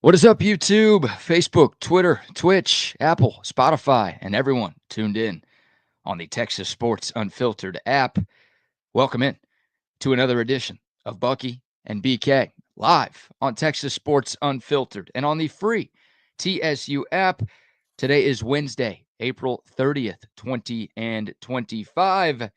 What is up, YouTube, Facebook, Twitter, Twitch, Apple, Spotify, and everyone tuned in on the Texas Sports Unfiltered app? Welcome in to another edition of Bucky and BK live on Texas Sports Unfiltered and on the free TSU app. Today is Wednesday, April 30th, 2025,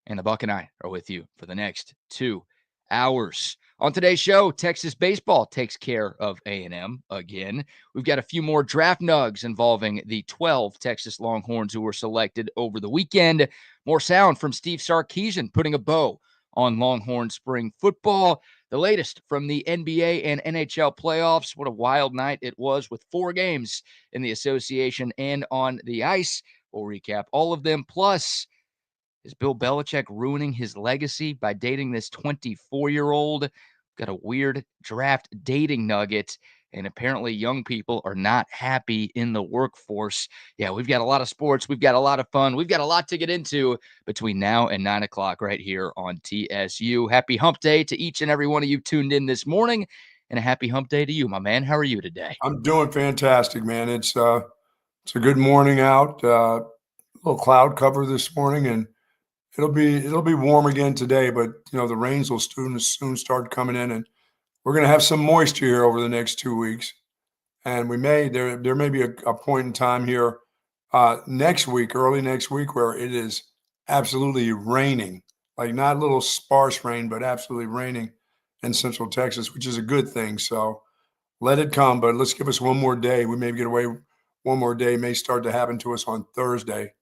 and the Buck and I are with you for the next 2 hours. On today's show, Texas baseball takes care of A&M again. We've got a few more draft nugs involving the 12 Texas Longhorns who were selected over the weekend. More sound from Steve Sarkeesian putting a bow on Longhorn spring football. The latest from the NBA and NHL playoffs. What a wild night it was with 4 games in the association and on the ice. We'll recap all of them. Plus, is Bill Belichick ruining his legacy by dating this 24-year-old? Got a weird draft dating nugget, and apparently young people are not happy in the workforce. Yeah, we've got a lot of sports. We've got a lot of fun. We've got a lot to get into between now and 9 o'clock right here on TSU. Happy hump day to each and every one of you tuned in this morning, and a happy hump day to you, my man. How are you today? I'm doing fantastic, man. It's a good morning out. Little cloud cover this morning, and it'll be warm again today. But the rains will soon start coming in, and we're going to have some moisture here over the next 2 weeks. And there may be a point in time here next week, early next week, where it is absolutely raining, like not a little sparse rain, but absolutely raining in Central Texas, which is a good thing. So let it come, but let's give us one more day. We may get away one more day. It may start to happen to us on Thursday.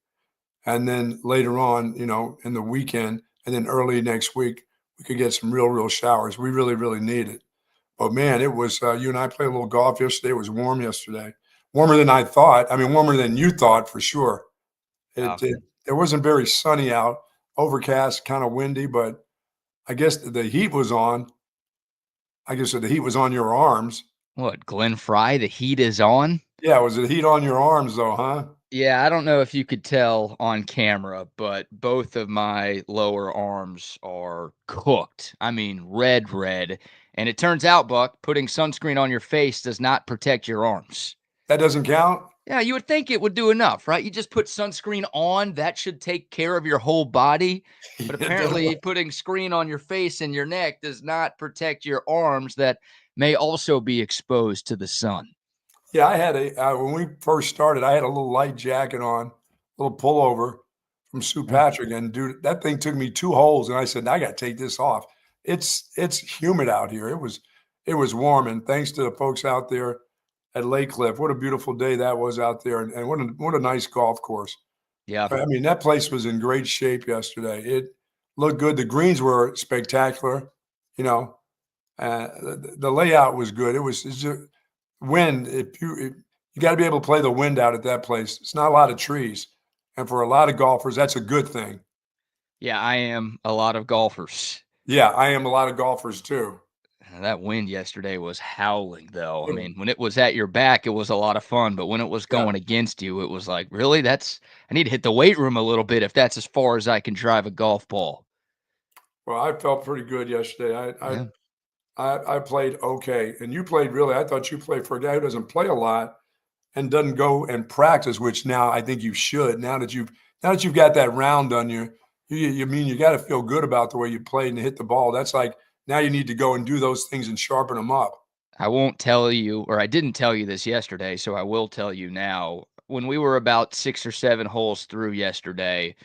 And then later on, in the weekend, and then early next week, we could get some real showers. We really, really need it. But, man, it was you and I played a little golf yesterday. It was warm yesterday. Warmer than I thought. I mean, warmer than you thought for sure. It wasn't very sunny out, overcast, kind of windy, but I guess the heat was on. I guess the heat was on your arms. What, Glenn Fry, the heat is on? Yeah, was the heat on your arms, though, huh? Yeah, I don't know if you could tell on camera, but both of my lower arms are cooked. I mean, red. And it turns out, Buck, putting sunscreen on your face does not protect your arms. That doesn't count? Yeah, you would think it would do enough, right? You just put sunscreen on, that should take care of your whole body. But apparently putting screen on your face and your neck does not protect your arms that may also be exposed to the sun. Yeah, I had when we first started, I had a little light jacket on, a little pullover from Sue Patrick, and dude, that thing took me 2 holes, and I said, I got to take this off. It's humid out here. It was warm, and thanks to the folks out there at Lake Cliff, what a beautiful day that was out there, and what a nice golf course. Yeah. I mean, that place was in great shape yesterday. It looked good. The greens were spectacular. The layout was good. It's just wind. You got to be able to play the wind out at that place. It's not a lot of trees, and for a lot of golfers, that's a good thing. Yeah, I am a lot of golfers. Yeah, I am a lot of golfers too. That wind yesterday was howling, though. I mean, when it was at your back, it was a lot of fun. But when it was going against you, it was like, really? I need to hit the weight room a little bit if that's as far as I can drive a golf ball. Well, I felt pretty good yesterday. I played okay, and you played really. I thought you played for a guy who doesn't play a lot and doesn't go and practice, which now I think you should. Now that you've got that round on you, you got to feel good about the way you played and hit the ball. That's like now you need to go and do those things and sharpen them up. I won't tell you, or I didn't tell you this yesterday, so I will tell you now. When we were about 6 or 7 holes through yesterday,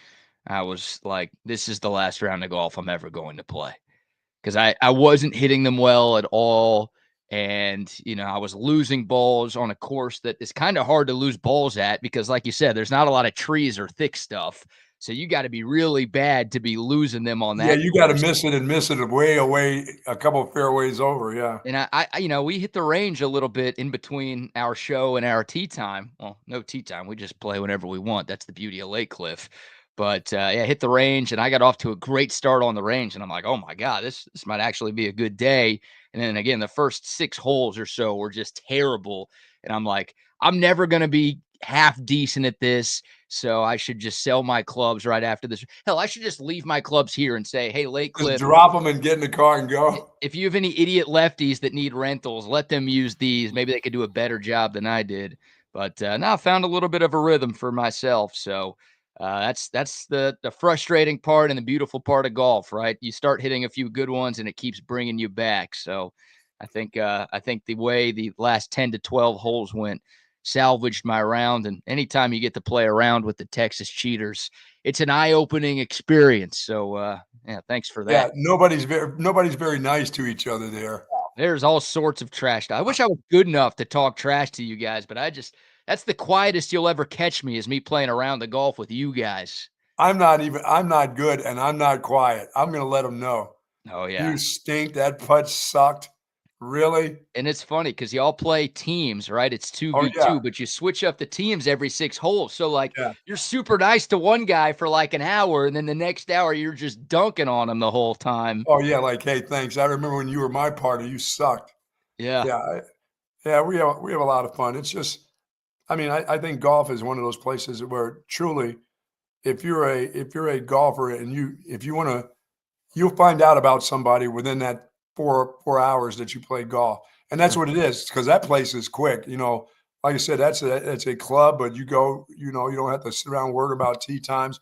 I was like, this is the last round of golf I'm ever going to play. Because I wasn't hitting them well at all. And, I was losing balls on a course that is kind of hard to lose balls at because, like you said, there's not a lot of trees or thick stuff. So you got to be really bad to be losing them on that. Yeah, you got to miss it way away, a couple of fairways over, yeah. And I we hit the range a little bit in between our show and our tee time. Well, no tee time. We just play whenever we want. That's the beauty of Lake Cliff. But, hit the range, and I got off to a great start on the range, and I'm like, oh, my God, this might actually be a good day. And then, again, the first 6 holes or so were just terrible. And I'm like, I'm never going to be half decent at this, so I should just sell my clubs right after this. Hell, I should just leave my clubs here and say, hey, Lake Just Cliff, drop them and get in the car and go. if you have any idiot lefties that need rentals, let them use these. Maybe they could do a better job than I did. But now I found a little bit of a rhythm for myself. So that's the frustrating part and the beautiful part of golf, right? You start hitting a few good ones and it keeps bringing you back. So I think the way the last 10 to 12 holes went salvaged my round. And anytime you get to play around with the Texas cheaters, it's an eye-opening experience. So yeah, thanks for that. Yeah, nobody's very nice to each other there. There's all sorts of trash. I wish I was good enough to talk trash to you guys, but that's the quietest you'll ever catch me is me playing around the golf with you guys. I'm not good and I'm not quiet. I'm going to let them know. Oh, yeah. You stink. That putt sucked. Really? And it's funny because y'all play teams, right? It's 2v2, yeah. but you switch up the teams every 6 holes. So, like, Yeah. you're super nice to one guy for like an hour, and then the next hour you're just dunking on him the whole time. Oh, yeah, like, hey, thanks. I remember when you were my partner, you sucked. Yeah. Yeah, we have a lot of fun. It's just, I mean, I think golf is one of those places where truly, if you're a golfer and if you want to, you'll find out about somebody within that 4 hours that you play golf. And that's what it is, because that place is quick. You know, like I said, that's a club, but you go, you know, you don't have to sit around and worry about tee times.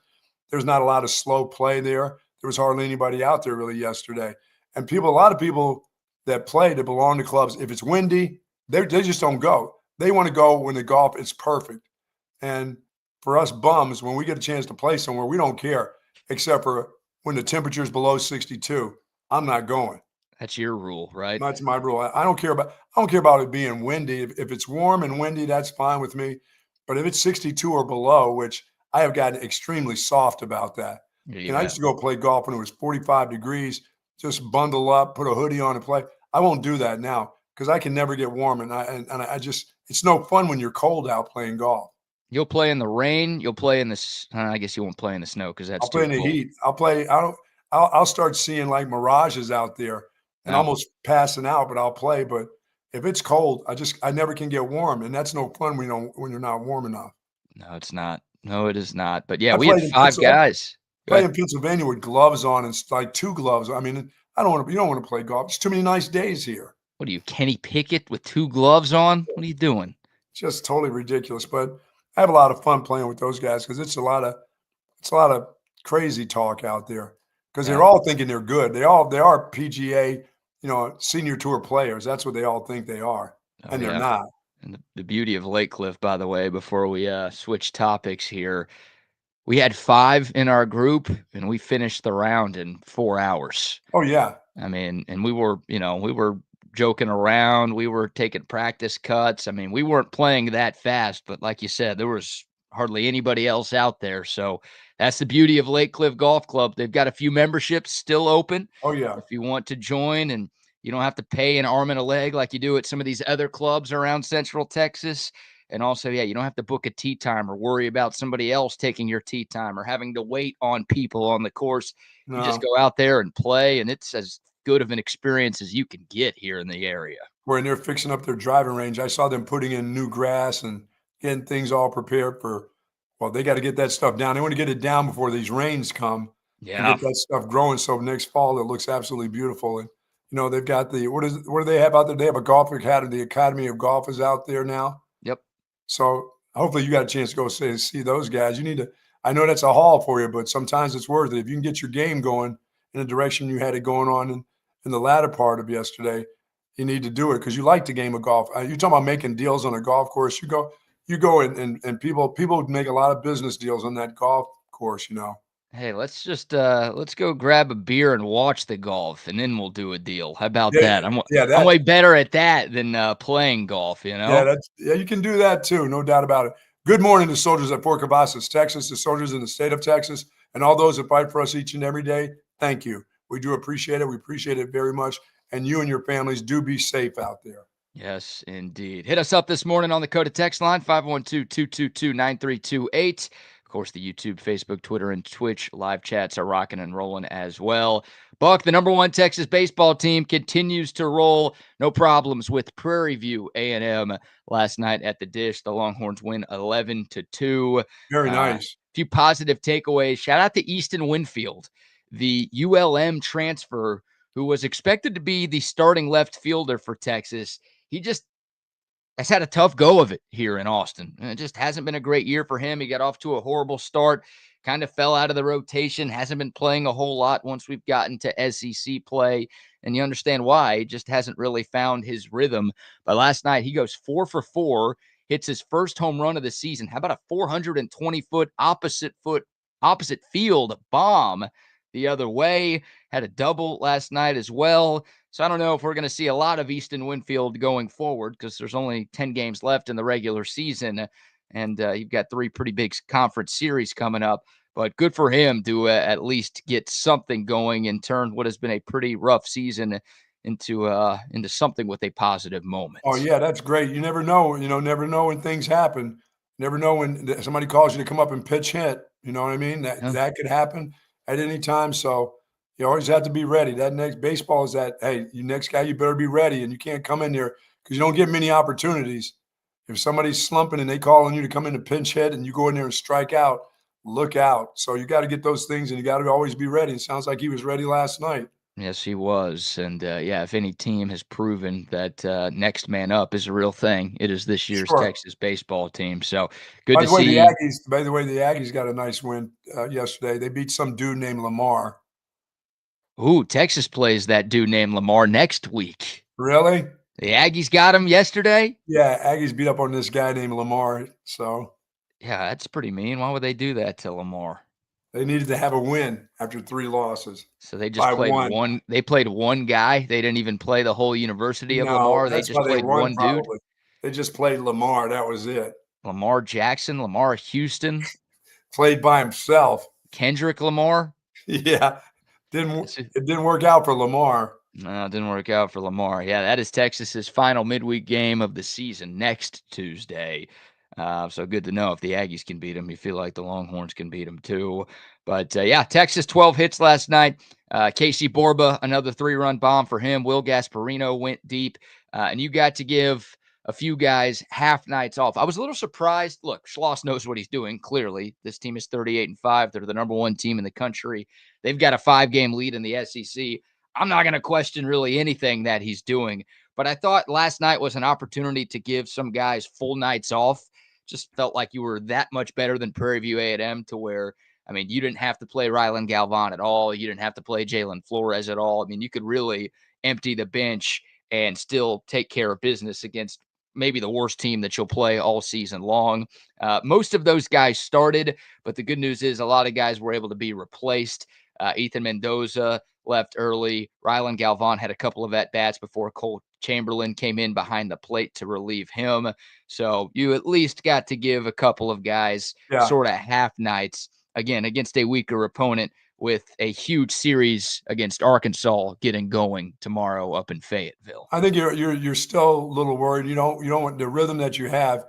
There's not a lot of slow play there. There was hardly anybody out there really yesterday. And a lot of people that play that belong to clubs, if it's windy, they just don't go. They want to go when the golf is perfect. And for us bums, when we get a chance to play somewhere, we don't care, except for when the temperature is below 62. I'm not going. That's your rule, right? That's my rule. I don't care about it being windy. If it's warm and windy, that's fine with me. But if it's 62 or below, which I have gotten extremely soft about that. Yeah, And I used to go play golf when it was 45 degrees, just bundle up, put a hoodie on and play. I won't do that now because I can never get warm. And I just, it's no fun when you're cold out playing golf. You'll play in the rain. You'll play in the. I guess you won't play in the snow because that's I'll play in the heat. I'll start seeing like mirages out there and almost passing out, but I'll play. But if it's cold, I never can get warm, and that's no fun when you're not warm enough. No, it's not. No, it is not. But yeah, we had 5 guys. Play in Pennsylvania with gloves on and like 2 gloves. I mean, you don't want to play golf. There's too many nice days here. What are you, Kenny Pickett with 2 gloves on? What are you doing? Just totally ridiculous. But I have a lot of fun playing with those guys because it's a lot of crazy talk out there because they're all thinking they're good. They are PGA, senior tour players. That's what they all think they are, and they're not. And the beauty of Lake Cliff, by the way, before we switch topics here, we had 5 in our group, and we finished the round in 4 hours. Oh yeah. I mean, and we were joking around. We were taking practice cuts. I mean, we weren't playing that fast, but like you said, there was hardly anybody else out there. So that's the beauty of Lake Cliff Golf Club. They've got a few memberships still open. Oh yeah. If you want to join, and you don't have to pay an arm and a leg like you do at some of these other clubs around Central Texas. And also, you don't have to book a tee time or worry about somebody else taking your tee time or having to wait on people on the course. No. You just go out there and play, and it's as good of an experience as you can get here in the area. When they're fixing up their driving range, I saw them putting in new grass and getting things all prepared they got to get that stuff down. They want to get it down before these rains come. Yeah. And get that stuff growing so next fall it looks absolutely beautiful. And, they've got what do they have out there? They have a golf academy. The Academy of Golf is out there now. Yep. So hopefully you got a chance to go see those guys. You need to, I know that's a haul for you, but sometimes it's worth it. If you can get your game going in the direction you had it going on in the latter part of yesterday, you need to do it because you like the game of golf. You're talking about making deals on a golf course. You go and people make a lot of business deals on that golf course, Hey, let's just let's go grab a beer and watch the golf, and then we'll do a deal. How about that? I'm way better at that than playing golf, Yeah, you can do that too, no doubt about it. Good morning to soldiers at Fort Cavazos, Texas, the soldiers in the state of Texas, and all those that fight for us each and every day. Thank you. We do appreciate it. We appreciate it very much. And you and your families do be safe out there. Yes, indeed. Hit us up this morning on the Coda text line, 512-222-9328. Of course, the YouTube, Facebook, Twitter, and Twitch live chats are rocking and rolling as well. Buck, the number one Texas baseball team, continues to roll. No problems with Prairie View A&M last night at the Dish. The Longhorns win 11-2. Very nice. Few positive takeaways. Shout out to Easton Winfield, the ULM transfer who was expected to be the starting left fielder for Texas. He just has had a tough go of it here in Austin. It just hasn't been a great year for him. He got off to a horrible start, kind of fell out of the rotation, hasn't been playing a whole lot once we've gotten to SEC play. And you understand why. He just hasn't really found his rhythm. But last night, he goes 4 for 4, hits his first home run of the season. How about a 420-foot opposite field bomb the other way? Had a double last night as well. So I don't know if we're going to see a lot of Easton Winfield going forward because there's only 10 games left in the regular season. And you've got 3 pretty big conference series coming up. But good for him to at least get something going and turn what has been a pretty rough season into something with a positive moment. Oh, yeah, that's great. You never know, never know when things happen. Never know when somebody calls you to come up and pitch hit. You know what I mean? That could happen at any time. So you always have to be ready. That next baseball is that, hey, you next guy, you better be ready. And you can't come in there because you don't get many opportunities. If somebody's slumping and they call on you to come in and pinch hit and you go in there and strike out, look out. So you got to get those things and you got to always be ready. It sounds like he was ready last night. Yes, he was. And, if any team has proven that next man up is a real thing, it is this year's Texas baseball team. So good to see. By the way, the Aggies got a nice win yesterday. They beat some dude named Lamar. Ooh, Texas plays that dude named Lamar next week. Really? The Aggies got him yesterday? Yeah, Aggies beat up on this guy named Lamar. So yeah, that's pretty mean. Why would they do that to Lamar? They needed to have a win after 3 losses. So they just played one. They played one guy. They didn't even play the whole University of Lamar. They just played one dude. They just played Lamar. That was it. Lamar Jackson, Lamar Houston. Played by himself. Kendrick Lamar. Yeah. It didn't work out for Lamar. No, it didn't work out for Lamar. Yeah, that is Texas's final midweek game of the season next Tuesday. So good to know if the Aggies can beat them. You feel like the Longhorns can beat them too. But, Texas 12 hits last night. Casey Borba, another 3-run bomb for him. Will Gasparino went deep. And you got to give a few guys half nights off. I was a little surprised. Look, Schloss knows what he's doing, clearly. This team is 38-5. They're the number one team in the country. They've got a 5-game lead in the SEC. I'm not going to question really anything that he's doing. But I thought last night was an opportunity to give some guys full nights off. Just felt like you were that much better than Prairie View A&M to where, you didn't have to play Rylan Galvan at all. You didn't have to play Jalen Flores at all. You could really empty the bench and still take care of business against maybe the worst team that you'll play all season long. Most of those guys started, but the good news is a lot of guys were able to be replaced. Ethan Mendoza left early. Rylan Galvan had a couple of at-bats before Cole Chamberlain came in behind the plate to relieve him. So you at least got to give a couple of guys sort of half nights, again, against a weaker opponent with a huge series against Arkansas getting going tomorrow up in Fayetteville. I think you're still a little worried. You don't want the rhythm that you have,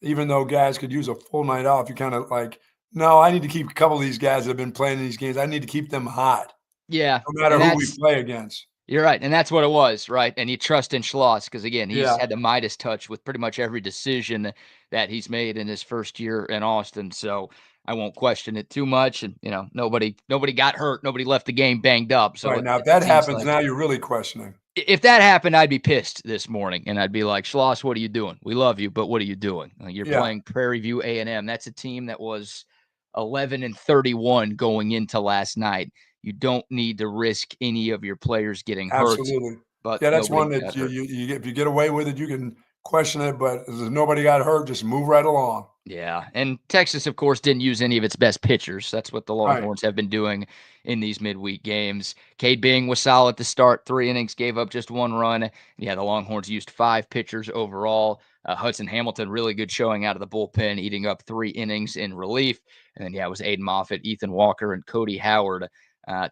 even though guys could use a full night off. You kind of like, no, I need to keep a couple of these guys that have been playing these games. I need to keep them hot. Yeah. No matter who we play against. You're right. And that's what it was, right? And you trust in Schloss because, again, he's had the Midas touch with pretty much every decision that he's made in his first year in Austin. So I won't question it too much. And, nobody got hurt. Nobody left the game banged up. So now, if that happens, now you're really questioning. If that happened, I'd be pissed this morning. And I'd be like, Schloss, what are you doing? We love you, but what are you doing? You're playing Prairie View A&M. That's a team that was 11-31 going into last night. You don't need to risk any of your players getting hurt. Absolutely. But that's one that you if you get away with it, you can question it. But if nobody got hurt, just move right along. Yeah. And Texas, of course, didn't use any of its best pitchers. That's what the Longhorns have been doing in these midweek games. Cade Bing was solid to start. 3 innings, gave up just 1 run. Yeah, the Longhorns used 5 pitchers overall. Hudson Hamilton, really good showing out of the bullpen, eating up 3 innings in relief. And then, it was Aiden Moffitt, Ethan Walker, and Cody Howard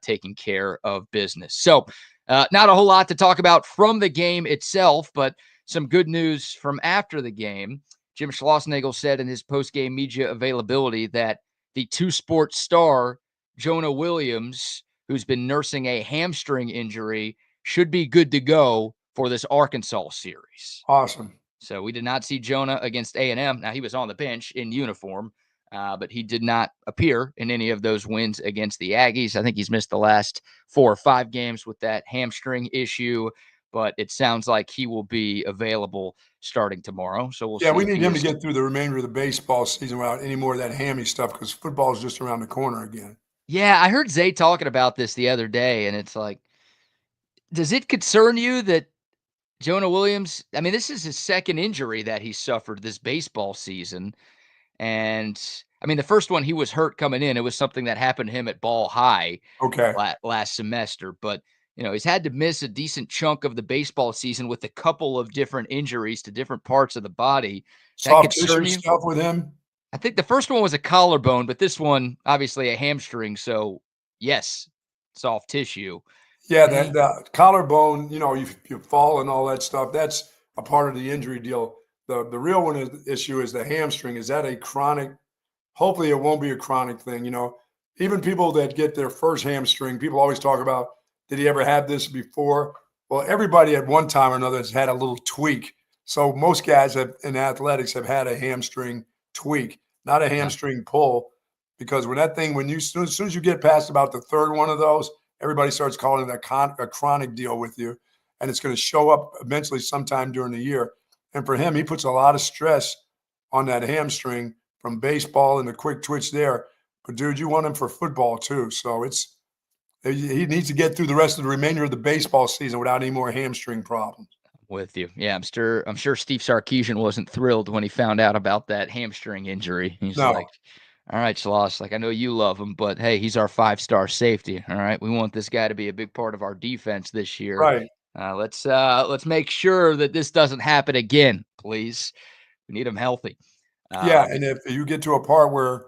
taking care of business. So not a whole lot to talk about from the game itself, but some good news from after the game. Jim Schlossnagle said in his post-game media availability that the two-sport star, Jonah Williams, who's been nursing a hamstring injury, should be good to go for this Arkansas series. Awesome. So we did not see Jonah against A&M. Now, he was on the bench in uniform, but he did not appear in any of those wins against the Aggies. I think he's missed the last 4 or 5 games with that hamstring issue, but it sounds like he will be available starting tomorrow. So we'll see. Yeah, we need him to get through the remainder of the baseball season without any more of that hammy stuff because football is just around the corner again. Yeah, I heard Zay talking about this the other day, and it's like, does it concern you that Jonah Williams, I mean, this is his second injury that he suffered this baseball season. And I mean, the first one, he was hurt coming in. It was something that happened to him at Ball High Okay. last semester. But, he's had to miss a decent chunk of the baseball season with a couple of different injuries to different parts of the body. Soft tissue stuff with him? I think the first one was a collarbone, but this one, obviously a hamstring. So, yes, soft tissue. Yeah, that collarbone, you fall and all that stuff. That's a part of the injury deal. The real issue is the hamstring. Is that a chronic? Hopefully, it won't be a chronic thing. Even people that get their first hamstring, people always talk about, did he ever have this before? Well, everybody at one time or another has had a little tweak. So most guys in athletics have had a hamstring tweak, not a hamstring pull, because when as soon as you get past about the third one of those, everybody starts calling it a chronic deal with you, and it's going to show up eventually sometime during the year. And for him, he puts a lot of stress on that hamstring from baseball and the quick twitch there. But, dude, you want him for football too. So he needs to get through the rest of the remainder of the baseball season without any more hamstring problems. With you. Yeah, I'm sure Steve Sarkeesian wasn't thrilled when he found out about that hamstring injury. He's like, all right, Schloss, I know you love him, but hey, he's our 5-star safety. All right. We want this guy to be a big part of our defense this year. Right. Let's make sure that this doesn't happen again, please. We need him healthy. And if you get to a part where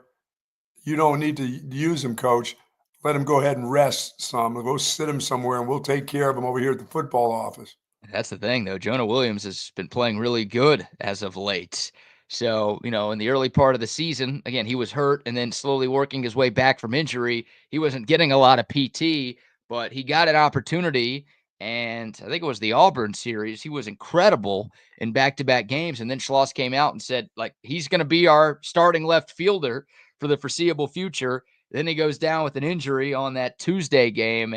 you don't need to use him, coach, let him go ahead and rest some. Go sit him somewhere, and we'll take care of him over here at the football office. That's the thing, though. Jonah Williams has been playing really good as of late. So, in the early part of the season, again, he was hurt and then slowly working his way back from injury. He wasn't getting a lot of PT, but he got an opportunity. And I think it was the Auburn series. He was incredible in back-to-back games. And then Schloss came out and said, he's going to be our starting left fielder for the foreseeable future. Then he goes down with an injury on that Tuesday game.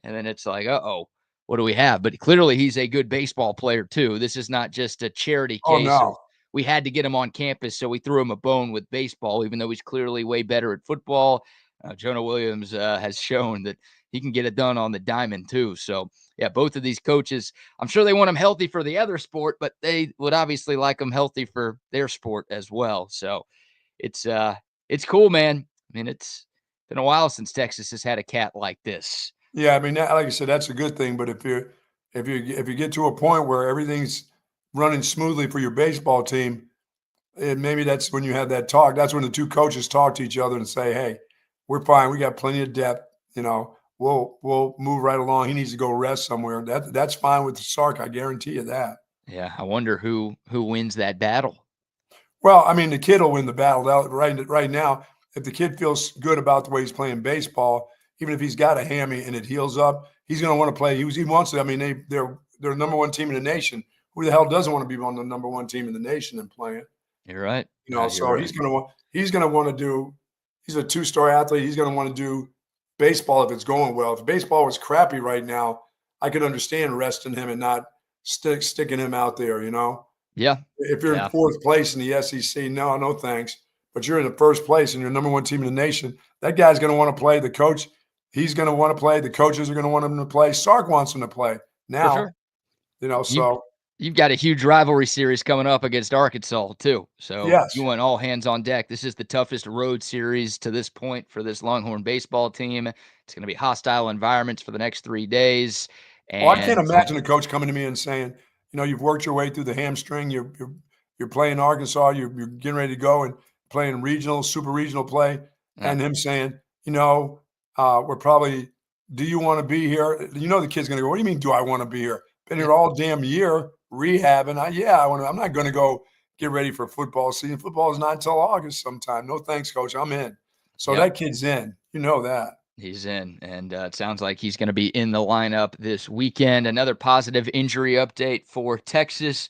And then it's like, uh-oh, what do we have? But clearly he's a good baseball player too. This is not just a charity case. Oh, no. We had to get him on campus, so we threw him a bone with baseball, even though he's clearly way better at football. Jonah Williams has shown that he can get it done on the diamond too. So, yeah, both of these coaches, I'm sure they want him healthy for the other sport, but they would obviously like him healthy for their sport as well. So it's cool, man. I mean, it's been a while since Texas has had a cat like this. Yeah, I mean, like I said, that's a good thing. But if you get to a point where everything's running smoothly for your baseball team, and maybe that's when you have that talk. That's when the two coaches talk to each other and say, "Hey, we're fine. We got plenty of depth. We'll move right along. He needs to go rest somewhere." That's fine with Sark. I guarantee you that. Yeah, I wonder who wins that battle. Well, I mean, the kid will win the battle. Right now, if the kid feels good about the way he's playing baseball, even if he's got a hammy and it heals up, he's going to want to play. He wants to. I mean, they're the number one team in the nation. Who the hell doesn't want to be on the number one team in the nation and playing? You're right. So right. he's going to want to do. He's a 2-star athlete. He's going to want to do baseball if it's going well. If baseball was crappy right now, I could understand resting him and not sticking him out there. Yeah. If you're in 4th place in the SEC, no thanks. But you're in the 1st place and you're number one team in the nation. That guy's going to want to play. The coach, he's going to want to play. The coaches are going to want him to play. Sark wants him to play now. Sure. So you've got a huge rivalry series coming up against Arkansas too. So yes. You want all hands on deck. This is the toughest road series to this point for this Longhorn baseball team. It's going to be hostile environments for the next 3 days. And I can't imagine a coach coming to me and saying, you've worked your way through the hamstring. You're playing Arkansas. You're getting ready to go and playing regional, super regional play, and him saying, we're probably. Do you want to be here? The kid's going to go, what do you mean, do I want to be here? Been here all damn year rehabbing. I want to. I'm not going to go get ready for football season. Football is not until August sometime. No thanks, coach. I'm in. So that kid's in. You know that. He's in, and it sounds like he's going to be in the lineup this weekend. Another positive injury update for Texas.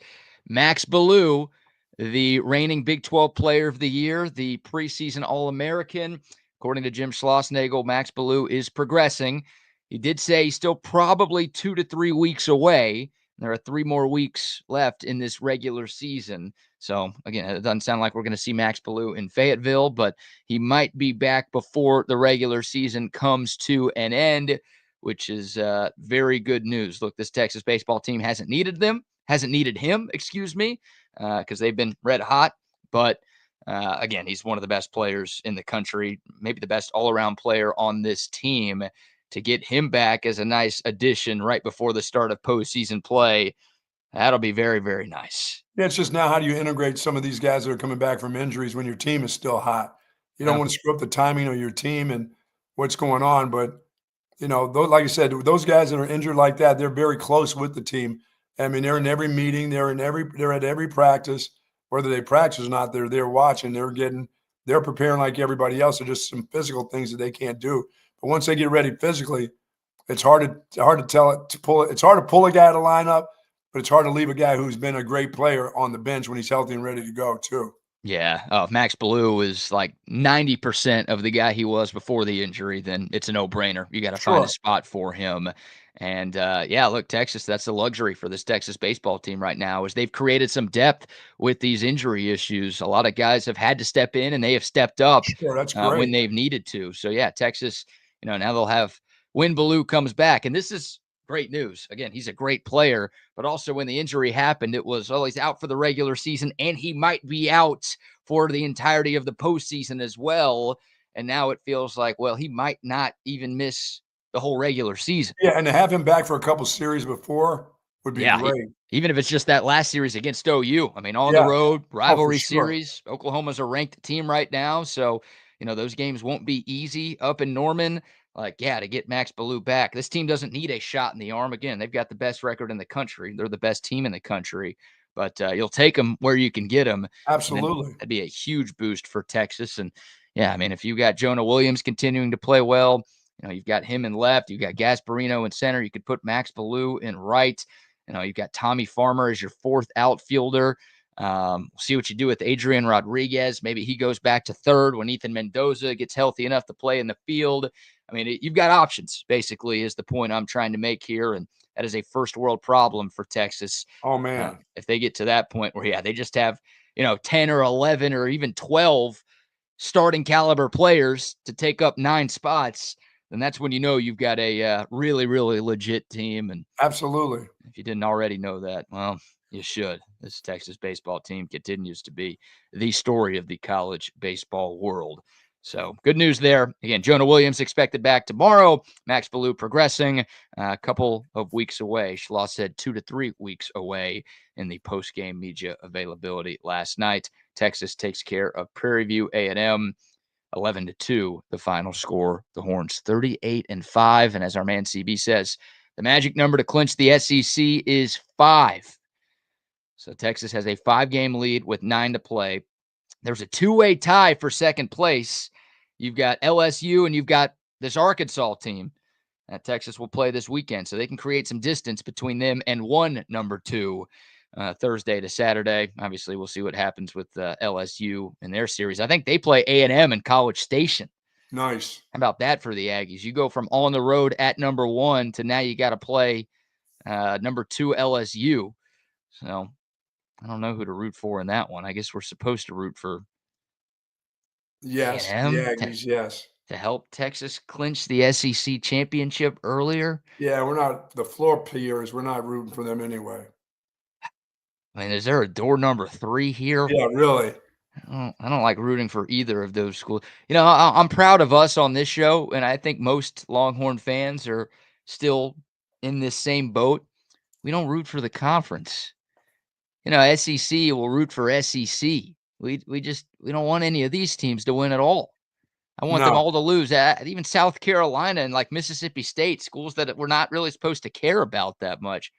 Max Ballou, the reigning Big 12 Player of the Year, the preseason All-American. According to Jim Schlossnagle, Max Ballou is progressing. He did say he's still probably 2 to 3 weeks away. There are 3 more weeks left in this regular season. So, again, it doesn't sound like we're going to see Max Ballou in Fayetteville, but he might be back before the regular season comes to an end, which is very good news. Look, this Texas baseball team hasn't needed him, because they've been red hot. But, again, he's one of the best players in the country, maybe the best all-around player on this team. To get him back as a nice addition right before the start of postseason play, that'll be very, very nice. Yeah, it's just now how do you integrate some of these guys that are coming back from injuries when your team is still hot? You don't want to screw up the timing of your team and what's going on. But, like I said, those guys that are injured like that, they're very close with the team. I mean, they're in every meeting. They're at every practice. Whether they practice or not, they're there watching. They're preparing like everybody else. There's just some physical things that they can't do. But once they get ready physically, it's hard to pull a guy out of the lineup, but it's hard to leave a guy who's been a great player on the bench when he's healthy and ready to go too. Yeah. If Max Ballou is like 90% of the guy he was before the injury, then it's a no-brainer. You got to find a spot for him. And, look, Texas, that's the luxury for this Texas baseball team right now is they've created some depth with these injury issues. A lot of guys have had to step in, and they have stepped up when they've needed to. So, Texas, now they'll have when Ballou comes back. And this is great news. Again, he's a great player, but also when the injury happened, it was, he's out for the regular season, and he might be out for the entirety of the postseason as well. And now it feels like, well, he might not even miss the whole regular season. Yeah, and to have him back for a couple series before would be great. Even if it's just that last series against OU. I mean, on the road, rivalry series. Oklahoma's a ranked team right now, so, those games won't be easy up in Norman. To get Max Ballou back. This team doesn't need a shot in the arm. Again, they've got the best record in the country. They're the best team in the country. But you'll take them where you can get them. Absolutely. That'd be a huge boost for Texas. And, if you got Jonah Williams continuing to play well, you've got him in left. You've got Gasparino in center. You could put Max Ballou in right. You've got Tommy Farmer as your fourth outfielder. We'll see what you do with Adrian Rodriguez. Maybe he goes back to third when Ethan Mendoza gets healthy enough to play in the field. I mean, you've got options, basically, is the point I'm trying to make here. And that is a first world problem for Texas. Oh, man. If they get to that point where, they just have, 10 or 11 or even 12 starting caliber players to take up 9 spots, then that's when you've got a really, really legit team. And absolutely. If you didn't already know that, well, you should. This Texas baseball team continues to be the story of the college baseball world. So good news there. Again, Jonah Williams expected back tomorrow. Max Ballou progressing a couple of weeks away. Schloss said 2 to 3 weeks away in the post-game media availability last night. Texas takes care of Prairie View A&M 11-2, the final score. The Horns 38-5. And as our man CB says, the magic number to clinch the SEC is 5. So Texas has a 5-game lead with 9 to play. There's a 2-way tie for second place. You've got LSU and you've got this Arkansas team that Texas will play this weekend. So they can create some distance between them and number 2 Thursday to Saturday. Obviously, we'll see what happens with LSU in their series. I think they play A&M in College Station. Nice. How about that for the Aggies? You go from on the road at number 1 to now you got to play number 2 LSU. So I don't know who to root for in that one. I guess we're supposed to root for A&M, the Aggies, yes. To help Texas clinch the SEC championship earlier. Yeah, we're not the floor peers. We're not rooting for them anyway. I mean, is there a door number 3 here? Yeah, really. I don't like rooting for either of those schools. I'm proud of us on this show, and I think most Longhorn fans are still in this same boat. We don't root for the conference. SEC will root for SEC. We don't want any of these teams to win at all. I want them all to lose. Even South Carolina and like Mississippi State, schools that we're not really supposed to care about that much.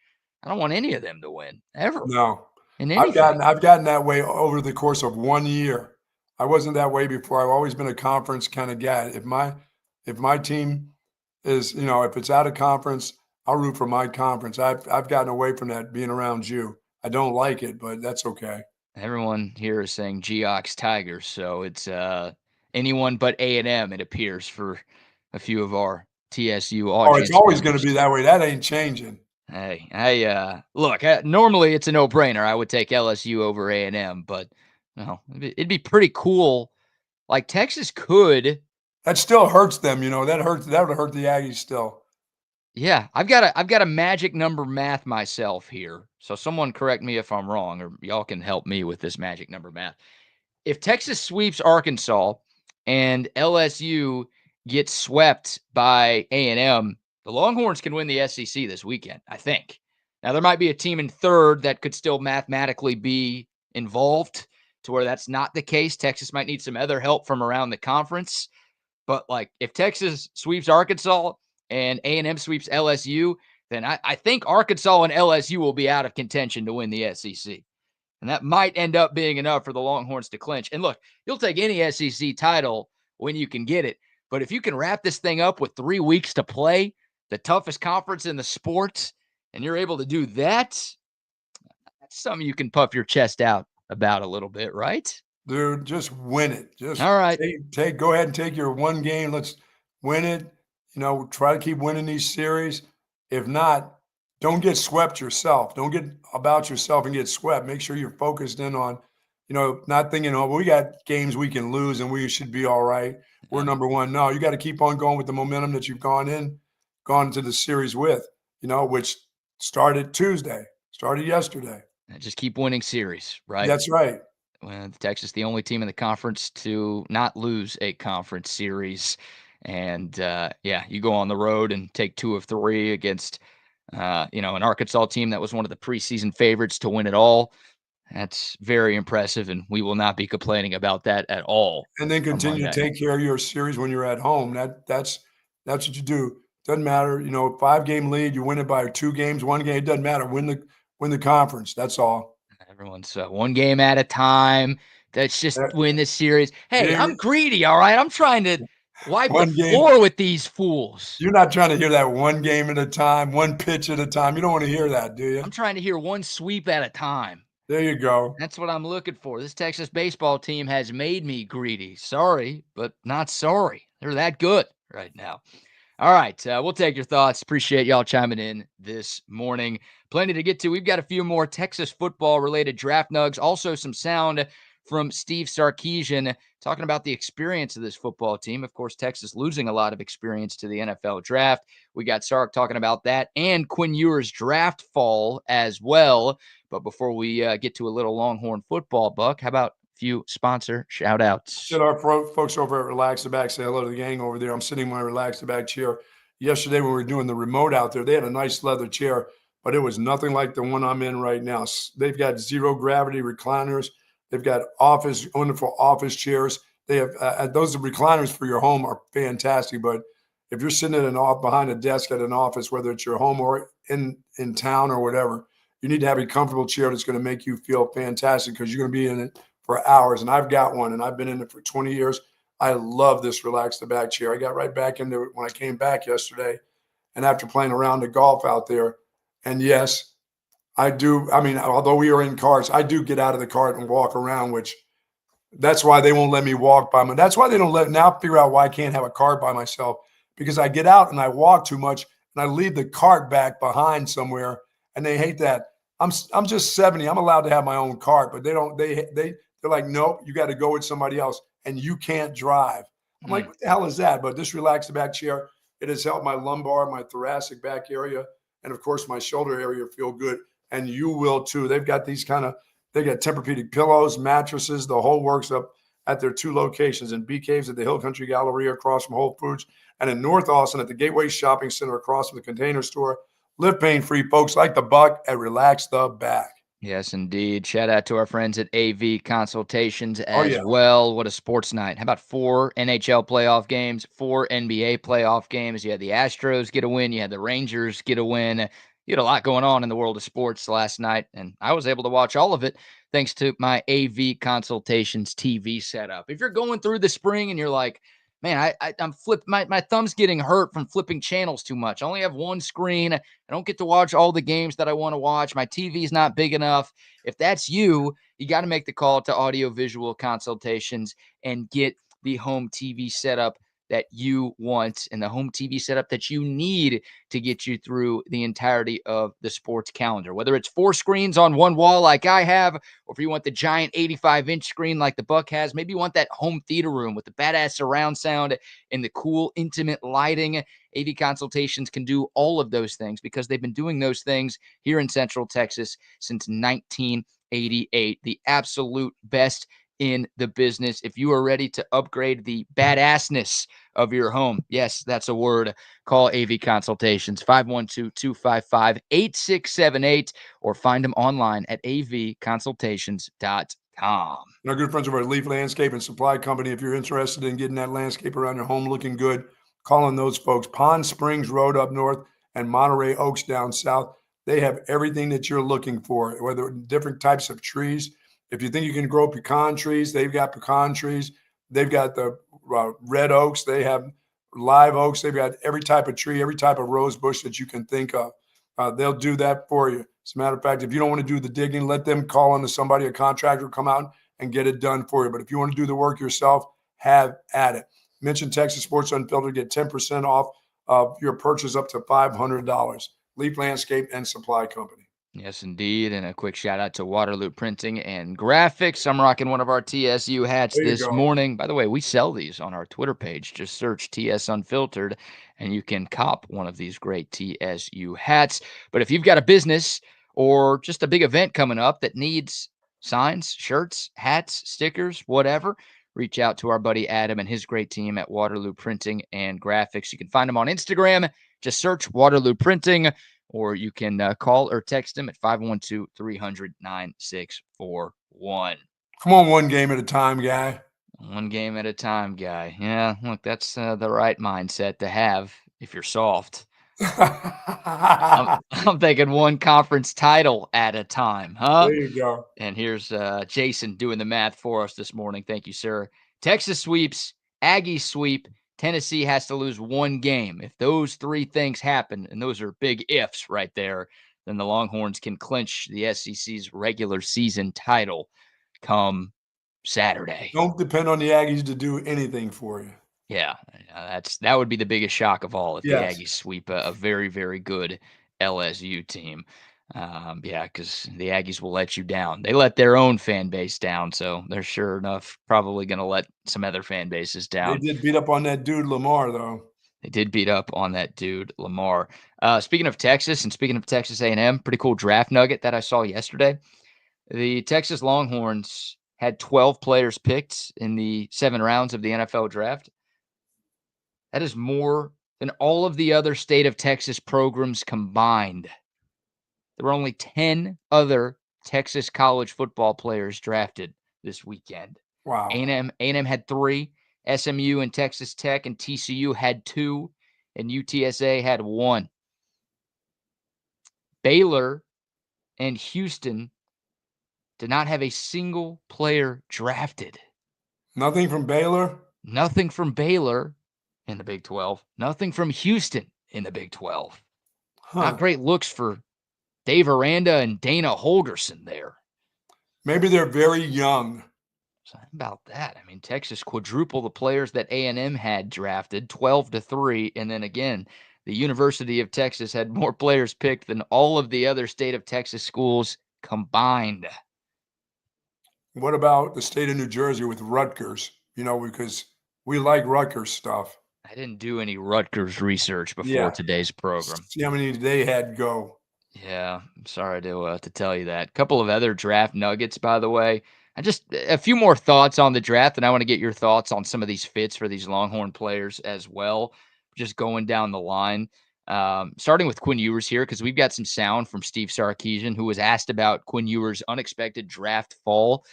I don't want any of them to win ever. No. I've gotten that way over the course of 1 year. I wasn't that way before. I've always been a conference kind of guy. If my team is, if it's out of conference, I'll root for my conference. I've gotten away from that being around you. I don't like it, but that's okay. Everyone here is saying Geox Tigers, so it's anyone but A&M, it appears, for a few of our TSU Oh, it's audience always going to members. be that way. That ain't changing. Hey, look, normally it's a no-brainer. I would take LSU over A&M, but no, it'd be pretty cool. Like Texas could. That still hurts them, That hurts. That would hurt the Aggies still. Yeah, I've got a magic number math myself here. So someone correct me if I'm wrong, or y'all can help me with this magic number math. If Texas sweeps Arkansas and LSU gets swept by A&M, the Longhorns can win the SEC this weekend, I think. Now, there might be a team in third that could still mathematically be involved to where that's not the case. Texas might need some other help from around the conference. But, like, if Texas sweeps Arkansas and A&M sweeps LSU, then I think Arkansas and LSU will be out of contention to win the SEC. And that might end up being enough for the Longhorns to clinch. And look, you'll take any SEC title when you can get it. But if you can wrap this thing up with 3 weeks to play, the toughest conference in the sport, and you're able to do that, that's something you can puff your chest out about a little bit, right? Dude, just win it. Just All right. go ahead and take your one game. Let's win it. Try to keep winning these series. If not, don't get swept yourself. Don't get about yourself and get swept. Make sure you're focused in on, not thinking, oh, we got games we can lose and we should be all right. We're number one. No, you got to keep on going with the momentum that you've gone into the series with, which started Tuesday, started yesterday. Just keep winning series, right? That's right. Texas, the only team in the conference to not lose a conference series. And, you go on the road and take 2 of 3 against, an Arkansas team that was one of the preseason favorites to win it all. That's very impressive, and we will not be complaining about that at all. And then continue to take care of your series when you're at home. That's what you do. Doesn't matter, 5-game lead, you win it by 2 games, 1 game, it doesn't matter. Win the conference. That's all. Everyone's one game at a time. Let's just win this series. Hey, I'm greedy, all right? I'm trying to wipe the floor with these fools. You're not trying to hear that 1 game at a time, 1 pitch at a time. You don't want to hear that, do you? I'm trying to hear 1 sweep at a time. There you go. That's what I'm looking for. This Texas baseball team has made me greedy. Sorry, but not sorry. They're that good right now. All right, we'll take your thoughts. Appreciate y'all chiming in this morning. Plenty to get to. We've got a few more Texas football-related draft nugs. Also, some sound from Steve Sarkeesian talking about the experience of this football team. Of course, Texas losing a lot of experience to the NFL draft. We got Sark talking about that and Quinn Ewers' draft fall as well. But before we get to a little Longhorn football, Buck, how about few sponsor shout outs? Should our folks over at Relax the Back say hello to the gang over there. I'm sitting in my Relax the Back chair. Yesterday when we were doing the remote out there, they had a nice leather chair, but it was nothing like the one I'm in right now. They've got zero gravity recliners. They've got wonderful office chairs. They have those recliners for your home are fantastic. But if you're sitting behind a desk at an office, whether it's your home or in town or whatever, you need to have a comfortable chair that's going to make you feel fantastic because you're going to be in it for hours. And I've got one, and I've been in it for 20 years. I love this Relax the Back chair. I got right back into it when I came back yesterday and after playing around the golf out there. And yes, I do. I mean, although we are in carts, I do get out of the cart and walk around, which that's why they won't let me walk by that's why they don't now figure out why I can't have a cart by myself, because I get out and I walk too much and I leave the cart back behind somewhere, and they hate that. I'm just 70. I'm allowed to have my own cart, but they're like, nope, you got to go with somebody else and you can't drive. I'm like, what the hell is that? But this Relax the Back chair, it has helped my lumbar, my thoracic back area, and of course my shoulder area feel good. And you will too. They've got they got Tempur-Pedic pillows, mattresses, the whole works up at their 2 locations in Bee Caves at the Hill Country Galleria across from Whole Foods, and in North Austin at the Gateway Shopping Center across from the Container Store. Live pain-free, folks like the Buck at Relax the Back. Yes, indeed. Shout out to our friends at AV Consultations as well. What a sports night. How about 4 NHL playoff games, 4 NBA playoff games? You had the Astros get a win. You had the Rangers get a win. You you had a lot going on in the world of sports last night, and I was able to watch all of it thanks to my AV Consultations TV setup. If you're going through the spring and you're like, man, I'm my thumb's getting hurt from flipping channels too much. I only have one screen. I don't get to watch all the games that I want to watch. My TV's not big enough. If that's you, you got to make the call to Audio Visual Consultations and get the home TV setup that you want and the home TV setup that you need to get you through the entirety of the sports calendar. Whether it's 4 screens on one wall like I have, or if you want the giant 85-inch screen like the Buck has, maybe you want that home theater room with the badass surround sound and the cool, intimate lighting. AV Consultations can do all of those things because they've been doing those things here in Central Texas since 1988. The absolute best in the business. If you are ready to upgrade the badassness of your home, yes, that's a word, call AV Consultations, 512-255-8678, or find them online at avconsultations.com. Our good friends over at Leaf Landscape and Supply Company, if you're interested in getting that landscape around your home looking good, call on those folks. Pond Springs Road up north and Monterey Oaks down south. They have everything that you're looking for, whether different types of trees. If you think you can grow pecan trees, they've got pecan trees. They've got the red oaks. They have live oaks. They've got every type of tree, every type of rose bush that you can think of. They'll do that for you. As a matter of fact, if you don't want to do the digging, let them call on to somebody, a contractor, come out and get it done for you. But if you want to do the work yourself, have at it. Mention Texas Sports Unfiltered, get 10% off of your purchase up to $500. Leaf Landscape and Supply Company. Yes, indeed. And a quick shout out to Waterloo Printing and Graphics. I'm rocking one of our TSU hats this morning. By the way, we sell these on our Twitter page. Just search TS Unfiltered and you can cop one of these great TSU hats. But if you've got a business or just a big event coming up that needs signs, shirts, hats, stickers, whatever, reach out to our buddy Adam and his great team at Waterloo Printing and Graphics. You can find them on Instagram. Just search Waterloo Printing, or you can call or text them at 512-300-9641. Come on, one game at a time, guy. One game at a time, guy. Yeah, look, that's the right mindset to have if you're soft. I'm thinking one conference title at a time, huh? There you go. And here's Jason doing the math for us this morning. Thank you, sir. Texas sweeps, Aggies sweep, Tennessee has to lose one game. If those 3 things happen, and those are big ifs right there, then the Longhorns can clinch the SEC's regular season title come Saturday. Don't depend on the Aggies to do anything for you. Yeah, that would be the biggest shock of all if the Aggies sweep a very, very good LSU team. Because the Aggies will let you down. They let their own fan base down, so they're sure enough probably going to let some other fan bases down. They did beat up on that dude Lamar, though. They did beat up on that dude Lamar. Speaking of Texas and speaking of Texas A&M, pretty cool draft nugget that I saw yesterday. The Texas Longhorns had 12 players picked in the 7 rounds of the NFL draft. That is more than all of the other state of Texas programs combined. There were only 10 other Texas college football players drafted this weekend. Wow. A&M had 3. SMU and Texas Tech and TCU had 2. And UTSA had 1. Baylor and Houston did not have a single player drafted. Nothing from Baylor? Nothing from Baylor in the Big 12. Nothing from Houston in the Big 12. Not great looks for Dave Aranda and Dana Holgerson there. Maybe they're very young. So how about that? I mean, Texas quadrupled the players that A&M had drafted, 12-3. And then again, the University of Texas had more players picked than all of the other state of Texas schools combined. What about the state of New Jersey with Rutgers? Because we like Rutgers stuff. I didn't do any Rutgers research before today's program. See how many they had go. Yeah, I'm sorry to tell you that. A couple of other draft nuggets, by the way. A few more thoughts on the draft, and I want to get your thoughts on some of these fits for these Longhorn players as well. Just going down the line, starting with Quinn Ewers here, because we've got some sound from Steve Sarkeesian, who was asked about Quinn Ewers' unexpected draft fall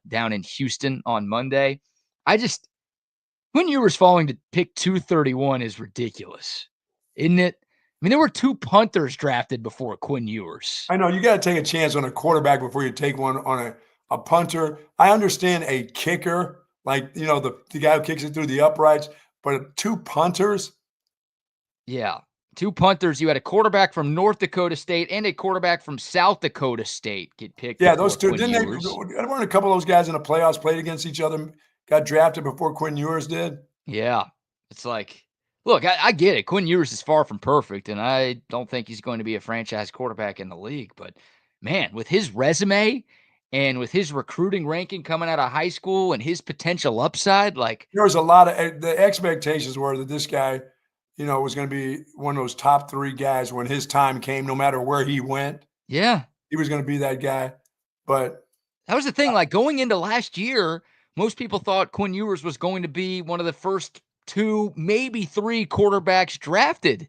down in Houston on Monday. Quinn Ewers falling to pick 231 is ridiculous, isn't it? I mean, there were 2 punters drafted before Quinn Ewers. I know you got to take a chance on a quarterback before you take one on a punter. I understand a kicker, like, the guy who kicks it through the uprights, but 2 punters. Yeah. 2 punters. You had a quarterback from North Dakota State and a quarterback from South Dakota State get picked. Yeah, those 2. Quinn Ewers. Weren't a couple of those guys in the playoffs played against each other, got drafted before Quinn Ewers did? Yeah. It's like, look, I get it. Quinn Ewers is far from perfect, and I don't think he's going to be a franchise quarterback in the league. But, man, with his resume and with his recruiting ranking coming out of high school and his potential upside, like, there was a lot of the expectations were that this guy, was going to be one of those top 3 guys when his time came, no matter where he went. yeah. He was going to be that guy. But That was the thing. Like, going into last year, most people thought Quinn Ewers was going to be one of the first 2, maybe 3 quarterbacks drafted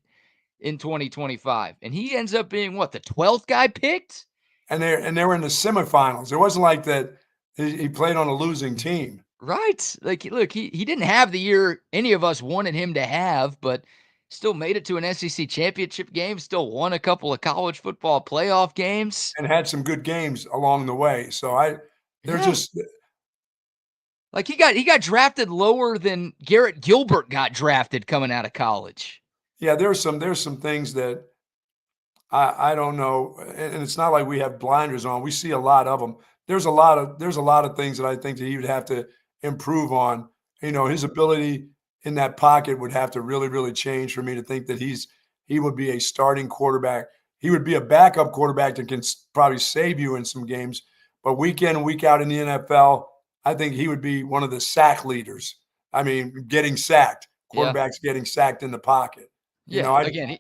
in 2025. And he ends up being what, the 12th guy picked? and they were in the semifinals. It wasn't like that he played on a losing team. Right. Like, look, he didn't have the year any of us wanted him to have, but still made it to an SEC championship game, still won a couple of college football playoff games. And had some good games along the way. So they're Yeah. just Like, he got drafted lower than Garrett Gilbert got drafted coming out of college. yeah, there's some things that I don't know, and it's not like we have blinders on. We see a lot of them. There's a lot of things that I think that he would have to improve on. His ability in that pocket would have to really, really change for me to think that he would be a starting quarterback. He would be a backup quarterback that can probably save you in some games, but week in and week out in the NFL, I think he would be one of the sack leaders. I mean, getting sacked, quarterbacks getting sacked in the pocket. Again,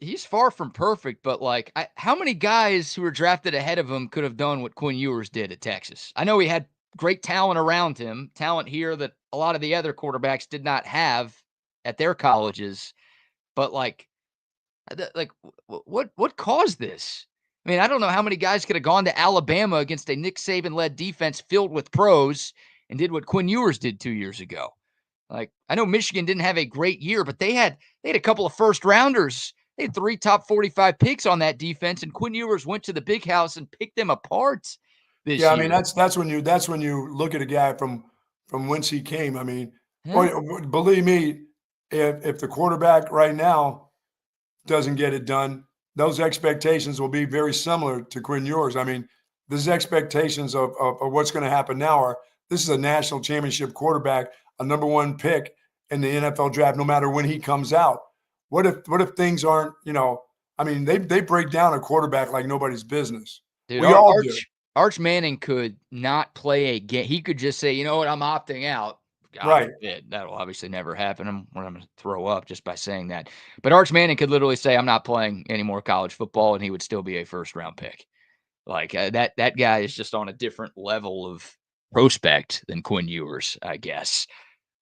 he's far from perfect, but like, how many guys who were drafted ahead of him could have done what Quinn Ewers did at Texas? I know he had great talent around him, talent here that a lot of the other quarterbacks did not have at their colleges, but like what caused this? I mean, I don't know how many guys could have gone to Alabama against a Nick Saban-led defense filled with pros and did what Quinn Ewers did 2 years ago. Like, I know Michigan didn't have a great year, but they had a couple of first rounders. They had 3 top 45 picks on that defense, and Quinn Ewers went to the big house and picked them apart this year. I mean, that's when you look at a guy from whence he came. I mean, believe me, if the quarterback right now doesn't get it done, those expectations will be very similar to Quinn Ewers. I mean, these expectations of what's going to happen now are this is a national championship quarterback, a number 1 pick in the NFL draft, no matter when he comes out. What if things aren't, I mean, they break down a quarterback like nobody's business. Dude, we all do. Arch Manning could not play a game. He could just say, you know what, I'm opting out. God right. forbid. That'll obviously never happen. I'm going to throw up just by saying that. But Arch Manning could literally say, I'm not playing any more college football, and he would still be a first-round pick. Like, that guy is just on a different level of prospect than Quinn Ewers, I guess.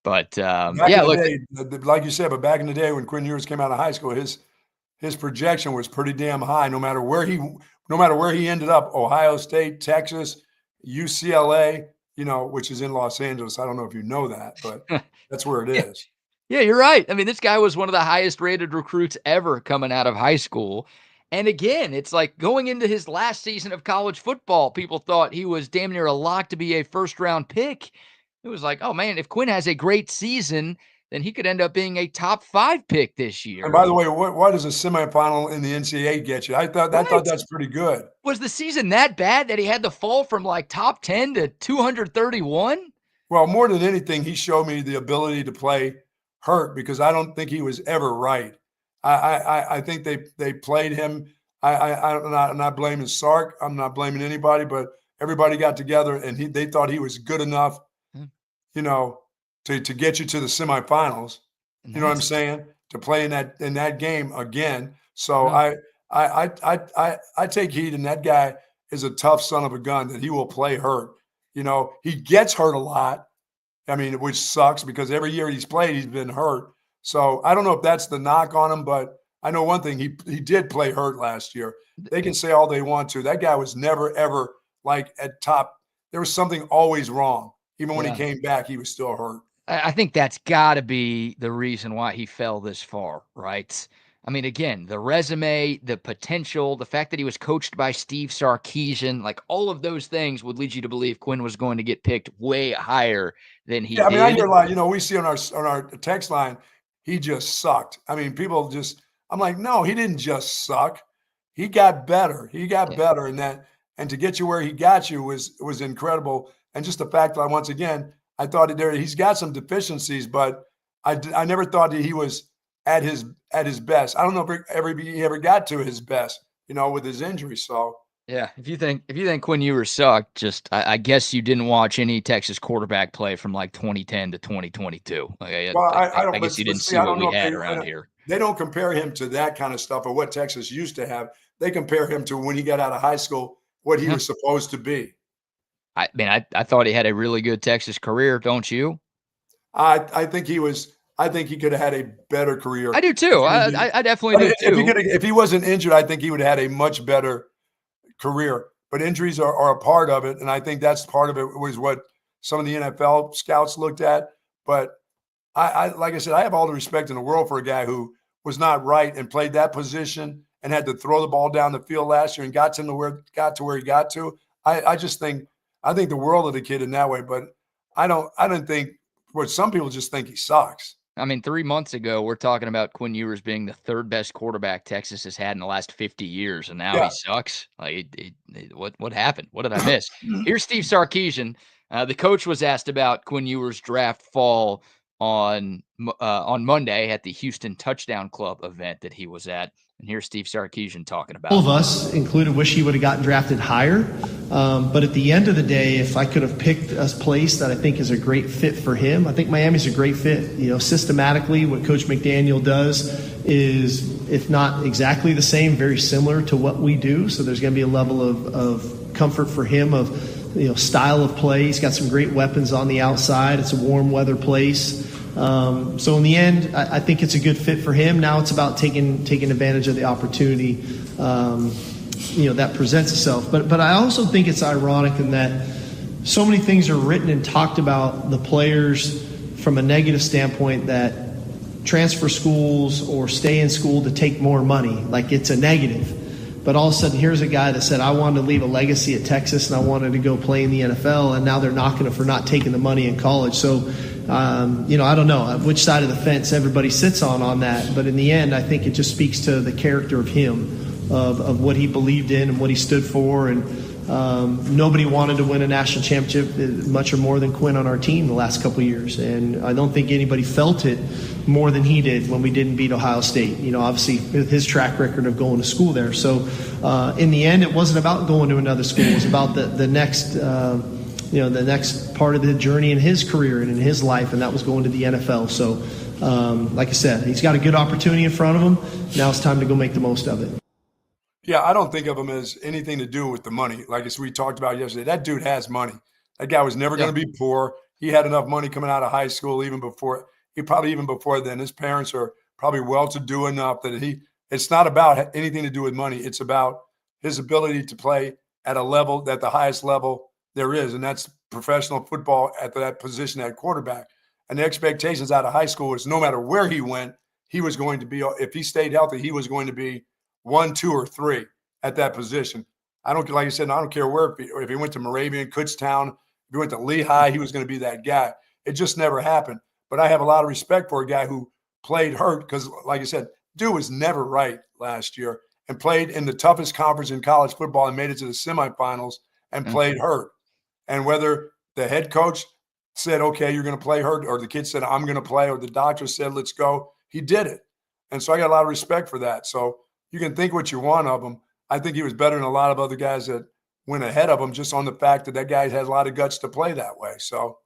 But, like you said, but back in the day when Quinn Ewers came out of high school, his projection was pretty damn high, no matter where he ended up, Ohio State, Texas, UCLA, which is in Los Angeles. I don't know if you know that, but that's where it is. Yeah, you're right. I mean, this guy was one of the highest rated recruits ever coming out of high school. And again, it's like going into his last season of college football, people thought he was damn near a lock to be a first-round pick. It was like, oh, man, if Quinn has a great season, then he could end up being a top 5 pick this year. And by the way, what does a semifinal in the NCAA get you? I thought that's pretty good. Was the season that bad that he had to fall from like top 10 to 231? Well, more than anything, he showed me the ability to play hurt because I don't think he was ever right. I think they played him. I'm not blaming Sark. I'm not blaming anybody, but everybody got together and they thought he was good enough, to get you to the semifinals. You know what I'm saying? To play in that game again. So I take heed, and that guy is a tough son of a gun that he will play hurt. He gets hurt a lot. I mean, which sucks because every year he's played, he's been hurt. So I don't know if that's the knock on him, but I know one thing, he did play hurt last year. They can say all they want to. That guy was never, ever like at top. There was something always wrong. Even when he came back, he was still hurt. I think that's got to be the reason why he fell this far, right? I mean, again, the resume, the potential, the fact that he was coached by Steve Sarkeesian, like all of those things would lead you to believe Quinn was going to get picked way higher than he Yeah, I mean, I did. hear a lot. We see on our text line, he just sucked. I mean, people just. I'm like, no, he didn't just suck. He got better. He got Yeah. better, and to get you where he got you was incredible. And just the fact that once again, I thought he's got some deficiencies, but I never thought that he was at his best. I don't know if he ever got to his best, with his injury. So. Yeah, if you think Quinn Ewers sucked, just I guess you didn't watch any Texas quarterback play from like 2010 to 2022. Like, Well, I don't. I guess you But didn't see, see I what don't we know if had around here. they don't compare him to that kind of stuff or what Texas used to have. They compare him to when he got out of high school, what he was supposed to be. I mean, I thought he had a really good Texas career, don't you? I think he was. I think he could have had a better career. I do too. I definitely do too. If he wasn't injured, I think he would have had a much better career. But injuries are a part of it, and I think that's part of it was what some of the NFL scouts looked at. But I like I said, I have all the respect in the world for a guy who was not right and played that position and had to throw the ball down the field last year and got to where he got to. I just think the world of the kid in that way. But I don't think what some people just think he sucks. I mean, 3 months ago, we're talking about Quinn Ewers being the third best quarterback Texas has had in the last 50 years, and now he sucks. Like, what happened? What did I miss? Here's Steve Sarkeesian. The coach was asked about Quinn Ewers' draft fall on Monday at the Houston Touchdown Club event that he was at. And here's Steve Sarkeesian talking about all of us, included, wish he would have gotten drafted higher. But at the end of the day, if I could have picked a place that I think is a great fit for him, I think Miami's a great fit. Systematically, what Coach McDaniel does is, if not exactly the same, very similar to what we do. So there's going to be a level of comfort for him of, style of play. He's got some great weapons on the outside. It's a warm weather place. So in the end, I think it's a good fit for him. Now it's about taking advantage of the opportunity, that presents itself. But I also think it's ironic in that so many things are written and talked about the players from a negative standpoint, that transfer schools or stay in school to take more money, like it's a negative. But all of a sudden, here's a guy that said, I wanted to leave a legacy at Texas and I wanted to go play in the NFL, and now they're knocking him for not taking the money in college. So, I don't know which side of the fence everybody sits on that. But in the end, I think it just speaks to the character of him, of what he believed in and what he stood for. And nobody wanted to win a national championship much or more than Quinn on our team the last couple of years. And I don't think anybody felt it more than he did when we didn't beat Ohio State. Obviously his track record of going to school there. So in the end, it wasn't about going to another school. It was about the next the next part of the journey in his career and in his life, and that was going to the NFL. So, like I said, he's got a good opportunity in front of him. Now it's time to go make the most of it. Yeah, I don't think of him as anything to do with the money. Like as we talked about yesterday, that dude has money. That guy was never going to be poor. He had enough money coming out of high school, even before then. His parents are probably well-to-do enough that it's not about anything to do with money. It's about his ability to play at a level, at the highest level there is, and that's professional football at that position at quarterback. And the expectations out of high school is no matter where he went, he was going to be, if he stayed healthy, he was going to be 1, 2, or 3 at that position. Like I said, I don't care where, if he went to Moravian, Kutztown, if he went to Lehigh, he was going to be that guy. It just never happened. But I have a lot of respect for a guy who played hurt because, like I said, dude was never right last year and played in the toughest conference in college football and made it to the semifinals and played hurt. And whether the head coach said, okay, you're going to play hurt, or the kid said, I'm going to play, or the doctor said, let's go, he did it. And so I got a lot of respect for that. So you can think what you want of him. I think he was better than a lot of other guys that went ahead of him just on the fact that guy has a lot of guts to play that way. So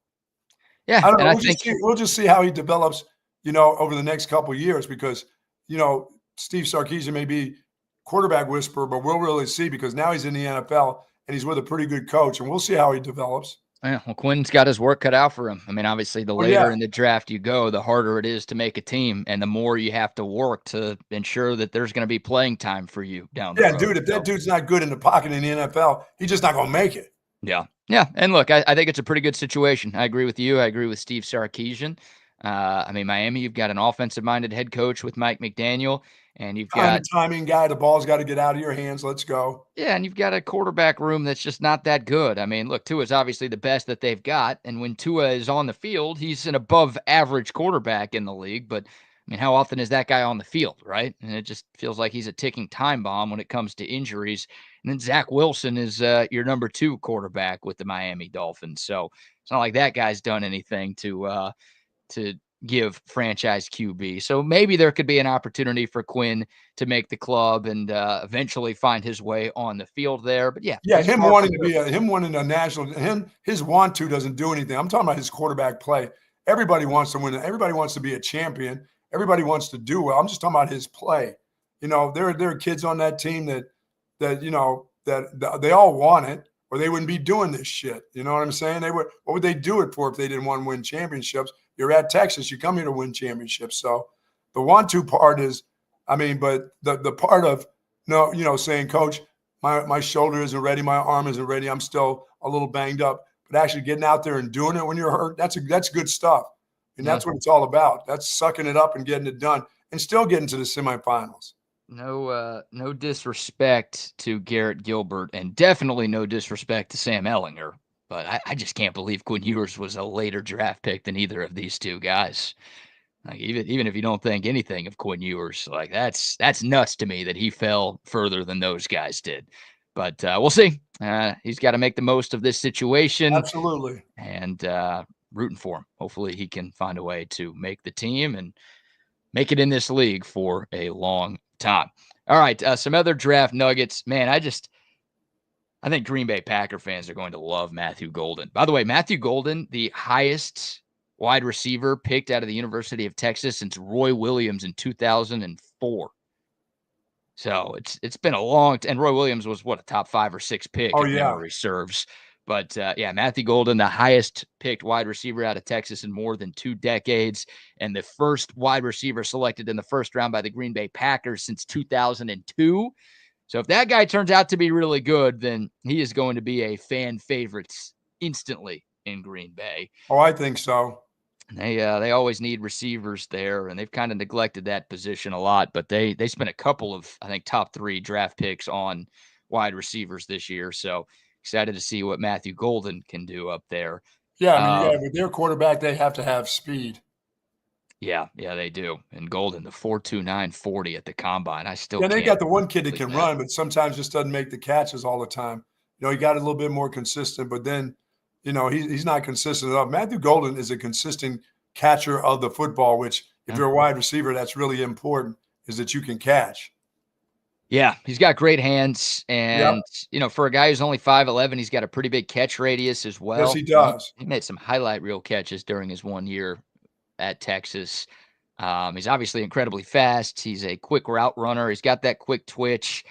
yeah, I don't know. We'll just see how he develops, over the next couple of years because, Steve Sarkeesian may be quarterback whisperer, but we'll really see because now he's in the NFL and he's with a pretty good coach, and we'll see how he develops. Yeah, well, Quinn's got his work cut out for him. I mean, obviously, the later in the draft you go, the harder it is to make a team, and the more you have to work to ensure that there's going to be playing time for you down the road. Yeah, dude, if that dude's not good in the pocket in the NFL, he's just not going to make it. Yeah. And look, I think it's a pretty good situation. I agree with you. I agree with Steve Sarkeesian. I mean, Miami, you've got an offensive-minded head coach with Mike McDaniel, And you've I'm a got timing guy. The ball's got to get out of your hands. Let's go. Yeah, and you've got a quarterback room that's just not that good. I mean, look, Tua's obviously the best that they've got, and when Tua is on the field, he's an above-average quarterback in the league, but, I mean, how often is that guy on the field, right? And it just feels like he's a ticking time bomb when it comes to injuries. And then Zach Wilson is your number 2 quarterback with the Miami Dolphins, so it's not like that guy's done anything to give franchise QB. So maybe there could be an opportunity for Quinn to make the club and eventually find his way on the field there. But yeah, Him wanting a national, his want to doesn't do anything. I'm talking about his quarterback play. Everybody wants to win. Everybody wants to be a champion. Everybody wants to do well. I'm just talking about his play. There are kids on that team that they all want it, or they wouldn't be doing this shit. You know what I'm saying? What would they do it for if they didn't want to win championships? You're at Texas. You come here to win championships. So the want-to part is, but the part of saying, Coach, my shoulder isn't ready, my arm isn't ready, I'm still a little banged up. But actually getting out there and doing it when you're hurt, that's good stuff. And that's what it's all about. That's sucking it up and getting it done and still getting to the semifinals. No disrespect to Garrett Gilbert, and definitely no disrespect to Sam Ehlinger. But I just can't believe Quinn Ewers was a later draft pick than either of these two guys. Like even if you don't think anything of Quinn Ewers, like that's nuts to me that he fell further than those guys did. But we'll see. He's got to make the most of this situation. Absolutely. And rooting for him. Hopefully he can find a way to make the team and make it in this league for a long time. All right, some other draft nuggets. Man, I think Green Bay Packer fans are going to love Matthew Golden. By the way, Matthew Golden, the highest wide receiver picked out of the University of Texas since Roy Williams in 2004. So it's been a long and Roy Williams was a top 5 or 6 pick if memory serves. But Matthew Golden, the highest picked wide receiver out of Texas in more than 2 decades, and the first wide receiver selected in the first round by the Green Bay Packers since 2002. So if that guy turns out to be really good, then he is going to be a fan favorite instantly in Green Bay. Oh, I think so. They always need receivers there, and they've kind of neglected that position a lot. But they spent a couple of, I think, top 3 draft picks on wide receivers this year. So excited to see what Matthew Golden can do up there. Yeah, with their quarterback, they have to have speed. Yeah, they do. And Golden, the 4.29 40 at the combine. I still they got the one kid that can run, but sometimes just doesn't make the catches all the time. He got a little bit more consistent, but then, he's not consistent enough. Matthew Golden is a consistent catcher of the football, which if you're a wide receiver, that's really important, is that you can catch. Yeah, he's got great hands, and for a guy who's only 5'11", he's got a pretty big catch radius as well. Yes, he does. He made some highlight reel catches during his 1 year at Texas. He's obviously incredibly fast. He's a quick route runner. He's got that quick twitch,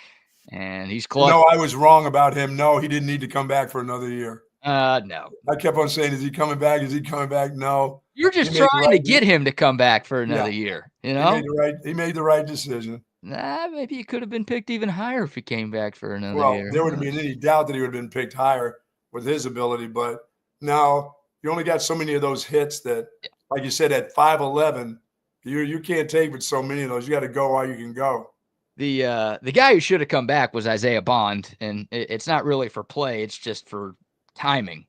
and he's close. No, I was wrong about him. No, he didn't need to come back for another year. No. I kept on saying, is he coming back? Is he coming back? No. You're just trying to get him to come back for another year. He made the right decision. Maybe he could have been picked even higher if he came back for another year. There wouldn't been any doubt that he would have been picked higher with his ability. But now you only got so many of those hits that, like you said, at 5'11", you can't take with so many of those. You got to go while you can go. The guy who should have come back was Isaiah Bond, and it's not really for play; it's just for timing.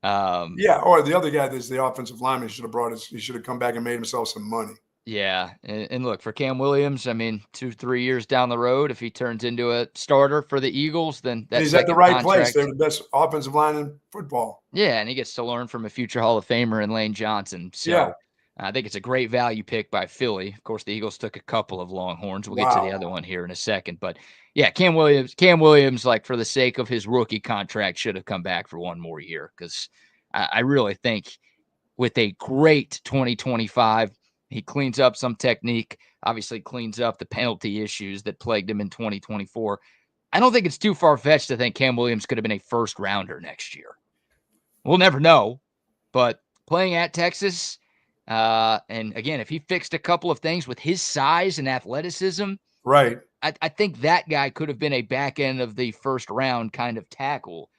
Or the other guy that's the offensive lineman should have come back and made himself some money. Yeah, and look, for Cam Williams, 2-3 years down the road, if he turns into a starter for the Eagles, then he's at the right place. They're the best offensive line in football. Yeah, and he gets to learn from a future Hall of Famer in Lane Johnson. So I think it's a great value pick by Philly. Of course, the Eagles took a couple of Longhorns. We'll get to the other one here in a second. But yeah, Cam Williams, like for the sake of his rookie contract, should have come back for one more year, because I really think with a great 2025, he cleans up some technique, obviously cleans up the penalty issues that plagued him in 2024. I don't think it's too far-fetched to think Cam Williams could have been a first-rounder next year. We'll never know, but playing at Texas, and again, if he fixed a couple of things with his size and athleticism, right, I think that guy could have been a back end of the first round kind of tackle,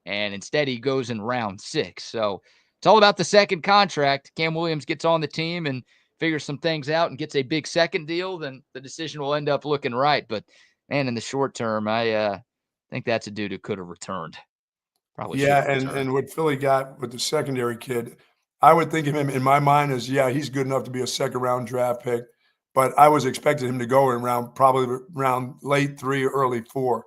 and instead he goes in round 6. So it's all about the second contract. Cam Williams gets on the team, and figures some things out and gets a big second deal, then the decision will end up looking right. But man, in the short term, I think that's a dude who could have returned. Probably should Yeah, have returned. and what Philly got with the secondary kid, I would think of him in my mind as, yeah, he's good enough to be a second-round draft pick, but I was expecting him to go in probably around late 3 or early 4,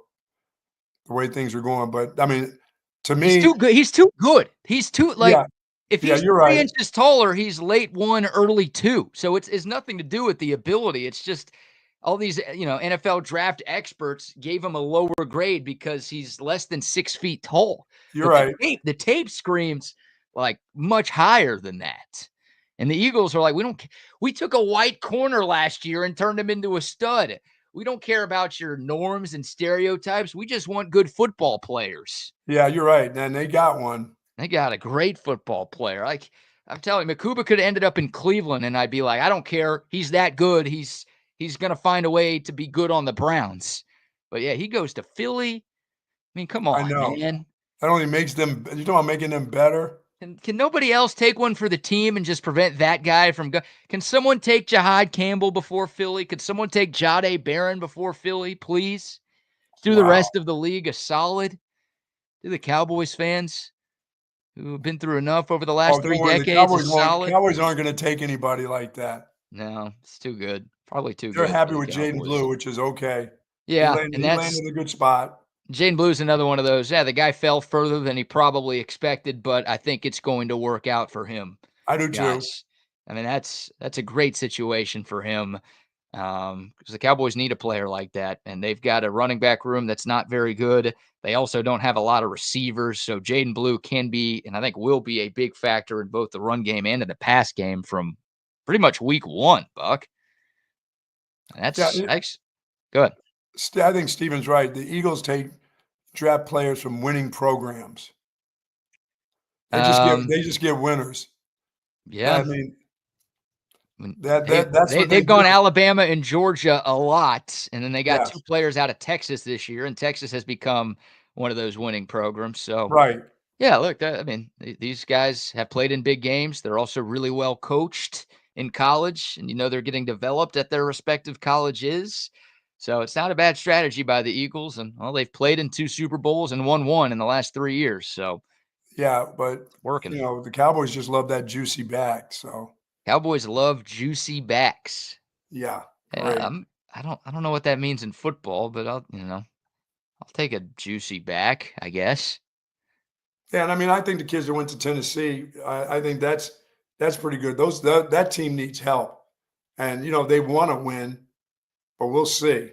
the way things are going. But, I mean, to He's me too good. He's too good. He's too yeah, if yeah, he's you're 3 right. inches taller, he's late 1, early 2. So it's nothing to do with the ability. It's just all these, NFL draft experts gave him a lower grade because he's less than 6 feet tall. You're But right. the tape screams like much higher than that. And the Eagles are like, we took a white corner last year and turned him into a stud. We don't care about your norms and stereotypes. We just want good football players. Yeah, you're right, and they got one. They got a great football player. Like I'm telling you, Makuba could have ended up in Cleveland, and I'd be like, I don't care. He's that good. He's gonna find a way to be good on the Browns. But yeah, he goes to Philly. I mean, come I on, know. man. That only makes them you're talking about making them better? Can nobody else take one for the team and just prevent that guy from go? Can someone take Jahad Campbell before Philly? Could someone take Jahdae Barron before Philly, please? Do the Wow. rest of the league a solid. Do the Cowboys fans who have been through enough over the Oh, last don't 3 worry, the decades a Cowboys won't solid. Cowboys aren't gonna take anybody like that. No, it's too good. Probably too They're good for happy the with Jaden Cowboys. Blue, which is okay. Yeah, and He landed in a good spot. Jaden Blue's another one of those. Yeah, the guy fell further than he probably expected, but I think it's going to work out for him, I do too. guys. I mean, that's a great situation for him because the Cowboys need a player like that, and they've got a running back room that's not very good. They also don't have a lot of receivers, so Jaden Blue can be, and I think will be, a big factor in both the run game and in the pass game from pretty much week 1, Buck. Yeah, That's good. I think Steven's right. The Eagles draft players from winning programs. Um, They just get winners. I yeah. mean, I mean, that's what they they've do. gone Alabama and Georgia a lot, and then they got 2 Yes, players out of Texas this year, and Texas has become one of those winning programs. So, right. yeah, look, I mean, these guys have played in big games. They're also really well coached in college, and they're getting developed at their respective colleges. So it's not a bad strategy by the Eagles, and well, they've played in 2 Super Bowls and won 1 in the last 3 years. So Yeah, but it's working. the Cowboys just love that juicy back. So Cowboys love juicy backs. yeah, And great. I don't know what that means in football, but I'll take a juicy back, I guess. Yeah, and I mean, I think the kids that went to Tennessee, I think that's pretty good. That team needs help, and they want to win, but we'll see.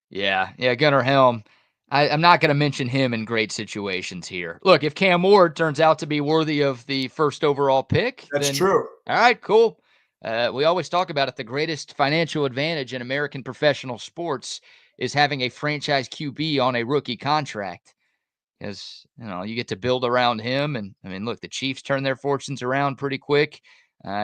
Yeah, Gunnar Helm. I'm not going to mention him in great situations here. Look, if Cam Ward turns out to be worthy of the first overall pick, That's then true. all right, cool. We always talk about it. The greatest financial advantage in American professional sports is having a franchise QB on a rookie contract. Because you get to build around him, and I mean, look, the Chiefs turn their fortunes around pretty quick.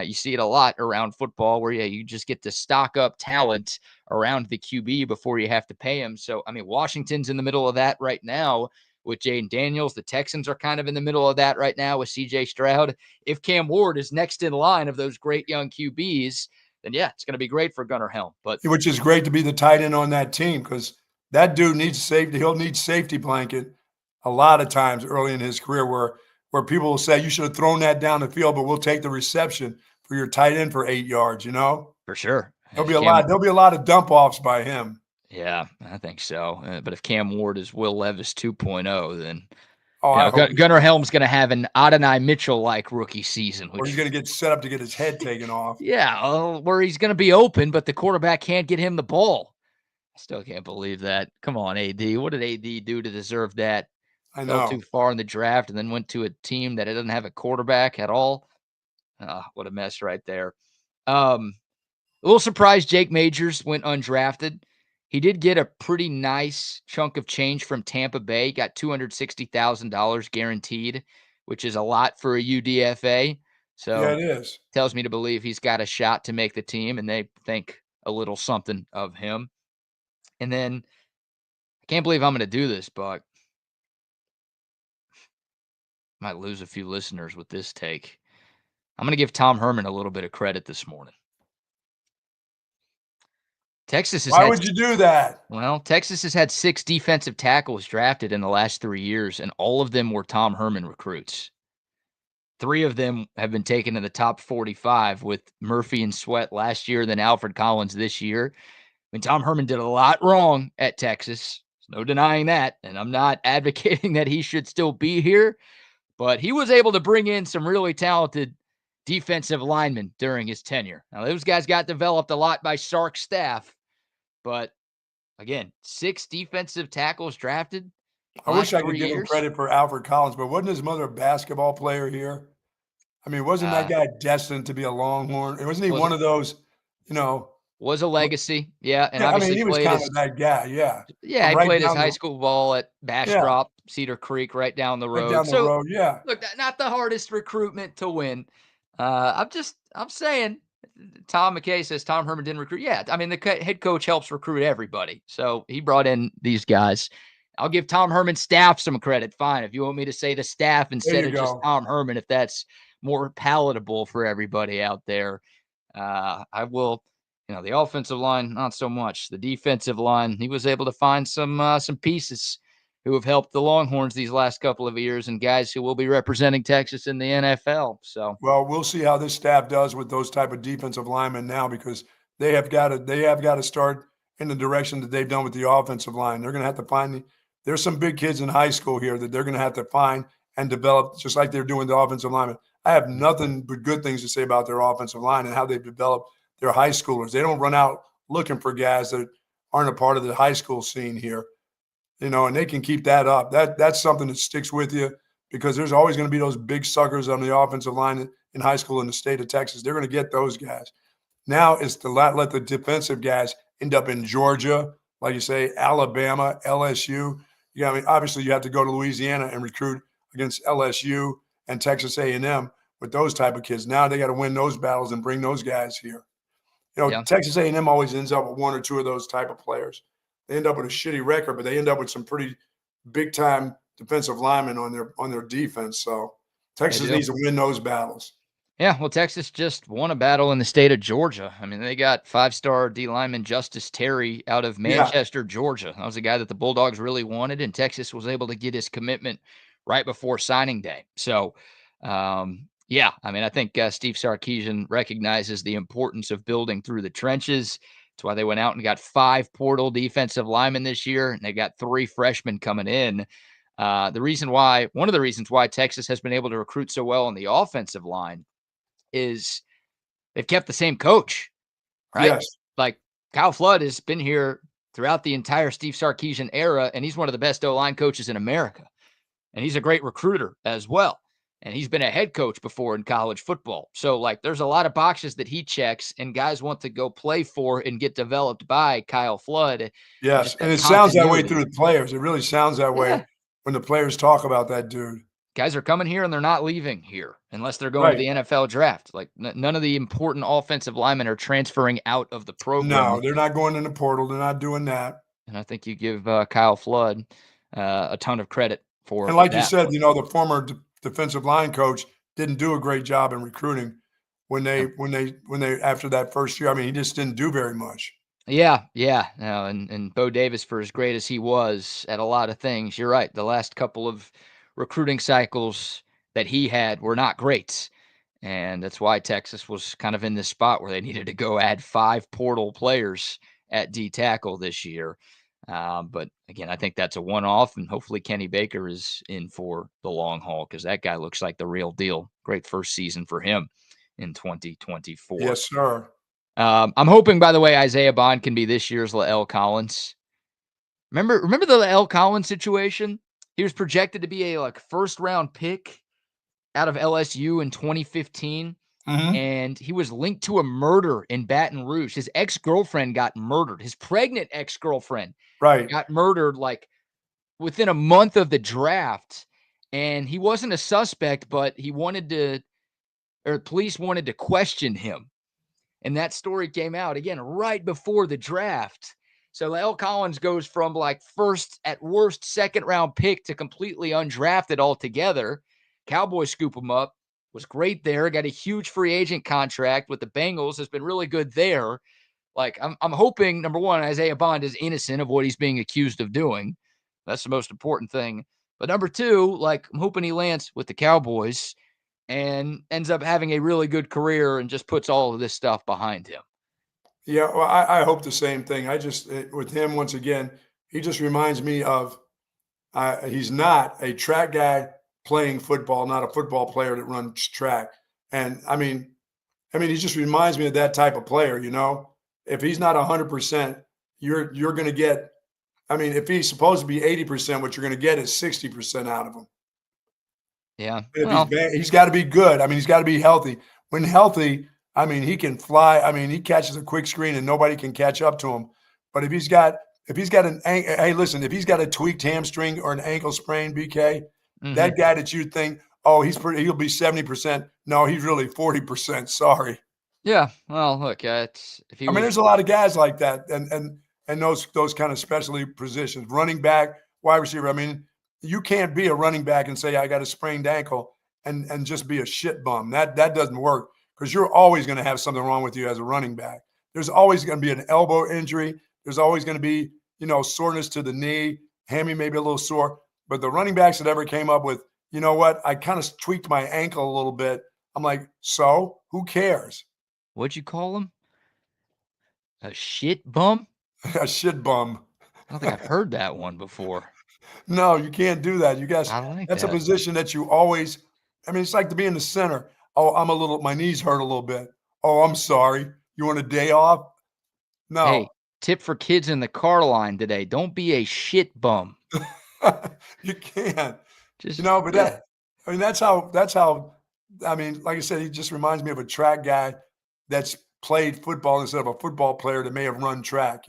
You see it a lot around football, where you just get to stock up talent around the QB before you have to pay him. So I mean, Washington's in the middle of that right now with Jaden Daniels. The Texans are kind of in the middle of that right now with C.J. Stroud. If Cam Ward is next in line of those great young QBs, then yeah, it's going to be great for Gunnar Helm. But Which is great to be the tight end on that team because that dude needs safety. He'll need safety blanket a lot of times early in his career where people will say you should have thrown that down the field, but we'll take the reception for your tight end for 8 yards. for sure, There'll if be a Cam lot. There'll be a lot of dump offs by him. Yeah, I think so. But if Cam Ward is Will Levis 2.0, then Oh, I hope Gunnar Helm's going to have an Adonai Mitchell-like rookie season. or he's Which, going to get set up to get his head taken off. yeah, where he's going to be open, but the quarterback can't get him the ball. I still can't believe that. Come on, AD. What did AD do to deserve that? I Fell too know. far in the draft and then went to a team that doesn't have a quarterback at all. What a mess right there. A little surprised Jake Majors went undrafted. He did get a pretty nice chunk of change from Tampa Bay. He got $260,000 guaranteed, which is a lot for a UDFA. Yeah, So it is. tells me to believe he's got a shot to make the team, and they think a little something of him. And then I can't believe I'm going to do this, but might lose a few listeners with this take. I'm going to give Tom Herman a little bit of credit this morning. Texas has Why had would you do that? Well, Texas has had 6 defensive tackles drafted in the last 3 years, and all of them were Tom Herman recruits. 3 of them have been taken in the top 45 with Murphy and Sweat last year, then Alfred Collins this year. I mean, Tom Herman did a lot wrong at Texas. There's no denying that, and I'm not advocating that he should still be here, but he was able to bring in some really talented defensive linemen during his tenure. Now, those guys got developed a lot by Sark's staff, but again, 6 defensive tackles drafted I last wish I could 3 give him years. credit for Alfred Collins, but wasn't his mother a basketball player here? I mean, wasn't that Uh, guy destined to be a Longhorn? And wasn't he was one of those, you know? was a legacy, yeah, and Yeah, I mean, obviously he was played kind his of that guy. Yeah, he from played his high school ball at yeah, Bastrop, Cedar Creek, right down the right road. down the So, road. Yeah, look, not the hardest recruitment to win. I'm saying Tom McKay says Tom Herman didn't recruit. Yeah, I mean, the head coach helps recruit everybody. So he brought in these guys. I'll give Tom Herman's staff some credit. Fine. If you want me to say the staff there instead you of just go. Tom Herman, if that's more palatable for everybody out there, I will. The offensive line, not so much. The defensive line, he was able to find some pieces who have helped the Longhorns these last couple of years and guys who will be representing Texas in the NFL. So, Well, we'll see how this staff does with those type of defensive linemen now, because they have got to start in the direction that they've done with the offensive line. They're going to have to find there's some big kids in high school here that they're going to have to find and develop, just like they're doing the offensive linemen. I have nothing but good things to say about their offensive line and how they've developed their high schoolers. They don't run out looking for guys that aren't a part of the high school scene here, and they can keep that up. That's something that sticks with you, because there's always going to be those big suckers on the offensive line in high school in the state of Texas. They're going to get those guys. Now it's to let the defensive guys end up in Georgia, like you say, Alabama, LSU. I mean, obviously you have to go to Louisiana and recruit against LSU and Texas A&M with those type of kids. Now they got to win those battles and bring those guys here. yeah, Texas A&M always ends up with 1 or 2 of those type of players. They end up with a shitty record, but they end up with some pretty big time defensive linemen on their defense. So Texas needs to win those battles. Yeah, well, Texas just won a battle in the state of Georgia. I mean, they got 5-star D lineman Justice Terry out of Yeah, Manchester, Georgia. That was a guy that the Bulldogs really wanted, and Texas was able to get his commitment right before signing day. So, yeah, I mean, I think Steve Sarkeesian recognizes the importance of building through the trenches. That's why they went out and got 5 portal defensive linemen this year, and they got 3 freshmen coming in. One of the reasons why Texas has been able to recruit so well on the offensive line is they've kept the same coach, right? yes. Like Kyle Flood has been here throughout the entire Steve Sarkeesian era, and he's one of the best O-line coaches in America. And he's a great recruiter as well. And he's been a head coach before in college football. So, there's a lot of boxes that he checks, and guys want to go play for and get developed by Kyle Flood. And Yes, just and that it sounds that way continuity. through the players. It really sounds that way Yeah. when the players talk about that dude. Guys are coming here and they're not leaving here unless they're going to Right. the NFL draft. None of the important offensive linemen are transferring out of the program. No, they're not going in the portal. They're not doing that. And I think you give Kyle Flood a ton of credit for And like you that. said, the former defensive line coach didn't do a great job in recruiting when they after that first year. I mean, he just didn't do very much. Yeah. No, and Bo Davis, for as great as he was at a lot of things, you're right. The last couple of recruiting cycles that he had were not great. And that's why Texas was kind of in this spot where they needed to go add 5 portal players at D tackle this year. But again, I think that's a one-off, and hopefully Kenny Baker is in for the long haul because that guy looks like the real deal. Great first season for him in 2024. Yes, sir. I'm hoping, by the way, Isaiah Bond can be this year's Lael Collins. Remember the Lael Collins situation? He was projected to be a first-round pick out of LSU in 2015. Mm-hmm. And he was linked to a murder in Baton Rouge. His ex-girlfriend got murdered. His pregnant ex-girlfriend Right. got murdered within a month of the draft. And he wasn't a suspect, but police wanted to question him. And that story came out again right before the draft. So Lael Collins goes from first, at worst, second round pick to completely undrafted altogether. Cowboys scoop him up. Was great there. Got a huge free agent contract with the Bengals. Has been really good there. Like, I'm hoping, number one, Isaiah Bond is innocent of what he's being accused of doing. That's the most important thing. But number two, like, I'm hoping he lands with the Cowboys and ends up having a really good career and just puts all of this stuff behind him. Yeah, well, I hope the same thing. I just with him once again, he just reminds me of he's not a track guy playing football, not a football player that runs track. And I mean, he just reminds me of that type of player. If he's not 100%, you're going to get. I mean, if he's supposed to be 80%, what you're going to get is 60% out of him. Yeah. And if Well, he's got to be good. I mean, he's got to be healthy. When healthy, I mean, he can fly. I mean, he catches a quick screen and nobody can catch up to him. But if he's got hey, listen, if he's got a tweaked hamstring or an ankle sprain, BK, that guy that you think, oh, he'll be 70%. No, he's really 40%. Sorry. yeah. Well, look, if he I mean, was, there's a lot of guys like that, and those kind of specialty positions, running back, wide receiver. I mean, you can't be a running back and say I got a sprained ankle and just be a shit bum. That doesn't work because you're always going to have something wrong with you as a running back. There's always going to be an elbow injury. There's always going to be soreness to the knee, hammy maybe a little sore. But the running backs that ever came up with, you know what, I kind of tweaked my ankle a little bit. I'm like, so who cares? what'd you call him? A shit bum? A shit bum. I don't think I've heard that one before. No, you can't do that. You guys, I like that's a that. position that you always, I mean, it's like to be in the center. Oh, my knees hurt a little bit. Oh, I'm sorry. You want a day off? No, Hey, tip for kids in the car line today. Don't be a shit bum. you can't. Just, But yeah. that's how, I mean, like I said, he just reminds me of a track guy that's played football instead of a football player that may have run track.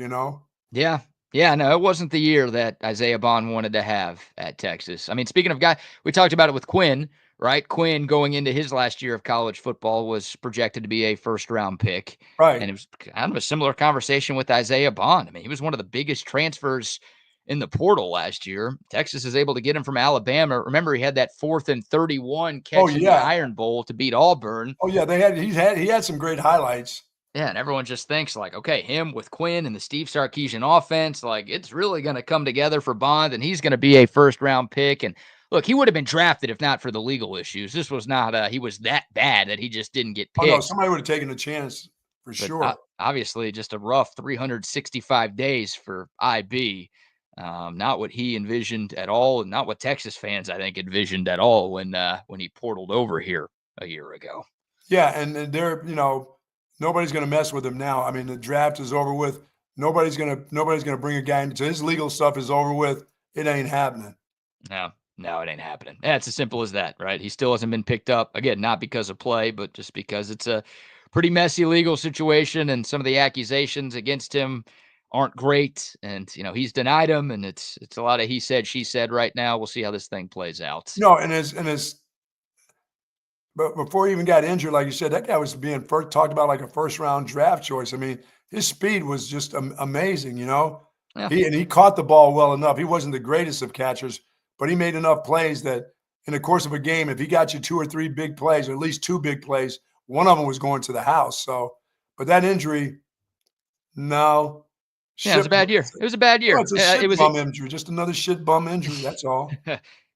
Yeah. Yeah, no, it wasn't the year that Isaiah Bond wanted to have at Texas. I mean, speaking of guy, we talked about it with Quinn, right? Quinn going into his last year of college football was projected to be a first-round pick. And Right. it was kind of a similar conversation with Isaiah Bond. I mean, he was one of the biggest transfers in the portal last year. Texas is able to get him from Alabama. Remember, he had that 4th and 31 Oh, catch in the yeah. Iron Bowl to beat Auburn. Oh, yeah. He had some great highlights. Yeah, and everyone just thinks like, okay, him with Quinn and the Steve Sarkeesian offense, like it's really going to come together for Bond, and he's going to be a first-round pick. And look, he would have been drafted if not for the legal issues. This was not he was that bad that he just didn't get Oh, no, picked. somebody would have taken a chance for But sure. obviously, just a rough 365 days for IB. Not what he envisioned at all, and not what Texas fans I think envisioned at all when he portaled over here a year ago. Yeah, and they're nobody's going to mess with him now. I mean, the draft is over with. Nobody's gonna bring a guy into his legal stuff is over with. It ain't happening. No, it ain't happening. Yeah, it's as simple as that, right? He still hasn't been picked up. Again, not because of play, but just because it's a pretty messy legal situation and some of the accusations against him aren't great. And, he's denied them, and it's a lot of he said, she said right now. We'll see how this thing plays out. No, but before he even got injured, like you said, that guy was being talked about like a first round draft choice. I mean, his speed was just amazing. Yeah. He caught the ball well enough. He wasn't the greatest of catchers, but he made enough plays that in the course of a game, if he got you 2 or 3 big plays, or at least 2 big plays, one of them was going to the house. So, but that injury, no. Yeah, it was a bad year. It was a bad year. It's a shit bum injury, just another shit bum injury. That's all.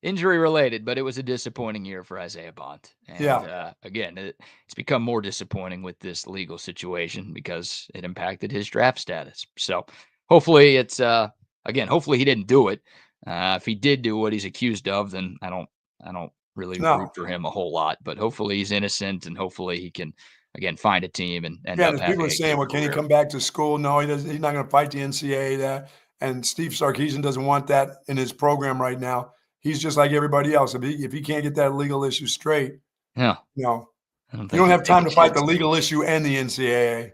Injury related, but it was a disappointing year for Isaiah Bond. And again, it's become more disappointing with this legal situation because it impacted his draft status. So hopefully hopefully he didn't do it. If he did do what he's accused of, then I don't really root for him a whole lot. But hopefully he's innocent, and hopefully he can again find a team and end up and having people are saying, well, can he come back to school? No, he doesn't. He's not going to fight the NCAA. That and Steve Sarkeesian doesn't want that in his program right now. He's just like everybody else. If he can't get that legal issue straight, yeah, no, you don't have time to fight the legal issue and the NCAA.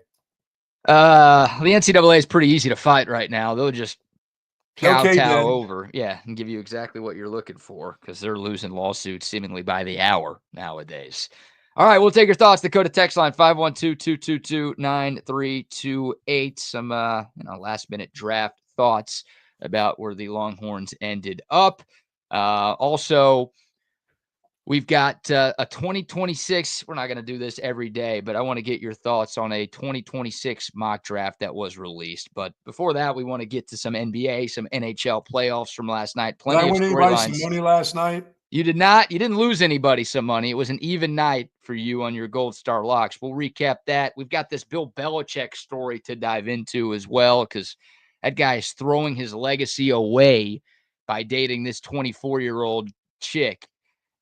The NCAA is pretty easy to fight right now. They'll just kowtow over, and give you exactly what you're looking for because they're losing lawsuits seemingly by the hour nowadays. All right, we'll take your thoughts. The code of text line 512-222-9328. Some last minute draft thoughts about where the Longhorns ended up. Also, We've got a 2026. We're not going to do this every day, but I want to get your thoughts on a 2026 mock draft that was released. But before that, we want to get to some NBA, some NHL playoffs from last night. Did I Plenty of win anybody some storylines. money last night? You did not. You didn't lose anybody some money. It was an even night for you on your Gold Star locks. We'll recap that. We've got this Bill Belichick story to dive into as well, because that guy is throwing his legacy away by dating this 24-year-old chick.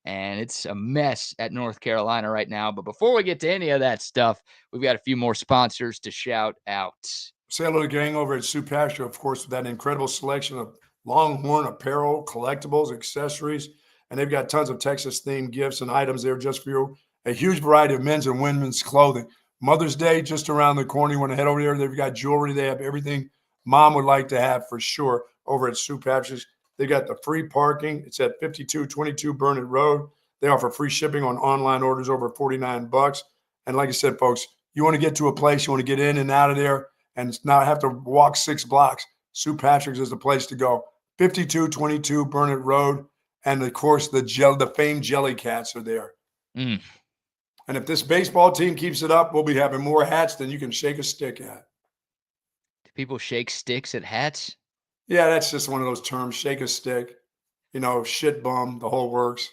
And it's a mess at North Carolina right now. But before we get to any of that stuff, we've got a few more sponsors to shout out. Say hello to the gang over at Sue Pasture, of course, with that incredible selection of Longhorn apparel, collectibles, accessories, and they've got tons of Texas-themed gifts and items there just for you. A huge variety of men's and women's clothing. Mother's Day just around the corner. You want to head over there. They've got jewelry. They have everything mom would like to have for sure over at Sue Patches. They got the free parking. It's at 5222 Burnett Road. They offer free shipping on online orders over $49. And like I said, folks, you want to get to a place, you want to get in and out of there and not have to walk 6 blocks. Sue Patrick's is the place to go. 5222 Burnett Road. And of course, the famed Jelly Cats are there. And if this baseball team keeps it up, we'll be having more hats than you can shake a stick at. Do people shake sticks at hats? Yeah, that's just one of those terms. Shake a stick, shit bum, the whole works.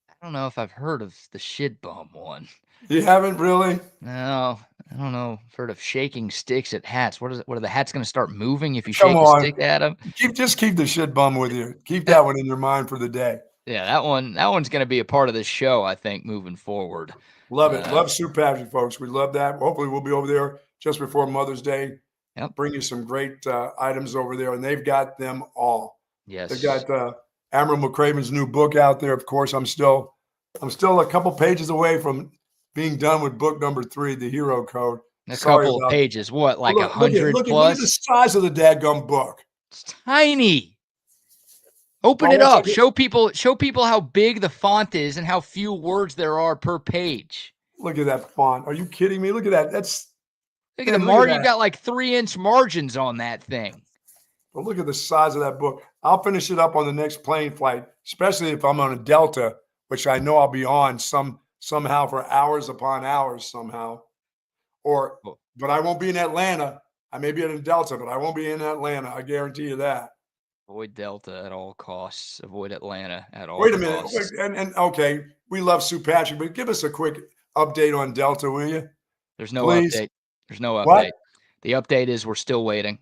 I don't know if I've heard of the shit bum one. You haven't really? No, I don't know. I've heard of shaking sticks at hats. What are the hats going to start moving if you shake a stick at them? Just keep the shit bum with you. Keep that one in your mind for the day. Yeah, that one's going to be a part of this show, I think, moving forward. Love it. Love Sue Patrick, folks. We love that. Hopefully we'll be over there just before Mother's Day. Yep. Bring you some great items over there, and they've got them all. Yes. They've got Admiral McCraven's new book out there. Of course, I'm still a couple pages away from being done with book number 3, The Hero Code. A couple of pages. What, like 100 plus? Look at the size of the dadgum book. It's tiny. Open it up. Show people how big the font is and how few words there are per page. Look at that font. Are you kidding me? Look at that. Look at the margin. You got like 3-inch margins on that thing. But look at the size of that book. I'll finish it up on the next plane flight, especially if I'm on a Delta, which I know I'll be on somehow for hours upon hours somehow. But I won't be in Atlanta. I may be in a Delta, but I won't be in Atlanta. I guarantee you that. Avoid Delta at all costs. Avoid Atlanta at all costs. Wait a minute. And okay, we love Sue Patrick, but give us a quick update on Delta, will you? There's no update. There's no update. What? The update is we're still waiting.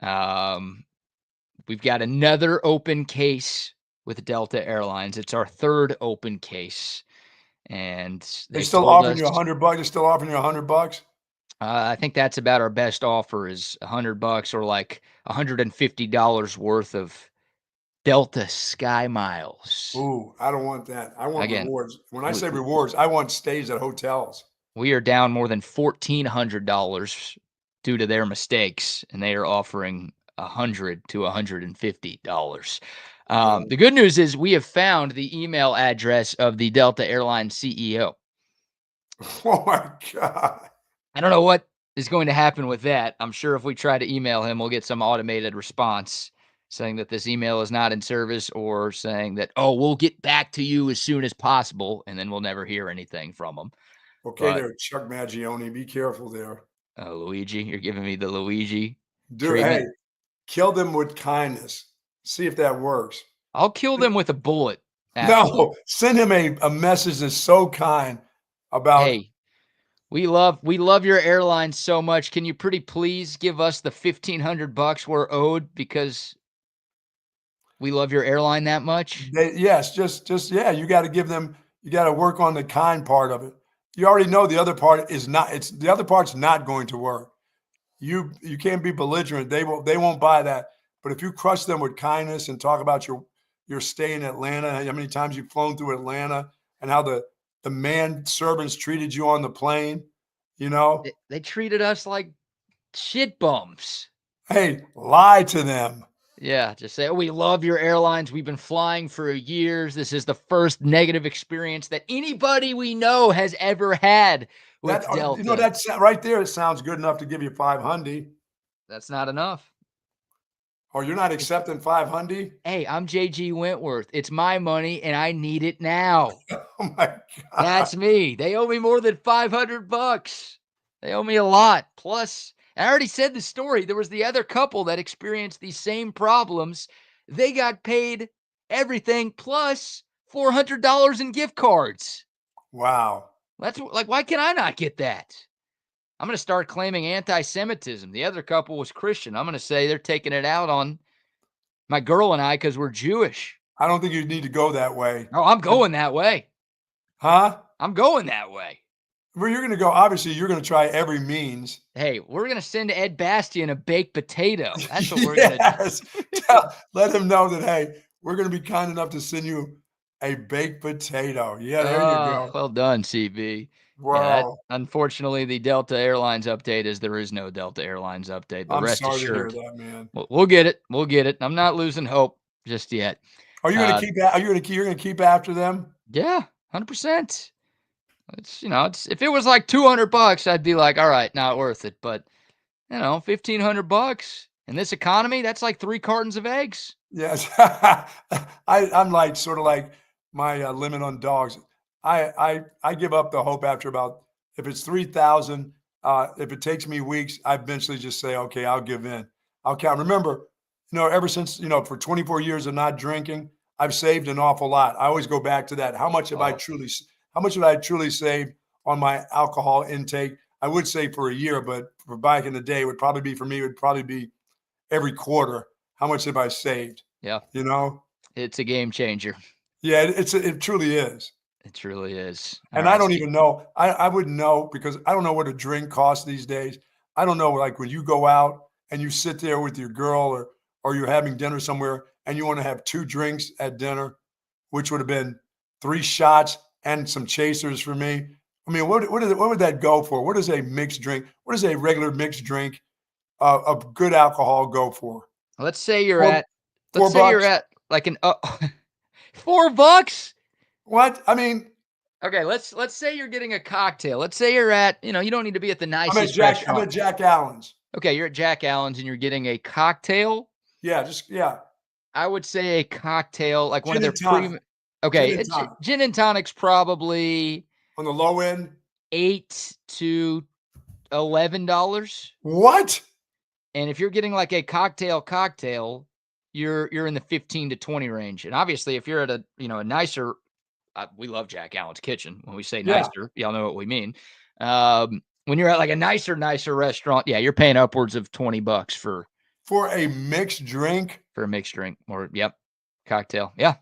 We've got another open case with Delta Airlines. It's our 3rd open case. And they're still offering you $100. They're still offering you $100. I think that's about our best offer is $100 or like $150 worth of Delta Sky Miles. Ooh, I don't want that. I want rewards. When I say rewards, I want stays at hotels. We are down more than $1,400 due to their mistakes, and they are offering $100 to $150. The good news is we have found the email address of the Delta Airlines CEO. Oh my God. I don't know what is going to happen with that. I'm sure if we try to email him, we'll get some automated response saying that this email is not in service or saying that, we'll get back to you as soon as possible. And then we'll never hear anything from him. Okay, there, Chuck Mangione. Be careful there. Luigi, you're giving me the Luigi. Dude, treatment. Hey, kill them with kindness. See if that works. I'll kill them with a bullet. No, send him a message that's so kind about. Hey, we love your airline so much. Can you pretty please give us the $1,500 we're owed because we love your airline that much? Yes, just you got to give them. You got to work on the kind part of it. You already know the other part is not. The other part's not going to work. You can't be belligerent. They won't buy that. But if you crush them with kindness and talk about your stay in Atlanta, how many times you've flown through Atlanta, and how the man servants treated you on the plane, they treated us like shit bums. Hey, lie to them. Yeah, just say, we love your airlines. We've been flying for years. This is the first negative experience that anybody we know has ever had with Delta. That's right there. It sounds good enough to give you $500. That's not enough. Oh, you're not accepting 500? Hey, I'm JG Wentworth. It's my money and I need it now. Oh my God. That's me. They owe me more than $500. They owe me a lot. Plus, I already said the story. There was the other couple that experienced these same problems. They got paid everything plus $400 in gift cards. Wow. That's like, why can I not get that? I'm going to start claiming anti-Semitism. The other couple was Christian. I'm going to say they're taking it out on my girl and I because we're Jewish. I don't think you need to go that way. Oh, I'm going that way. Huh? I'm going that way. Well, you're going to go, obviously, you're going to try every means. Hey, we're going to send Ed Bastian a baked potato. That's what we're going to do. Let him know that, hey, we're going to be kind enough to send you a baked potato. Yeah, there you go. Well done, CB. Wow. Yeah, unfortunately, the Delta Airlines update is there is no Delta Airlines update. But I'm rest sorry assured, to hear that, man. We'll get it. We'll get it. I'm not losing hope just yet. Are you going to keep? Are you going to keep after them? Yeah, 100%. It's if it was like $200, I'd be like, all right, not worth it. But $1,500 in this economy, that's like 3 cartons of eggs. Yes, I'm like sort of like my limit on dogs. I give up the hope after about, if it's 3,000. If it takes me weeks, I eventually just say, okay, I'll give in. I'll count. Remember, ever since for 24 years of not drinking, I've saved an awful lot. I always go back to that. How much have I truly saved on my alcohol intake? I would say for a year, but for back in the day, it would probably be every quarter. How much have I saved? Yeah. It's a game changer. Yeah, it truly is. It truly is. And I don't even know. I wouldn't know because I don't know what a drink costs these days. I don't know, like when you go out and you sit there with your girl or you're having dinner somewhere and you want to have 2 drinks at dinner, which would have been 3 shots and some chasers for me. I mean, what would that go for? What does a mixed drink? What does a regular mixed drink of good alcohol go for? Let's say you're at like an $4. What? I mean, okay, let's say you're getting a cocktail. Let's say you're at, you don't need to be at the nicest restaurant. I'm at Jack Allen's. Okay, you're at Jack Allen's and you're getting a cocktail. Yeah. I would say a cocktail, like gin one of their premium. Okay, gin and tonic's probably on the low end, $8 to $11. What? And if you're getting like a cocktail, you're in the 15 to 20 range. And obviously, if you're at a a nicer, we love Jack Allen's Kitchen. When we say nicer, y'all know what we mean. When you're at like a nicer restaurant, yeah, you're paying upwards of $20 for a mixed drink. For a mixed drink, or cocktail, yeah.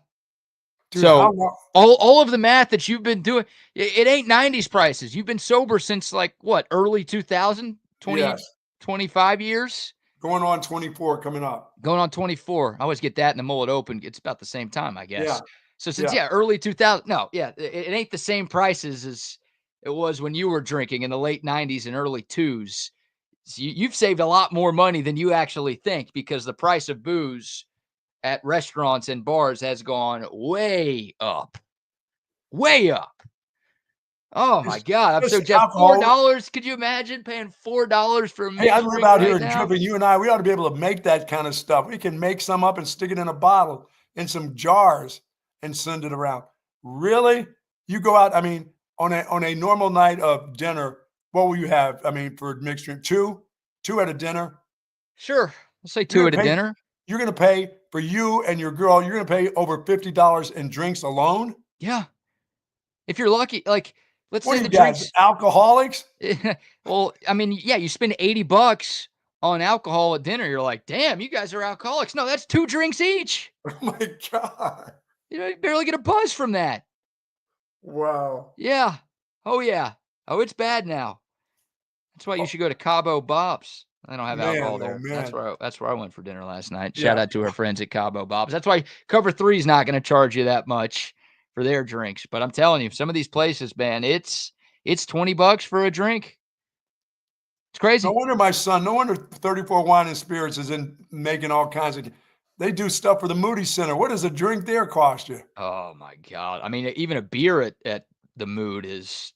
Dude, so all of the math that you've been doing, it ain't 90s prices. You've been sober since like what, early 2000, 25 years? Going on 24 coming up. Going on 24. I always get that in the Mullet Open. It's about the same time, I guess. Yeah. So since, early 2000, no, it ain't the same prices as it was when you were drinking in the late 90s and early 2000s. So you've saved a lot more money than you actually think because the price of booze at restaurants and bars has gone way up. Way up. Oh my God. I'm so Jeff. $4. Could you imagine paying $4 for a mixed drink? I live out here in Dripping. You and I, we ought to be able to make that kind of stuff. We can make some up and stick it in a bottle, in some jars, and send it around. Really? You go out, I mean, on a normal night of dinner, what will you have? I mean, for mixed drink, two at a dinner? Sure. Let's say 2 at a dinner. You're going to pay for you and your girl, you're going to pay over $50 in drinks alone? Yeah. If you're lucky, like, let's say the drinks. Alcoholics? Well, I mean, yeah, you spend $80 on alcohol at dinner. You're like, damn, you guys are alcoholics. No, that's 2 drinks each. Oh my God. You barely get a buzz from that. Wow. Yeah. Oh, yeah. Oh, it's bad now. That's why you should go to Cabo Bob's. I don't have alcohol there. That's where I went for dinner last night. Shout out to our friends at Cabo Bob's. That's why Cover 3 is not going to charge you that much for their drinks. But I'm telling you, some of these places, man, it's $20 for a drink. It's crazy. No wonder 34 Wine and Spirits is in making all kinds of. They do stuff for the Moody Center. What does a drink there cost you? Oh my God. I mean, even a beer at the Mood is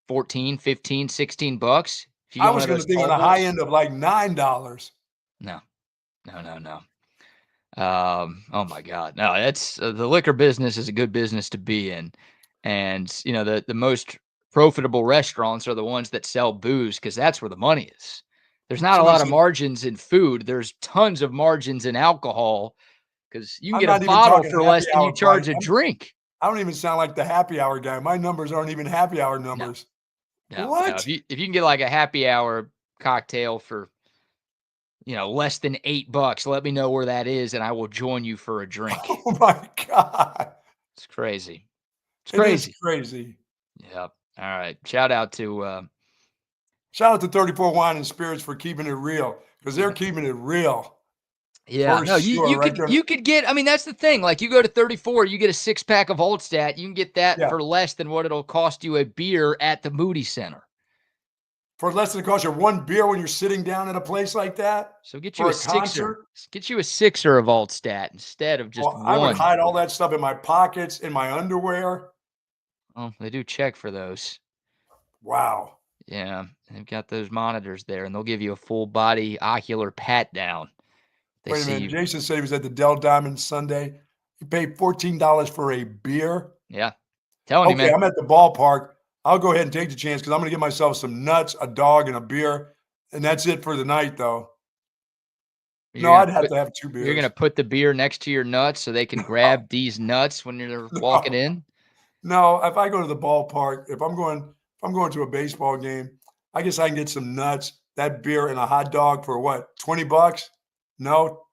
$14, $15, $16. I was going to think on the high end of like $9. No, No. Oh my God. No, that's the liquor business is a good business to be in. And, the most profitable restaurants are the ones that sell booze because that's where the money is. There's not a Somebody lot of said, margins in food. There's tons of margins in alcohol because you can I'm get a not even bottle talking for happy less than hour you charge price. a drink. I don't even sound like the happy hour guy. My numbers aren't even happy hour No, numbers. no. What? If you can get like a happy hour cocktail for, less than $8, let me know where that is and I will join you for a drink. Oh my God. It's crazy. It's It is crazy. crazy. Yep. All right. Shout out to Shout out to 34 Wine and Spirits for keeping it real because they're keeping it real yeah. for No, you sure. you Right could there. you could get, I mean, that's the thing. Like you go to 34, you get a 6-pack of Holdstat. You can get that Yeah. for less than what it'll cost you a beer at the Moody Center. For less than it costs you one beer when you're sitting down at a place like that So get you for a a sixer. concert. Get you a sixer of Altstat instead of just Well, I would one. hide all that stuff in my pockets, in my underwear. Oh, they do check for those. Wow. Yeah, they've got those monitors there, and they'll give you a full body ocular pat down. They Wait a see minute. you. Jason said he was at the Dell Diamond Sunday. He paid $14 for a beer. Yeah, telling you, Okay, man. I'm at the ballpark. I'll go ahead and take the chance because I'm going to get myself some nuts, a dog, and a beer. And that's it for the night, though. No, I'd have to have 2 You're beers. gonna put the beer next to your nuts so they can grab these nuts when you're walking No. in. No, if I go to the ballpark, if I'm going to a baseball game, I guess I can get some nuts, that beer, and a hot dog for what, $20? No,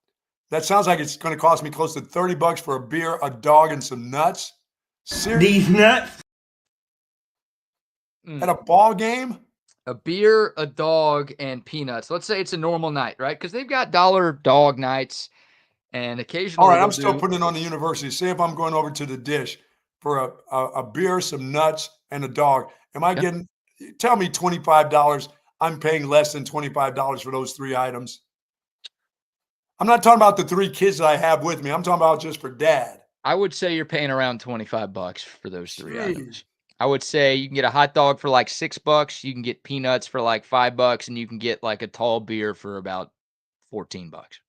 that sounds like it's going to cost me close to $30 for a beer, a dog, and some nuts. Seriously, These nuts. at a ball game? A beer, a dog, and peanuts. Let's say it's a normal night, right? Because they've got dollar dog nights, and All occasionally right, they'll I'm still do. putting it on the university. Say if I'm going over to the dish for a beer, some nuts, and a dog, am I Yeah. getting? Tell me $25. I'm paying less than $25 for those 3 items. I'm not talking about the 3 kids that I have with me. I'm talking about just for dad. I would say you're paying around $25 for those 3 Jeez. items. I would say you can get a hot dog for like $6. You can get peanuts for like $5, and you can get like a tall beer for about $14.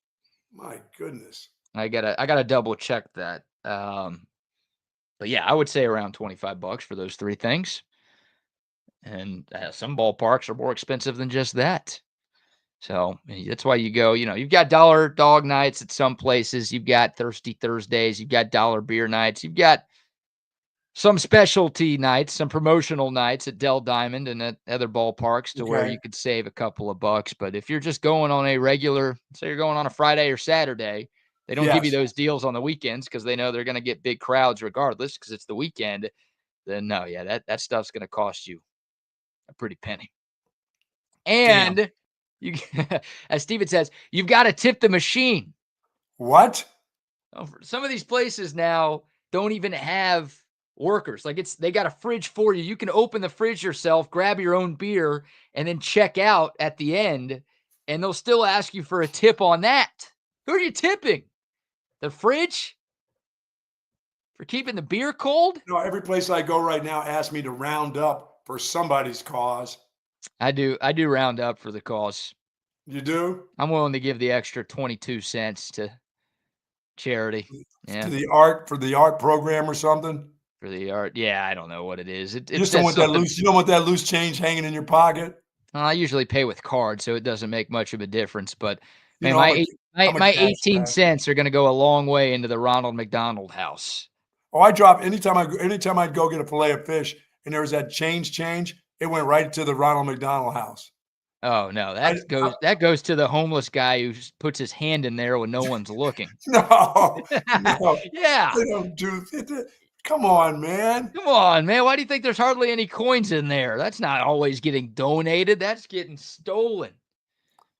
My goodness. I gotta double check that. But yeah, I would say around $25 for those 3 things. And some ballparks are more expensive than just that. So that's why you go, you've got dollar dog nights at some places. You've got Thirsty Thursdays. You've got dollar beer nights. You've got some specialty nights, some promotional nights at Dell Diamond and at other ballparks to where Okay. you could save a couple of bucks. But if you're just going on a regular, say you're going on a Friday or Saturday, they don't give you Yes. those deals on the weekends because they know they're going to get big crowds regardless because it's the weekend. Then no, yeah, that stuff's going to cost you a pretty penny. Damn. And you, as Steven says, you've got to tip the machine. What? Some of these places now don't even have workers. Like they got a fridge for you. You can open the fridge yourself, grab your own beer, and then check out at the end. And they'll still ask you for a tip on that. Who are you tipping? The fridge? For keeping the beer cold? No, every place I go right now asks me to round up for somebody's cause. I do round up for the cause. You do? I'm willing to give the extra 22 cents to charity. Yeah. For the art program or something? For the art. Yeah, I don't know what it is. You just don't want that loose, you don't want that loose change hanging in your pocket? I usually pay with cards, so it doesn't make much of a difference. But You man, know, I'm a my cash 18 guy. cents are going to go a long way into the Ronald McDonald House. Oh, I drop anytime I'd go get a fillet of fish and there was that change, it went right to the Ronald McDonald House. Oh no, that goes to the homeless guy who just puts his hand in there when no one's looking. No, Yeah. they don't do it. Come on, man. Come on, man. Why do you think there's hardly any coins in there? That's not always getting donated. That's getting stolen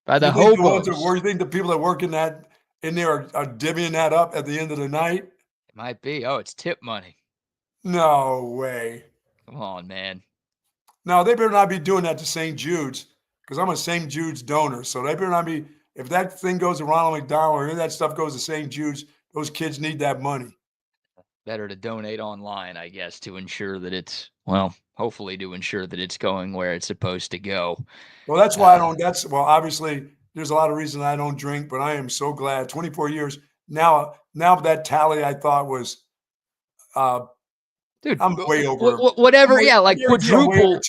by the You think hobos. you think the people that work in there are divvying that up at the end of the night? It might be. Oh, it's tip money. No way. Come on, man. No, they better not be doing that to St. Jude's because I'm a St. Jude's donor. So they better not be. If that thing goes to Ronald McDonald or any of that stuff goes to St. Jude's, those kids need that money. Better to donate online, I guess, to ensure that hopefully to ensure that it's going where it's supposed to go. Well, that's why I don't. Obviously there's a lot of reasons I don't drink, but I am so glad. 24 years now that tally I thought was, Dude, I'm way over. whatever. Yeah, like I'm way over quadruple.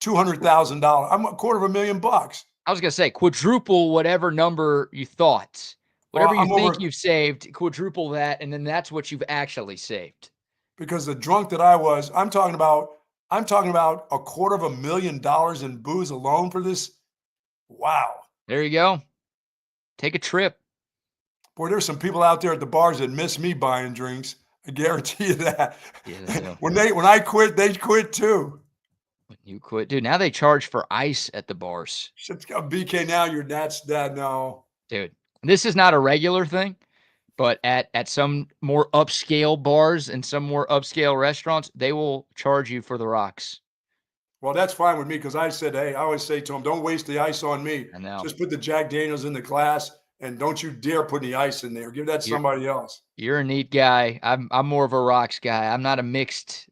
$200,000. I'm $250,000. I was going to say quadruple whatever number you thought. Well, Whatever you I'm think over you've saved, quadruple that, and then that's what you've actually saved. because the drunk that I was, I'm talking about $250,000 in booze alone for this. Wow. There you go. Take a trip. Boy, there's some people out there at the bars that miss me buying drinks. I guarantee you that. Yeah, they do. When I quit, they quit too. When you quit, dude. Now they charge for ice at the bars. Shit's got BK now. That's that no. Dude, this is not a regular thing, but at some more upscale bars and some more upscale restaurants, they will charge you for the rocks. Well, that's fine with me because I said, hey, I always say to them, don't waste the ice on me. I know. Just put the Jack Daniels in the glass and don't you dare put any ice in there. Give that to somebody else. You're a neat guy. I'm more of a rocks guy. I'm not a mixed,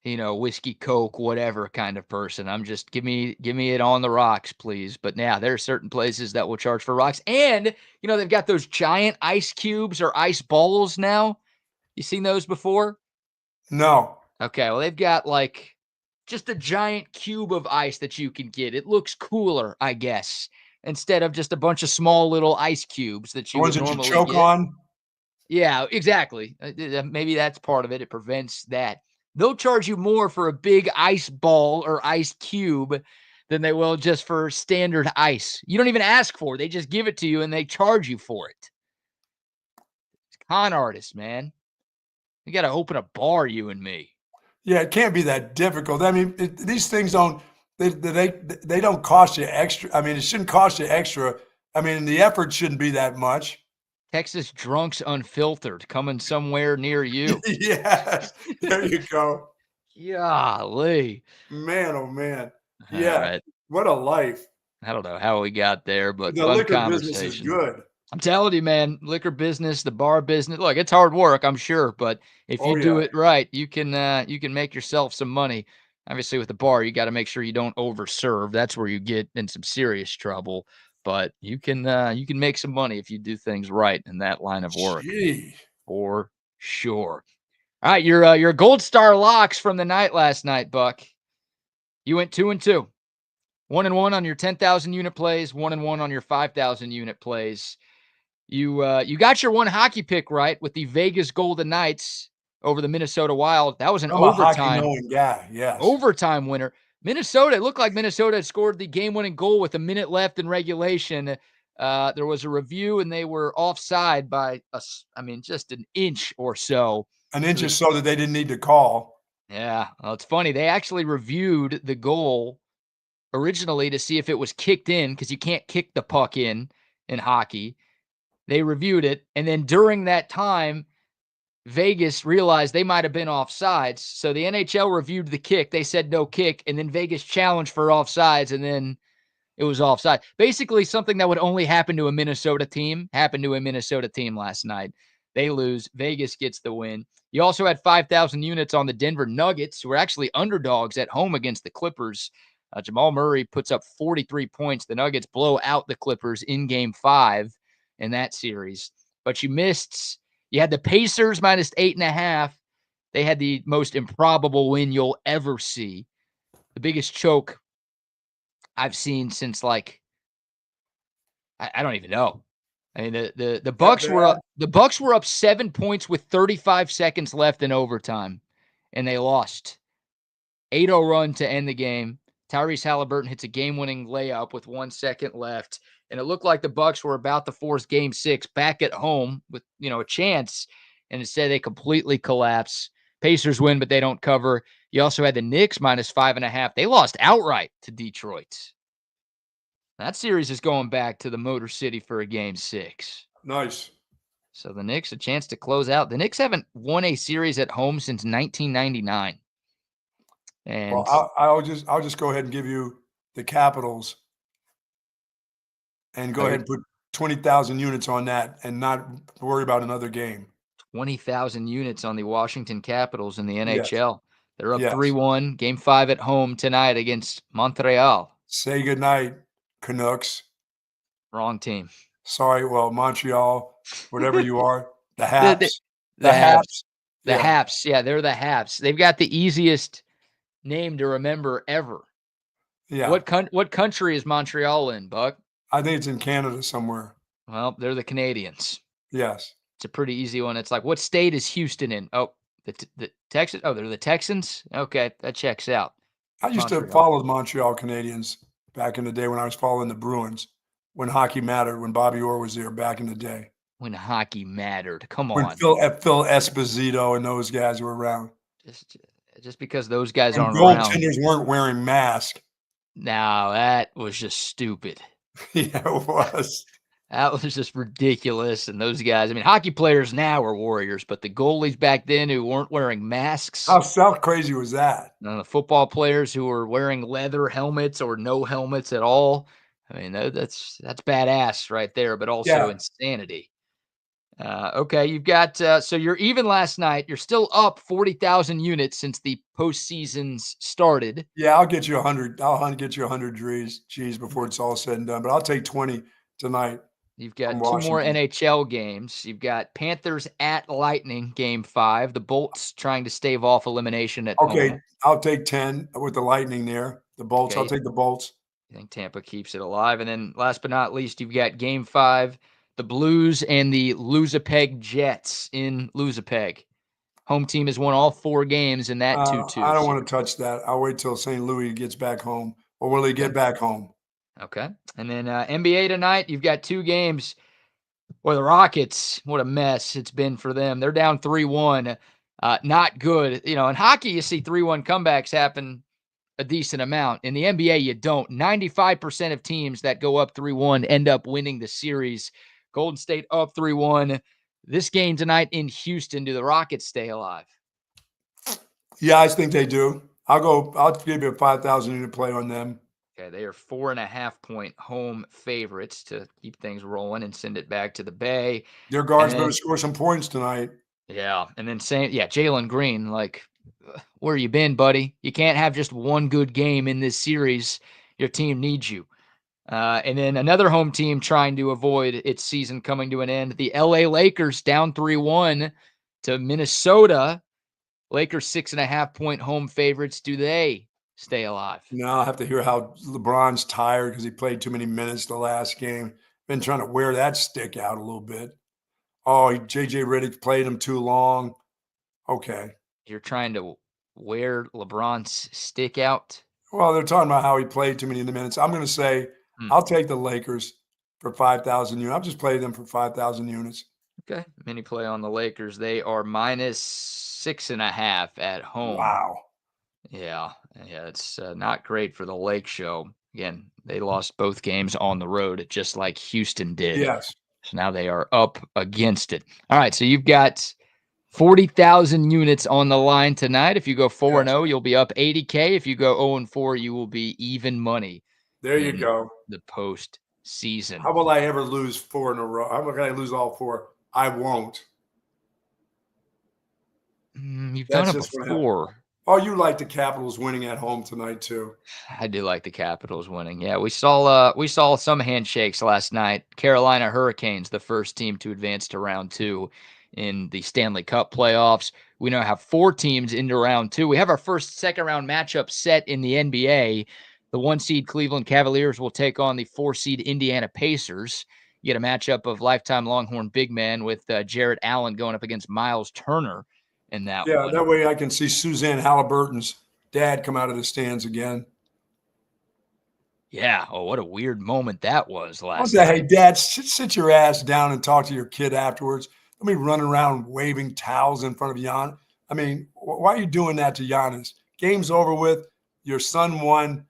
whiskey, Coke, whatever kind of person. I'm just give me it on the rocks, please. But yeah, there are certain places that will charge for rocks. And, they've got those giant ice cubes or ice balls now. You seen those before? No. Okay, well, they've got like just a giant cube of ice that you can get. It looks cooler, I guess, instead of just a bunch of small little ice cubes that you would normally choke get. on. Yeah, exactly. Maybe that's part of it. It prevents that. They'll charge you more for a big ice ball or ice cube than they will just for standard ice. You don't even ask for it. They just give it to you and they charge you for it. It's con artists, man. We got to open a bar, you and me. Yeah, it can't be that difficult. I mean, these things don't cost you extra. I mean, it shouldn't cost you extra. I mean, the effort shouldn't be that much. Texas Drunks Unfiltered coming somewhere near you. Yes, there you go. Golly. Man, oh man. Yeah, right. What a life. I don't know how we got there, but the liquor business is good. I'm telling you, man, liquor business, the bar business. Look, it's hard work, I'm sure, but if you do it right, you can make yourself some money. Obviously, with the bar, you got to make sure you don't overserve. That's where you get in some serious trouble. But you can make some money if you do things right in that line of work. Gee. For sure. All right, your gold star locks from the night last night, Buck. You went 2-2. 1-1 on your 10,000 unit plays, 1-1 on your 5,000 unit plays. You got your one hockey pick right with the Vegas Golden Knights over the Minnesota Wild. That was an overtime guy. Yes. Overtime winner. Minnesota, it looked like Minnesota had scored the game-winning goal with a minute left in regulation. There was a review, and they were offside by just an inch or so. An inch or so that they didn't need to call. Yeah, well, it's funny. They actually reviewed the goal originally to see if it was kicked in because you can't kick the puck in hockey. They reviewed it, and then during that time, Vegas realized they might have been offsides. So the NHL reviewed the kick. They said no kick, and then Vegas challenged for offsides, and then it was offside. Basically, something that would only happen to a Minnesota team happened to a Minnesota team last night. They lose. Vegas gets the win. You also had 5,000 units on the Denver Nuggets, who were actually underdogs at home against the Clippers. Jamal Murray puts up 43 points. The Nuggets blow out the Clippers in Game 5 in that series. But you had the Pacers minus 8.5. They had the most improbable win you'll ever see. The biggest choke I've seen since I don't even know. I mean, the Bucks were up 7 points with 35 seconds left in overtime, and they lost. 8-0 run to end the game. Tyrese Halliburton hits a game-winning layup with 1 second left, and it looked like the Bucks were about to force Game 6 back at home with a chance, and instead they completely collapse. Pacers win, but they don't cover. You also had the Knicks minus 5.5. They lost outright to Detroit. That series is going back to the Motor City for a Game 6. Nice. So the Knicks, a chance to close out. The Knicks haven't won a series at home since 1999. And I'll just go ahead and give you the Capitals and go ahead and put 20,000 units on that and not worry about another game. 20,000 units on the Washington Capitals in the NHL. Yes. They're up 3-1. Game 5 at home tonight against Montreal. Say goodnight, Canucks. Wrong team. Sorry, well, Montreal, whatever you are, the The Haps. the Habs. The Yeah. Haps. Yeah, they're the Haps. They've got the easiest name to remember ever. Yeah. What country is Montreal in, Buck? I think it's in Canada somewhere. Well, they're the Canadians. Yes. It's a pretty easy one. It's like, what state is Houston in? Oh, the Texas. Oh, they're the Texans. Okay, that checks out. I used to Montreal. follow the Montreal Canadiens back in the day when I was following the Bruins, when hockey mattered, when Bobby Orr was there back in the day. When hockey mattered. Come When on. Phil Esposito and those guys were around. Just because those guys When aren't around. goaltenders weren't wearing masks. Now, that was just stupid. Yeah, it was. That was just ridiculous. And those guys, I mean, hockey players now are warriors, but the goalies back then who weren't wearing masks. How crazy was that? And the football players who were wearing leather helmets or no helmets at all. I mean, that's badass right there, but also insanity. Okay, you've got so you're even last night. You're still up 40,000 units since the postseasons started. Yeah, I'll get you 100. I'll get you 100 G's before it's all said and done. But I'll take 20 tonight. You've got two more NHL games. You've got Panthers at Lightning, Game 5. The Bolts trying to stave off elimination at home. I'll take 10 with the Lightning there. The Bolts. Okay. I'll take the Bolts. I think Tampa keeps it alive. And then last but not least, you've got Game 5. The Blues and the Losapeg Jets in Losapeg. Home team has won all 4 games in that 2-2. I don't want to touch that. I'll wait till St. Louis gets back home. Or will he get back home? Okay. And then NBA tonight, you've got 2 games. Boy, the Rockets, what a mess it's been for them. They're down 3-1. Not good. You know, in hockey, you see 3-1 comebacks happen a decent amount. In the NBA, you don't. 95% of teams that go up 3-1 end up winning the series. Golden State up 3-1. This game tonight in Houston, do the Rockets stay alive? Yeah, I think they do. I'll give you a 5,000 unit play on them. Okay, they are 4.5-point home favorites to keep things rolling and send it back to the Bay. Their guards better score some points tonight. Yeah, and then Jalen Green, like, where you been, buddy? You can't have just one good game in this series. Your team needs you. And then another home team trying to avoid its season coming to an end. The LA Lakers down 3-1 to Minnesota. Lakers 6.5-point home favorites. Do they stay alive? No, I'll have to hear how LeBron's tired because he played too many minutes the last game. Been trying to wear that stick out a little bit. Oh, JJ Redick played him too long. Okay. You're trying to wear LeBron's stick out? Well, they're talking about how he played too many of the minutes. I'm going to say I'll take the Lakers for 5,000 units. I'll just play them for 5,000 units. Okay. Mini play on the Lakers. They are -6.5 at home. Wow. Yeah, it's not great for the Lake Show. Again, they lost both games on the road, just like Houston did. Yes. So now they are up against it. All right, so you've got 40,000 units on the line tonight. If you go 4-0, you'll be up 80K. If you go 0-4, you will be even money. There you go. The postseason. How will I ever lose 4 in a row? How will I lose all 4? I won't. You've done it before. Oh, you like the Capitals winning at home tonight too. I do like the Capitals winning. Yeah, we saw some handshakes last night. Carolina Hurricanes, the first team to advance to round 2 in the Stanley Cup playoffs. We now have 4 teams into round 2. We have our first second-round matchup set in the NBA. The 1-seed Cleveland Cavaliers will take on the 4-seed Indiana Pacers. You get a matchup of lifetime Longhorn big man with Jarrett Allen going up against Miles Turner in that one. Yeah, that way I can see Suzanne Halliburton's dad come out of the stands again. Yeah. Oh, what a weird moment that was last night. Hey, Dad, sit your ass down and talk to your kid afterwards. Let me run around waving towels in front of Giannis. I mean, why are you doing that to Giannis? Game's over with. Your son won.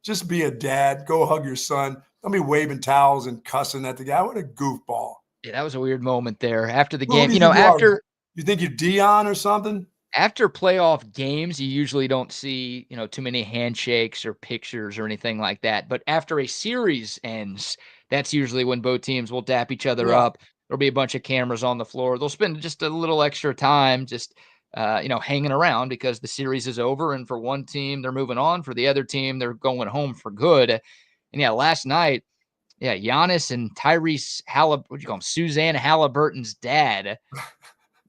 Just be a dad. Go hug your son. Don't be waving towels and cussing at the guy. What a goofball. Yeah, that was a weird moment there after the Well, game. You think you're Dion or something? After playoff games, you usually don't see, too mmany handshakes or pictures or anything like that. But after a series ends, that's usually when both teams will dap each other up. There'll be a bunch of cameras on the floor. They'll spend just a little extra time just, hanging around because the series is over. And for one team, they're moving on. For the other team, they're going home for good. And yeah, last night, Yeah, Giannis and Tyrese what you call him, Suzanne Halliburton's dad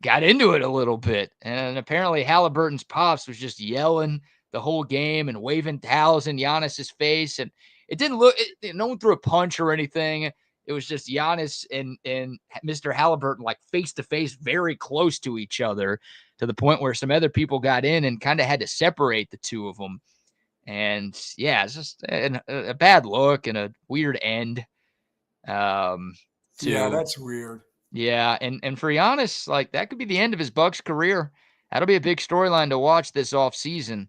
got into it a little bit. And apparently Halliburton's pops was just yelling the whole game and waving towels in Giannis's face. And it didn't look, no one threw a punch or anything. It was just Giannis and Mr. Halliburton like face to face, very close to each other, to the point where some other people got in and kind of had to separate the two of them. And yeah, it's just a bad look and a weird end. Yeah, that's weird. Yeah, and for Giannis, like that could be the end of his Bucks career. That'll be a big storyline to watch this offseason.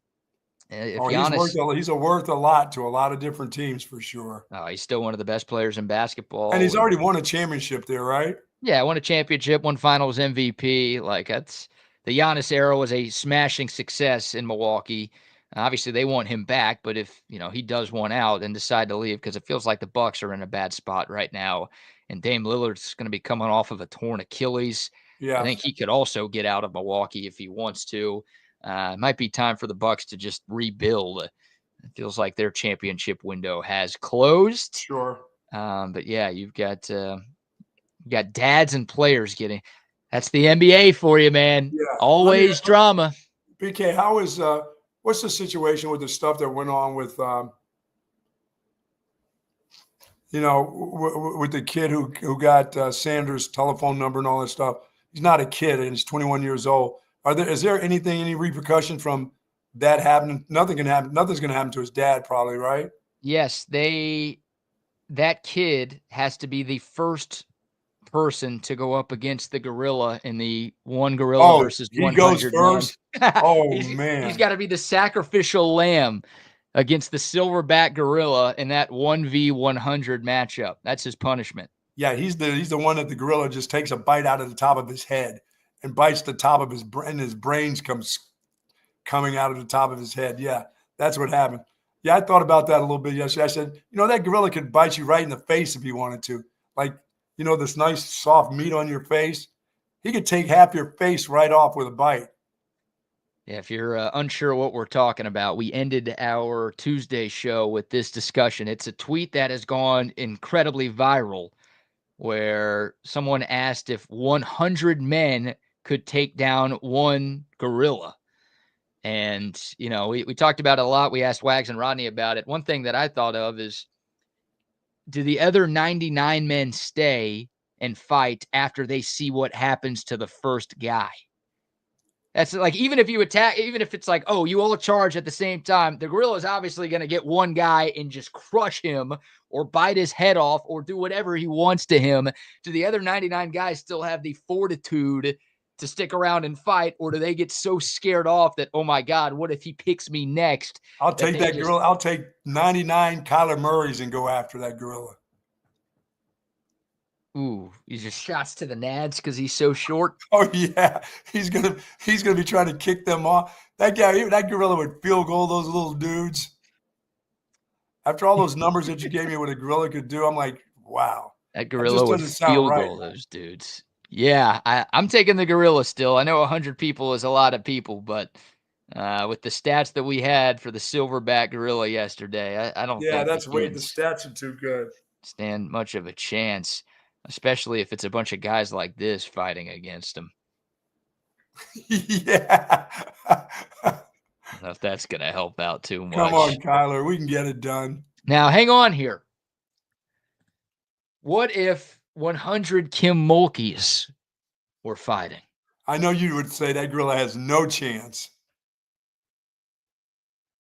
If Giannis, he's worth a lot to a lot of different teams for sure. Oh, he's still one of the best players in basketball. And he's already won a championship there, right? Yeah, won a championship, won finals MVP. Like that's the Giannis era was a smashing success in Milwaukee. Obviously, they want him back, but if he does one out and decide to leave, because it feels like the Bucks are in a bad spot right now, and Dame Lillard's going to be coming off of a torn Achilles. Yeah, I think he could also get out of Milwaukee if he wants to. It might be time for the Bucks to just rebuild. It feels like their championship window has closed. Sure. But yeah, you've got dads and players getting. That's the NBA for you, man. Yeah. Always drama. BK, how is what's the situation with the stuff that went on with with the kid who got Sanders' telephone number and all that stuff? He's not a kid and he's 21 years old. Is there any repercussion from that happening? Nothing can happen. Nothing's going to happen to his dad, probably, right? Yes, that kid has to be the first person to go up against the gorilla in the one gorilla versus 100. He goes first. Oh man, he's got to be the sacrificial lamb against the silverback gorilla in that 1v100 matchup. That's his punishment. Yeah, he's the one that the gorilla just takes a bite out of the top of his head and bites the top of his brain, and his brains coming out of the top of his head. Yeah, that's what happened. Yeah, I thought about that a little bit yesterday. I said, that gorilla could bite you right in the face if he wanted to. Like, this nice soft meat on your face. He could take half your face right off with a bite. Yeah, if you're unsure what we're talking about, we ended our Tuesday show with this discussion. It's a tweet that has gone incredibly viral where someone asked if 100 men could take down one gorilla. And, we talked about it a lot. We asked Wags and Rodney about it. One thing that I thought of is, do the other 99 men stay and fight after they see what happens to the first guy? That's like, even if you attack, even if it's like, oh, you all charge at the same time, the gorilla is obviously going to get one guy and just crush him or bite his head off or do whatever he wants to him. Do the other 99 guys still have the fortitude to stick around and fight, or do they get so scared off that, oh my God, what if he picks me next? I'll take that gorilla. I'll take 99 Kyler Murrays and go after that gorilla. Ooh, he's just shots to the nads because he's so short. Oh yeah, he's gonna be trying to kick them off. That gorilla would field goal those little dudes. After all those numbers that you gave me, what a gorilla could do, I'm like, wow. That gorilla would field goal those dudes. Yeah, I'm taking the gorilla still. I know 100 people is a lot of people, but with the stats that we had for the silverback gorilla yesterday, I don't think the stats are too good. Stand much of a chance, especially if it's a bunch of guys like this fighting against him. Yeah. I don't know if that's going to help out too much. Come on, Kyler. We can get it done. Now, hang on here. What if 100 Kim Mulkeys were fighting? I know you would say that gorilla has no chance.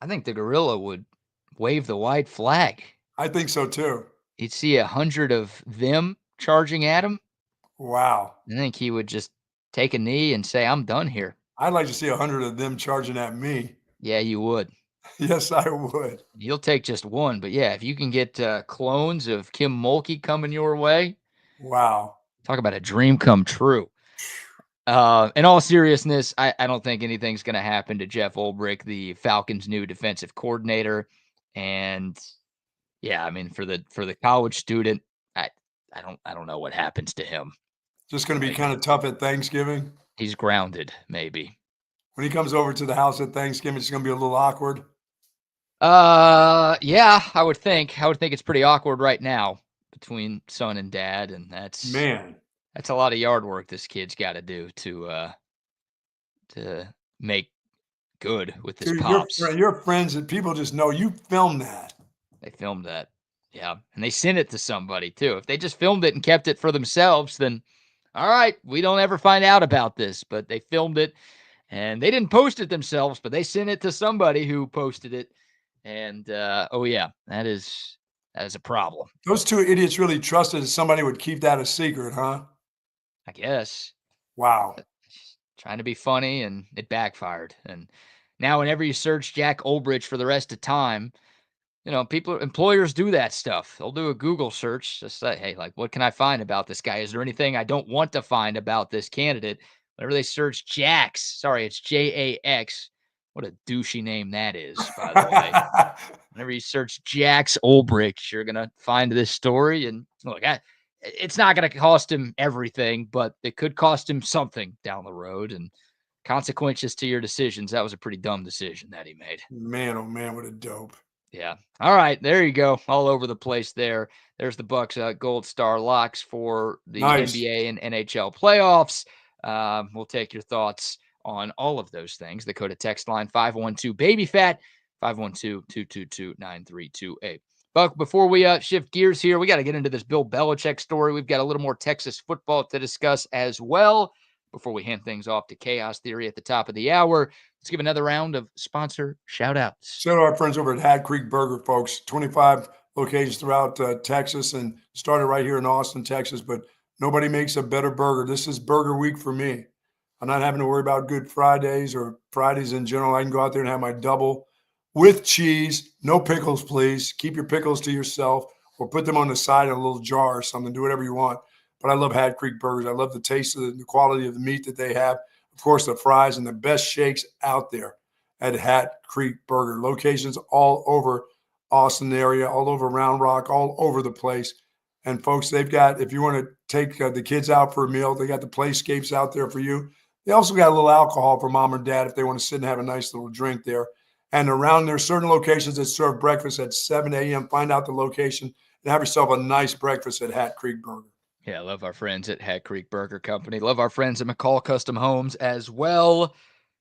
I think the gorilla would wave the white flag. I think so too. You'd see 100 of them charging at him. Wow. I think he would just take a knee and say, I'm done here. I'd like to see 100 of them charging at me. Yeah, you would. Yes, I would. You'll take just one. But yeah, if you can get clones of Kim Mulkey coming your way. Wow. Talk about a dream come true. In all seriousness, I don't think anything's going to happen to Jeff Ulbrich, the Falcons' new defensive coordinator. And yeah, I mean, for the college student, I don't know what happens to him. Just going to be kind of tough at Thanksgiving. He's grounded, maybe. When he comes over to the house at Thanksgiving, it's going to be a little awkward. Yeah, I would think. It's pretty awkward right now. between son and dad, and that's Man, a lot of yard work this kid's got to do to make good with his dude, pops. your friends and people just know you filmed that. They filmed that. Yeah. And they sent it to somebody too. If they just filmed it and kept it for themselves, then all right, we don't ever find out about this. But they filmed it and they didn't post it themselves, but they sent it to somebody who posted it. And oh yeah, that is a problem, Those two idiots really trusted that somebody would keep that a secret, huh? I guess. Wow. Trying to be funny and it backfired. And now whenever you search Jack Olbrich for the rest of time, employers do that stuff. They'll do a Google search, just say, hey, like, what can I find about this guy? Is there anything I don't want to find about this candidate? Whenever they search Jax, sorry, it's Jax. What a douchey name that is, by the way. Whenever you search Jax Olbrich, you're going to find this story. And look, it's not going to cost him everything, but it could cost him something down the road. And consequences to your decisions. That was a pretty dumb decision that he made. Man, oh man, what a dope. Yeah. All right. There you go. All over the place there. There's the Bucks Gold Star locks for the Nice. NBA and NHL playoffs. We'll take your thoughts on all of those things. The code of text line 512-BABY-FAT, 512-222-9328. Buck, before we shift gears here, we got to get into this Bill Belichick story. We've got a little more Texas football to discuss as well. Before we hand things off to Chaos Theory at the top of the hour, let's give another round of sponsor shout-outs. So to our friends over at Hat Creek Burger, folks, 25 locations throughout Texas and started right here in Austin, Texas, but nobody makes a better burger. This is burger week for me. I'm not having to worry about Good Fridays or Fridays in general. I can go out there and have my double with cheese, no pickles, please. Keep your pickles to yourself or put them on the side in a little jar or something. Do whatever you want. But I love Hat Creek Burgers. I love the taste of the quality of the meat that they have. Of course, the fries and the best shakes out there at Hat Creek Burger. Locations all over Austin area, all over Round Rock, all over the place. And folks, they've got, if you want to take the kids out for a meal, they got the playscapes out there for you. They also got a little alcohol for mom or dad if they want to sit and have a nice little drink there. And around there, certain locations that serve breakfast at 7 a.m. Find out the location and have yourself a nice breakfast at Hat Creek Burger. Yeah, I love our friends at Hat Creek Burger Company. Love our friends at McCall Custom Homes as well.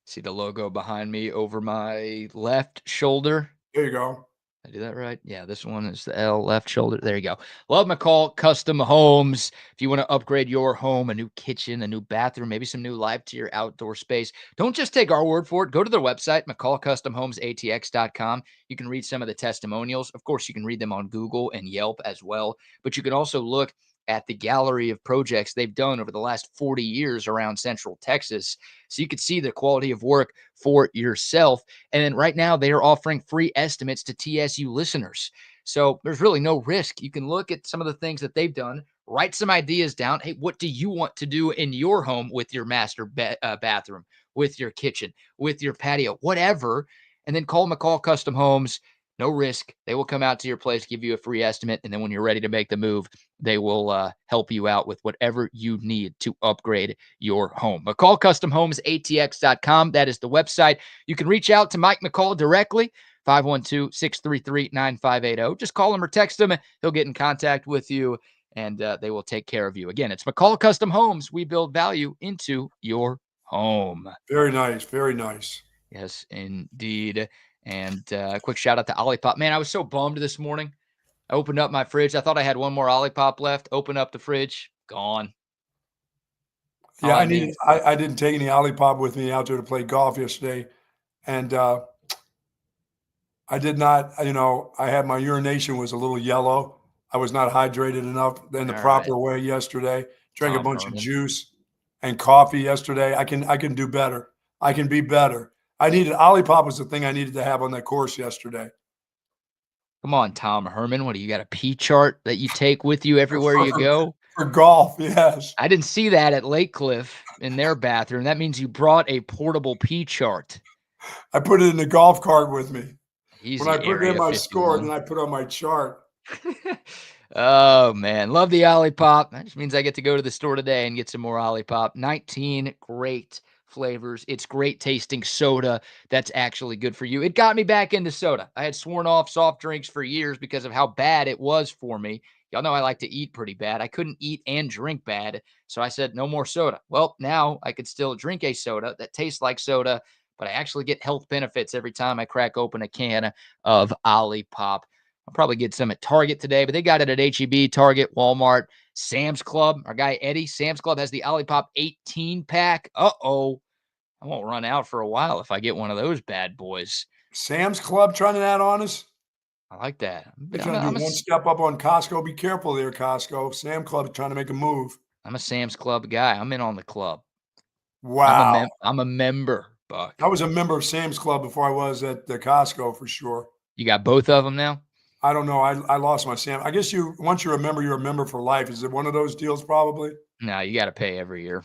See the logo behind me over my left shoulder. There you go. Did I do that right? Yeah, this one is the L, left shoulder. There you go. Love McCall Custom Homes. If you want to upgrade your home, a new kitchen, a new bathroom, maybe some new life to your outdoor space, don't just take our word for it. Go to their website, McCallCustomHomesATX.com. You can read some of the testimonials. Of course, you can read them on Google and Yelp as well, but you can also look at the gallery of projects they've done over the last 40 years around Central Texas. So you could see the quality of work for yourself. And then right now they are offering free estimates to TSU listeners. So there's really no risk. You can look at some of the things that they've done, write some ideas down. Hey, what do you want to do in your home with your master bathroom, with your kitchen, with your patio, whatever. And then call McCall Custom Homes. No risk. They will come out to your place, give you a free estimate, and then when you're ready to make the move, they will help you out with whatever you need to upgrade your home. McCall Custom Homes, ATX.com. That is the website. You can reach out to Mike McCall directly, 512-633-9580. Just call him or text him. He'll get in contact with you, and they will take care of you. Again, it's McCall Custom Homes. We build value into your home. Very nice. Very nice. Yes, indeed. And a quick shout out to Olipop. Man, I was so bummed this morning. I opened up my fridge. I thought I had one more Olipop left. Open up the fridge. Gone. Yeah, I didn't take any Olipop with me out there to play golf yesterday. And I did not, I had my urination was a little yellow. I was not hydrated enough in the proper way yesterday. Drank a bunch of juice and coffee yesterday. I can do better. I can be better. Olipop was the thing I needed to have on that course yesterday. Come on, Tom Herman. What do you got, a pee chart that you take with you everywhere you go? For golf, yes. I didn't see that at Lake Cliff in their bathroom. That means you brought a portable pee chart. I put it in the golf cart with me. Easy, when I put it in my score, then I put on my chart. Oh, man. Love the Olipop. That just means I get to go to the store today and get some more Olipop. 19 great flavors. It's great tasting soda that's actually good for you. It got me back into soda. I had sworn off soft drinks for years because of how bad it was for me. Y'all know I like to eat pretty bad. I couldn't eat and drink bad, so I said no more soda. Well, now I could still drink a soda that tastes like soda, but I actually get health benefits every time I crack open a can of Olipop. I'll probably get some at Target today, but they got it at H-E-B, Target, Walmart, Sam's Club. Our guy Eddie, Sam's Club has the Olipop 18-pack. Uh-oh. I won't run out for a while if I get one of those bad boys. Sam's Club trying to add on us. I like that. They're trying to do one step up on Costco. Be careful there, Costco. Sam Club is trying to make a move. I'm a Sam's Club guy. I'm in on the club. Wow. I'm a member, Buck. I was a member of Sam's Club before I was at the Costco for sure. You got both of them now? I don't know. I lost my Sam. I guess once you're a member for life. Is it one of those deals probably? No, you got to pay every year.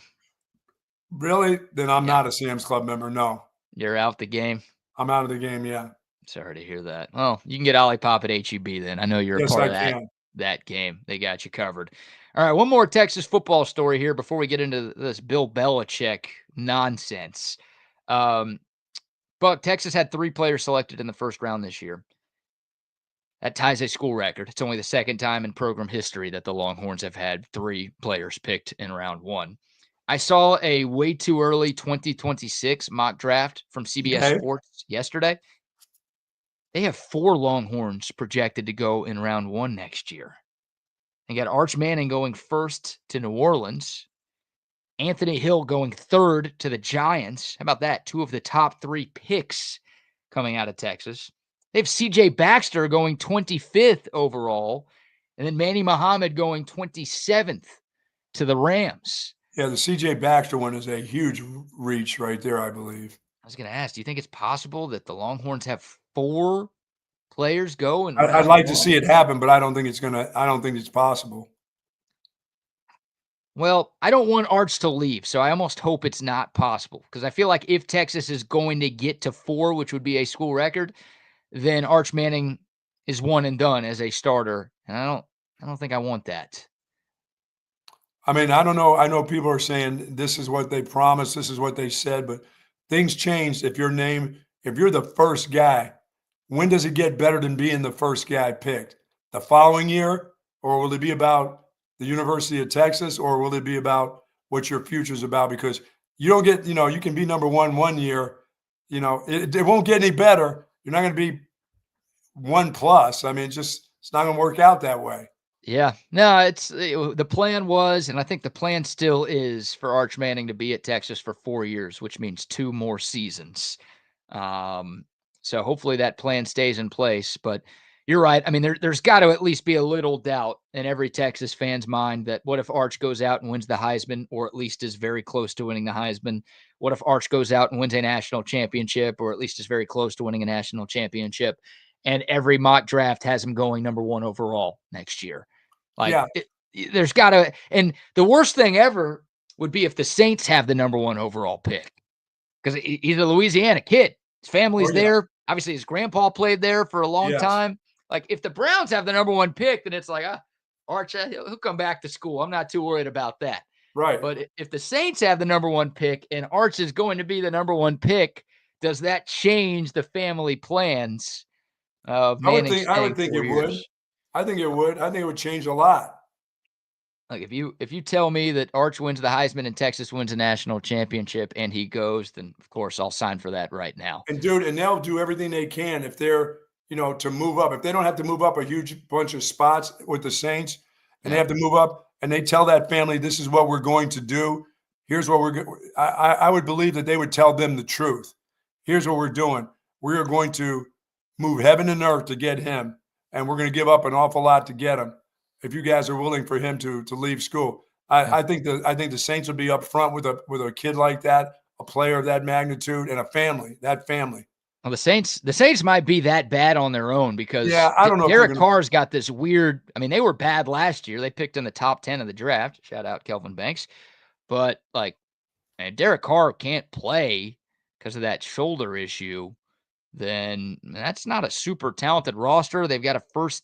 Really? Then I'm not a Sam's Club member. No. You're out the game? I'm out of the game, yeah. Sorry to hear that. Well, you can get Olipop at H-E-B then. I know you're a part of that game. They got you covered. All right, one more Texas football story here before we get into this Bill Belichick nonsense. But Texas had 3 players selected in the first round this year. That ties a school record. It's only the second time in program history that the Longhorns have had 3 players picked in round 1. I saw a way too early 2026 mock draft from CBS Sports yesterday. They have 4 Longhorns projected to go in round 1 next year. They got Arch Manning going first to New Orleans. Anthony Hill going third to the Giants. How about that? 2 of the top 3 picks coming out of Texas. They have C.J. Baxter going 25th overall. And then Manny Muhammad going 27th to the Rams. Yeah, the C.J. Baxter one is a huge reach right there, I believe. I was going to ask, do you think it's possible that the Longhorns have 4 players go? And I'd like to see it happen, but I don't think it's possible. Well, I don't want Arch to leave, so I almost hope it's not possible because I feel like if Texas is going to get to 4, which would be a school record, then Arch Manning is one and done as a starter, and I don't think I want that. I mean, I don't know. I know people are saying this is what they promised, this is what they said, but things changed. If you're the first guy, when does it get better than being the first guy picked? The following year, or will it be about the University of Texas, or will it be about what your future's about? Because you don't get, you can be number 1 year, it won't get any better. You're not going to be 1+. I mean, it's not going to work out that way. Yeah, no, the plan was, and I think the plan still is for Arch Manning to be at Texas for 4 years, which means 2 more seasons. So hopefully that plan stays in place, but you're right. I mean, there's got to at least be a little doubt in every Texas fan's mind that what if Arch goes out and wins the Heisman, or at least is very close to winning the Heisman? What if Arch goes out and wins a national championship, or at least is very close to winning a national championship, and every mock draft has him going number 1 overall next year? There's got to, and the worst thing ever would be if the Saints have the number 1 overall pick, because he's a Louisiana kid. His family's there. Obviously, his grandpa played there for a long time. Like, if the Browns have the number 1 pick, then it's like, Arch, he'll come back to school. I'm not too worried about that. Right. But if the Saints have the number 1 pick and Arch is going to be the number 1 pick, does that change the family plans of Manning? I would think it would. I think it would. I think it would change a lot. Like, if you tell me that Arch wins the Heisman and Texas wins a national championship and he goes, then of course I'll sign for that right now. And they'll do everything they can if they're, to move up. If they don't have to move up a huge bunch of spots with the Saints, and they have to move up, and they tell that family, this is what we're going to do. Here's what we're going. I would believe that they would tell them the truth. Here's what we're doing. We are going to move heaven and earth to get him, and we're going to give up an awful lot to get him. If you guys are willing for him to leave school, I think the Saints would be up front with a kid like that, a player of that magnitude, and that family. Well, the Saints might be that bad on their own because I don't know. Derek Carr's got this weird. I mean, they were bad last year. They picked in the top 10 of the draft. Shout out Kelvin Banks, but Derek Carr can't play because of that shoulder issue. Then that's not a super talented roster. They've got a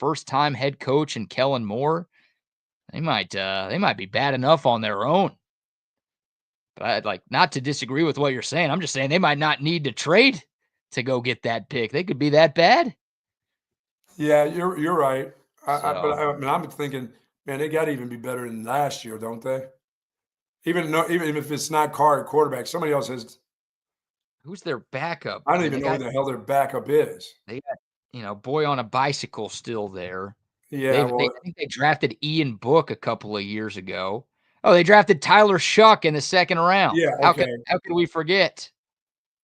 first-time head coach in Kellen Moore. They might be bad enough on their own. But I'd like not to disagree with what you're saying. I'm just saying they might not need to trade to go get that pick. They could be that bad. Yeah, you're right. I mean, I'm thinking, man, they got to even be better than last year, don't they? Even if it's not Carr at quarterback, somebody else has. Who's their backup? I I don't mean, even know who the hell their backup is. they got boy on a bicycle still there. Yeah, I well, think they drafted Ian Book a couple of years ago. Oh, they drafted Tyler Shuck in the second round. yeah, How okay, could we forget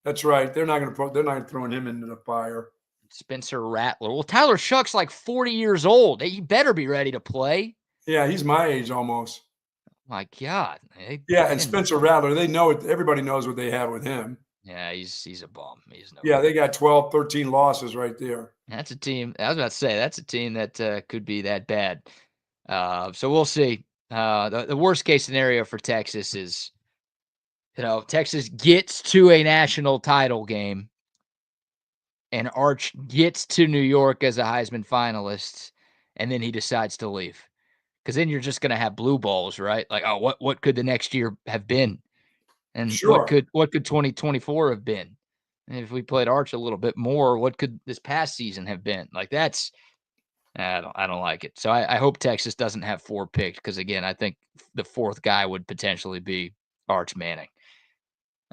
that's right. They're not throwing him into the fire. Spencer Rattler? Well, Tyler Shuck's like 40 years old. He better be ready to play. Yeah, he's my age almost. My God. Yeah, and Spencer Rattler, they know it. Everybody knows what they have with him. Yeah, he's a bum. He's no Yeah, good. they got 12, 13 losses right there. That's a team. I was about to say that's a team that could be that bad. So we'll see. The worst case scenario for Texas is, Texas gets to a national title game, and Arch gets to New York as a Heisman finalist, and then he decides to leave. Because then you're just going to have blue balls, right? Like, oh, what could the next year have been, and what Sure. could 2024 have been? And if we played Arch a little bit more, what could this past season have been? Like that's I don't like it. So I hope Texas doesn't have 4 picked because again, I think the 4th guy would potentially be Arch Manning.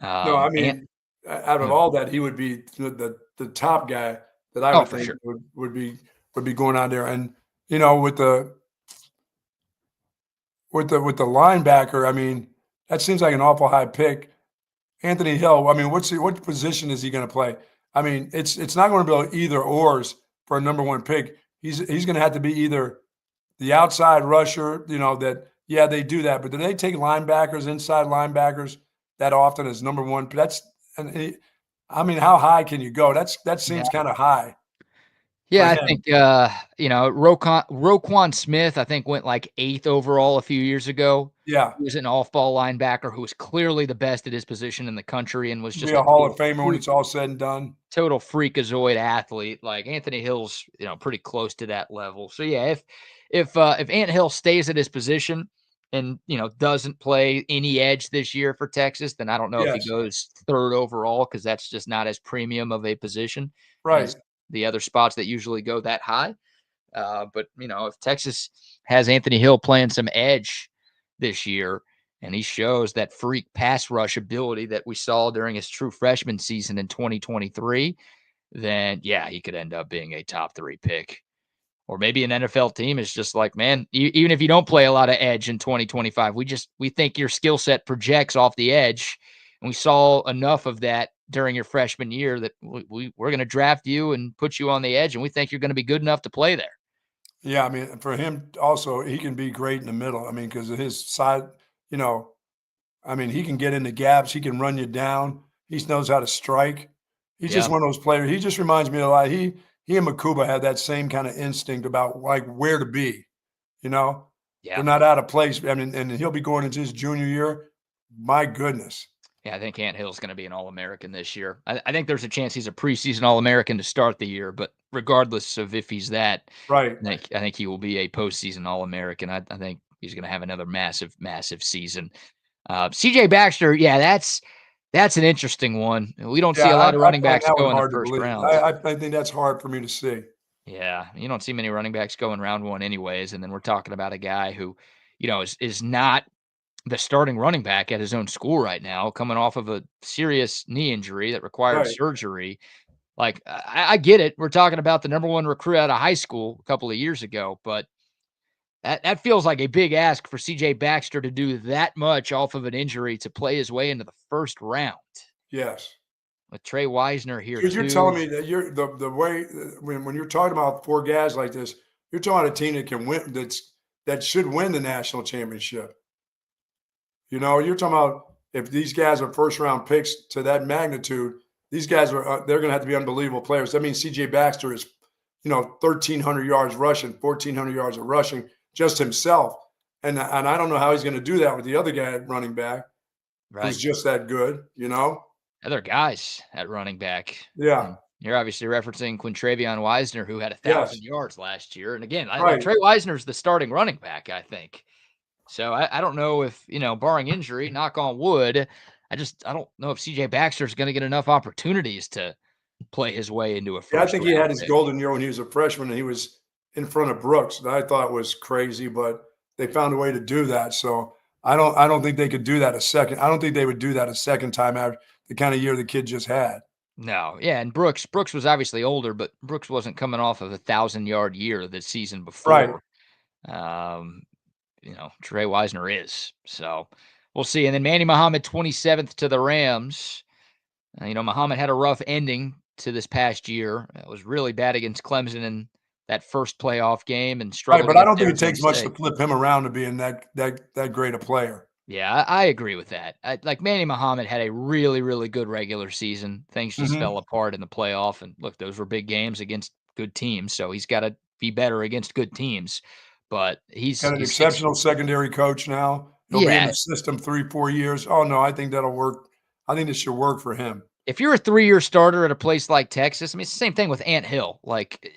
No, I And mean, out of yeah. all that, he would be the top guy that I Oh, would for think sure. would be going out there. And with the linebacker, I mean, that seems like an awful high pick. Anthony Hill, I mean, what position is he going to play? I mean, it's not going to be either ors for a number 1 pick. He's going to have to be either the outside rusher, they do that, but do they take linebackers, inside linebackers that often as number 1? I mean, how high can you go? That seems kind of high for Yeah, I him. think Roquan Smith, I think went like 8th overall a few years ago. Yeah, He was an off-ball linebacker who was clearly the best at his position in the country and was be just a a Hall of Famer when it's all said and done. total freakazoid athlete. Like Anthony Hill's, pretty close to that level. So yeah, if Ant Hill stays at his position and doesn't play any edge this year for Texas, then I don't know if he Yes, goes 3rd overall because that's just not as premium of a position right. as the other spots that usually go that high. But if Texas has Anthony Hill playing some edge this year, and he shows that freak pass rush ability that we saw during his true freshman season in 2023, then yeah, he could end up being a top 3 pick. Or maybe an NFL team is just like, man, even if you don't play a lot of edge in 2025, we think your skill set projects off the edge. And we saw enough of that during your freshman year that we're going to draft you and put you on the edge. And we think you're going to be good enough to play there. Yeah, I mean, for him also, he can be great in the middle. I mean, because of his side, I mean, he can get in the gaps. He can run you down. He knows how to strike. He's just Yeah. one of those players. He just reminds me a lot. He and Makuba had that same kind of instinct about like where to be. Yeah. They're not out of place. I mean, and he'll be going into his junior year. My goodness. Yeah, I think Ant Hill's going to be an All-American this year. I think there's a chance he's a preseason All-American to start the year, but regardless of if he's that, Right. I think he will be a postseason All-American. I think he's going to have another massive, massive season. CJ Baxter, yeah, that's an interesting one. We don't see a lot of running backs go in the first round. I think that's hard for me to see. Yeah, you don't see many running backs go in round 1 anyways, and then we're talking about a guy who, is not the starting running back at his own school right now, coming off of a serious knee injury that required Right. surgery. Like, I get it. We're talking about the number 1 recruit out of high school a couple of years ago, but that feels like a big ask for CJ Baxter to do that much off of an injury to play his way into the first round. Yes. With Trey Wisner here, You're telling me that you're the way when you're talking about 4 guys like this, you're talking about a team that can win, that should win the national championship. You're talking about if these guys are first round picks to that magnitude, these guys are they're going to have to be unbelievable players. That means CJ Baxter is, 1,300 yards rushing, 1,400 yards of rushing just himself, and I don't know how he's going to do that with the other guy at running back, who's just that good. Other guys at running back. Yeah. And you're obviously referencing Quintravion Wisner, who had 1,000 yards last year. And again, Right. Trey Wisner's the starting running back, I think. So I don't know if, barring injury, knock on wood, I don't know if CJ Baxter's going to get enough opportunities to play his way into a first Yeah, I think he round had his pick. golden year when he was a freshman, and he was in front of Brooks that I thought was crazy, but they found a way to do that. So I don't think they could do that a second. I don't think they would do that a second time after the kind of year the kid just had. No, yeah, and Brooks was obviously older, but Brooks wasn't coming off of a 1,000-yard year the season Right. before. Trey Wisner is. So we'll see. And then Manny Muhammad, 27th to the Rams. Muhammad had a rough ending to this past year. It was really bad against Clemson in that first playoff game and Right, struggled but I don't against think it Arizona takes much to State. flip him around to being that great a player. Yeah, I agree with that. Manny Muhammad had a really, really good regular season. Things just fell apart in the playoff. And look, those were big games against good teams. So he's got to be better against good teams. But he's Got an he's six. exceptional secondary coach now. He'll be in Yeah, the system 3-4 years. Oh, no, I think that'll work. I think this should work for him. if you're a 3-year starter at a place like Texas, I mean, it's the same thing with Ant Hill. Like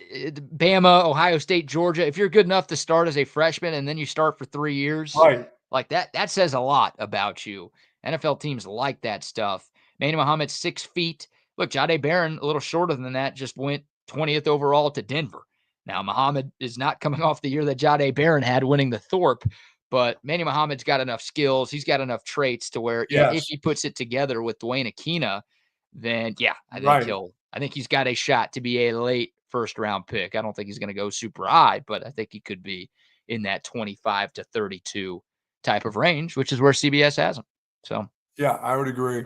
Bama, Ohio State, Georgia, if you're good enough to start as a freshman and then you start for 3 years, Right. like that says a lot about you. NFL teams like that stuff. Manny Muhammad, 6 feet. Look, Jahdae Barron, a little shorter than that, just went 20th overall to Denver. Now, Muhammad is not coming off the year that Jahdae Barron had winning the Thorpe, but Manny Muhammad's got enough skills. He's got enough traits to where, if Yes. he puts it together with Dwayne Akina, then Right. I think he's got a shot to be a late first round pick. I don't think he's going to go super high, but I think he could be in that 25 to 32 type of range, which is where CBS has him. So Yeah, I would agree.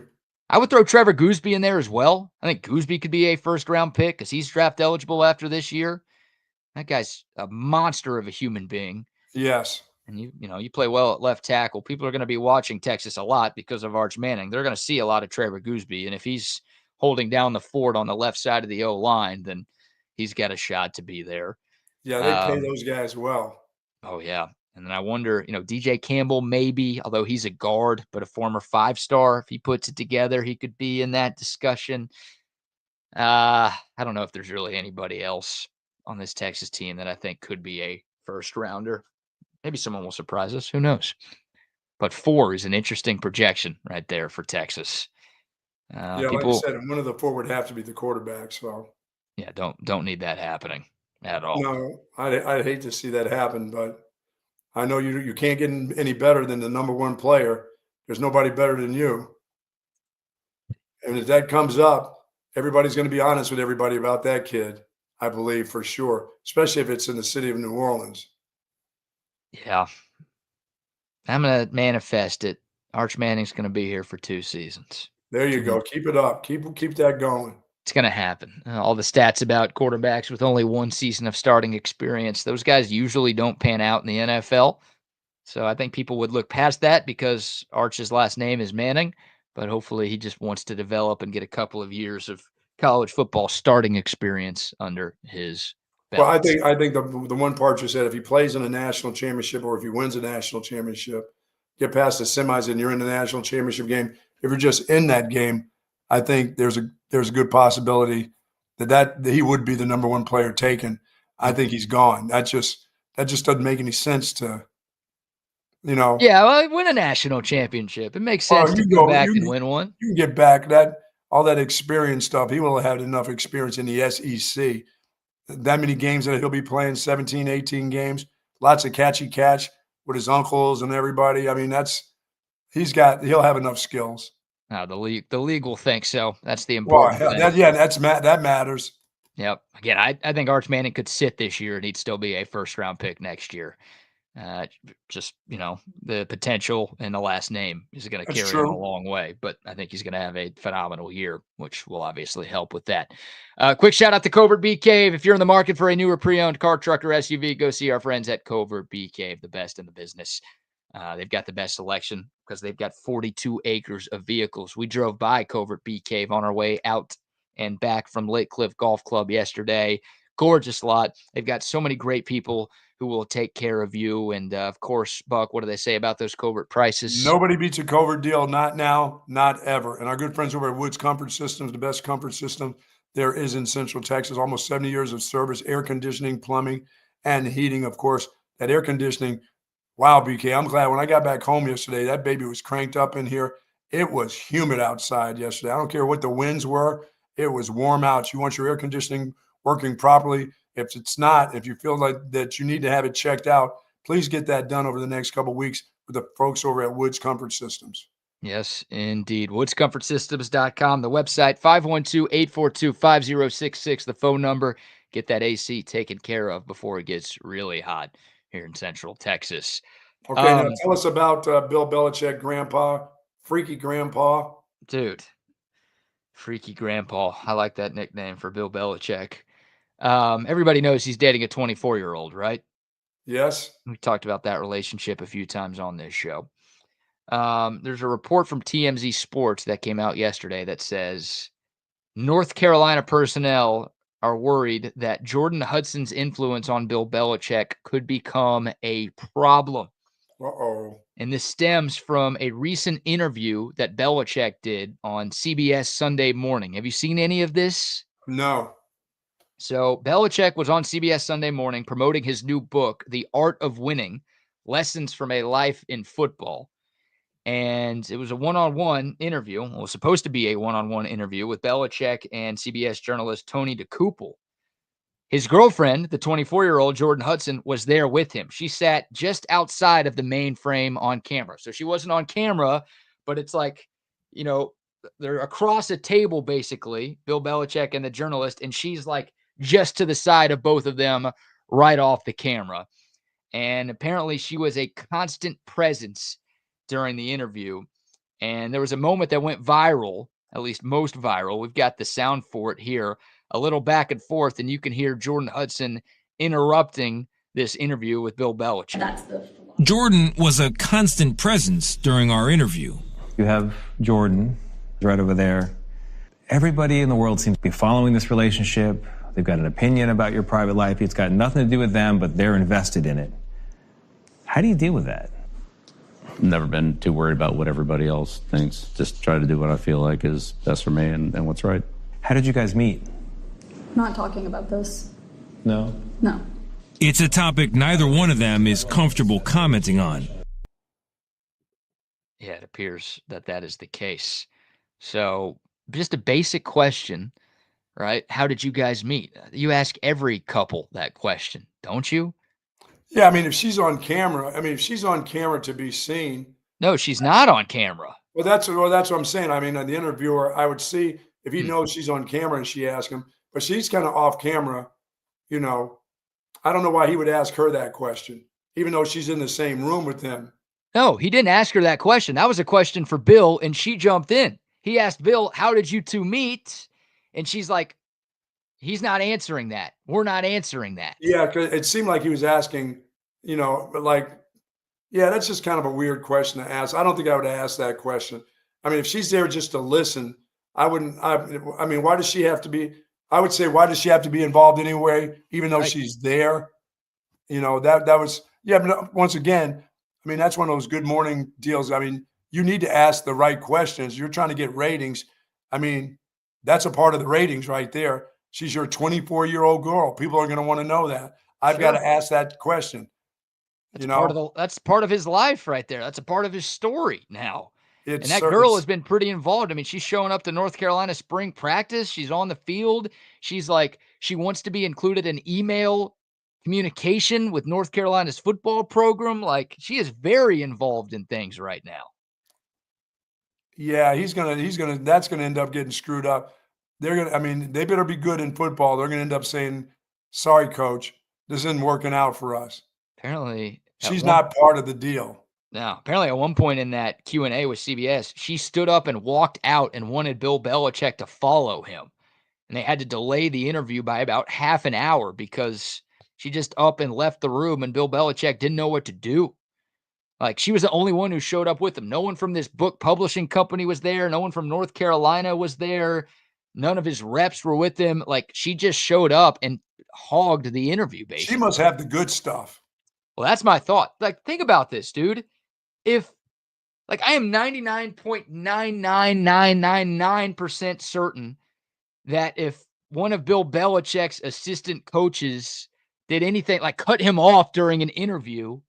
I would throw Trevor Gooseby in there as well. I think Gooseby could be a first round pick because he's draft eligible after this year. That guy's a monster of a human being. Yes. And you play well at left tackle. People are going to be watching Texas a lot because of Arch Manning. They're going to see a lot of Trevor Gooseby. And if he's holding down the fort on the left side of the O-line, then he's got a shot to be there. Yeah, they pay those guys well. Oh, yeah. And then I wonder, DJ Campbell maybe, although he's a guard, but a former 5-star. If he puts it together, he could be in that discussion. I don't know if there's really anybody else on this Texas team that I think could be a first rounder. Maybe someone will surprise us. Who knows? But 4 is an interesting projection right there for Texas. Yeah, like I said, one of the 4 would have to be the quarterback. So yeah, don't need that happening at all. no, I'd hate to see that happen, but I know you can't get any better than the number 1 player. There's nobody better than you. And if that comes up, everybody's going to be honest with everybody about that kid, I believe, for sure, especially if it's in the city of New Orleans. Yeah. I'm going to manifest it. Arch Manning's going to be here for 2 seasons. There you go. Keep it up. Keep that going. It's going to happen. All the stats about quarterbacks with only 1 season of starting experience, those guys usually don't pan out in the NFL. So I think people would look past that because Arch's last name is Manning, but hopefully he just wants to develop and get a couple of years of college football starting experience under his belt. Well, I think the one part you said, if he plays in a national championship or if he wins a national championship, get past the semis and you're in the national championship game. If you're just in that game, I think there's a good possibility that he would be the number 1 player taken. I think he's gone. That just doesn't make any sense to, Yeah, well, win a national championship. It makes sense to go back and win one. You can get back all that experience stuff. He will have had enough experience in the SEC. That many games that he'll be playing, 17, 18 games, lots of catch with his uncles and everybody. I mean, he'll have enough skills. No, the league will think so. That's the important thing. That matters. Yep. Again, I think Arch Manning could sit this year and he'd still be a first-round pick next year. The potential and the last name is going to carry him a long way, but I think he's going to have a phenomenal year, which will obviously help with that. Quick shout out to Covert Bee Cave. If you're in the market for a newer pre-owned car, truck, or SUV, go see our friends at Covert Bee Cave, the best in the business. They've got the best selection because they've got 42 acres of vehicles. We drove by Covert Bee Cave on our way out and back from Lake Cliff Golf Club yesterday. Gorgeous lot. They've got so many great people who will take care of you. And of course, Buck, what do they say about those Covert prices? Nobody beats a Covert deal. Not now, not ever. And our good friends over at Woods Comfort Systems, the best comfort system there is in Central Texas. Almost 70 years of service, air conditioning, plumbing, and heating. Of course, that air conditioning. Wow, BK, I'm glad when I got back home yesterday, that baby was cranked up in here. It was humid outside yesterday. I don't care what the winds were. It was warm out. You want your air conditioning working properly, If it's not, if you feel like that you need to have it checked out, please get that done over the next couple of weeks with the folks over at Woods Comfort Systems. Yes, indeed. WoodsComfortSystems.com, the website, 512-842-5066, the phone number. Get that AC taken care of before it gets really hot here in Central Texas. Okay, now tell us about Bill Belichick, grandpa, freaky grandpa. Dude, freaky grandpa. I like that nickname for Bill Belichick. Everybody knows he's dating a 24-year-old, right? Yes. We talked about that relationship a few times on this show. There's a report from TMZ Sports that came out yesterday that says North Carolina personnel are worried that Jordan Hudson's influence on Bill Belichick could become a problem. Uh-oh. And this stems from a recent interview that Belichick did on CBS Sunday Morning. Have you seen any of this? No. So Belichick was on CBS Sunday Morning promoting his new book, The Art of Winning, Lessons from a Life in Football. And it was a one-on-one interview. Well, it was supposed to be a one-on-one interview with Belichick and CBS journalist Tony DeCouple. His girlfriend, the 24-year-old Jordan Hudson, was there with him. She sat just outside of the main frame on camera. So she wasn't on camera, but it's like, you know, they're across a table, basically, Bill Belichick and the journalist, and she's like just to the side of both of them right off the camera. And apparently she was a constant presence during the interview. And there was a moment that went viral, at least most viral. We've got the sound for it here, a little back and forth, and you can hear Jordan Hudson interrupting this interview with Bill Belichick. Jordan was a constant presence during our interview. You have Jordan right over there. Everybody in the world seems to be following this relationship. They've got an opinion about your private life. It's got nothing to do with them, but they're invested in it. How do you deal with that? Never been too worried about what everybody else thinks. Just try to do what I feel like is best for me and what's right. How did you guys meet? Not talking about this. No? No. It's a topic neither one of them is comfortable commenting on. Yeah, it appears that that is the case. So just a basic question, right? How did you guys meet? You ask every couple that question, don't you? Yeah, I mean, if she's on camera to be seen. No, she's not on camera. Well, that's what I'm saying. I mean, the interviewer, I would see if he knows she's on camera and she asks him, but she's kind of off camera, you know. I don't know why he would ask her that question, even though she's in the same room with him. No, he didn't ask her that question. That was a question for Bill, and she jumped in. He asked Bill, how did you two meet? And she's like, he's not answering that. We're not answering that. Yeah, because it seemed like he was asking, you know, but like, yeah, that's just kind of a weird question to ask. I don't think I would ask that question. I mean, if she's there just to listen, I wouldn't. I mean, why does she have to be? I would say, why does she have to be involved anyway, even though she's there? You know, that was, yeah. But once again, I mean, that's one of those good morning deals. I mean, you need to ask the right questions. You're trying to get ratings. I mean, that's a part of the ratings right there. She's your 24-year-old girl. People are going to want to know that. I've got to ask that question. That's part of his life right there. That's a part of his story now. And that girl girl has been pretty involved. I mean, she's showing up to North Carolina spring practice. She's on the field. She's like, she wants to be included in email communication with North Carolina's football program. Like, she is very involved in things right now. Yeah, that's gonna end up getting screwed up. I mean, they better be good in football. They're gonna end up saying, sorry, coach, this isn't working out for us. Apparently she's not part of the deal. No, apparently at one point in that Q&A with CBS, she stood up and walked out and wanted Bill Belichick to follow him. And they had to delay the interview by about half an hour because she just up and left the room and Bill Belichick didn't know what to do. Like, she was the only one who showed up with him. No one from this book publishing company was there. No one from North Carolina was there. None of his reps were with him. Like, she just showed up and hogged the interview, basically. She must have the good stuff. Well, that's my thought. Like, think about this, dude. If, like, I am 99.99999% certain that if one of Bill Belichick's assistant coaches did anything, like cut him off during an interview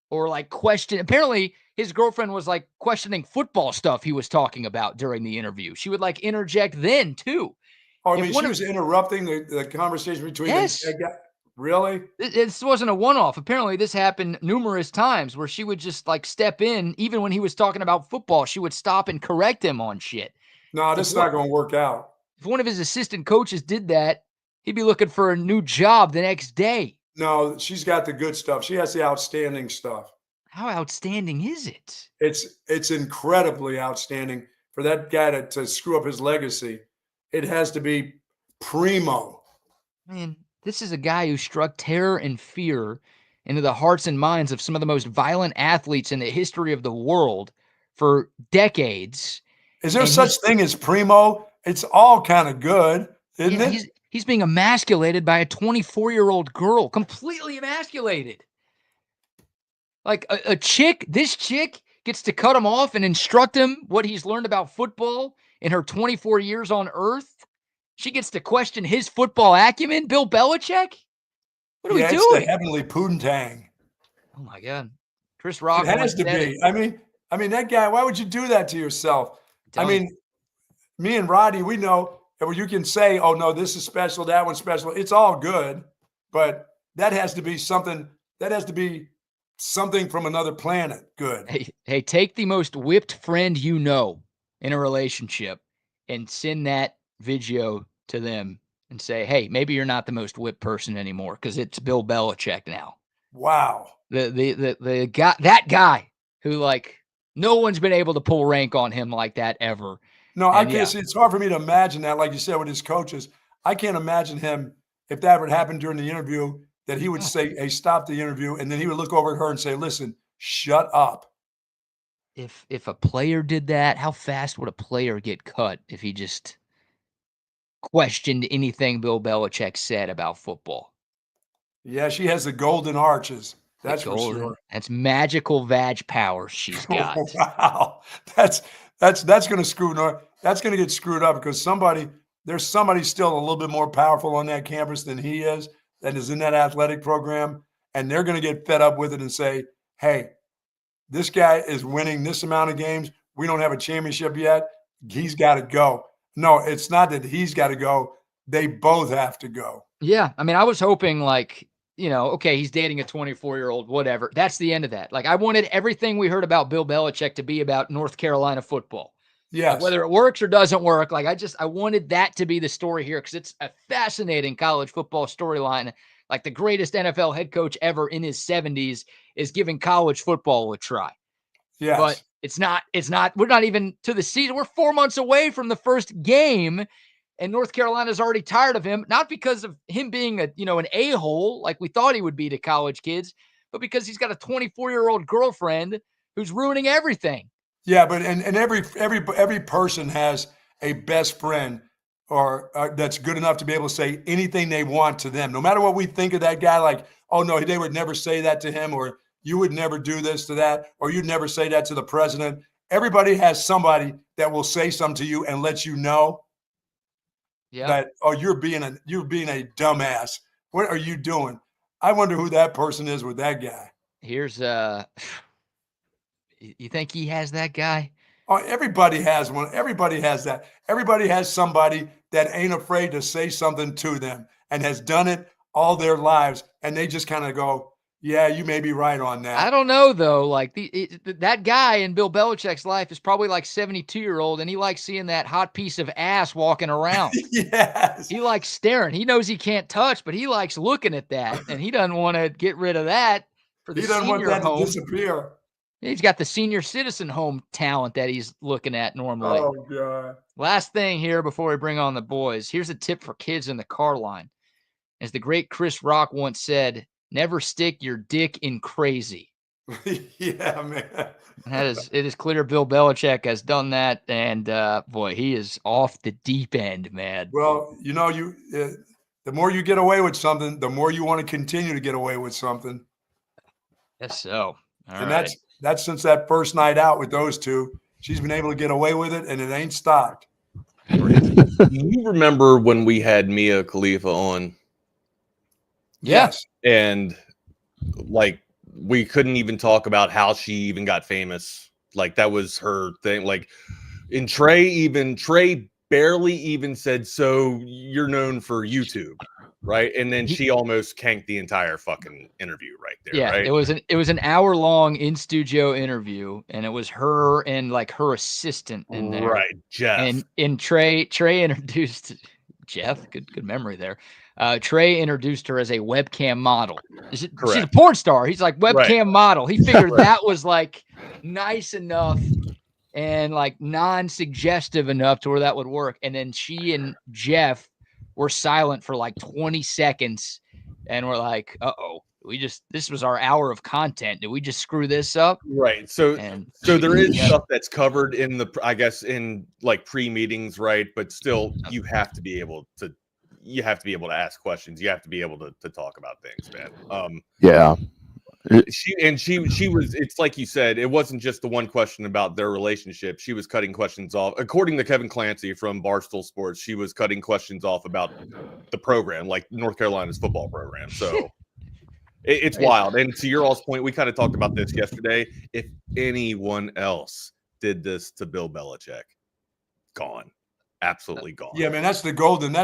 or like apparently his girlfriend was like questioning football stuff he was talking about during the interview. She would like interject then too. Oh, I mean, she was interrupting the conversation between the guy. Really? This wasn't a one-off. Apparently, this happened numerous times where she would just like step in, even when he was talking about football. She would stop and correct him on shit. No, this is not going to work out. If one of his assistant coaches did that, he'd be looking for a new job the next day. No, she's got the good stuff. She has the outstanding stuff. How outstanding is it? It's incredibly outstanding for that guy to screw up his legacy. It has to be primo. Man, this is a guy who struck terror and fear into the hearts and minds of some of the most violent athletes in the history of the world for decades. Is there such thing as primo? It's all kind of good, isn't it? He's being emasculated by a 24-year-old girl, completely emasculated. Like this chick gets to cut him off and instruct him what he's learned about football in her 24 years on Earth. She gets to question his football acumen, Bill Belichick? What are we doing? It's the heavenly poontang. Oh, my God. Chris Rock. It has to be. I mean, that guy, why would you do that to yourself? I mean, me and Rodney, we know that you can say, oh, no, this is special, that one's special. It's all good. But that has to be something from another planet. Good. Hey, take the most whipped friend you know in a relationship and send that video to them and say, hey, maybe you're not the most whipped person anymore because it's Bill Belichick now. Wow. The guy, that guy who like no one's been able to pull rank on him like that ever. No, I guess it's hard for me to imagine that, like you said, with his coaches. I can't imagine him, if that would happen during the interview, that he would say, hey, stop the interview, and then he would look over at her and say, listen, shut up. If a player did that, how fast would a player get cut if he just questioned anything Bill Belichick said about football? Yeah, she has the golden arches. That's for sure. That's magical vag power she's got. Wow. That's going to screw up. That's going to get screwed up because there's somebody still a little bit more powerful on that campus than he is, that is in that athletic program, and they're going to get fed up with it and say, hey, this guy is winning this amount of games. We don't have a championship yet. He's got to go. No, it's not that he's got to go. They both have to go. Yeah. I mean, I was hoping like, okay, he's dating a 24-year-old, whatever. That's the end of that. Like, I wanted everything we heard about Bill Belichick to be about North Carolina football. Yes. Like, whether it works or doesn't work, like I wanted that to be the story here because it's a fascinating college football storyline. Like the greatest NFL head coach ever in his 70s is giving college football a try. Yes. But it's not, we're not even to the season. We're 4 months away from the first game. And North Carolina's already tired of him, not because of him being an a-hole like we thought he would be to college kids, but because he's got a 24-year-old girlfriend who's ruining everything. Yeah, but and every person has a best friend or that's good enough to be able to say anything they want to them. No matter what we think of that guy, like, oh no, they would never say that to him, or you would never do this to that, or you'd never say that to the president. Everybody has somebody that will say something to you and let you know. Yeah. That, oh, you're being a dumbass. What are you doing? I wonder who that person is with that guy. Here's you think he has that guy? Oh, everybody has one. Everybody has that. Everybody has somebody that ain't afraid to say something to them and has done it all their lives. And they just kind of go, yeah, you may be right on that. I don't know, though. Like that guy in Bill Belichick's life is probably like 72-year-old, and he likes seeing that hot piece of ass walking around. Yes. He likes staring. He knows he can't touch, but he likes looking at that, and he doesn't want to get rid of that for the senior home. He doesn't want that to disappear. He's got the senior citizen home talent that he's looking at normally. Oh, God. Last thing here before we bring on the boys. Here's a tip for kids in the car line. As the great Chris Rock once said, never stick your dick in crazy. Yeah, man. It is clear Bill Belichick has done that, and boy, he is off the deep end, man. Well, the more you get away with something, the more you want to continue to get away with something. Yes, so. That's since that first night out with those two. She's been able to get away with it, and it ain't stopped. You remember when we had Mia Khalifa on? Yes. And like we couldn't even talk about how she even got famous. Like that was her thing. Like in Trey barely even said, so you're known for YouTube, right? And then she almost canked the entire fucking interview right there. Yeah, right? it was an hour-long in-studio interview, and it was her and like her assistant in there. Right, Jeff. And Trey introduced Jeff. Good memory there. Trey introduced her as a webcam model. She's a porn star. He's like, webcam model. He figured that was like nice enough and like non-suggestive enough to where that would work. And then she and Jeff were silent for like 20 seconds, and we're like, uh-oh. This was our hour of content. Did we just screw this up? Right. So there is stuff that's covered in in like pre-meetings, right? But still, you have to be able to ask questions. You have to be able to talk about things, man. Yeah. She was, it's like you said, it wasn't just the one question about their relationship. She was cutting questions off. According to Kevin Clancy from Barstool Sports, she was cutting questions off about the program, like North Carolina's football program. So it's wild. And to your all's point, we kind of talked about this yesterday. If anyone else did this to Bill Belichick, gone. Absolutely gone. Yeah, man, that's the golden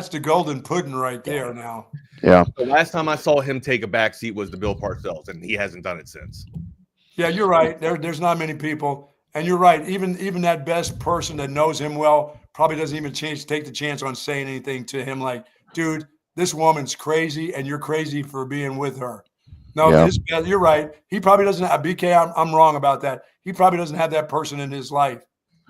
pudding right there now. Yeah. The last time I saw him take a back seat was to Bill Parcells, and he hasn't done it since. Yeah, you're right. There's not many people. And you're right. Even that best person that knows him well probably doesn't even take the chance on saying anything to him like, dude, this woman's crazy and you're crazy for being with her. No, you're right. He probably doesn't have BK. I'm wrong about that. He probably doesn't have that person in his life.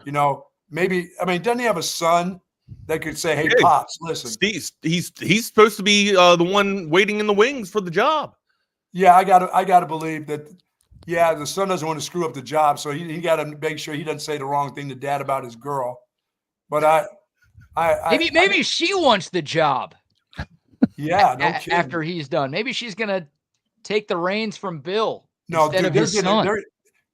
You know, maybe, I mean, doesn't he have a son that could say, hey, Pops, listen. He's supposed to be the one waiting in the wings for the job. Yeah, I gotta believe that. Yeah, the son doesn't want to screw up the job, so he got to make sure he doesn't say the wrong thing to Dad about his girl. But maybe she wants the job. Yeah, no kidding. After he's done, maybe she's gonna take the reins from Bill. No, instead dude, of his son.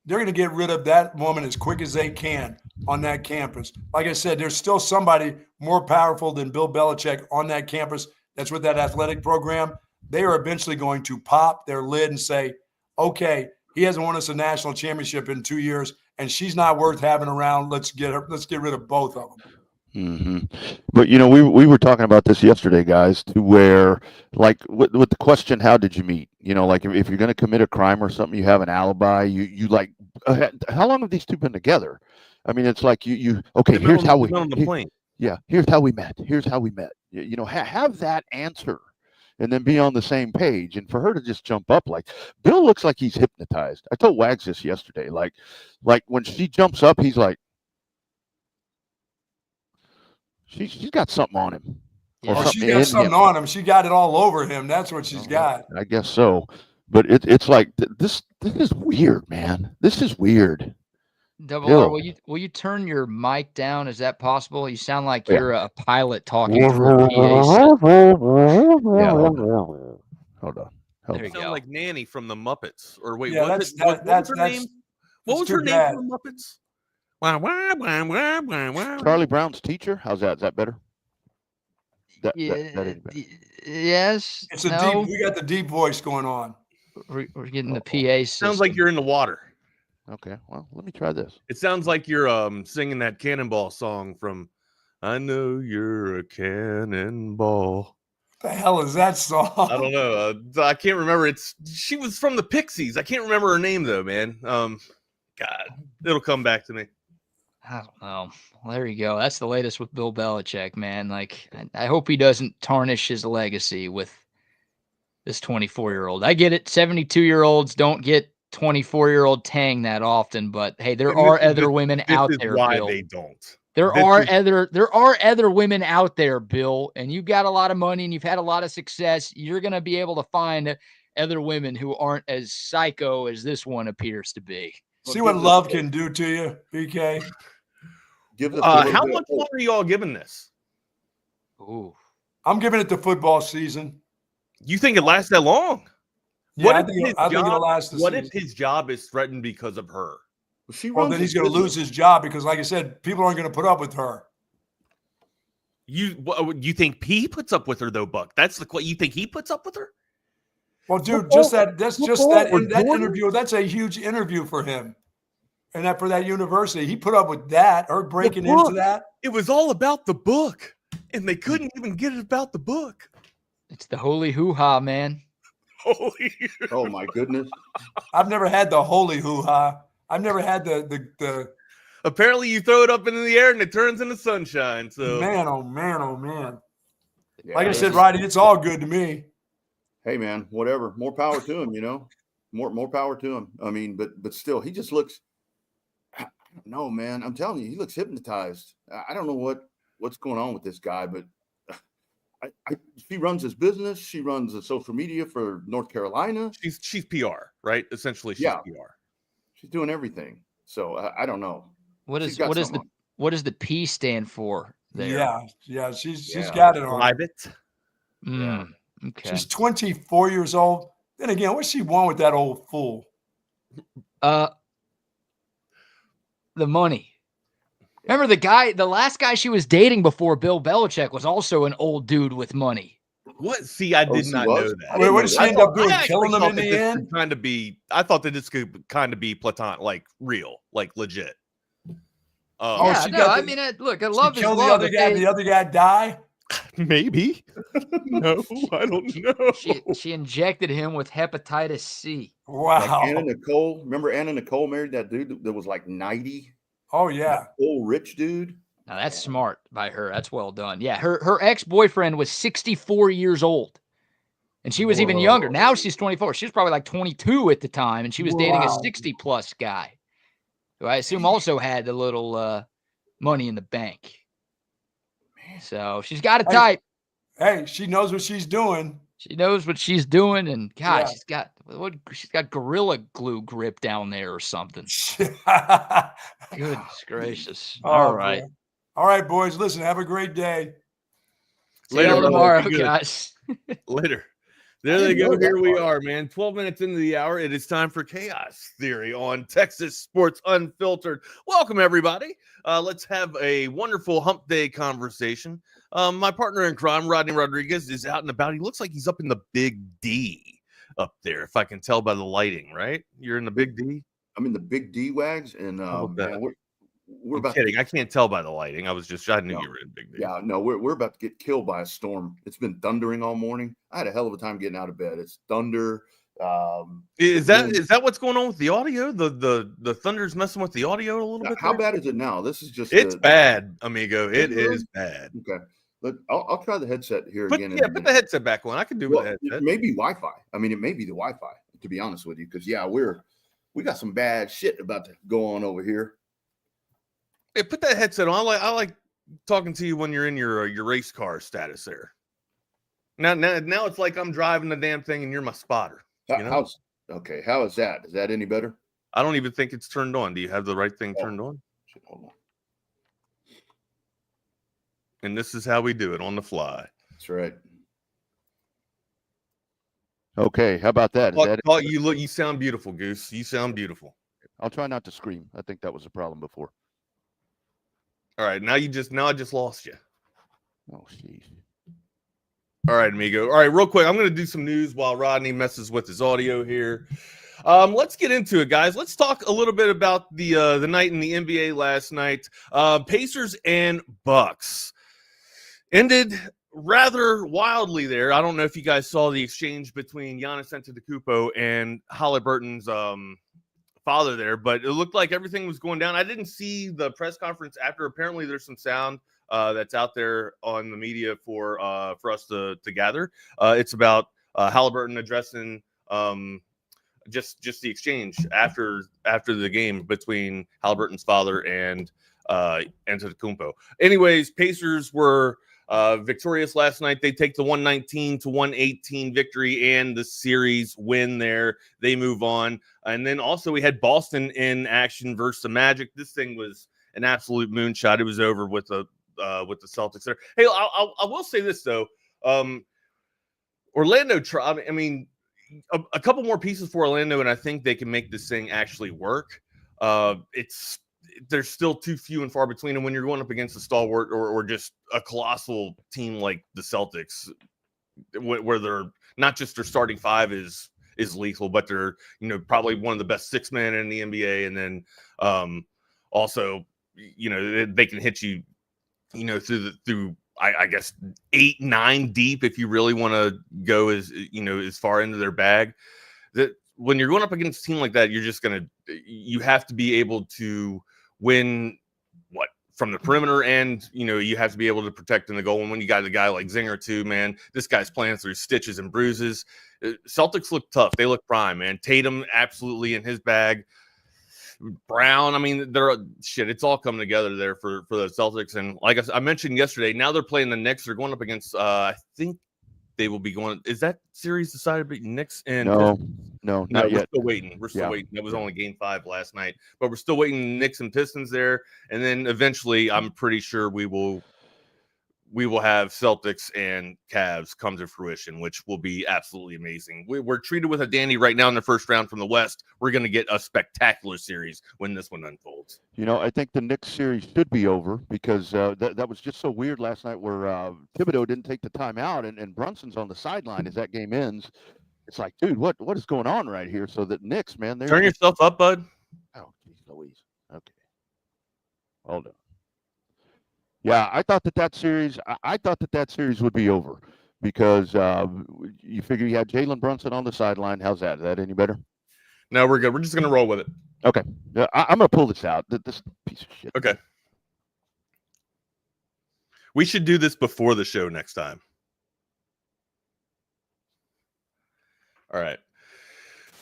They're going to get rid of that woman as quick as they can on that campus. Like I said, there's still somebody more powerful than Bill Belichick on that campus that's with that athletic program. They are eventually going to pop their lid and say, okay, he hasn't won us a national championship in 2 years, and she's not worth having around. Let's get rid of both of them. Mm-hmm. But, you know, we were talking about this yesterday, guys, to where, like, with the question, how did you meet? You know, like, if you're going to commit a crime or something, you have an alibi. You like, how long have these two been together? I mean, it's like okay, here's how we on the plane. Yeah, here's how we met. Here's how we met. You know, have that answer and then be on the same page. And for her to just jump up like, Bill looks like he's hypnotized. I told Wags this yesterday. Like when she jumps up, he's like, She's got something on him. Yeah. She's got something on him. She got it all over him. That's what she's got. I guess so. But it's like this is weird, man. This is weird. Double R, will you turn your mic down? Is that possible? You sound like you're a pilot talking through a PA. Hold on. You sound like Nanny from the Muppets. Or wait, yeah, what was her name? What was her name from the Muppets? Charlie Brown's teacher. How's that? Is that better? Yes. It's deep. We got the deep voice going on. We're getting the PA system. Sounds like you're in the water. Okay. Well, let me try this. It sounds like you're singing that Cannonball song from "I Know You're a Cannonball." What the hell is that song? I don't know. I can't remember. She was from the Pixies. I can't remember her name though, man. God, it'll come back to me. I don't know. Well, there you go. That's the latest with Bill Belichick, man. Like, I hope he doesn't tarnish his legacy with this 24-year-old. I get it. 72-year-olds don't get 24-year-old tang that often, but hey, there are other women out there. Why Bill. they don't? There are other women out there, Bill, and you've got a lot of money and you've had a lot of success. You're gonna be able to find other women who aren't as psycho as this one appears to be. See what love can do to you, BK. How much more are you all giving this? Ooh, I'm giving it the football season. You think it lasts that long? Yeah, I think it'll last the season. What if his job is threatened because of her? Well, then he's going to lose his job because, like I said, people aren't going to put up with her. You think he puts up with her though, Buck? That's what you think he puts up with her? Well, dude, that interview. That's a huge interview for him. and that for that university, he put up with that, her breaking into that. It was all about the book, and they couldn't even get it about the book. It's the holy hoo-ha, man. Holy. Oh my goodness. I've never had the holy hoo-ha. I've never had the. Apparently, you throw it up into the air and it turns into sunshine. So Man, oh man, oh man. Yeah, Like I said, Rodney, it's all good to me. hey man, whatever. More power to him, you know. More power to him. I mean, but still, he just looks. I don't know, man. I'm telling you, he looks hypnotized. I don't know what's going on with this guy, but she runs his business. She runs the social media for North Carolina. she's PR, right? Essentially, she's PR. She's doing everything. So I don't know. What does the P stand for there? Yeah. She's got it on. Private. Yeah. Okay. She's 24 years old. Then again, what's she want with that old fool? The money. Remember the last guy she was dating before Bill Belichick was also an old dude with money. What? See, I did not know that. Wait, what did she end up doing? Killing them in the end? I thought that this could kind of be platonic, like real, like legit. Look, I love his killed love. the other guy die? Maybe. No, I don't know. She injected him with hepatitis C. Wow. Like Anna Nicole. Remember Anna Nicole married that dude that was like 90? Oh, yeah. That old rich dude. Now that's smart by her. That's well done. Yeah, her ex-boyfriend was 64 years old. And she was even younger. Now she's 24. She was probably like 22 at the time, and she was dating a 60-plus guy, who I assume also had a little money in the bank. So she's got a type. Hey, she knows what she's doing. She knows what she's doing, and God, she's got Gorilla Glue grip down there or something. Goodness gracious! All right, man. All right, boys. Listen, have a great day. Later tomorrow, guys. Later. There they go. Here we are, man. 12 minutes into the hour. It is time for Chaos Theory on Texas Sports Unfiltered. Welcome, everybody. Let's have a wonderful hump day conversation. My partner in crime, Rodney Rodriguez, is out and about. He looks like he's up in the Big D up there, if I can tell by the lighting, right? You're in the Big D? I'm in the Big D wags, and we're about kidding. I can't tell by the lighting. I knew you were in Big D. Yeah, no, we're about to get killed by a storm. It's been thundering all morning. I had a hell of a time getting out of bed. It's thunder. Is that what's going on with the audio? The thunder's messing with the audio a little bit. How bad is it now? This is just it's bad, amigo. It is bad. Okay. Look, I'll try the headset here again. Yeah, put the headset back on. I can do with the headset. It may be Wi-Fi. I mean, it may be the Wi-Fi, to be honest with you, because we got some bad shit about to go on over here. Hey, put that headset on. I like talking to you when you're in your race car status there. Now it's like I'm driving the damn thing and you're my spotter. How is that? Is that any better? I don't even think it's turned on. Do you have the right thing turned on? Hold on. And this is how we do it on the fly. That's right. Okay, how about that? You sound beautiful, Goose. You sound beautiful. I'll try not to scream. I think that was a problem before. All right, now I just lost you. Oh, jeez. All right, amigo. All right, real quick, I'm going to do some news while Rodney messes with his audio here. Let's get into it, guys. Let's talk a little bit about the night in the NBA last night. Pacers and Bucks ended rather wildly there. I don't know if you guys saw the exchange between Giannis Antetokounmpo and Halliburton's father there, but it looked like everything was going down. I didn't see the press conference after. Apparently, there's some sound that's out there on the media for us to gather. It's about Halliburton addressing just the exchange after the game between Halliburton's father and Antetokounmpo. Anyways, Pacers were victorious last night. They take the 119-118 victory and the series win there. They move on. And then also we had Boston in action versus the Magic. This thing was an absolute moonshot. It was over with the Celtics there. Hey, I will say this though. Orlando, I mean, a couple more pieces for Orlando, and I think they can make this thing actually work. There's still too few and far between, and when you're going up against a stalwart or just a colossal team like the Celtics, where they're not just their starting five is is lethal, but they're, probably one of the best 6-men in the NBA. And then also, they can hit you, through I guess 8, 9 deep if you really want to go as far into their bag. That when you're going up against a team like that, you have to be able to win from the perimeter, and you have to be able to protect in the goal. And when you got a guy like Zinger too, man, this guy's playing through stitches and bruises. Celtics look tough. They look prime, man. Tatum absolutely in his bag. Brown, I mean, it's all coming together there for the Celtics. And like I mentioned yesterday, now they're playing the Knicks. They're going up against I think they will be going. Is that series decided to be Knicks and No, not yet. We're still waiting. That was only game 5 last night, but we're still waiting Knicks and Pistons there. And then eventually, I'm pretty sure we will have Celtics and Cavs come to fruition, which will be absolutely amazing. We're treated with a dandy right now in the first round from the West. We're going to get a spectacular series when this one unfolds. I think the Knicks series should be over because that was just so weird last night where Thibodeau didn't take the timeout and Brunson's on the sideline as that game ends. It's like, dude, what is going on right here? So that Knicks, man, turn yourself up, bud. Oh, geez, Louise. Okay, hold on. Yeah, I thought that series would be over because you figure you had Jalen Brunson on the sideline. How's that? Is that any better? No, we're good. We're just going to roll with it. Okay. Yeah, I'm going to pull this out. This piece of shit. Okay. We should do this before the show next time. All right.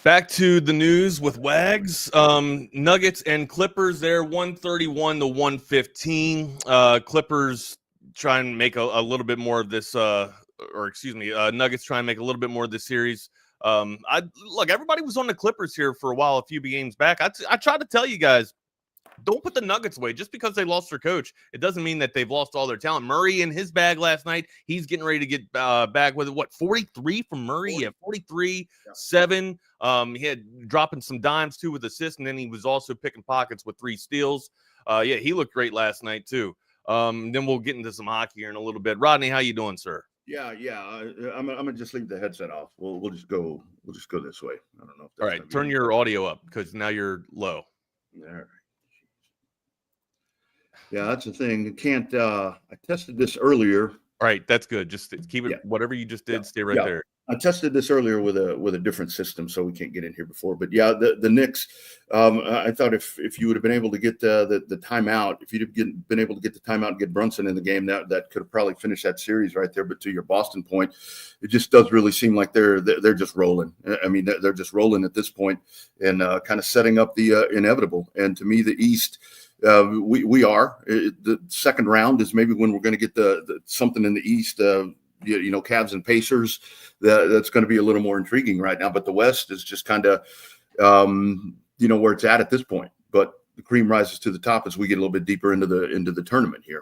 Back to the news with Wags. Nuggets and Clippers there, 131-115. Clippers try and make a little bit more of this, Nuggets try and make a little bit more of this series. Everybody was on the Clippers here for a while, a few games back. I tried to tell you guys, don't put the Nuggets away. Just because they lost their coach, it doesn't mean that they've lost all their talent. Murray in his bag last night. He's getting ready to get back with 43 from Murray. Yeah, 43, 7. He had dropping some dimes too with assists, and then he was also picking pockets with 3 steals. He looked great last night too. Then we'll get into some hockey here in a little bit. Rodney, how you doing, sir? Yeah. I'm gonna just leave the headset off. We'll just go this way. I don't know. If that's all right, turn your audio up because now you're low. All right. Yeah, that's the thing. You can't. I tested this earlier. All right, that's good. Just keep it. Yeah. Whatever you just did, stay right there. I tested this earlier with a different system, so we can't get in here before. But yeah, the Knicks. I thought if you would have been able to get the timeout, if you'd have been able to get the timeout and get Brunson in the game, that could have probably finished that series right there. But to your Boston point, it just does really seem like they're just rolling. I mean, they're just rolling at this point and kind of setting up the inevitable. And to me, the East. We are the second round is maybe when we're going to get the something in the East. Cavs and Pacers. That's going to be a little more intriguing right now. But the West is just kind of where it's at this point. But the cream rises to the top as we get a little bit deeper into the tournament here.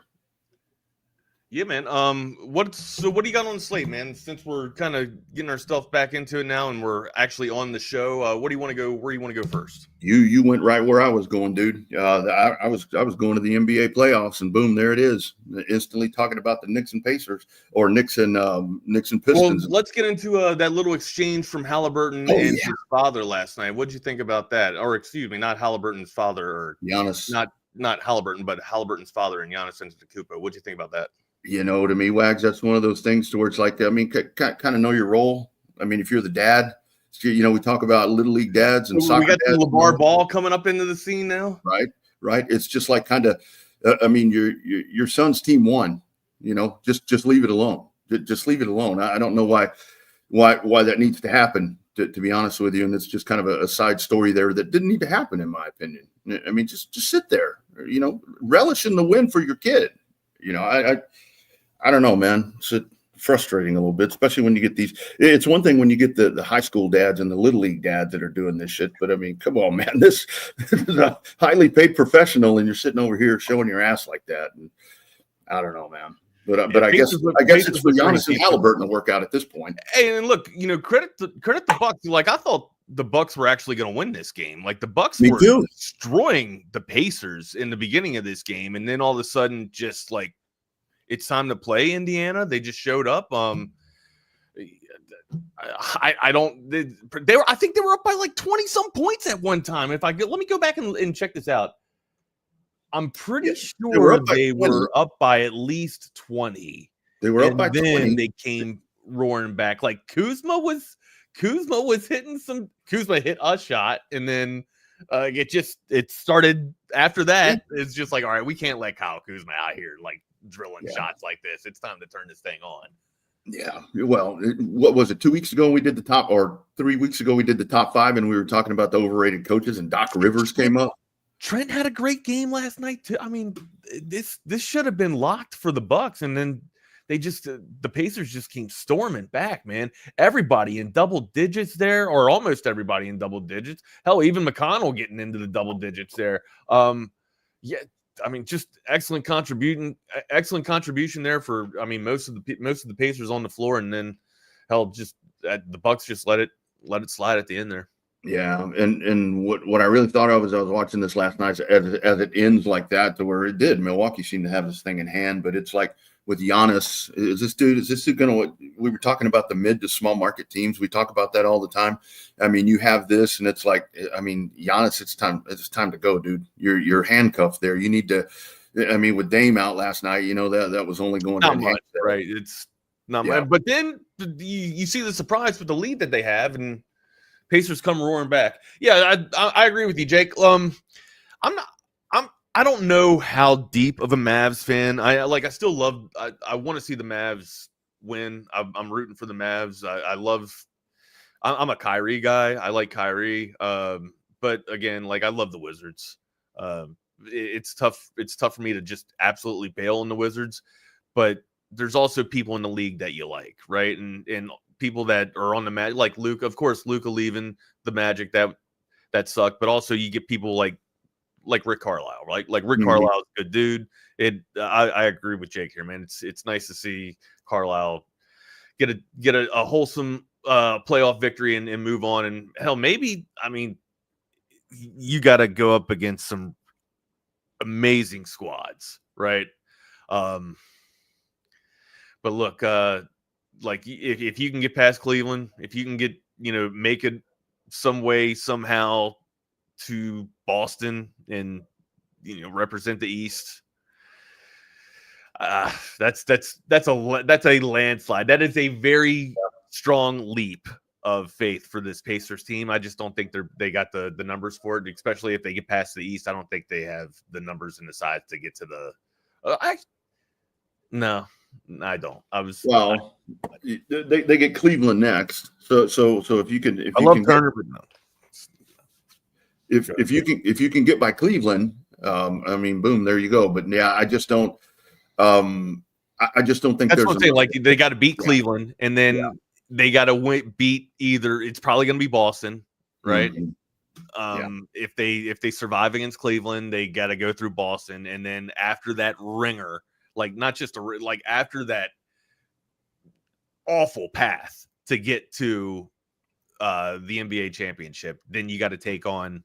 Yeah, man. What do you got on the slate, man? Since we're kind of getting our stuff back into it now, and we're actually on the show, where do you want to go? Where do you want to go first? You went right where I was going, dude. I was going to the NBA playoffs, and boom, there it is. Instantly talking about the Knicks and Pacers, or Knicks and Pistons. Well, let's get into that little exchange from Halliburton and his father last night. What did you think about that? Or excuse me, not Halliburton's father, or Giannis. Not Halliburton, but Halliburton's father and Giannis Antetokounmpo. What do you think about that? To me, Wags, that's one of those things to where it's like, I mean, kind of know your role. I mean, if you're the dad, we talk about little league dads and soccer. We got the LeVar Ball coming up into the scene now. Right. It's just like kind of, your son's team won, just leave it alone. Just leave it alone. I don't know why that needs to happen, to be honest with you. And it's just kind of a side story there that didn't need to happen, in my opinion. I mean, just sit there, relish in the win for your kid. I don't know, man. It's frustrating a little bit, especially when you get these. It's one thing when you get the high school dads and the little league dads that are doing this shit. But I mean, come on, man. This is a highly paid professional, and you're sitting over here showing your ass like that. And I don't know, man. But I guess it's for Giannis and Halliburton to work out at this point. Hey, and look, credit the Bucks. Like, I thought the Bucks were actually going to win this game. Like, the Bucks were destroying the Pacers in the beginning of this game, and then all of a sudden, just like, it's time to play Indiana. They just showed up. I don't. They were. I think they were up by like 20 some points at one time. Let me go back and check this out. I'm pretty sure they were up by at least 20. They were up by 20. Then they came roaring back. Like Kuzma was hitting some. Kuzma hit a shot, and then it started after that. It's just like, all right, we can't let Kyle Kuzma out here like drilling shots like this. It's time to turn this thing on. Yeah. Well, what was it? 2 weeks ago we did the top, or 3 weeks ago we did the top 5, and we were talking about the overrated coaches, and Doc Rivers came up. Trent had a great game last night too. I mean, this should have been locked for the Bucks, and then they just the Pacers just came storming back, man. Everybody in double digits there, or almost everybody in double digits. Hell, even McConnell getting into the double digits there. Yeah, I mean, just excellent contribution there for. I mean, most of the Pacers on the floor, and then hell, just the Bucks just let it slide at the end there. Yeah, and what I really thought of as I was watching this last night, as it ends like that, to where it did. Milwaukee seemed to have this thing in hand, but it's like with Giannis, is this dude going to? We were talking about the mid to small market teams. We talk about that all the time. I mean, you have this, and it's like, I mean, Giannis, it's time to go, dude. You're handcuffed there. You need to. I mean, with Dame out last night, you know that was only going not much, right? It's not much, but then you see the surprise with the lead that they have, and Pacers come roaring back. Yeah, I agree with you, Jake. I don't know how deep of a Mavs fan. I still love. I want to see the Mavs win. I'm rooting for the Mavs. I'm a Kyrie guy. I like Kyrie. But again, like I love the Wizards. It's tough. It's tough for me to just absolutely bail on the Wizards. But there's also people in the league that you like, right? And people that are on the Magic, like Luka. Of course, Luka leaving the Magic, that sucked. But also you get people like Rick Carlisle, right? Like Rick Carlisle is a good dude. I agree with Jake here, man. It's nice to see Carlisle get a wholesome playoff victory and move on. And hell, maybe, I mean, you got to go up against some amazing squads, right? But look, like if you can get past Cleveland, if you can get, make it some way, somehow to Boston and, represent the East, that's a landslide. That is a very strong leap of faith for this Pacers team. I just don't think they got the numbers for it, especially if they get past the East. I don't think they have the numbers and the size to get to the. No, I don't. They get Cleveland next. So if you can, I love Turner, but no. If you can get by Cleveland, I mean, boom, there you go. But yeah, I just don't. I just don't think that's what I'm saying. Like they got to beat Cleveland, and then they got to beat either. It's probably going to be Boston, right? Mm-hmm. If they survive against Cleveland, they got to go through Boston, and then after that ringer, like not just after that awful path to get to the NBA championship, then you got to take on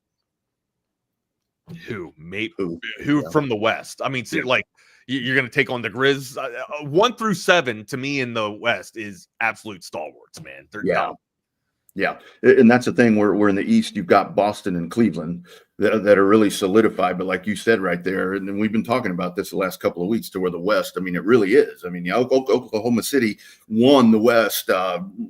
who from the West. I mean, like you're going to take on the Grizz. 1 through 7 to me in the West is absolute stalwarts, man. They're dumb. Yeah, and that's the thing. We're in the East. You've got Boston and Cleveland that are really solidified. But like you said right there, and we've been talking about this the last couple of weeks, to where the West, I mean, it really is. I mean, Oklahoma City won the West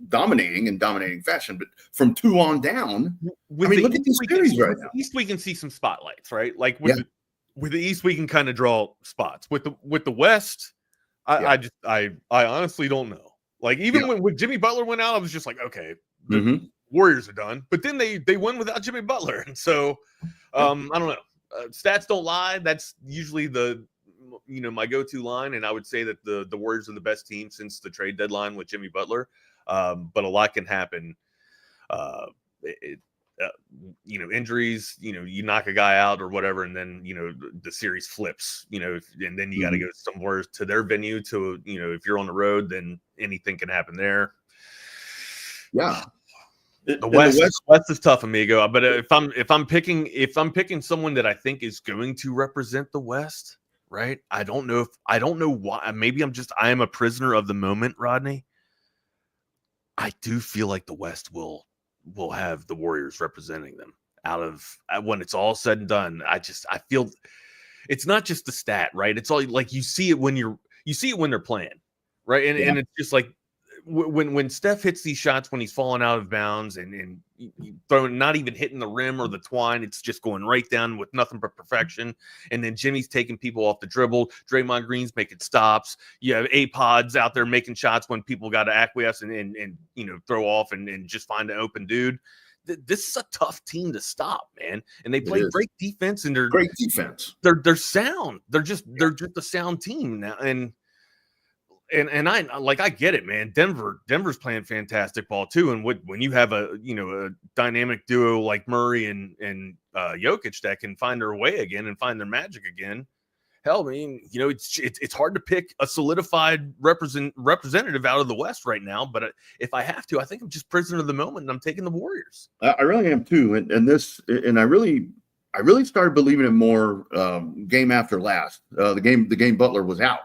dominating fashion. But from 2 on down, look at these series right now. East, we can see some spotlights, right? Like with the East, we can kind of draw spots. With the West, I honestly don't know. Like even when Jimmy Butler went out, I was just like, okay. The Warriors are done, but then they win without Jimmy Butler, and so I don't know. Stats don't lie. That's usually my go-to line, and I would say that the Warriors are the best team since the trade deadline with Jimmy Butler. But a lot can happen. Injuries. You knock a guy out or whatever, and then the series flips. And then you got to go somewhere to their venue. To if you're on the road, then anything can happen there. Yeah, the West is tough, amigo. But if I'm picking someone that I think is going to represent the West, right? I don't know why. Maybe I am a prisoner of the moment, Rodney. I do feel like the West will have the Warriors representing them out of when it's all said and done. I feel it's not just the stat, right? It's all like you see it when they're playing, right? And it's just like when Steph hits these shots when he's falling out of bounds and throwing, not even hitting the rim or the twine, it's just going right down with nothing but perfection. And then Jimmy's taking people off the dribble. Draymond Green's making stops. You have A-Pods out there making shots when people got to acquiesce and throw off and just find an open dude. This is a tough team to stop, man. And they play great defense, and they're great defense. They're sound. They're just a sound team now. And I get it, man. Denver's playing fantastic ball too. And when you have a dynamic duo like Murray and Jokic that can find their way again and find their magic again, hell, I mean, it's hard to pick a solidified representative out of the West right now. But if I have to, I think I'm just prisoner of the moment, and I'm taking the Warriors. I really am too. And I really started believing it more game after last. The game Butler was out.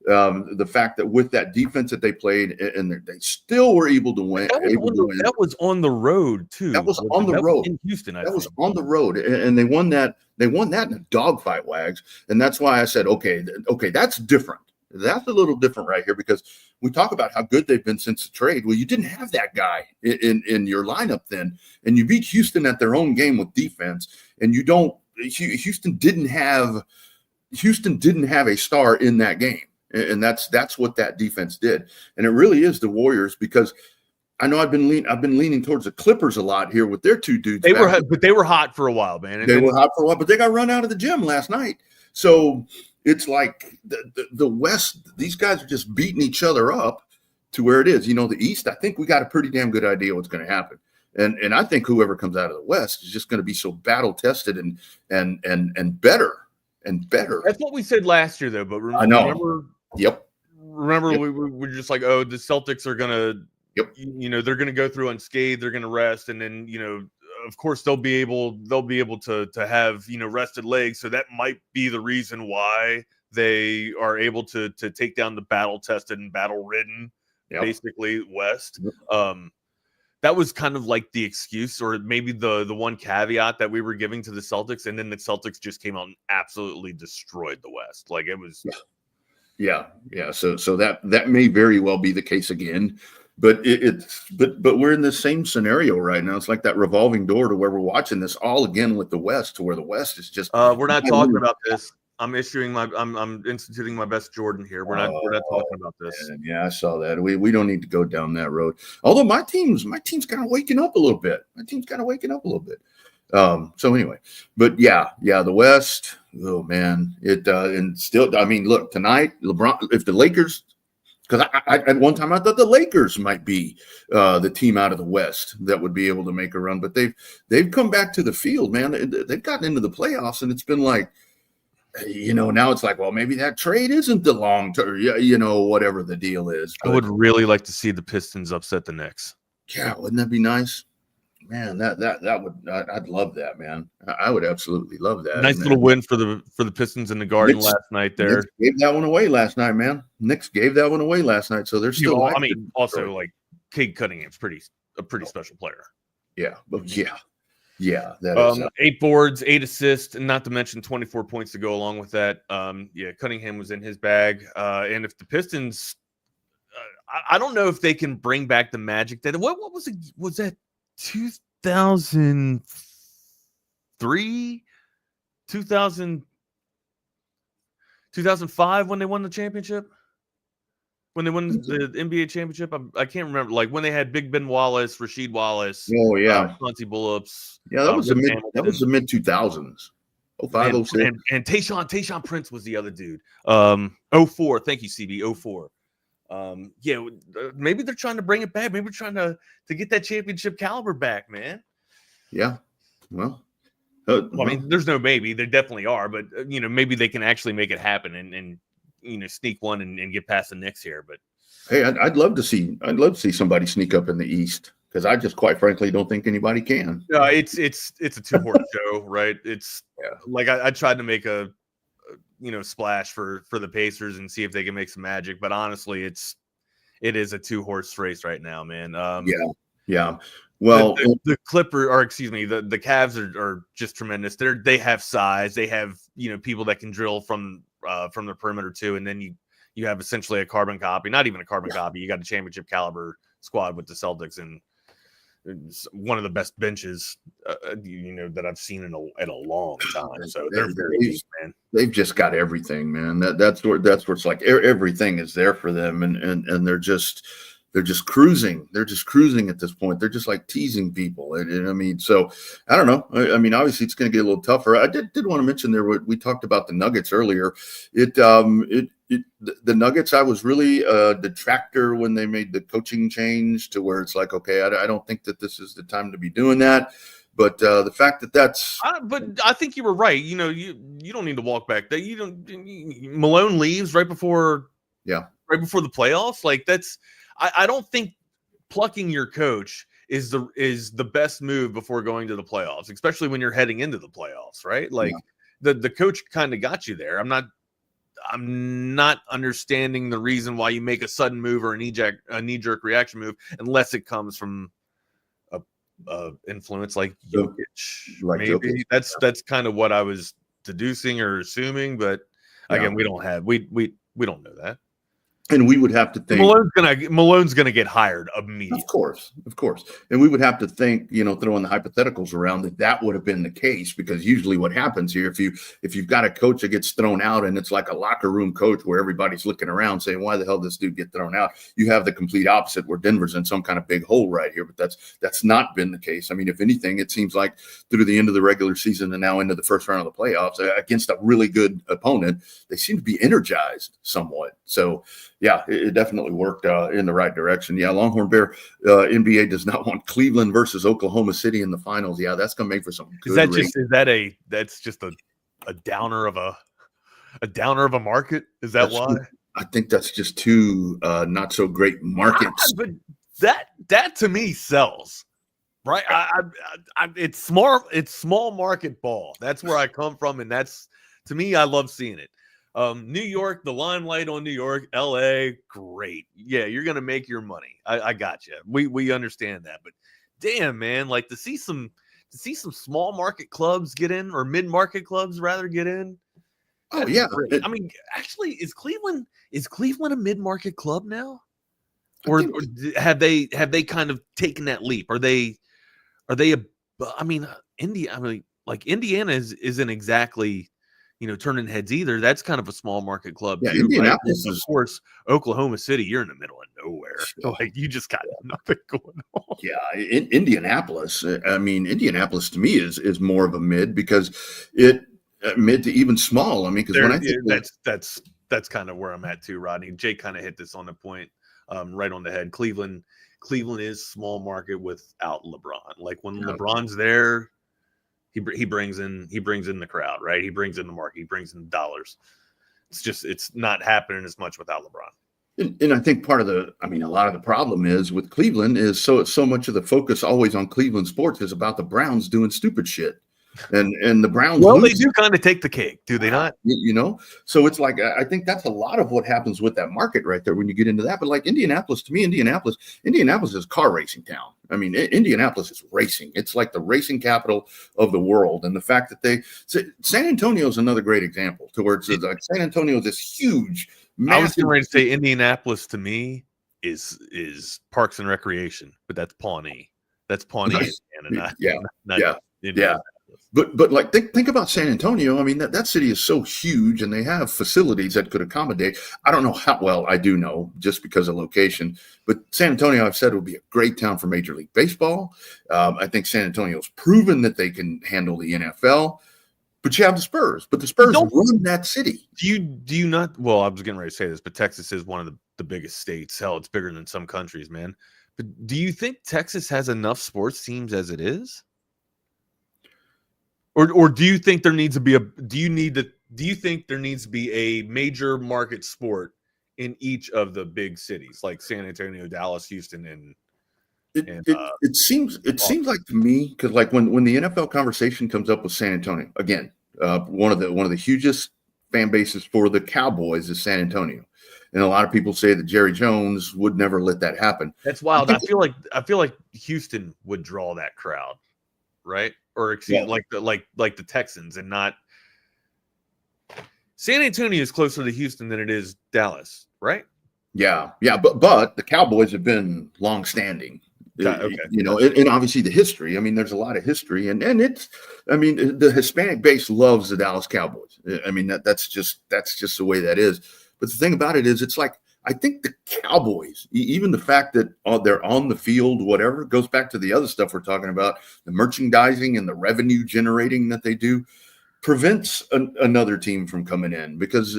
The fact that with that defense that they played, and they still were able to win. That was on the road too. That was on the road in Houston. That was on the road, and they won that. They won that in a dogfight, Wags, and that's why I said, okay, that's different. That's a little different right here, because we talk about how good they've been since the trade. Well, you didn't have that guy in your lineup then, and you beat Houston at their own game with defense, and Houston didn't have a star in that game. And that's what that defense did. And it really is the Warriors, because I know I've been leaning towards the Clippers a lot here with their two dudes. But they were hot for a while, man. They were hot for a while, but they got run out of the gym last night. So it's like the West, these guys are just beating each other up to where it is. The East, I think we got a pretty damn good idea what's going to happen. And I think whoever comes out of the West is just going to be so battle tested and better and better. That's what we said last year, though. But I know. Remember, yep. We were just like, oh, the Celtics are gonna, they're gonna go through unscathed. They're gonna rest, and then of course they'll be able to have rested legs. So that might be the reason why they are able to take down the battle tested and battle ridden, basically West. That was kind of like the excuse, or maybe the one caveat that we were giving to the Celtics, and then the Celtics just came out and absolutely destroyed the West. Like it was. Yeah. So that may very well be the case again, but but we're in the same scenario right now. It's like that revolving door to where we're watching this all again with the West, to where the West is just. We're not talking about this. I'm instituting my best Jordan here. We're not talking about this. Yeah, I saw that. We don't need to go down that road. Although my team's kind of waking up a little bit. So anyway, but yeah, the West. Oh man, and still, I mean, look, tonight, LeBron. If the Lakers, because I at one time I thought the Lakers might be the team out of the West that would be able to make a run, but they've come back to the field, man. They've gotten into the playoffs, and it's been like, now it's like, well, maybe that trade isn't the long term, whatever the deal is. But I would really like to see the Pistons upset the Knicks. Yeah, wouldn't that be nice? Man, that would, I'd love that, man. I would absolutely love that. Nice little win for the Pistons in the Garden last night there. Knicks gave that one away last night, man. Knicks gave that one away last night, so they're still. Also like Cade Cunningham's a pretty special player. Yeah, but yeah. That is 8 boards, 8 assists, and not to mention 24 points to go along with that. Cunningham was in his bag, and if the Pistons, I don't know if they can bring back the magic that what was it? Was that 2003, 2005 when they won the championship? When they won the NBA championship? I can't remember. Like when they had Big Ben Wallace, Rasheed Wallace. Oh, yeah. Chauncey Billups. Yeah, that was the mid 2000s. 05, 06. And Tayshaun Prince was the other dude. 04. Thank you, CB. 04. Maybe they're trying to bring it back. Maybe we're trying to get that championship caliber back, man. Yeah. Well, I mean, there's no maybe. They definitely are, but maybe they can actually make it happen and sneak one and get past the Knicks here. But hey, I'd love to see somebody sneak up in the East, because I just quite frankly don't think anybody can. No, it's a 2-horse show, right? It's like I tried to make a splash for the Pacers and see if they can make some magic, but honestly, it's it is a 2-horse race right now, man. Yeah. Well, the Clipper, or excuse me, the Cavs are just tremendous. They have size. They have, people that can drill from the perimeter too, and then you have essentially a carbon copy. Not even a carbon copy. You got a championship caliber squad with the Celtics, and it's one of the best benches that I've seen in a long time. So they're very deep, man. They've just got everything, man. That's where it's like everything is there for them, and they're just cruising. They're just cruising at this point. They're just like teasing people. And I mean, so I don't know. I mean, obviously it's going to get a little tougher. I did want to mention there, we talked about the Nuggets earlier. The Nuggets, I was really a detractor when they made the coaching change to where it's like, okay, I don't think that this is the time to be doing that. But the fact that that's, but I think you were right. You don't need to walk back. Malone leaves right before the playoffs. Like that's. I don't think plucking your coach is the best move before going to the playoffs, especially when you're heading into the playoffs, right? Like the coach kind of got you there. I'm not understanding the reason why you make a sudden move or a knee-jerk reaction move unless it comes from a influence like Jokic. Maybe Jokic. That's kind of what I was deducing or assuming, but again, we don't know that. And we would have to think Malone's gonna get hired immediately. Of course. And we would have to think, throwing the hypotheticals around that would have been the case, because usually what happens here, if you've got a coach that gets thrown out and it's like a locker room coach where everybody's looking around saying, why the hell did this dude get thrown out? You have the complete opposite where Denver's in some kind of big hole right here, but that's not been the case. I mean, if anything, it seems like through the end of the regular season and now into the first round of the playoffs against a really good opponent, they seem to be energized somewhat. So yeah, it definitely worked in the right direction. Yeah, Longhorn Bear, NBA does not want Cleveland versus Oklahoma City in the finals. Yeah, that's going to make for some good that's just a downer of a market? Is that why? I think that's just two not so great markets. But that to me sells. Right? It's small market ball. That's where I come from, and that's, to me, I love seeing it. New York, the limelight on New York, LA, great. Yeah, you're gonna make your money. I got you. We understand that, but damn, man, like to see some small market clubs get in, or mid market clubs rather get in. Oh yeah, I mean, actually, is Cleveland a mid market club now, or have they kind of taken that leap? Are they Indiana isn't exactly turning heads either. That's kind of a small market club. Yeah, too, Indianapolis right? Of course, Oklahoma City, you're in the middle of nowhere. Like you just got nothing going on. Yeah, Indianapolis. I mean, Indianapolis to me is more of a mid, because it mid to even small. I mean, because when I think that's kind of where I'm at too, Rodney. Jake kind of hit this on the point, right on the head. Cleveland is small market without LeBron. Like when LeBron's there, he brings in the crowd, right? He brings in the market. He brings in dollars. It's not happening as much without LeBron. And I think a lot of the problem is with Cleveland is so much of the focus always on Cleveland sports is about the Browns doing stupid shit. And the Browns, they do kind of take the cake, do they not? So it's like, I think that's a lot of what happens with that market right there when you get into that. But like Indianapolis, to me, Indianapolis is a car racing town. I mean, Indianapolis is racing. It's like the racing capital of the world. And the fact that San Antonio is another great example to where it's like San Antonio is this huge, massive. I was going to say Indianapolis to me is Parks and Recreation, but that's Pawnee. That's Pawnee. Yeah. But like think about San Antonio. I mean, that city is so huge, and they have facilities that could accommodate. I don't know how well. I do know just because of location. But San Antonio, I've said, would be a great town for Major League Baseball. I think San Antonio's proven that they can handle the NFL. But you have the Spurs. But the Spurs run that city. Do you not? Well, I was getting ready to say this, but Texas is one of the biggest states. Hell, it's bigger than some countries, man. But do you think Texas has enough sports teams as it is? Or do you think there needs to be do you think there needs to be a major market sport in each of the big cities like San Antonio, Dallas, Houston, and it seems like to me, because like when the NFL conversation comes up with San Antonio, again, one of the hugest fan bases for the Cowboys is San Antonio. And a lot of people say that Jerry Jones would never let that happen. That's wild. I feel like Houston would draw that crowd, right? Or excuse like the Texans, and not San Antonio is closer to Houston than it is Dallas, right? Yeah. But the Cowboys have been long-standing. Okay. And obviously the history. I mean, there's a lot of history, and it's. I mean, the Hispanic base loves the Dallas Cowboys. I mean, that's just the way that is. But the thing about it is, it's like I think the Cowboys, even the fact that they're on the field, whatever, goes back to the other stuff we're talking about, the merchandising and the revenue generating that they do, prevents another team from coming in because.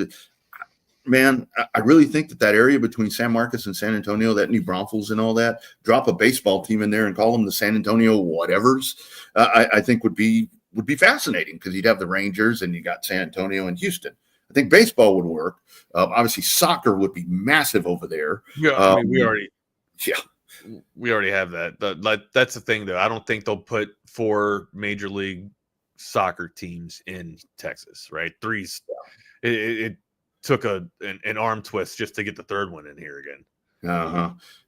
Man, I really think that area between San Marcos and San Antonio, that New Braunfels and all that, drop a baseball team in there and call them the San Antonio whatevers, I think would be fascinating because you'd have the Rangers and you got San Antonio and Houston. I think baseball would work. Obviously, soccer would be massive over there. Yeah, I mean, we already have that. That's the thing, though. I don't think they'll put 4 major league soccer teams in Texas, right? 3's. It took an arm twist just to get the 3rd one in here again.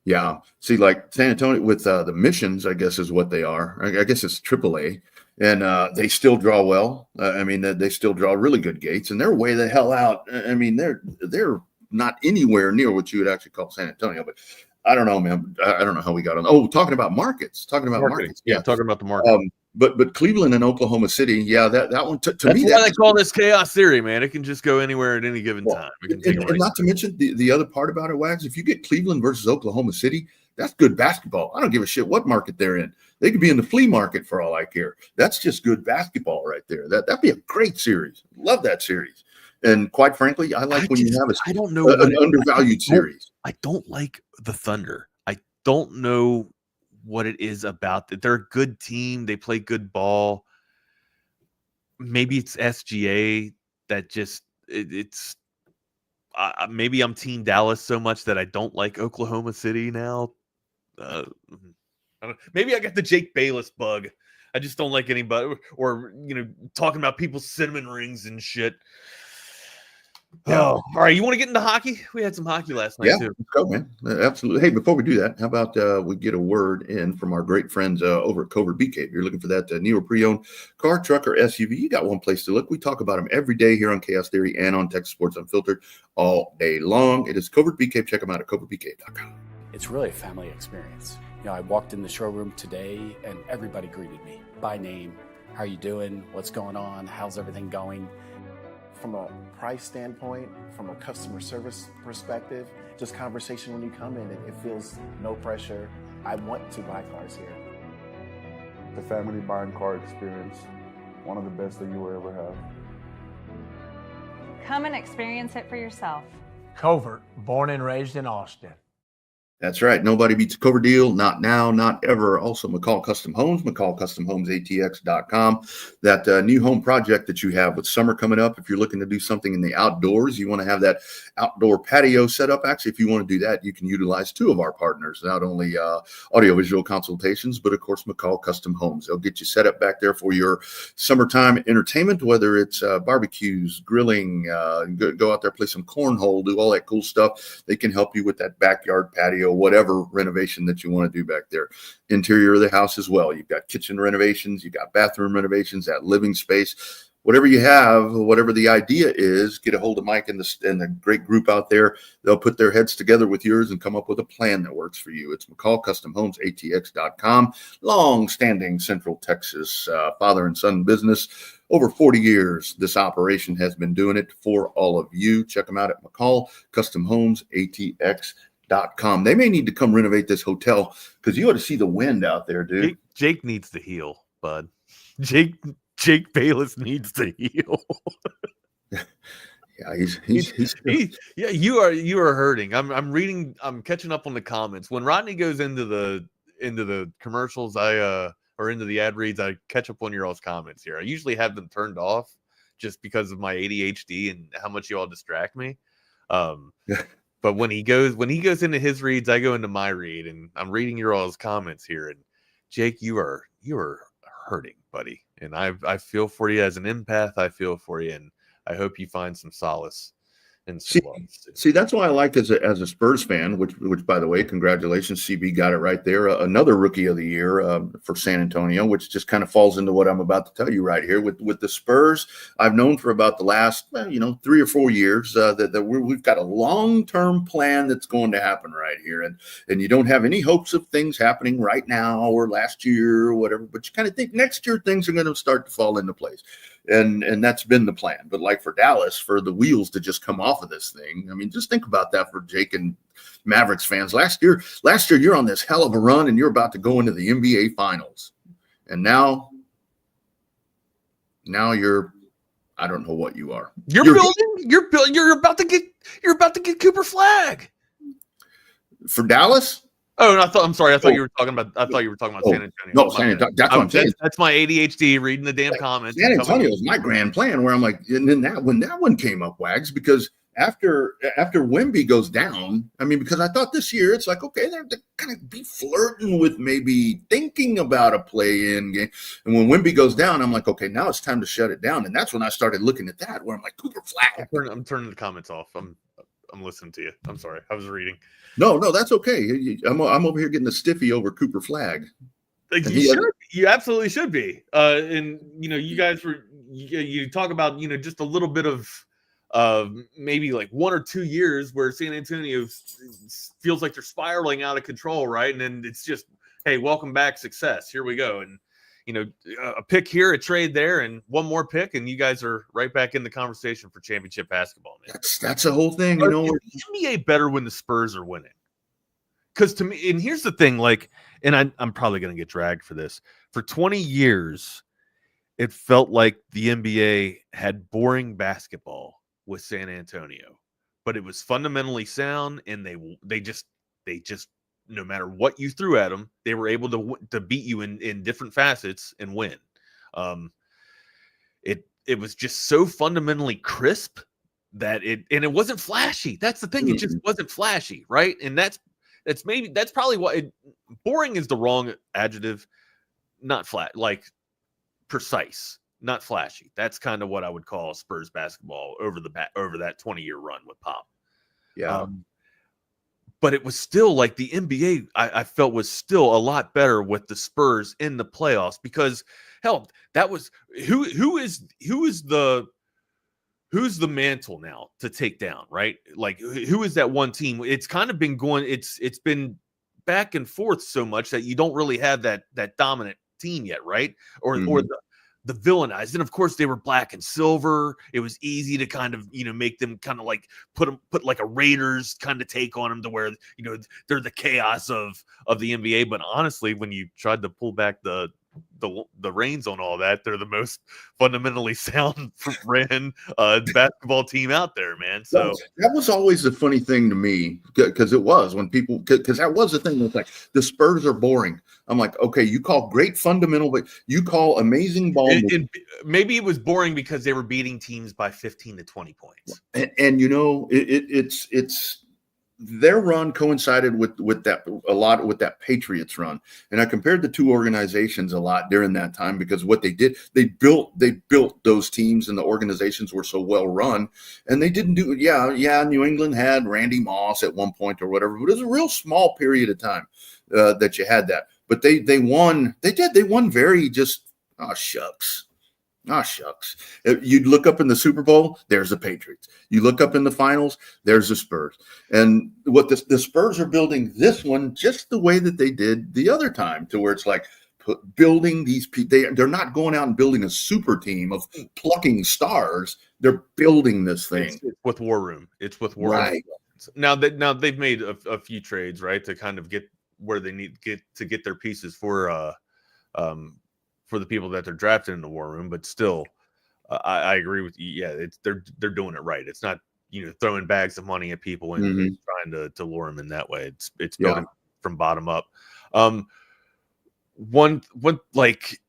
Yeah. See, like San Antonio with the Missions, I guess is what they are. I guess it's AAA, and they still draw well. I mean, they still draw really good gates, and they're way the hell out. I mean, they're not anywhere near what you would actually call San Antonio, but I don't know, man. I don't know how we got on. Oh, talking about markets. Yeah, talking about the market. But Cleveland and Oklahoma City, yeah, that one to That's me. That's why they call this chaos theory, man. It can just go anywhere at any given time. And not to mention the other part about it, Wags, if you get Cleveland versus Oklahoma City, that's good basketball. I don't give a shit what market they're in. They could be in the flea market for all I care. That's just good basketball right there. That'd be a great series. Love that series. And quite frankly, I like when you have an undervalued series. I don't like the Thunder. I don't know what it is about that. They're a good team. They play good ball. Maybe it's SGA that just it's maybe I'm Team Dallas so much that I don't like Oklahoma City now. Maybe I got the Jake Bayless bug. I just don't like anybody or talking about people's cinnamon rings and shit. Yeah. Oh, all right. You want to get into hockey? We had some hockey last night too. Let's go, man. Absolutely. Hey, before we do that, how about we get a word in from our great friends over at Covert Bee Cave? If you're looking for that new or pre-owned car, truck, or SUV, you got one place to look. We talk about them every day here on Chaos Theory and on Texas Sports Unfiltered all day long. It is Covert Bee Cave. Check them out at covertbeecave.com. It's really a family experience. I walked in the showroom today and everybody greeted me by name. How are you doing? What's going on? How's everything going? From a price standpoint, from a customer service perspective, just conversation when you come in, it feels no pressure. I want to buy cars here. The family buying car experience, one of the best that you will ever have. Come and experience it for yourself. Covert, born and raised in Austin. That's right. Nobody beats a Covert deal. Not now, not ever. Also, McCall Custom Homes, McCallCustomHomesATX.com. That new home project that you have with summer coming up. If you're looking to do something in the outdoors, you want to have that outdoor patio set up. Actually, if you want to do that, you can utilize 2 of our partners, not only audiovisual consultations, but of course, McCall Custom Homes. They'll get you set up back there for your summertime entertainment, whether it's barbecues, grilling, go out there, play some cornhole, do all that cool stuff. They can help you with that backyard patio, whatever renovation that you want to do back there. Interior of the house as well. You've got kitchen renovations, you've got bathroom renovations, that living space. Whatever you have, whatever the idea is, get a hold of Mike and the great group out there. They'll put their heads together with yours and come up with a plan that works for you. It's McCallCustomHomesATX.com. Long-standing Central Texas father and son business. Over 40 years, this operation has been doing it for all of you. Check them out at McCallCustomHomesATX.com. They may need to come renovate this hotel because you ought to see the wind out there, dude. Jake needs to heal, bud. Jake Bayless needs to heal. Yeah, he's yeah. You are hurting. I'm reading. I'm catching up on the comments. When Rodney goes into the commercials, or into the ad reads, I catch up on your all's comments here. I usually have them turned off just because of my ADHD and how much you all distract me. But when he goes into his reads, I go into my read, and I'm reading your all's comments here. And Jake, you are hurting, buddy. And I feel for you as an empath. I feel for you, and I hope you find some solace And see, that's why I like as a Spurs fan, which by the way, congratulations, CB got it right there. Another Rookie of the Year for San Antonio, which just kind of falls into what I'm about to tell you right here. With the Spurs, I've known for about the last 3 or 4 years that we've got a long-term plan that's going to happen right here, and you don't have any hopes of things happening right now or last year or whatever, but you kind of think next year things are going to start to fall into place. And that's been the plan. But like for Dallas, for the wheels to just come off of this thing, I mean, just think about that for Jake and Mavericks fans. Last year you're on this hell of a run and you're about to go into the NBA Finals. And now you're, I don't know what you are. You're about to get Cooper Flag. For Dallas? Oh, and I'm sorry. I thought you were talking about San Antonio. No, San Antonio. That's what I'm saying. That's my ADHD reading the damn comments. San Antonio is my grand plan. Where I'm like, and then when that one came up, Wags, because after Wemby goes down, I mean, because I thought this year it's like, okay, they're kind of be flirting with maybe thinking about a play-in game, and when Wemby goes down, I'm like, okay, now it's time to shut it down, and that's when I started looking at that, where I'm like, Cooper Flag. I'm turning the comments off. I'm listening to you. I'm sorry. I was reading. No, that's okay. I'm over here getting a stiffy over Cooper Flag. You absolutely should be. And you guys you talk about just a little bit of maybe like 1 or 2 years where San Antonio feels like they're spiraling out of control, right? And then it's just, hey, welcome back, success. Here we go. And a pick here, a trade there, and one more pick, and you guys are right back in the conversation for championship basketball. Man. That's the whole thing. Is the NBA better when the Spurs are winning? Because to me, and here's the thing, and I'm probably going to get dragged for this. For 20 years, it felt like the NBA had boring basketball with San Antonio, but it was fundamentally sound, and they just no matter what you threw at them, they were able to beat you in different facets and win. It was just so fundamentally crisp that it wasn't flashy. That's the thing. It just wasn't flashy, right? And that's probably why boring is the wrong adjective. Not flat, like precise, not flashy. That's kind of what I would call Spurs basketball over that 20-year run with Pop. Yeah. But it was still like the NBA, I felt, was still a lot better with the Spurs in the playoffs because, hell, that was who's the mantle now to take down, right? Like, who is that one team? It's kind of been going. It's been back and forth so much that you don't really have that dominant team yet, right? Or the villainized. And of course they were black and silver. It was easy to kind of, make them kind of like put like a Raiders kind of take on them to where, they're the chaos of the NBA. But honestly, when you tried to pull back the reins on all that, they're the most fundamentally sound ran basketball team out there, man. So that was always the funny thing to me, because it was when people, because that was the thing that's like the Spurs are boring. I'm like, okay, you call great fundamental, but you call amazing ball. Maybe it was boring because they were beating teams by 15 to 20 points. And it's their run coincided with that a lot with that Patriots run. And I compared the two organizations a lot during that time because what they did, they built those teams and the organizations were so well run, and they didn't do. Yeah. New England had Randy Moss at one point or whatever, but it was a real small period of time that you had that. But they won. They won very just, shucks. You'd look up in the Super Bowl, there's the Patriots. You look up in the finals, there's the Spurs. And what the Spurs are building this one just the way that they did the other time, to where it's like building these people. They're not going out and building a super team of plucking stars. They're building this thing. It's with War Room. It's with War Room. Now they've made a few trades, right, to kind of get where they need to get their pieces for the people that they're drafted in the War Room, but still, I agree with you. Yeah, they're doing it right. It's not throwing bags of money at people and trying to lure them in that way. It's building from bottom up. One like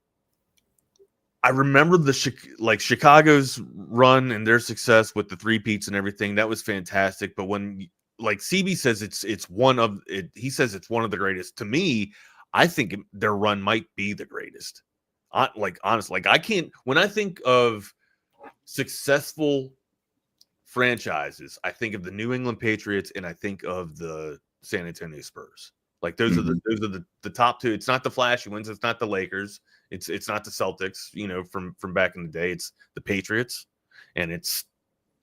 I remember Chicago's run and their success with the three-peats and everything. That was fantastic. But when like CB says it's one of it, he says it's one of the greatest. To me, I think their run might be the greatest. Honestly, I can't. When I think of successful franchises, I think of the New England Patriots and I think of the San Antonio Spurs. Like those are the top two. It's not the flashy ones. It's not the Lakers. It's not the Celtics. From back in the day. It's the Patriots, and it's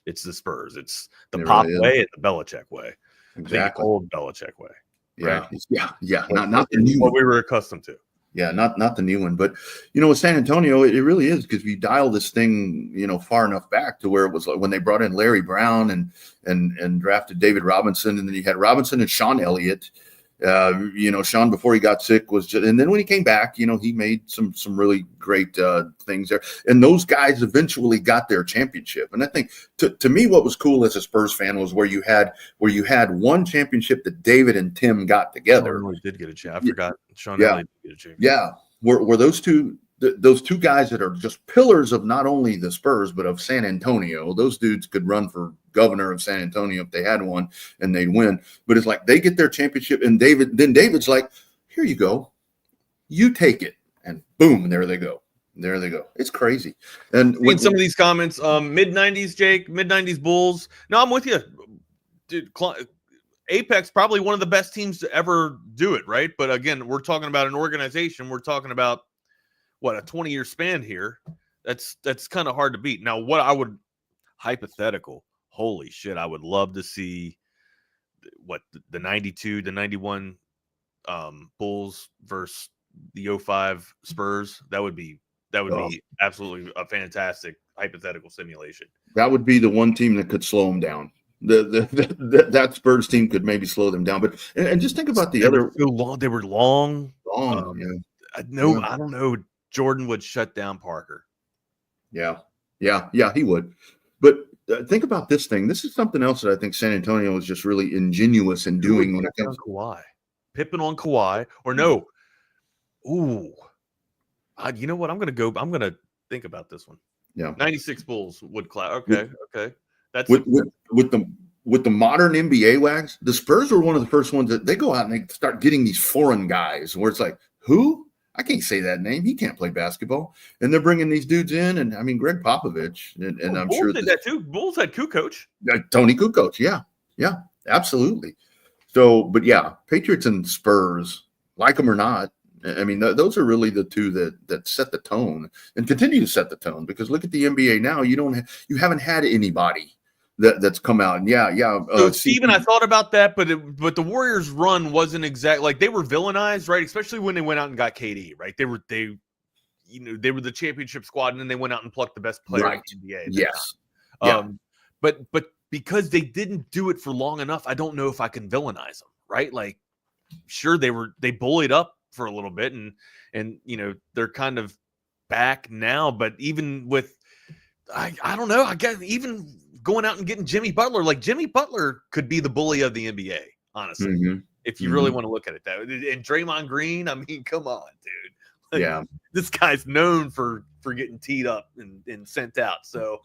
the Spurs. It's the Pop way and the Belichick way. Exactly. The old Belichick way. Yeah, right? yeah. Not the new what one we were accustomed to. Yeah, not the new one. But with San Antonio, it really is, because we dial this thing, far enough back to where it was like when they brought in Larry Brown and drafted David Robinson, and then you had Robinson and Sean Elliott. Sean, before he got sick, and then when he came back, he made some really great things there. And those guys eventually got their championship. And I think to me, what was cool as a Spurs fan was where you had one championship that David and Tim got together. Sean did get a championship. I forgot. Sean Elliott did get a championship. Yeah, were those two guys that are just pillars of not only the Spurs but of San Antonio. Those dudes could run for governor of San Antonio if they had one, and they'd win. But it's like they get their championship, and David's like, here you go, you take it, and boom, there they go. It's crazy. And with some of these comments, mid-90s Jake, mid-90s Bulls. No, I'm with you, dude. Apex probably one of the best teams to ever do it, right? But again, we're talking about an organization. We're talking about a 20-year span here. That's kind of hard to beat. Now, what I would hypothetical, holy shit, I would love to see the 92, the 91 Bulls versus the 05 Spurs. That would be absolutely a fantastic hypothetical simulation. That would be the one team that could slow them down. That Spurs team could maybe slow them down. But and just think about the other. They were long. Yeah. I don't know. Jordan would shut down Parker. Yeah, he would. But think about this thing. This is something else that I think San Antonio is just really ingenious in doing when it comes to Kawhi. Pippen on Kawhi, or no. Ooh. You know what? I'm going to think about this one. Yeah. 96 Bulls would clap. Okay. That's with the modern NBA wags, the Spurs were one of the first ones that they go out and they start getting these foreign guys where it's like, who? I can't say that name. He can't play basketball. And they're bringing these dudes in. And I mean, Greg Popovich. And I'm Bulls sure did that too. Bulls had Kukoc. Tony Kukoc. Yeah, absolutely. So, but yeah, Patriots and Spurs, like them or not, I mean, those are really the two that set the tone and continue to set the tone, because look at the NBA now. You haven't had anybody that's come out. And so Steven, I thought about that, but the Warriors run wasn't exact. Like, they were villainized, right? Especially when they went out and got KD, right? They were the championship squad, and then they went out and plucked the best player in the NBA. Yes. But because they didn't do it for long enough, I don't know if I can villainize them, right? Like, sure, they bullied up for a little bit, and they're kind of back now, but even with I don't know, I guess even going out and getting Jimmy Butler, like Jimmy Butler could be the bully of the NBA, honestly, if you really want to look at it that way. And Draymond Green, I mean, come on, dude. Like, this guy's known for getting teed up and sent out. So,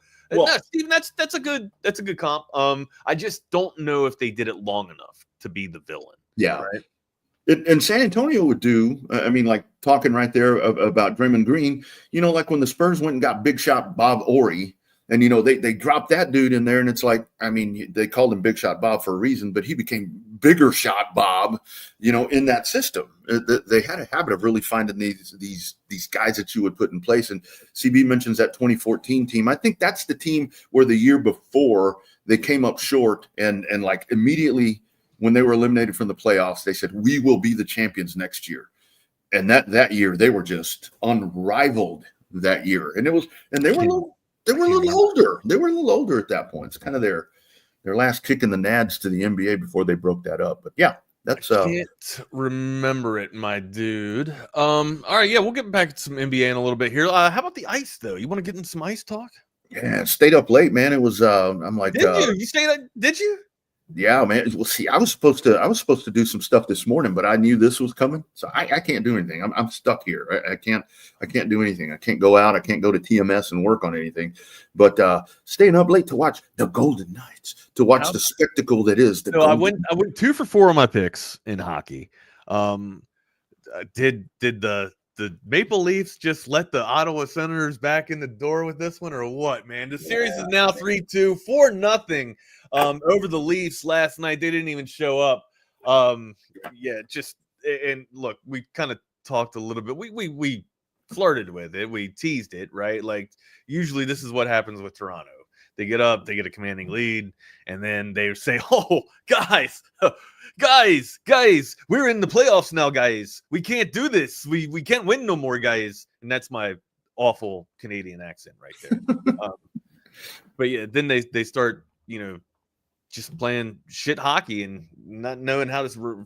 Steven, that's a good comp. I just don't know if they did it long enough to be the villain. Yeah. Right. And San Antonio would do, I mean, like talking right there about Draymond Green, like when the Spurs went and got big shot Bob Orry, and, they dropped that dude in there, and it's like, I mean, they called him Big Shot Bob for a reason, but he became Bigger Shot Bob, in that system. They had a habit of really finding these guys that you would put in place. And CB mentions that 2014 team. I think that's the team where the year before they came up short, and like immediately when they were eliminated from the playoffs, they said, we will be the champions next year. And that year they were just unrivaled that year. And they were a little older. They were a little older at that point. It's kind of their last kick in the nads to the NBA before they broke that up. But yeah, that's I can't remember it, my dude. All right, yeah, we'll get back to some NBA in a little bit here. How about the ice though? You want to get in some ice talk? Yeah, stayed up late, man. It was I'm like, you stayed up? Did you? Yeah, man. Well, see, I was supposed to do some stuff this morning, but I knew this was coming, so I can't do anything. I'm stuck here. I can't do anything. I can't go out. I can't go to TMS and work on anything. But staying up late to watch the Golden Knights, to watch the spectacle that is. I went 2 for 4 on my picks in hockey. Did the the Maple Leafs just let the Ottawa Senators back in the door with this one, or what, man? The series is now 3-2, 4-0 over the Leafs last night. They didn't even show up. And look, we kind of talked a little bit. We flirted with it. We teased it, right? Like, usually this is what happens with Toronto. They get up, they get a commanding lead, and then they say, oh, guys, we're in the playoffs now, guys. We can't do this. We can't win no more, guys. And that's my awful Canadian accent right there. But yeah, then they start, just playing shit hockey and not knowing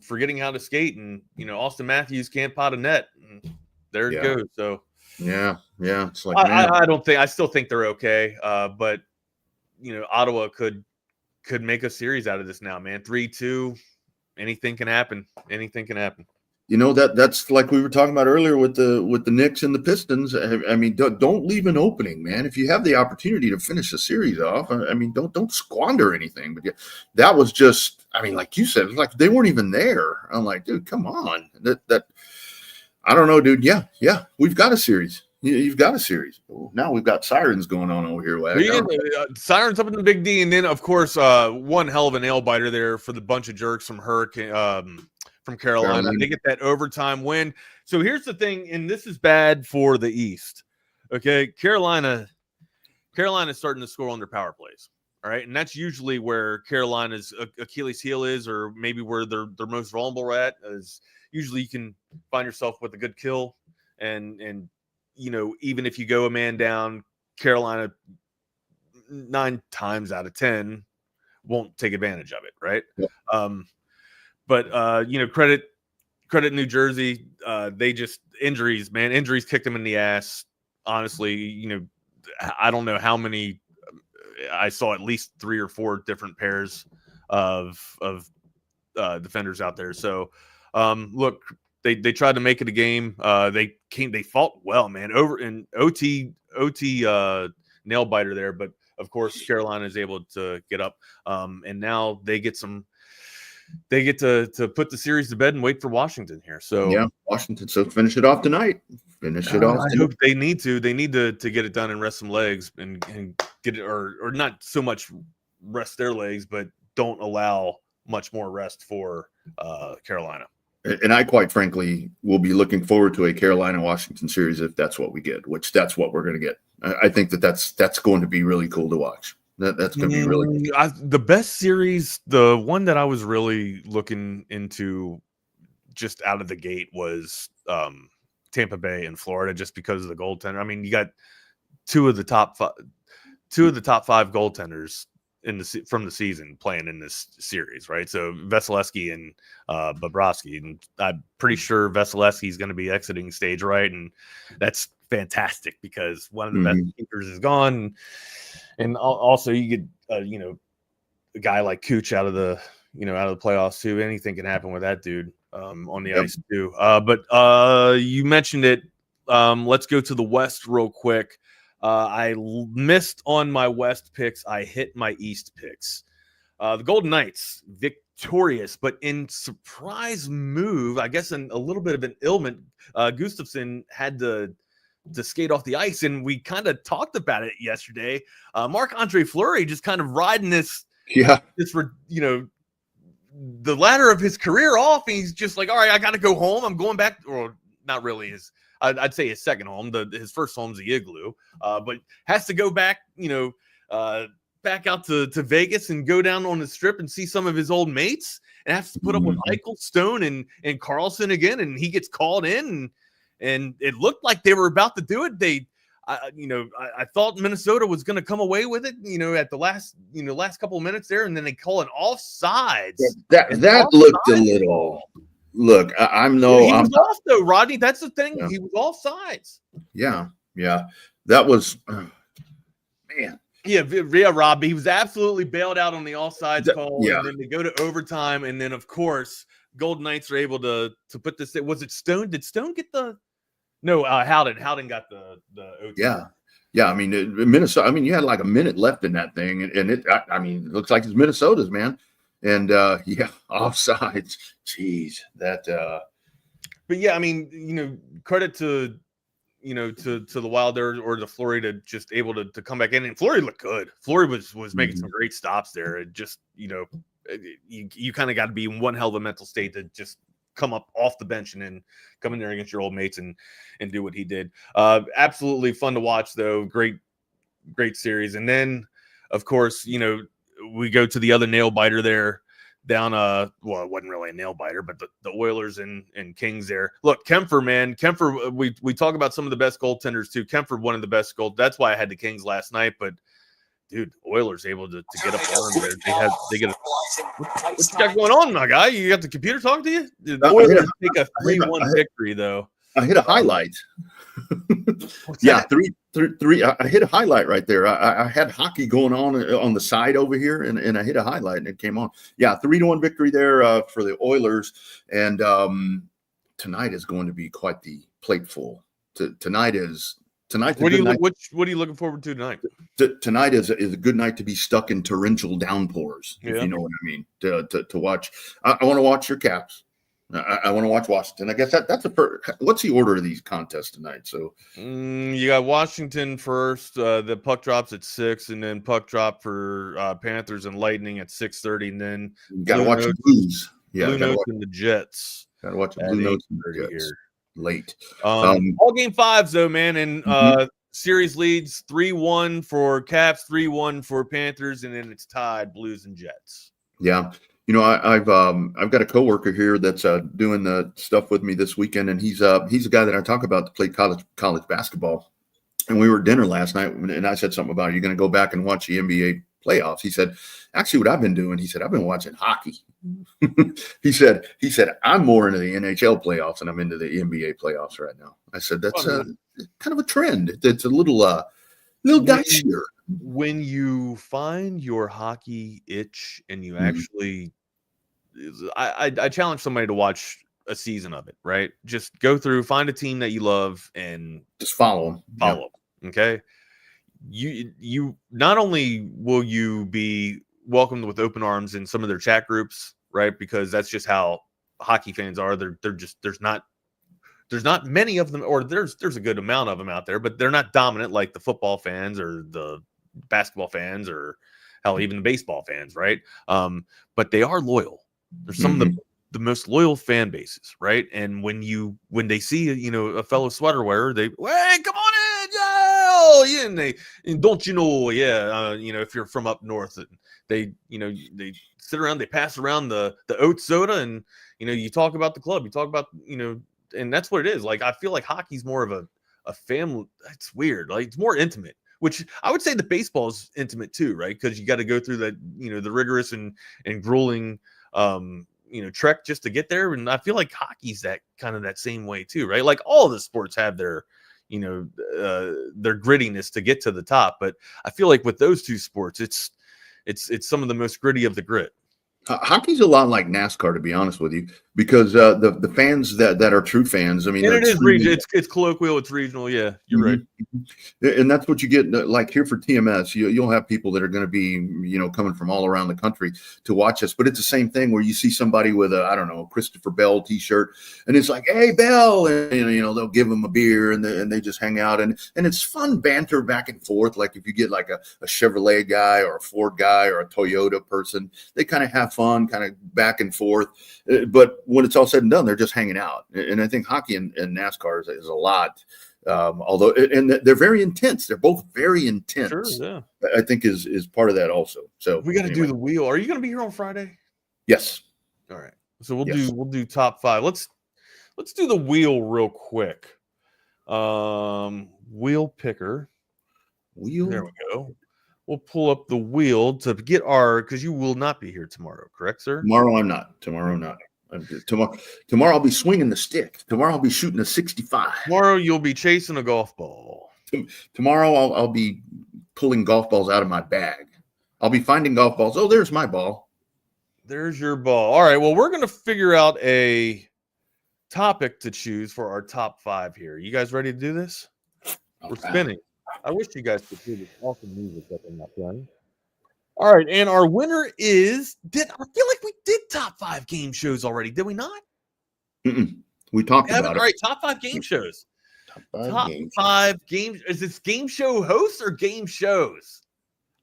forgetting how to skate. And, Austin Matthews can't pot a net. And there it goes. So yeah. It's like, I still think they're okay. But Ottawa could make a series out of this now, man. 3-2, anything can happen. That's like we were talking about earlier with the Knicks and the Pistons. I mean, don't leave an opening, man. If you have the opportunity to finish the series off, I mean, don't squander anything. But yeah, that was just, I mean, like you said, it's like they weren't even there. I'm like, dude, come on. That I don't know, dude. Yeah, we've got a series. You've got a series. Now we've got sirens going on over here. Sirens up in the Big D, and then of course one hell of a nail biter there for the bunch of jerks from from Carolina. They get that overtime win. So here's the thing, and this is bad for the East. Okay, Carolina's starting to score on their power plays. All right, and that's usually where Carolina's Achilles heel is, or maybe where they're most vulnerable at. Is usually you can find yourself with a good kill, and even if you go a man down, Carolina 9 times out of 10 won't take advantage of it, right? Yeah. But credit New Jersey. They just injuries kicked them in the ass. Honestly, I don't know how many. I saw at least 3 or 4 different pairs of defenders out there. So, look. They tried to make it a game. They fought well, man. Over in OT nail biter there, but of course Carolina is able to get up. And now they get to put the series to bed and wait for Washington here. So yeah, Washington. So finish it off tonight. I hope they need to. They need to get it done and rest some legs and get it, or not so much rest their legs, but don't allow much more rest for Carolina. And I, quite frankly, will be looking forward to a Carolina-Washington series if that's what we get, which that's what we're going to get. I think that's going to be really cool to watch. That's going to be really cool. The best series, the one that I was really looking into just out of the gate was Tampa Bay and Florida, just because of the goaltender. I mean, you got two of the top 5 goaltenders from the season playing in this series, right? So Vasilevsky and Bobrovsky, and I'm pretty sure Vasilevsky is going to be exiting stage right, and that's fantastic because one of the best keepers is gone, and also you get a guy like Cooch out of the playoffs too. Anything can happen with that dude on the ice too. But you mentioned it. Let's go to the West real quick. I missed on my West picks. I hit my East picks. The Golden Knights victorious, but in surprise move, I guess in a little bit of an ailment, Gustafsson had to skate off the ice, and we kind of talked about it yesterday. Marc-Andre Fleury just kind of riding this, the ladder of his career off, and he's just like, all right, I got to go home. I'm going back, or not really I'd say his second home. His first home's the Igloo, but has to go back, back out to Vegas and go down on the Strip and see some of his old mates, and has to put up with Eichel, Stone, and Carlson again. And he gets called in, and it looked like they were about to do it. I thought Minnesota was going to come away with it, at the last couple of minutes there, and then they call an offsides. That looked a little. Look, he was off though, Rodney. That's the thing. Yeah. He was offsides. Yeah. That was, man. Yeah, Rob. He was absolutely bailed out on the offsides call. Yeah. And then they go to overtime, and then of course, Golden Knights are able to put this. Was it Stone? Did Stone get the? No, Howden. Howden got the OT. Yeah. I mean, Minnesota. I mean, you had like a minute left in that thing, and it. I mean, it looks like it's Minnesota's, man. And offsides. Jeez, that But yeah, I mean, credit to the Wild there or the Flurry to just able to come back in, and Flurry looked good. Flurry was making some great stops there. It just you kind of got to be in one hell of a mental state to just come up off the bench and then come in there against your old mates and do what he did. Absolutely fun to watch though. Great series. And then of course, we go to the other nail biter there down well, it wasn't really a nail biter, but the Oilers and Kings there. Look, Kempfer, man. Kempfer, we talk about some of the best goaltenders too. Kempfer, one of the best that's why I had the Kings last night, but dude, Oilers able to get up on there. They get what you got going on, my guy? You got the computer talking to you? The Oilers take a 3-1 victory though. I hit a highlight. Yeah, three. I hit a highlight right there. I had hockey going on the side over here, and I hit a highlight, and it came on. Yeah, 3-1 victory there for the Oilers, and tonight is going to be quite the plateful. Tonight. What are you looking forward to tonight? Tonight is a good night to be stuck in torrential downpours, if you know what I mean. To watch, I want to watch your Caps. I want to watch Washington. I guess that's what's the order of these contests tonight? So you got Washington first. The puck drops at 6, and then puck drop for Panthers and Lightning at 6:30, and then you got to watch the Blues. Yeah, Blue Notes and the Jets. Got to watch the Blue Notes and the Jets here. Late. All game 5s though, man, and series leads 3-1 for Caps, 3-1 for Panthers, and then it's tied Blues and Jets. Yeah. I've got a coworker here that's doing the stuff with me this weekend, and he's a guy that I talk about to play college basketball. And we were at dinner last night, and I said something about, are you going to go back and watch the NBA playoffs? He said, actually, what I've been doing, he said, I've been watching hockey. he said, I'm more into the NHL playoffs than I'm into the NBA playoffs right now. I said, that's kind of a trend. It's a little dicier. When you find your hockey itch and you actually, I challenge somebody to watch a season of it, right? Just go through, find a team that you love and just follow them. Okay. You not only will you be welcomed with open arms in some of their chat groups, right? Because that's just how hockey fans are. They're just, there's not many of them, or there's a good amount of them out there, but they're not dominant like the football fans or the basketball fans or hell, even the baseball fans, right? But they are loyal. They're some of the most loyal fan bases, right? And when they see a fellow sweater wearer, hey, come on in, and don't if you're from up north, they sit around, they pass around the oat soda, and you talk about the club, you talk about and that's what it is. Like, I feel like hockey's more of a family. It's weird. Like, it's more intimate, which I would say the baseball is intimate too, right? Because you got to go through that, the rigorous and grueling, trek just to get there. And I feel like hockey's that kind of that same way too, right? Like, all of the sports have their grittiness to get to the top. But I feel like with those two sports, it's some of the most gritty of the grit. Hockey's a lot like NASCAR, to be honest with you, because the fans that are true fans, I mean, and it is regional. It's colloquial. It's regional. Yeah, you're right. And that's what you get. Like here for TMS, you'll have people that are going to be, coming from all around the country to watch us. But it's the same thing where you see somebody with a Christopher Bell T-shirt, and it's like, hey, Bell, and they'll give them a beer, and they just hang out, and it's fun banter back and forth. Like if you get like a Chevrolet guy or a Ford guy or a Toyota person, they kind of have fun, kind of back and forth. But when it's all said and done, they're just hanging out. And I think hockey and NASCAR is a lot. Although, and they're very intense. They're both very intense. Sure, yeah. I think is part of that also. So we got to do the wheel. Are you going to be here on Friday? Yes. All right. So we'll do top 5. Let's do the wheel real quick. Wheel picker. Wheel. There we go. We'll pull up the wheel to get because you will not be here tomorrow, correct, sir? Tomorrow I'm not. Tomorrow I'll be swinging the stick. Tomorrow I'll be shooting a 65. Tomorrow you'll be chasing a golf ball. Tomorrow I'll be pulling golf balls out of my bag. I'll be finding golf balls. Oh, there's my ball. There's your ball. All right. Well, we're going to figure out a topic to choose for our top 5 here. You guys ready to do this? We're spinning. I wish you guys could hear this awesome music that they're not playing. All right, and our winner is. I feel like we did top 5 game shows already, did we not? We We talked about it. All right, top 5 game shows. Top five games. Is this game show hosts or game shows?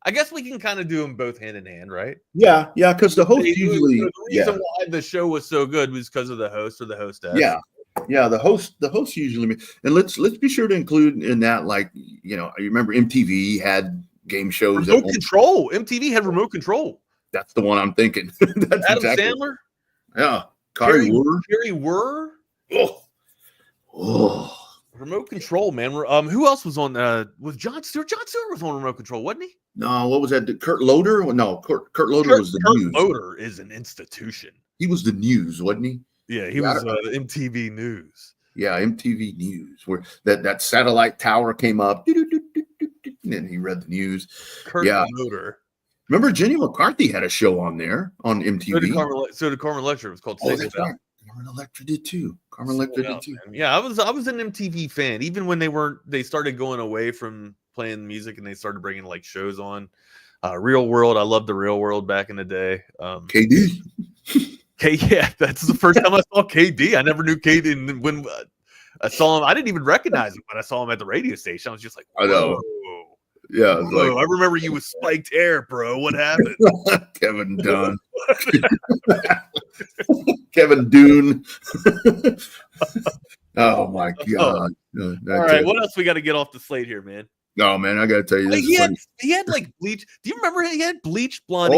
I guess we can kind of do them both hand in hand, right? Yeah, because the host usually. The reason why the show was so good was because of the host or the hostess. Yeah. The host usually. And let's be sure to include in that, like, you remember MTV had game shows. Remote control. MTV had remote control. That's the one I'm thinking. That's Adam exactly. Sandler. Yeah, Carrie Wurr. Oh. Remote control, man. Who else was on? Was Jon Stewart? Jon Stewart was on remote control, wasn't he? No, what was that? Kurt Loder? No, Kurt Loder was the news. Kurt Loder is an institution. He was the news, wasn't he? Yeah, he was MTV News. Yeah, MTV News, where that satellite tower came up, and he read the news. Kurt Loder. Remember, Jenny McCarthy had a show on there on MTV. So did Carmen Electra. It was called Save It Out. Carmen Electra did too. Yeah, I was an MTV fan. Even when they started going away from playing music and they started bringing like shows on. Real World. I loved the Real World back in the day. KD. Yeah, that's the first time I saw KD. I never knew KD. And when I saw him, I didn't even recognize him when I saw him at the radio station. I was just like, whoa. I know. Yeah, Whoa, I remember you with spiked hair, bro. What happened? Kevin Dunn. Kevin Dune. Oh my God. All right, what else we got to get off the slate here, man? No, man, I got to tell you this. He had like bleach. Do you remember he had bleached blonde?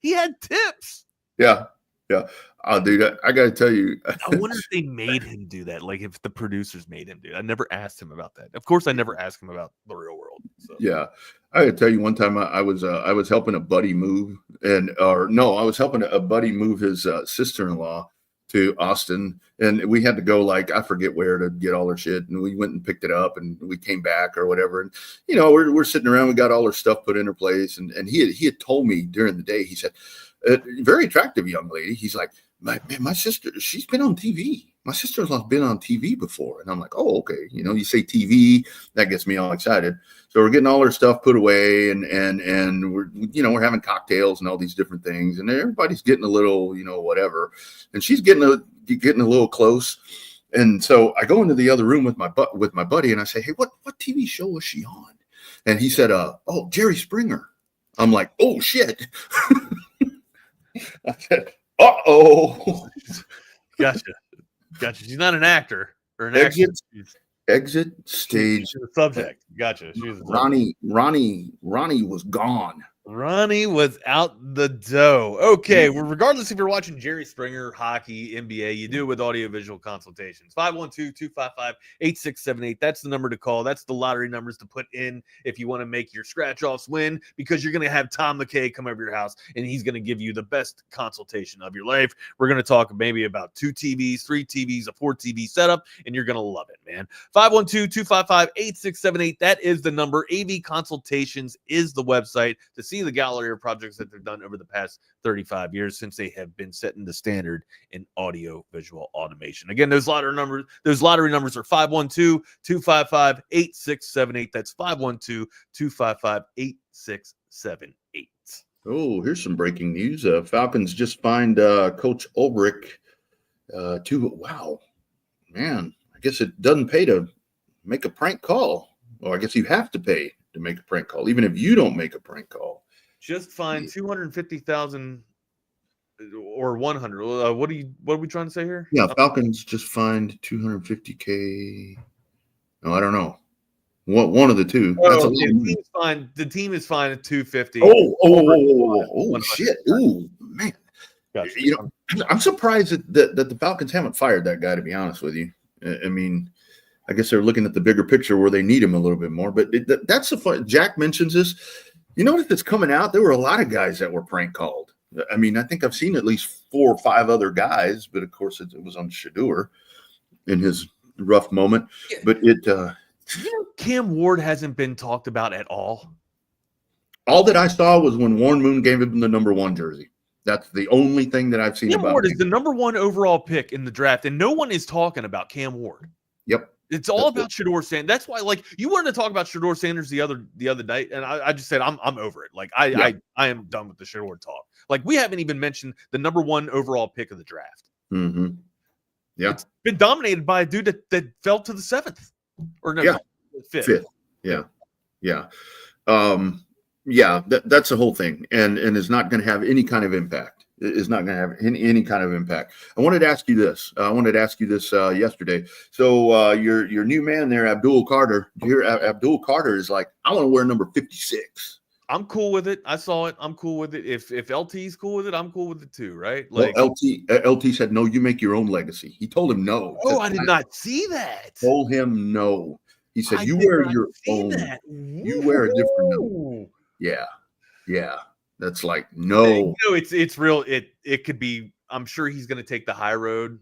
He had tips. Yeah. Oh, dude, I got to tell you. I wonder if they made him do that. Like if the producers made him do it. I never asked him about that. Of course, I never asked him about the Real World. So. Yeah, I got to tell you. One time, I was helping a buddy move, I was helping a buddy move his sister-in-law to Austin, and we had to go I forget where to get all her shit, and we went and picked it up, and we came back or whatever, and we're sitting around, we got all her stuff put in her place, and he had told me during the day, he said, very attractive young lady. He's like, my sister, she's been on TV. My sister-in-law's been on TV before. And I'm like, oh, okay. You say TV, that gets me all excited. So we're getting all our stuff put away and we're having cocktails and all these different things. And everybody's getting a little, whatever. And she's getting a little close. And so I go into the other room with my buddy and I say, hey, what TV show was she on? And he said, oh, Jerry Springer. I'm like, oh shit. I said, uh-oh. Gotcha. She's not an actor or an exit stage. She's a subject. Gotcha. Ronnie was gone. Ronnie was out the dough. Okay, well, regardless if you're watching Jerry Springer, hockey, NBA, you do it with audiovisual consultations. 512-255-8678. That's the number to call. That's the lottery numbers to put in if you want to make your scratch-offs win, because you're going to have Tom McKay come over your house, and he's going to give you the best consultation of your life. We're going to talk maybe about 2 TVs, 3 TVs, a 4-TV setup, and you're going to love it, man. 512-255-8678. That is the number. AV Consultations is the website to see the gallery of projects that they've done over the past 35 years since they have been setting the standard in audio visual automation. Again, those lottery numbers are 512-255-8678. That's 512-255-8678. Oh, here's some breaking news. Falcons just fined Coach Ulbrich wow, man, I guess it doesn't pay to make a prank call. Well, I guess you have to pay to make a prank call, even if you don't make a prank call. Just fined $250,000 or $100,000. What are we trying to say here? Yeah, Falcons just fined $250K. No, I don't know. One of the two. That's the team is fined at $250,000. Oh, shit! Ooh, man. Gotcha. I'm surprised that the Falcons haven't fired that guy. To be honest with you, I mean, I guess they're looking at the bigger picture where they need him a little bit more. But that's the fun. Jack mentions this. You notice it's coming out. There were a lot of guys that were prank called. I mean, I think I've seen at least 4 or 5 other guys, but of course it was on Shedeur in his rough moment. Yeah. But Cam Ward hasn't been talked about at all. All that I saw was when Warren Moon gave him the number 1 jersey. That's the only thing that I've seen Cam about Ward him. is the number 1 overall pick in the draft, and no one is talking about Cam Ward. Yep. It's all about Shedeur Sanders. That's why, you wanted to talk about Shedeur Sanders the other night, and I just said I'm over it. I am done with the Shedeur talk. We haven't even mentioned the number 1 overall pick of the draft. Mm-hmm. Yeah. It's been dominated by a dude that fell to the 7th. Or no, fifth. Yeah. That's the whole thing. And is not going to have any kind of impact. Is not going to have any kind of impact. I wanted to ask you this. Yesterday. So your new man there, Abdul Carter. Abdul Carter is like, I want to wear number 56. I'm cool with it. I saw it. I'm cool with it. If LT's cool with it, I'm cool with it too, right? Like, well, LT said, no, you make your own legacy. He told him no. Oh, I did not see that. Told him no. He said, you wear your own. You wear a different number. Yeah. That's like, no. It's real. It could be, I'm sure he's going to take the high road,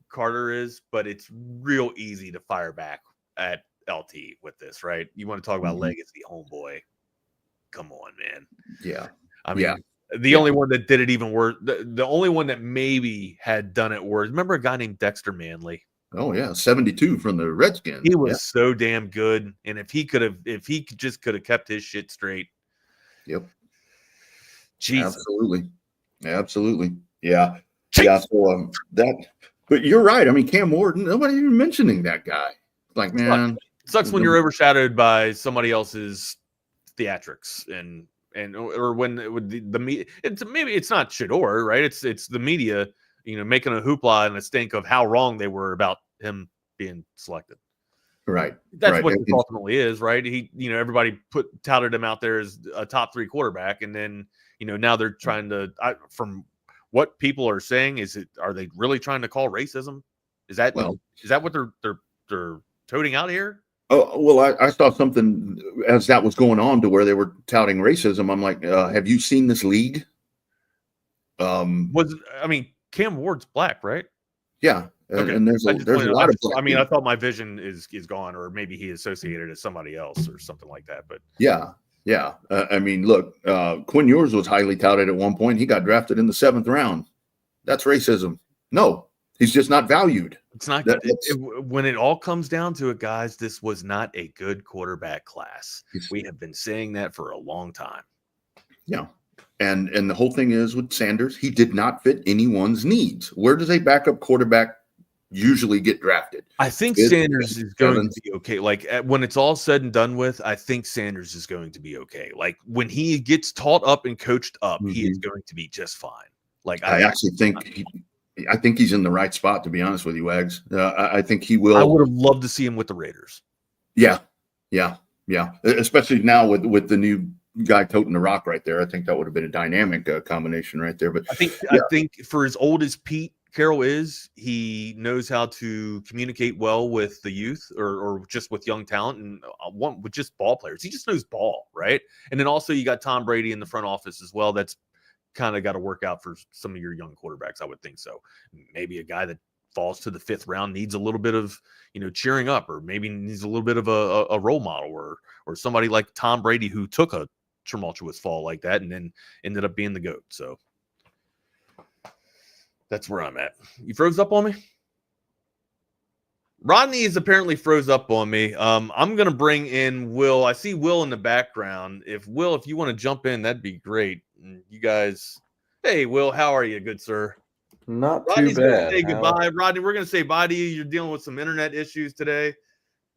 Carter is, but it's real easy to fire back at LT with this, right? You want to talk about legacy, homeboy. Come on, man. Yeah. I mean, the only one that did it even worse, the only one that maybe had done it worse. Remember a guy named Dexter Manley? Oh yeah, 72 from the Redskins. He was so damn good, and if he could have kept his shit straight. Yep. Jesus. Absolutely. Yeah. Jeez. Yeah. So but you're right. I mean, Cam Ward, nobody even mentioning that guy. Like, man, it sucks when you're overshadowed by somebody else's theatrics or when the media. It's not Shador, right? It's the media, making a hoopla and a stink of how wrong they were about him being selected. Right. That's what it ultimately is, right? He, everybody touted him out there as a top 3 quarterback, and then now they're trying to. From what people are saying, are they really trying to call racism? Is that what they're toting out here? Oh, well, I saw something as that was going on to where they were touting racism. I'm like, have you seen this league? Cam Ward's black, right? Yeah. Okay. And there's a lot of black I thought my vision is gone, or maybe he associated as somebody else or something like that. But yeah. Look, Quinn Ewers was highly touted at one point. He got drafted in the 7th round. That's racism. No, he's just not valued. It's not when it all comes down to it, guys. This was not a good quarterback class. We have been saying that for a long time. Yeah. And the whole thing is with Sanders, he did not fit anyone's needs. Where does a backup quarterback usually get drafted? I think Sanders is going to be okay. Like when it's all said and done with, I think Sanders is going to be okay. Like when he gets taught up and coached up, he is going to be just fine. Like I actually think I think he's in the right spot, to be honest with you, Wags. I think he will. I would have loved to see him with the Raiders. Yeah. Especially now with the new guy toting the rock right there. I think that would have been a dynamic combination right there. But I think for as old as Pete Carroll is, he knows how to communicate well with the youth or just with young talent and with just ball players. He just knows ball, right? And then also you got Tom Brady in the front office as well. That's kind of got to work out for some of your young quarterbacks, I would think so. Maybe a guy that falls to the 5th round needs a little bit of, cheering up, or maybe needs a little bit of a role model or somebody like Tom Brady who took a tumultuous fall like that and then ended up being the GOAT. So that's where I'm at. You froze up on me? Rodney is apparently froze up on me. I'm going to bring in Will. I see Will in the background. If you want to jump in, that'd be great. You guys, hey, Will, how are you, good sir? Not Rodney's too bad. Say goodbye. Rodney, we're going to say bye to you. You're dealing with some internet issues today.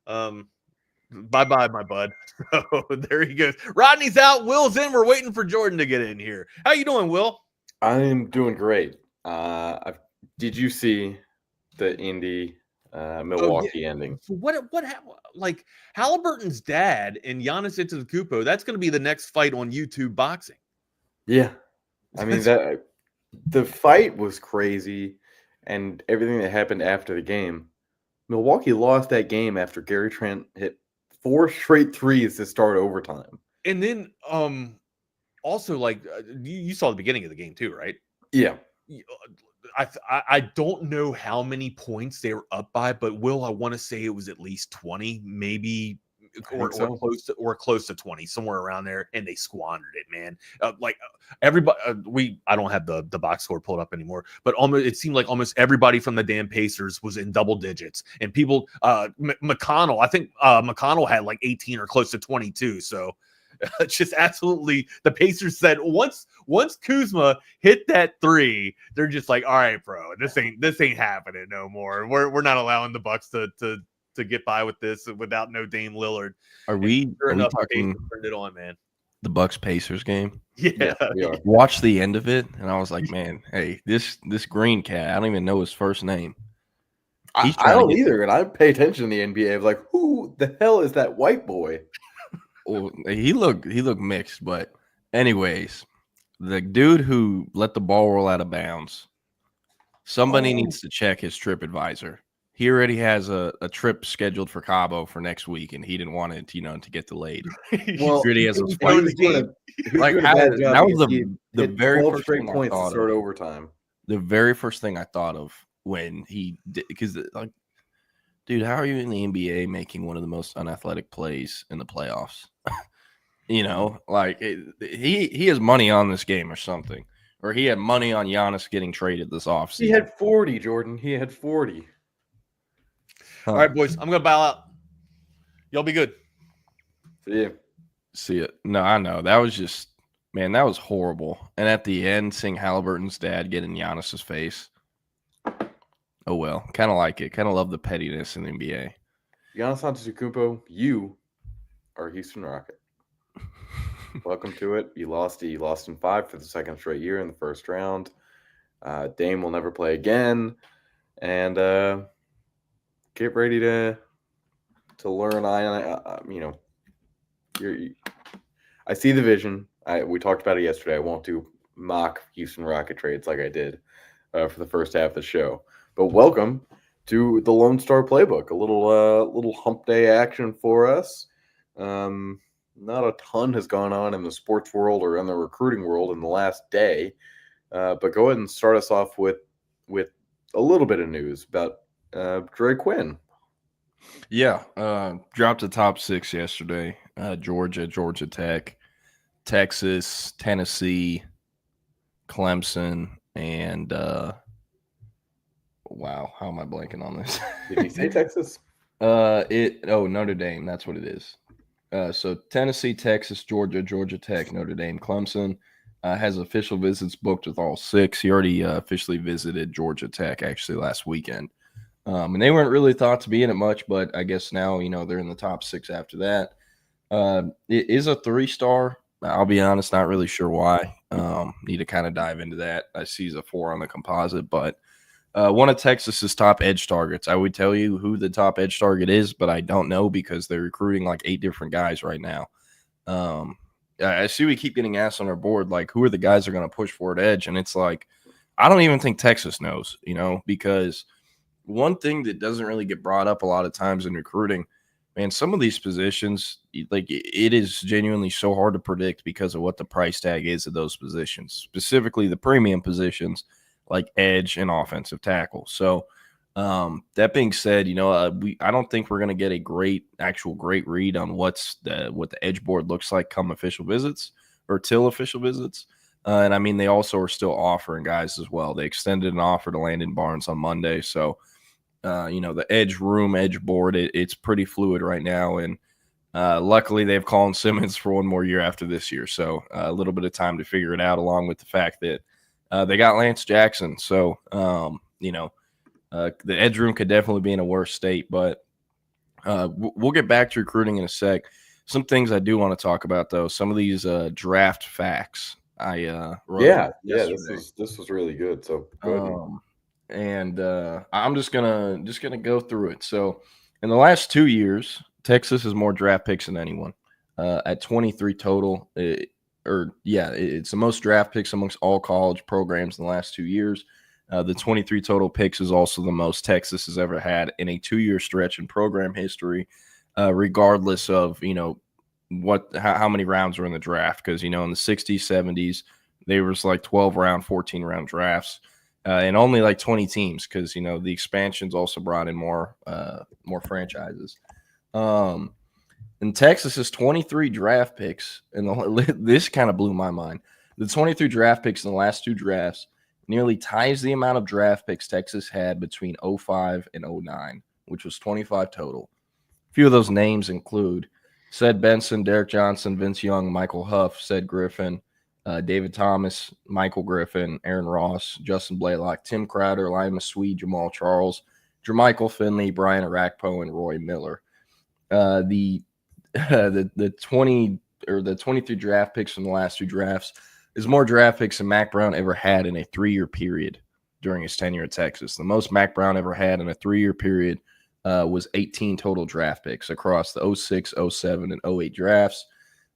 Bye-bye, my bud. So there he goes. Rodney's out. Will's in. We're waiting for Jordan to get in here. How you doing, Will? I'm doing great. Did you see the Indy Milwaukee ending? What happened? Like Halliburton's dad and Giannis Antetokounmpo, that's going to be the next fight on YouTube boxing. Yeah. I mean, the fight was crazy and everything that happened after the game. Milwaukee lost that game after Gary Trent hit 4 straight threes to start overtime. And then also like you saw the beginning of the game too, right? Yeah. I don't know how many points they were up by, but Will, I want to say it was at least 20, maybe or close to 20, somewhere around there, and they squandered it, man. Everybody, I don't have the box score pulled up anymore, but it seemed like almost everybody from the damn Pacers was in double digits, and people, McConnell, I think McConnell had like 18 or close to 22. So Just absolutely, the Pacers said once Kuzma hit that 3, they're just like, all right, bro, this ain't happening no more. We're not allowing the Bucks to get by with this without no Dame Lillard. Are we Enough, talking turned it on, man? The Bucks Pacers game? Yeah. Watch the end of it, and I was like, man, hey, this green cat, I don't even know his first name. I don't either, and I pay attention to the NBA. I was like, who the hell is that white boy? Well, he looked mixed, but anyways, the dude who let the ball roll out of bounds, somebody needs to check his trip advisor. He already has a trip scheduled for Cabo for next week, and he didn't want it, to get delayed. Well, he already has a that was the very first straight thing points I to thought start of. overtime. The very first thing I thought of when he did, because dude, how are you in the NBA making one of the most unathletic plays in the playoffs? He has money on this game or something, or he had money on Giannis getting traded this offseason. He had 40, Jordan. He had 40. All right, boys, I'm gonna bow out. Y'all be good. See it. No, I know that was just, man, that was horrible. And at the end, seeing Halliburton's dad get in Giannis's face. Oh well, kind of like it. Kind of love the pettiness in the NBA. Giannis Antetokounmpo, you are a Houston Rocket. Welcome to it. You lost in 5 for the second straight year in the first round. Dame will never play again, and get ready to learn. I see the vision. We talked about it yesterday. I won't do mock Houston Rocket trades like I did for the first half of the show. But welcome to the Lone Star Playbook. A little hump day action for us. Not a ton has gone on in the sports world or in the recruiting world in the last day. But go ahead and start us off with a little bit of news about Dre Quinn. Yeah, dropped the top 6 yesterday. Georgia Tech, Texas, Tennessee, Clemson, and wow, how am I blanking on this? Did he say Texas? Notre Dame. That's what it is. So Tennessee, Texas, Georgia Tech, Notre Dame, Clemson. Has official visits booked with all 6. He already officially visited Georgia Tech actually last weekend. And they weren't really thought to be in it much, but I guess now, they're in the top 6 after that. It is a 3-star. I'll be honest, not really sure why. Need to kind of dive into that. I see he's a 4 on the composite, but one of Texas's top edge targets. I would tell you who the top edge target is, but I don't know because they're recruiting like 8 different guys right now. I see we keep getting asked on our board, like, who are the guys that are going to push forward edge? And it's like, I don't even think Texas knows, because one thing that doesn't really get brought up a lot of times in recruiting, man, some of these positions, like, it is genuinely so hard to predict because of what the price tag is of those positions, specifically the premium positions like edge and offensive tackle. So that being said, I don't think we're going to get a great read on what the edge board looks like come official visits or till official visits. And I mean, they also are still offering guys as well. They extended an offer to Landon Barnes on Monday. So, the edge board, it's pretty fluid right now. And luckily they have Colin Simmons for one more year after this year. So a little bit of time to figure it out, along with the fact that they got Lance Jackson. So, the edge room could definitely be in a worse state, but we'll get back to recruiting in a sec. Some things I do want to talk about, though, some of these draft facts I wrote. This was really good. So go ahead. I'm just gonna go through it. So in the last 2 years, Texas has more draft picks than anyone at 23 total. It's the most draft picks amongst all college programs in the last 2 years. The 23 total picks is also the most Texas has ever had in a 2-year stretch in program history, regardless of, how many rounds are in the draft. Because, in the 60s, 70s, there was like 12-round, 14-round drafts and only like 20 teams because, the expansions also brought in more franchises. And Texas has 23 draft picks. And this kind of blew my mind. The 23 draft picks in the last 2 drafts nearly ties the amount of draft picks Texas had between 05 and 09, which was 25 total. A few of those names include Said Benson, Derek Johnson, Vince Young, Michael Huff, Said Griffin, David Thomas, Michael Griffin, Aaron Ross, Justin Blaylock, Tim Crowder, Lima Swede, Jamal Charles, Jermichael Finley, Brian Arakpo, and Roy Miller. The 23 draft picks from the last 2 drafts is more draft picks than Mac Brown ever had in a 3-year period during his tenure at Texas. The most Mac Brown ever had in a 3-year period was 18 total draft picks across the 06, 07, and 08 drafts.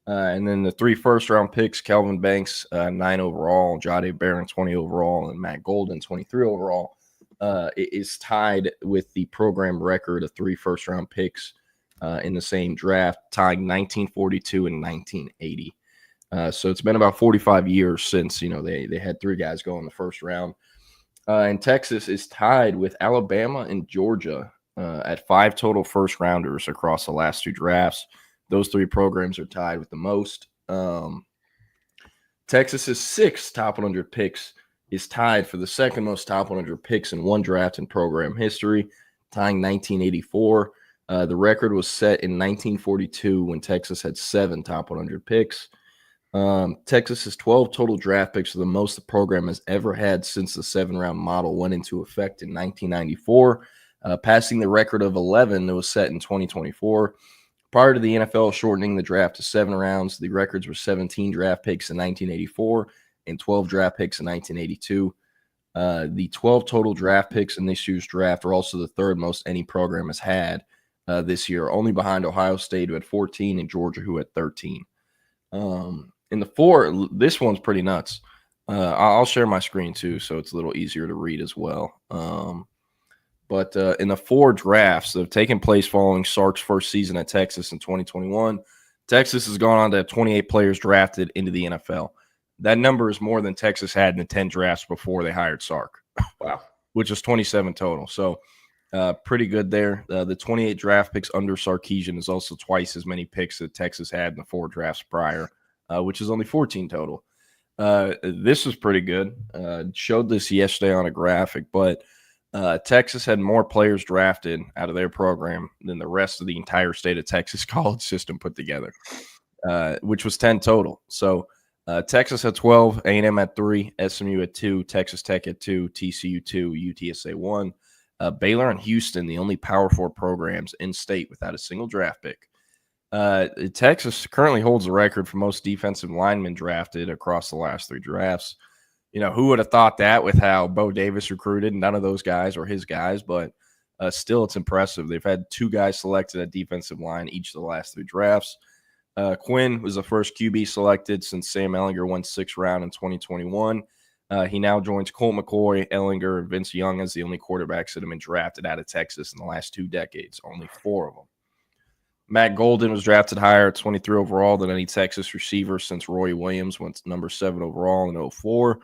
And then the 3 first-round picks, Kelvin Banks, 9 overall, Jahdae Barron, 20 overall, and Matt Golden, 23 overall, is tied with the program record of 3 first-round picks in the same draft, tying 1942 and 1980. So it's been about 45 years since, they had 3 guys go in the first round. And Texas is tied with Alabama and Georgia at 5 total first-rounders across the last 2 drafts. Those 3 programs are tied with the most. Texas's 6 top 100 picks is tied for the second most top 100 picks in one draft in program history, tying 1984. The record was set in 1942 when Texas had 7 top 100 picks. Texas's 12 total draft picks are the most the program has ever had since the 7-round model went into effect in 1994, passing the record of 11 that was set in 2024. Prior to the NFL shortening the draft to 7 rounds, the records were 17 draft picks in 1984 and 12 draft picks in 1982. The 12 total draft picks in this year's draft are also the 3rd most any program has had this year, only behind Ohio State, who had 14, and Georgia, who had 13. In the 4, this one's pretty nuts. I'll share my screen too, so it's a little easier to read as well. But in the 4 drafts that have taken place following Sark's first season at Texas in 2021, Texas has gone on to have 28 players drafted into the NFL. That number is more than Texas had in the 10 drafts before they hired Sark. Wow. Which is 27 total. So pretty good there. The 28 draft picks under Sarkeesian is also twice as many picks that Texas had in the 4 drafts prior, which is only 14 total. This is pretty good. Showed this yesterday on a graphic, but Texas had more players drafted out of their program than the rest of the entire state of Texas college system put together, which was 10 total. So Texas had 12, A&M had 3, SMU had 2, Texas Tech had 2, TCU 2, UTSA 1. Baylor and Houston, the only Power 4 programs in state without a single draft pick. Texas currently holds the record for most defensive linemen drafted across the last 3 drafts. Who would have thought that with how Bo Davis recruited? None of those guys were his guys, but still it's impressive. They've had 2 guys selected at defensive line each of the last 3 drafts. Quinn was the first QB selected since Sam Ehlinger went 6th round in 2021. He now joins Colt McCoy, Ehlinger, and Vince Young as the only quarterbacks that have been drafted out of Texas in the last 2 decades, only 4 of them. Matt Golden was drafted higher at 23 overall than any Texas receiver since Roy Williams went number 7 overall in 2004.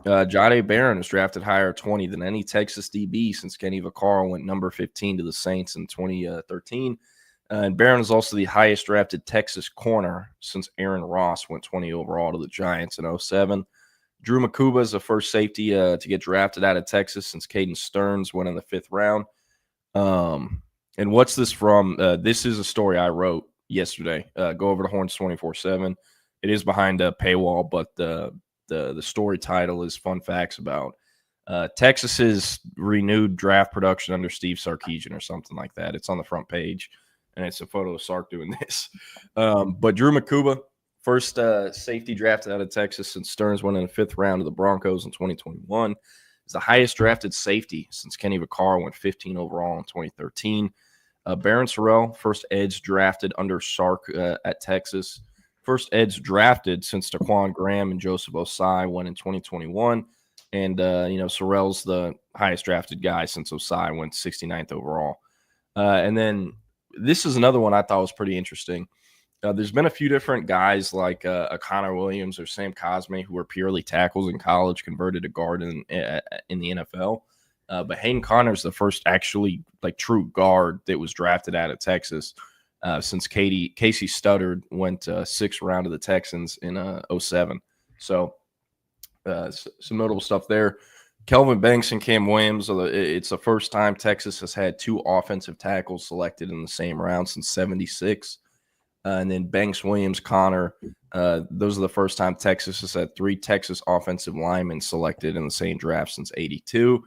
Jahdae Barron was drafted higher at 20 than any Texas DB since Kenny Vaccaro went number 15 to the Saints in 2013. And Barron is also the highest drafted Texas corner since Aaron Ross went 20 overall to the Giants in 2007. Drew Makuba is the first safety to get drafted out of Texas since Caden Stearns went in the 5th round. And what's this from? This is a story I wrote yesterday. Go over to Horns 24/7. It is behind a paywall, but the story title is Fun Facts about Texas's renewed draft production under Steve Sarkeesian or something like that. It's on the front page, and it's a photo of Sark doing this. But Drew Makuba, first safety drafted out of Texas since Stearns went in the 5th round of the Broncos in 2021. Is the highest drafted safety since Kenny Vaccaro went 15 overall in 2013. Barron Sorrell, first edge drafted under Sark at Texas. First edge drafted since Daquan Graham and Joseph Osai went in 2021. And, Sorrell's the highest drafted guy since Osai went 69th overall. And then this is another one I thought was pretty interesting. There's been a few different guys like a Connor Williams or Sam Cosme who were purely tackles in college, converted to guard in the NFL. But Hayden Connor's the first actually true guard that was drafted out of Texas since Casey Studdard went 6th round to the Texans in 2007. So some notable stuff there. Kelvin Banks and Cam Williams, it's the first time Texas has had 2 offensive tackles selected in the same round since 1976. and then Banks, Williams, Connor. Those are the first time Texas has had 3 Texas offensive linemen selected in the same draft since '82.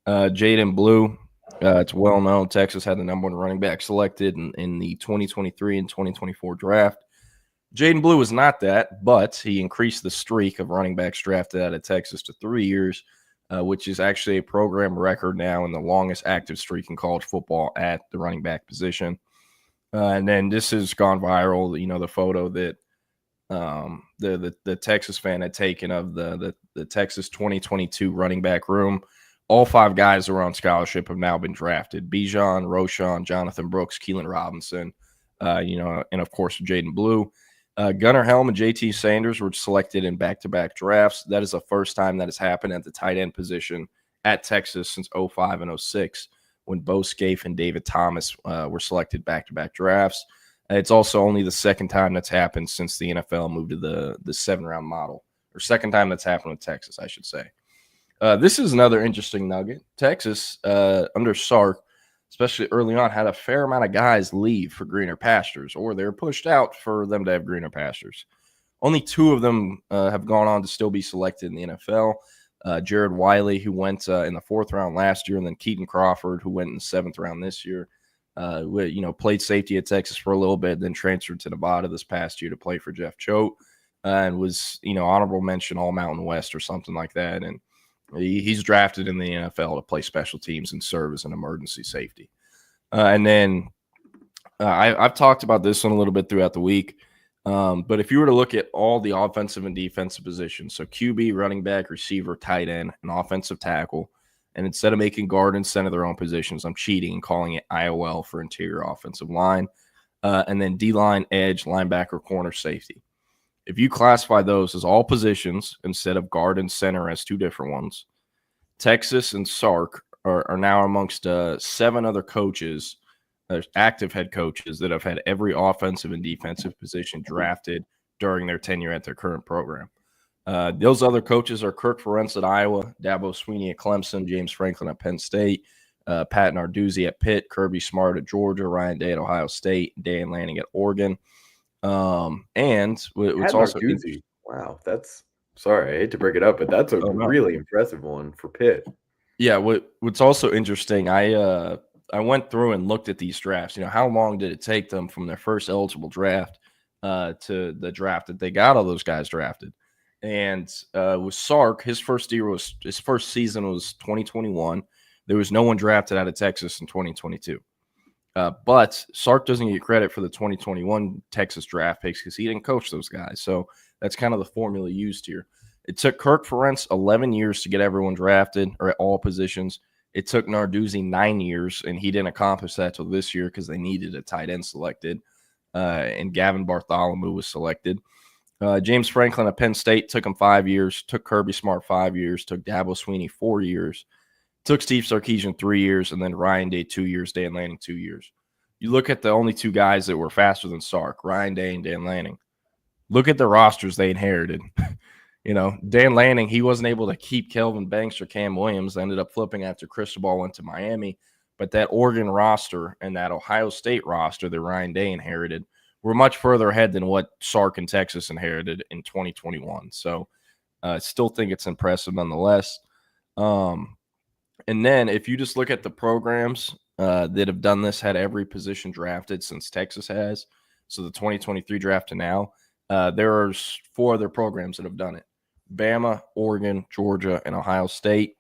Jaden Blue, it's well known Texas had the #1 running back selected in the 2023 and 2024 draft. Jaden Blue was not that, but he increased the streak of running backs drafted out of Texas to 3 years, which is actually a program record now and the longest active streak in college football at the running back position. And then this has gone viral, the photo that the Texas fan had taken of the Texas 2022 running back room. All 5 guys who are on scholarship have now been drafted. Bijan, Roschon, Jonathan Brooks, Keelan Robinson, and of course Jaden Blue. Gunnar Helm and JT Sanders were selected in back-to-back drafts. That is the first time that has happened at the tight end position at Texas since 05 and 06, when Bo Scaife and David Thomas were selected back-to-back drafts. It's also only the second time that's happened since the NFL moved to the 7-round model, or second time that's happened with Texas, I should say. This is another interesting nugget. Texas, under Sark, especially early on, had a fair amount of guys leave for greener pastures, or they're pushed out for them to have greener pastures. Only 2 of them have gone on to still be selected in the NFL. Jared Wiley, who went in the 4th round last year, and then Keaton Crawford, who went in the 7th round this year. Played safety at Texas for a little bit, then transferred to Nevada this past year to play for Jeff Choate, and was, honorable mention All Mountain West or something like that. And he's drafted in the NFL to play special teams and serve as an emergency safety. And then I've talked about this one a little bit throughout the week. But if you were to look at all the offensive and defensive positions, so QB, running back, receiver, tight end, and offensive tackle, and instead of making guard and center their own positions, I'm cheating and calling it IOL for interior offensive line, and then D-line, edge, linebacker, corner, safety. If you classify those as all positions instead of guard and center as 2 different ones, Texas and Sark are now amongst 7 other coaches, active head coaches, that have had every offensive and defensive position drafted during their tenure at their current program. Those other coaches are Kirk Ferentz at Iowa, Dabo Swinney at Clemson, James Franklin at Penn State, Pat Narduzzi at Pitt, Kirby Smart at Georgia, Ryan Day at Ohio State, Dan Lanning at Oregon. And what's also Narduzzi. Wow, that's sorry, I hate to break it up, but that's a really impressive one for Pitt. Yeah, what's also interesting, I went through and looked at these drafts. How long did it take them from their first eligible draft to the draft that they got all those guys drafted? And with Sark, his first season was 2021. There was no one drafted out of Texas in 2022. But Sark doesn't get credit for the 2021 Texas draft picks because he didn't coach those guys. So that's kind of the formula used here. It took Kirk Ferentz 11 years to get everyone drafted, or at all positions. It took Narduzzi 9 years, and he didn't accomplish that till this year because they needed a tight end selected. And Gavin Bartholomew was selected. James Franklin at Penn State took him 5 years, took Kirby Smart 5 years, took Dabo Swinney 4 years, took Steve Sarkeesian 3 years, and then Ryan Day 2 years, Dan Lanning 2 years. You look at the only 2 guys that were faster than Sark, Ryan Day and Dan Lanning. Look at the rosters they inherited. Dan Lanning, he wasn't able to keep Kelvin Banks or Cam Williams. They ended up flipping after Cristobal went to Miami. But that Oregon roster and that Ohio State roster that Ryan Day inherited were much further ahead than what Sark and Texas inherited in 2021. So I still think it's impressive nonetheless. And then if you just look at the programs that have done this, had every position drafted since Texas has, so the 2023 draft to now, there are 4 other programs that have done it. Bama, Oregon, Georgia, and Ohio State.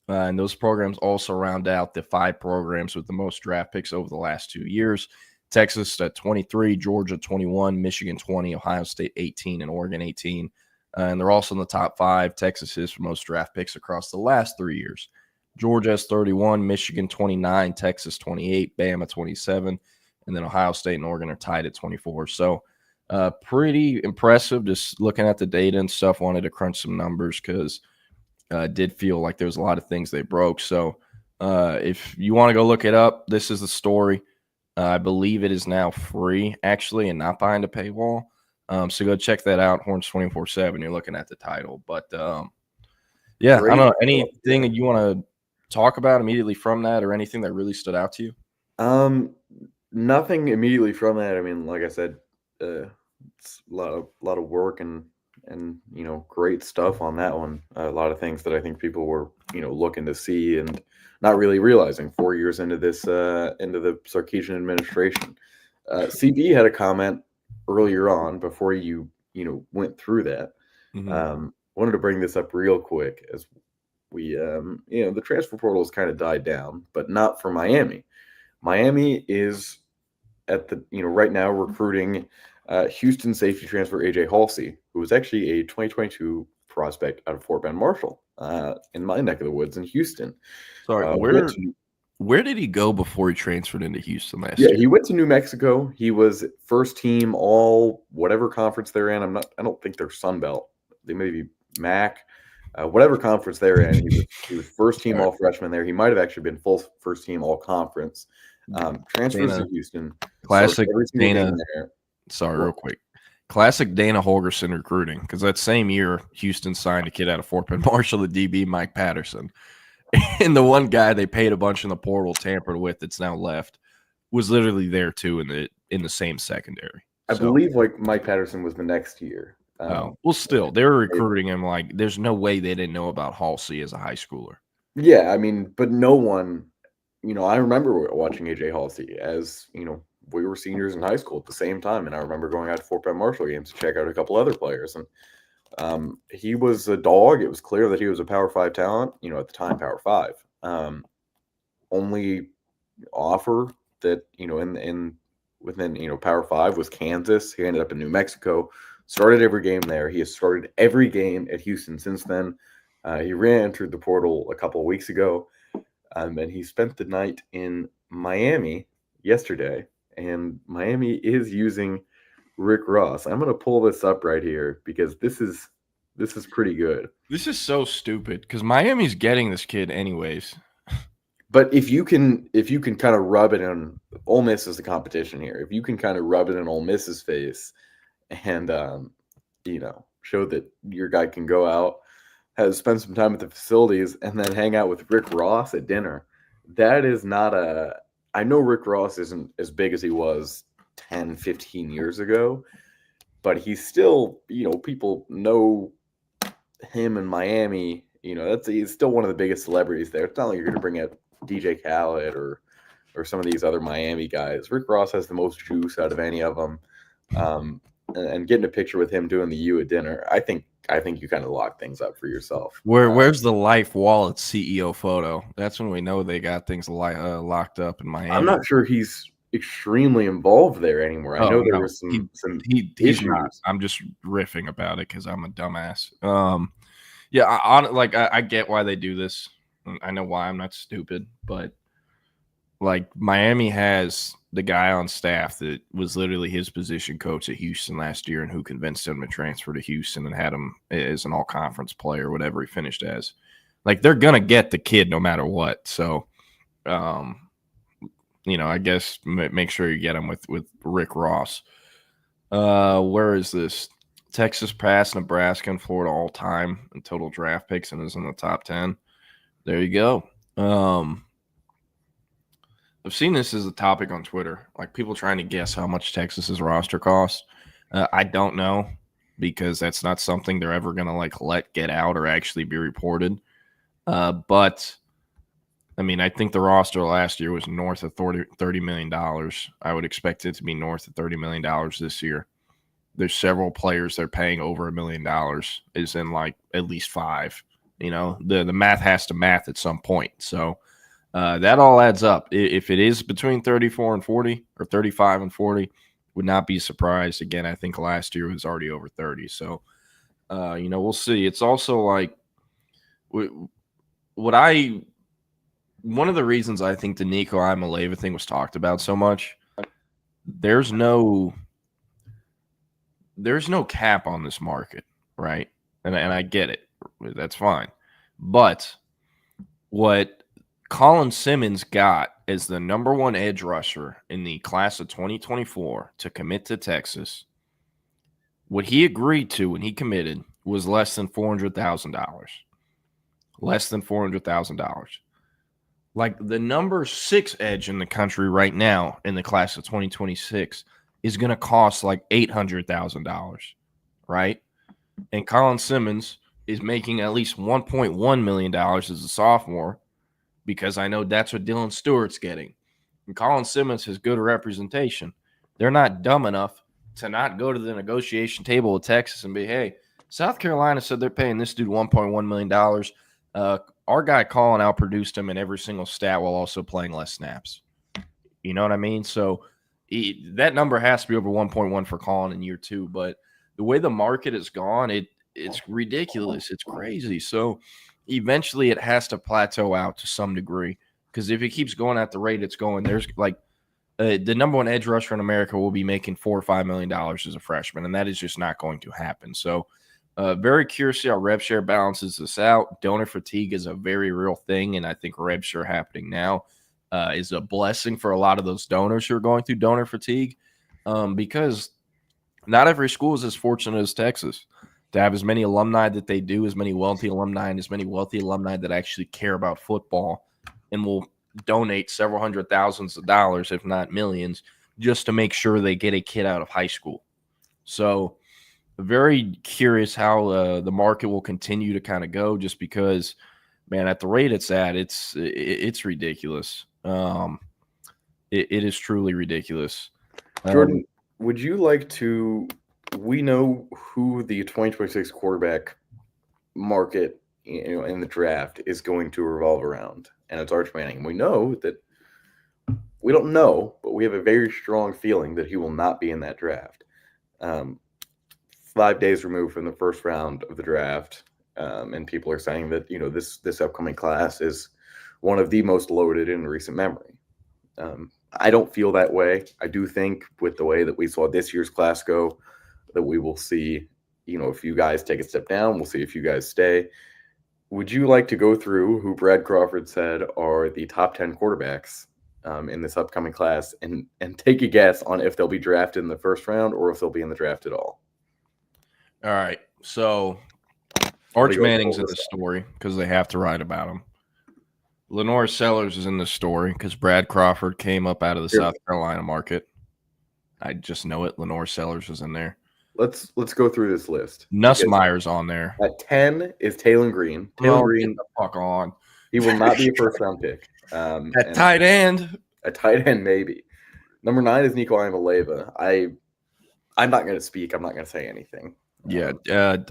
And those programs also round out the 5 programs with the most draft picks over the last 2 years. Texas at 23, Georgia 21, Michigan 20, Ohio State 18, and Oregon 18. And they're also in the top 5. Texas is for most draft picks across the last 3 years. Georgia has 31, Michigan 29, Texas 28, Bama 27, and then Ohio State and Oregon are tied at 24. So pretty impressive just looking at the data and stuff. Wanted to crunch some numbers because did feel like there was a lot of things they broke. So if you want to go look it up, this is the story. I believe it is now free, actually, and not behind a paywall. So go check that out, Horns 24/7. You're looking at the title. But, yeah, great. I don't know. Anything that you want to talk about immediately from that or anything that really stood out to you? Nothing immediately from that. I mean, like I said, it's a lot of work and great stuff on that one. A lot of things that I think people were looking to see and not really realizing 4 years into this into the Sarkeesian administration. CB had a comment earlier on before you went through that. Wanted to bring this up real quick as we the transfer portal has kind of died down, but not for Miami. Miami is at the right now recruiting Houston safety transfer AJ Halsey, who was actually a 2022 prospect out of Fort Bend Marshall in my neck of the woods in Houston. Sorry, where did he go before he transferred into Houston last year? Yeah, he went to New Mexico. He was first team all whatever conference they're in. I don't think they're Sun Belt. They may be MAC. Whatever conference they're in, he was first team all freshman there. He might have actually been full first team all conference. Transfers to Houston. Classic Dana. Sorry, real quick. Classic Dana Holgerson recruiting, because that same year Houston signed a kid out of Fort Bend Marshall, the DB Mike Patterson, and the one guy they paid a bunch in the portal, tampered with, that's now left, was literally there too in the same secondary. I believe like Mike Patterson was the next year. Well, still, they were recruiting him like there's no way they didn't know about Halsey as a high schooler. Yeah, I mean, but no one, I remember watching AJ Halsey as, we were seniors in high school at the same time. And I remember going out to Fort Bend Marshall games to check out a couple other players. And he was a dog. It was clear that he was a Power 5 talent, at the time, Power 5. Only offer that, within Power 5 was Kansas. He ended up in New Mexico. Started every game there. He has started every game at Houston since then. He re-entered the portal a couple of weeks ago, and he spent the night in Miami yesterday. And Miami is using Rick Ross. I'm going to pull this up right here because this is pretty good. This is so stupid because Miami's getting this kid anyways. But if you can kind of rub it in, Ole Miss is the competition here. If you can kind of rub it in Ole Miss's face and show that your guy can go out, spend some time at the facilities, and then hang out with Rick Ross at dinner, that is not a. I know Rick Ross isn't as big as he was 10, 15 years ago, but he's still, people know him in Miami. He's still one of the biggest celebrities there. It's not like you're going to bring out DJ Khaled or some of these other Miami guys. Rick Ross has the most juice out of any of them. And getting a picture with him doing the U at dinner, I think you kind of lock things up for yourself. Where's the Life Wallet CEO photo? That's when we know they got things locked up in Miami. I'm not sure he's extremely involved there anymore. I know there was some he's not. I'm just riffing about it because I'm a dumbass. I get why they do this. I know why. I'm not stupid, but like Miami has the guy on staff that was literally his position coach at Houston last year and who convinced him to transfer to Houston and had him as an all-conference player, whatever he finished as. Like, they're going to get the kid no matter what. So, I guess make sure you get him with Rick Ross. Where is this? Texas passed Nebraska and Florida all-time in total draft picks and is in the top 10. There you go. I've seen this as a topic on Twitter, like people trying to guess how much Texas's roster costs. I don't know because that's not something they're ever going to let get out or actually be reported. But I mean, I think the roster last year was north of $30 million. I would expect it to be north of $30 million this year. There's several players they're paying over $1 million, is in at least 5. The math has to math at some point. So that all adds up. If it is between 34 and 40 or 35 and 40, would not be surprised. Again, I think last year was already over 30. So, we'll see. It's also one of the reasons I think the Nico Imaleva thing was talked about so much, there's no cap on this market, right? And I get it. That's fine. But what Colin Simmons got as the number 1 edge rusher in the class of 2024 to commit to Texas, what he agreed to when he committed was less than $400,000. Less than $400,000. Like the number 6 edge in the country right now in the class of 2026 is going to cost like $800,000, right? And Colin Simmons is making at least $1.1 million as a sophomore, because I know that's what Dylan Stewart's getting. And Colin Simmons has good representation. They're not dumb enough to not go to the negotiation table with Texas and be, hey, South Carolina said they're paying this dude $1.1 million. Our guy Colin outproduced him in every single stat while also playing less snaps. You know what I mean? So that number has to be over 1.1 for Colin in year 2. But the way the market has gone, it's ridiculous. It's crazy. So eventually it has to plateau out to some degree, because if it keeps going at the rate it's going, there's like the number one edge rusher in America will be making $4 or $5 million as a freshman, and that is just not going to happen. So very curious to see how rev share balances this out. Donor fatigue is a very real thing, and I think rev share happening now is a blessing for a lot of those donors who are going through donor fatigue, because not every school is as fortunate as Texas to have as many alumni that they do, as many wealthy alumni, and as many wealthy alumni that actually care about football and will donate several hundred thousands of dollars, if not millions, just to make sure they get a kid out of high school. So very curious how the market will continue to kind of go, just because, man, at the rate it's at, it's ridiculous. It is truly ridiculous. Jordan, would you like to – we know who the 2026 quarterback market, in the draft is going to revolve around, and it's Arch Manning. And we know that – we don't know, but we have a very strong feeling that he will not be in that draft. 5 days removed from the first round of the draft, and people are saying that, this upcoming class is one of the most loaded in recent memory. I don't feel that way. I do think with the way that we saw this year's class go, that we will see, a few guys take a step down. We'll see a few guys stay. Would you like to go through who Brad Crawford said are the top 10 quarterbacks in this upcoming class, and take a guess on if they'll be drafted in the first round or if they'll be in the draft at all? All right. So Arch Manning's in the story because they have to write about him. Lenore Sellers is in the story because Brad Crawford came up out of the South Carolina market. I just know it. Lenore Sellers is in there. Let's go through this list. Nussmeier's on there. At 10 is Taylor Green. Taylor Green, get the fuck on. He will not be a first-round pick. At tight end. A tight end, maybe. Number 9 is Nico Iamaleava. I'm not going to speak. I'm not going to say anything. Yeah,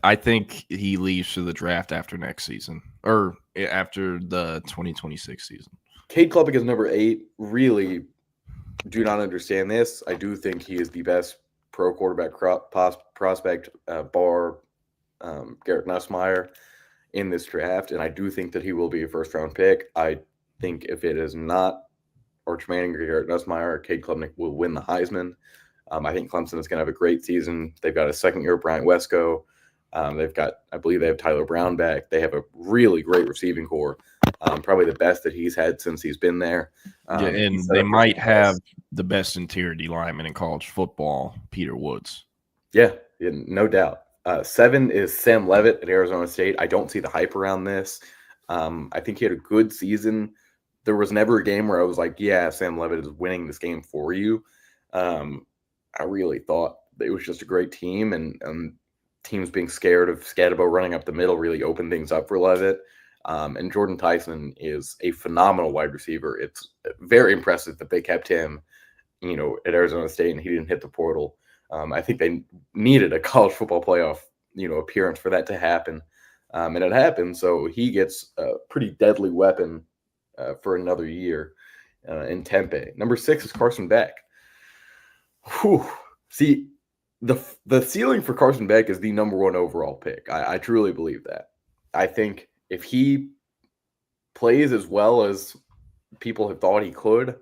I think he leaves for the draft after next season, or after the 2026 season. Cade Klubnik is number 8. Really do not understand this. I do think he is the best pro quarterback prospect, bar Garrett Nussmeier, in this draft, and I do think that he will be a first-round pick. I think if it is not Arch Manning or Garrett Nussmeier, Cade Klubnik will win the Heisman. I think Clemson is going to have a great season. They've got a second-year Bryant Wesco. I believe they have Tyler Brown back. They have a really great receiving core, probably the best that he's had since he's been there. And they might have the best interior D lineman in college football, Peter Woods. Yeah, no doubt. 7 is Sam Levitt at Arizona State. I don't see the hype around this. I think he had a good season. There was never a game where I was like, yeah, Sam Levitt is winning this game for you. I really thought it was just a great team, and teams being scared of Scadabo running up the middle really opened things up for Levitt. And Jordan Tyson is a phenomenal wide receiver. It's very impressive that they kept him, at Arizona State, and he didn't hit the portal. I think they needed a college football playoff, appearance for that to happen. And it happened. So he gets a pretty deadly weapon for another year in Tempe. Number 6 is Carson Beck. Whew. See, the ceiling for Carson Beck is the number 1 overall pick. I truly believe that. I think if he plays as well as people have thought he could,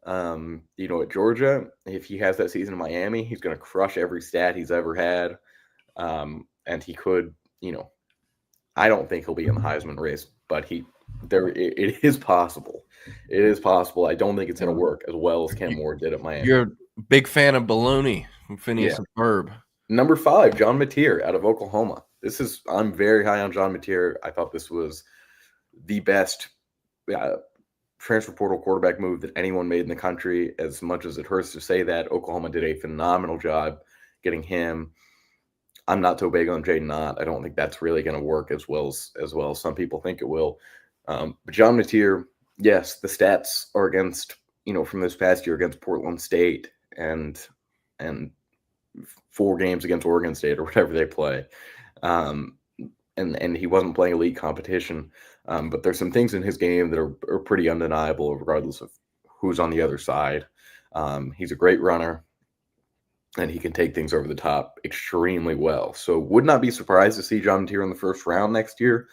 at Georgia, if he has that season in Miami, he's going to crush every stat he's ever had. And he could, I don't think he'll be in the Heisman race, but it is possible. It is possible. I don't think it's going to work as well as Cam Moore did at Miami. You're a big fan of Baloney from Phineas and Ferb. Number 5, John Mateer out of Oklahoma. I'm very high on John Mateer. I thought this was the best transfer portal quarterback move that anyone made in the country. As much as it hurts to say that, Oklahoma did a phenomenal job getting him. I'm not so big on Jaden Knott. I don't think that's really going to work as well as some people think it will. But John Mateer, yes, the stats are against, from this past year against Portland State and 4 games against Oregon State or whatever they play. And he wasn't playing elite competition. But there's some things in his game that are pretty undeniable regardless of who's on the other side. He's a great runner, and he can take things over the top extremely well. So would not be surprised to see John Mateer in the first round next year.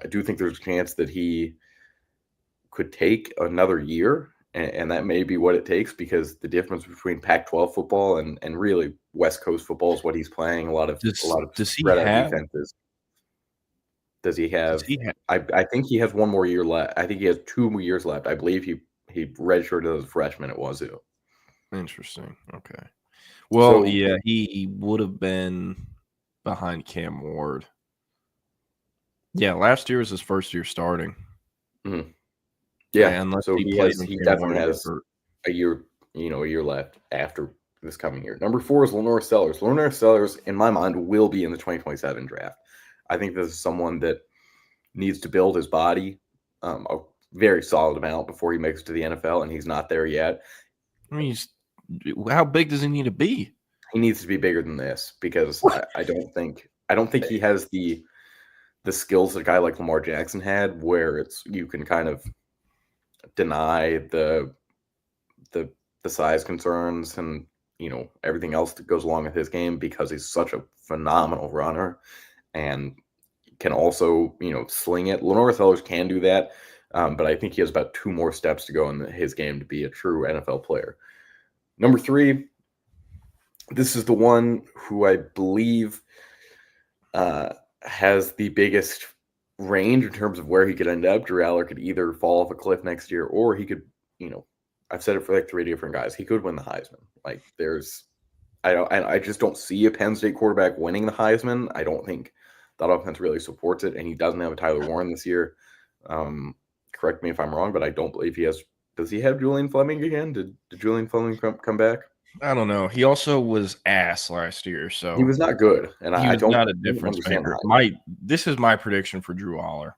I do think there's a chance that he could take another year, and that may be what it takes, because the difference between Pac-12 football and really West Coast football is what he's playing. A lot of spread out defenses. Does he have? I think he has 1 more year left. I think he has 2 more years left. I believe he redshirted as a freshman at Wazoo. Interesting. Okay. Well, yeah, he would have been behind Cam Ward. Yeah, last year was his first year starting. Mm-hmm. Yeah, unless so he definitely has a year left after this coming year. Number 4 is Lenore Sellers. Lenore Sellers, in my mind, will be in the 2027 draft. I think this is someone that needs to build his body a very solid amount before he makes it to the NFL, and he's not there yet. I mean, how big does he need to be? He needs to be bigger than this, because I don't think he has the skills that a guy like Lamar Jackson had, where you can kind of deny the size concerns and everything else that goes along with his game, because he's such a phenomenal runner and can also sling it. Lenore Sellers can do that, but I think he has about 2 more steps to go in his game to be a true NFL player. Number 3, this is the one who I believe has the biggest range in terms of where he could end up. Drew Aller could either fall off a cliff next year, or he could, I've said it for like 3 different guys, he could win the Heisman. Like I just don't see a Penn State quarterback winning the Heisman. I don't think that offense really supports it, and he doesn't have a Tyler Warren this year. Correct me if I'm wrong, but I don't believe he has. Does he have Julian Fleming again? Did Julian Fleming come back? I don't know. He also was ass last year, so he was not good, and I don't not a difference maker. This is my prediction for Drew Aller.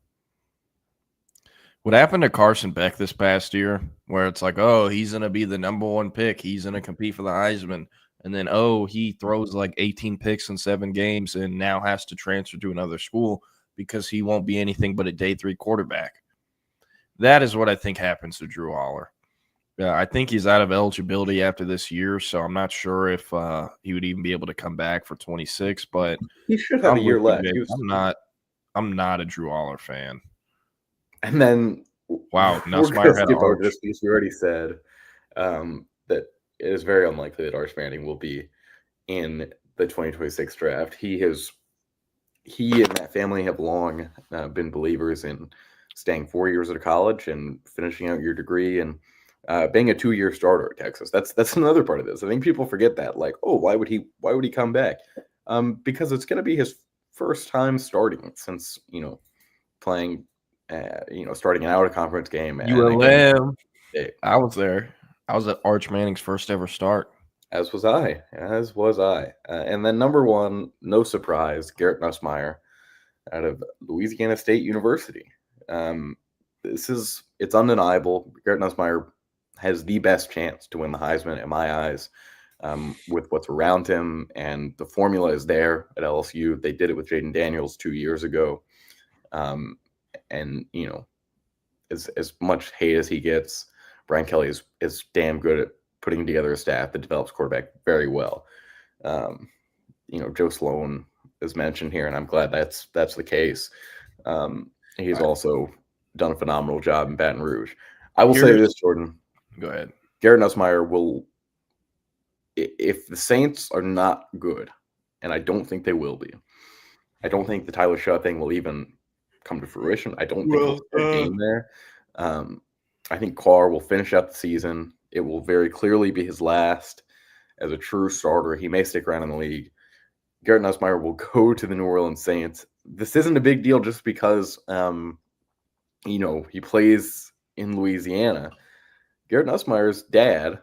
What happened to Carson Beck this past year, where it's like, oh, he's going to be the number 1 pick, he's going to compete for the Heisman, and then, oh, he throws like 18 picks in 7 games and now has to transfer to another school because he won't be anything but a day 3 quarterback. That is what I think happens to Drew Aller. I think he's out of eligibility after this year, so I'm not sure if he would even be able to come back for 26. But he should have a year left. I'm not a Drew Aller fan. And then, wow, Nussmeier had over this piece. We already said that it is very unlikely that Arch Manning will be in the 2026 draft. He and that family have long been believers in staying 4 years at a college and finishing out your degree and being a 2-year starter at Texas. That's another part of this. I think people forget that. Like, oh, why would he come back? Because it's going to be his first time starting since playing. Starting an out-of-conference game. ULM. I was there. I was at Arch Manning's first ever start. As was I. And then number 1, no surprise, Garrett Nussmeier out of Louisiana State University. It's undeniable. Garrett Nussmeier has the best chance to win the Heisman in my eyes, with what's around him, and the formula is there at LSU. They did it with Jaden Daniels 2 years ago. And as much hate as he gets, Brian Kelly is damn good at putting together a staff that develops quarterback very well. Joe Sloan is mentioned here, and I'm glad that's the case. He's also done a phenomenal job in Baton Rouge. I will say this, Jordan. Go ahead. Garrett Nussmeier will, if the Saints are not good, and I don't think they will be, I don't think the Tyler Shaw thing will even come to fruition. I don't think we'll start a game there. I think Carr will finish out the season. It will very clearly be his last as a true starter. He may stick around in the league. Garrett Nussmeier will go to the New Orleans Saints. This isn't a big deal just because, he plays in Louisiana. Garrett Nussmeier's dad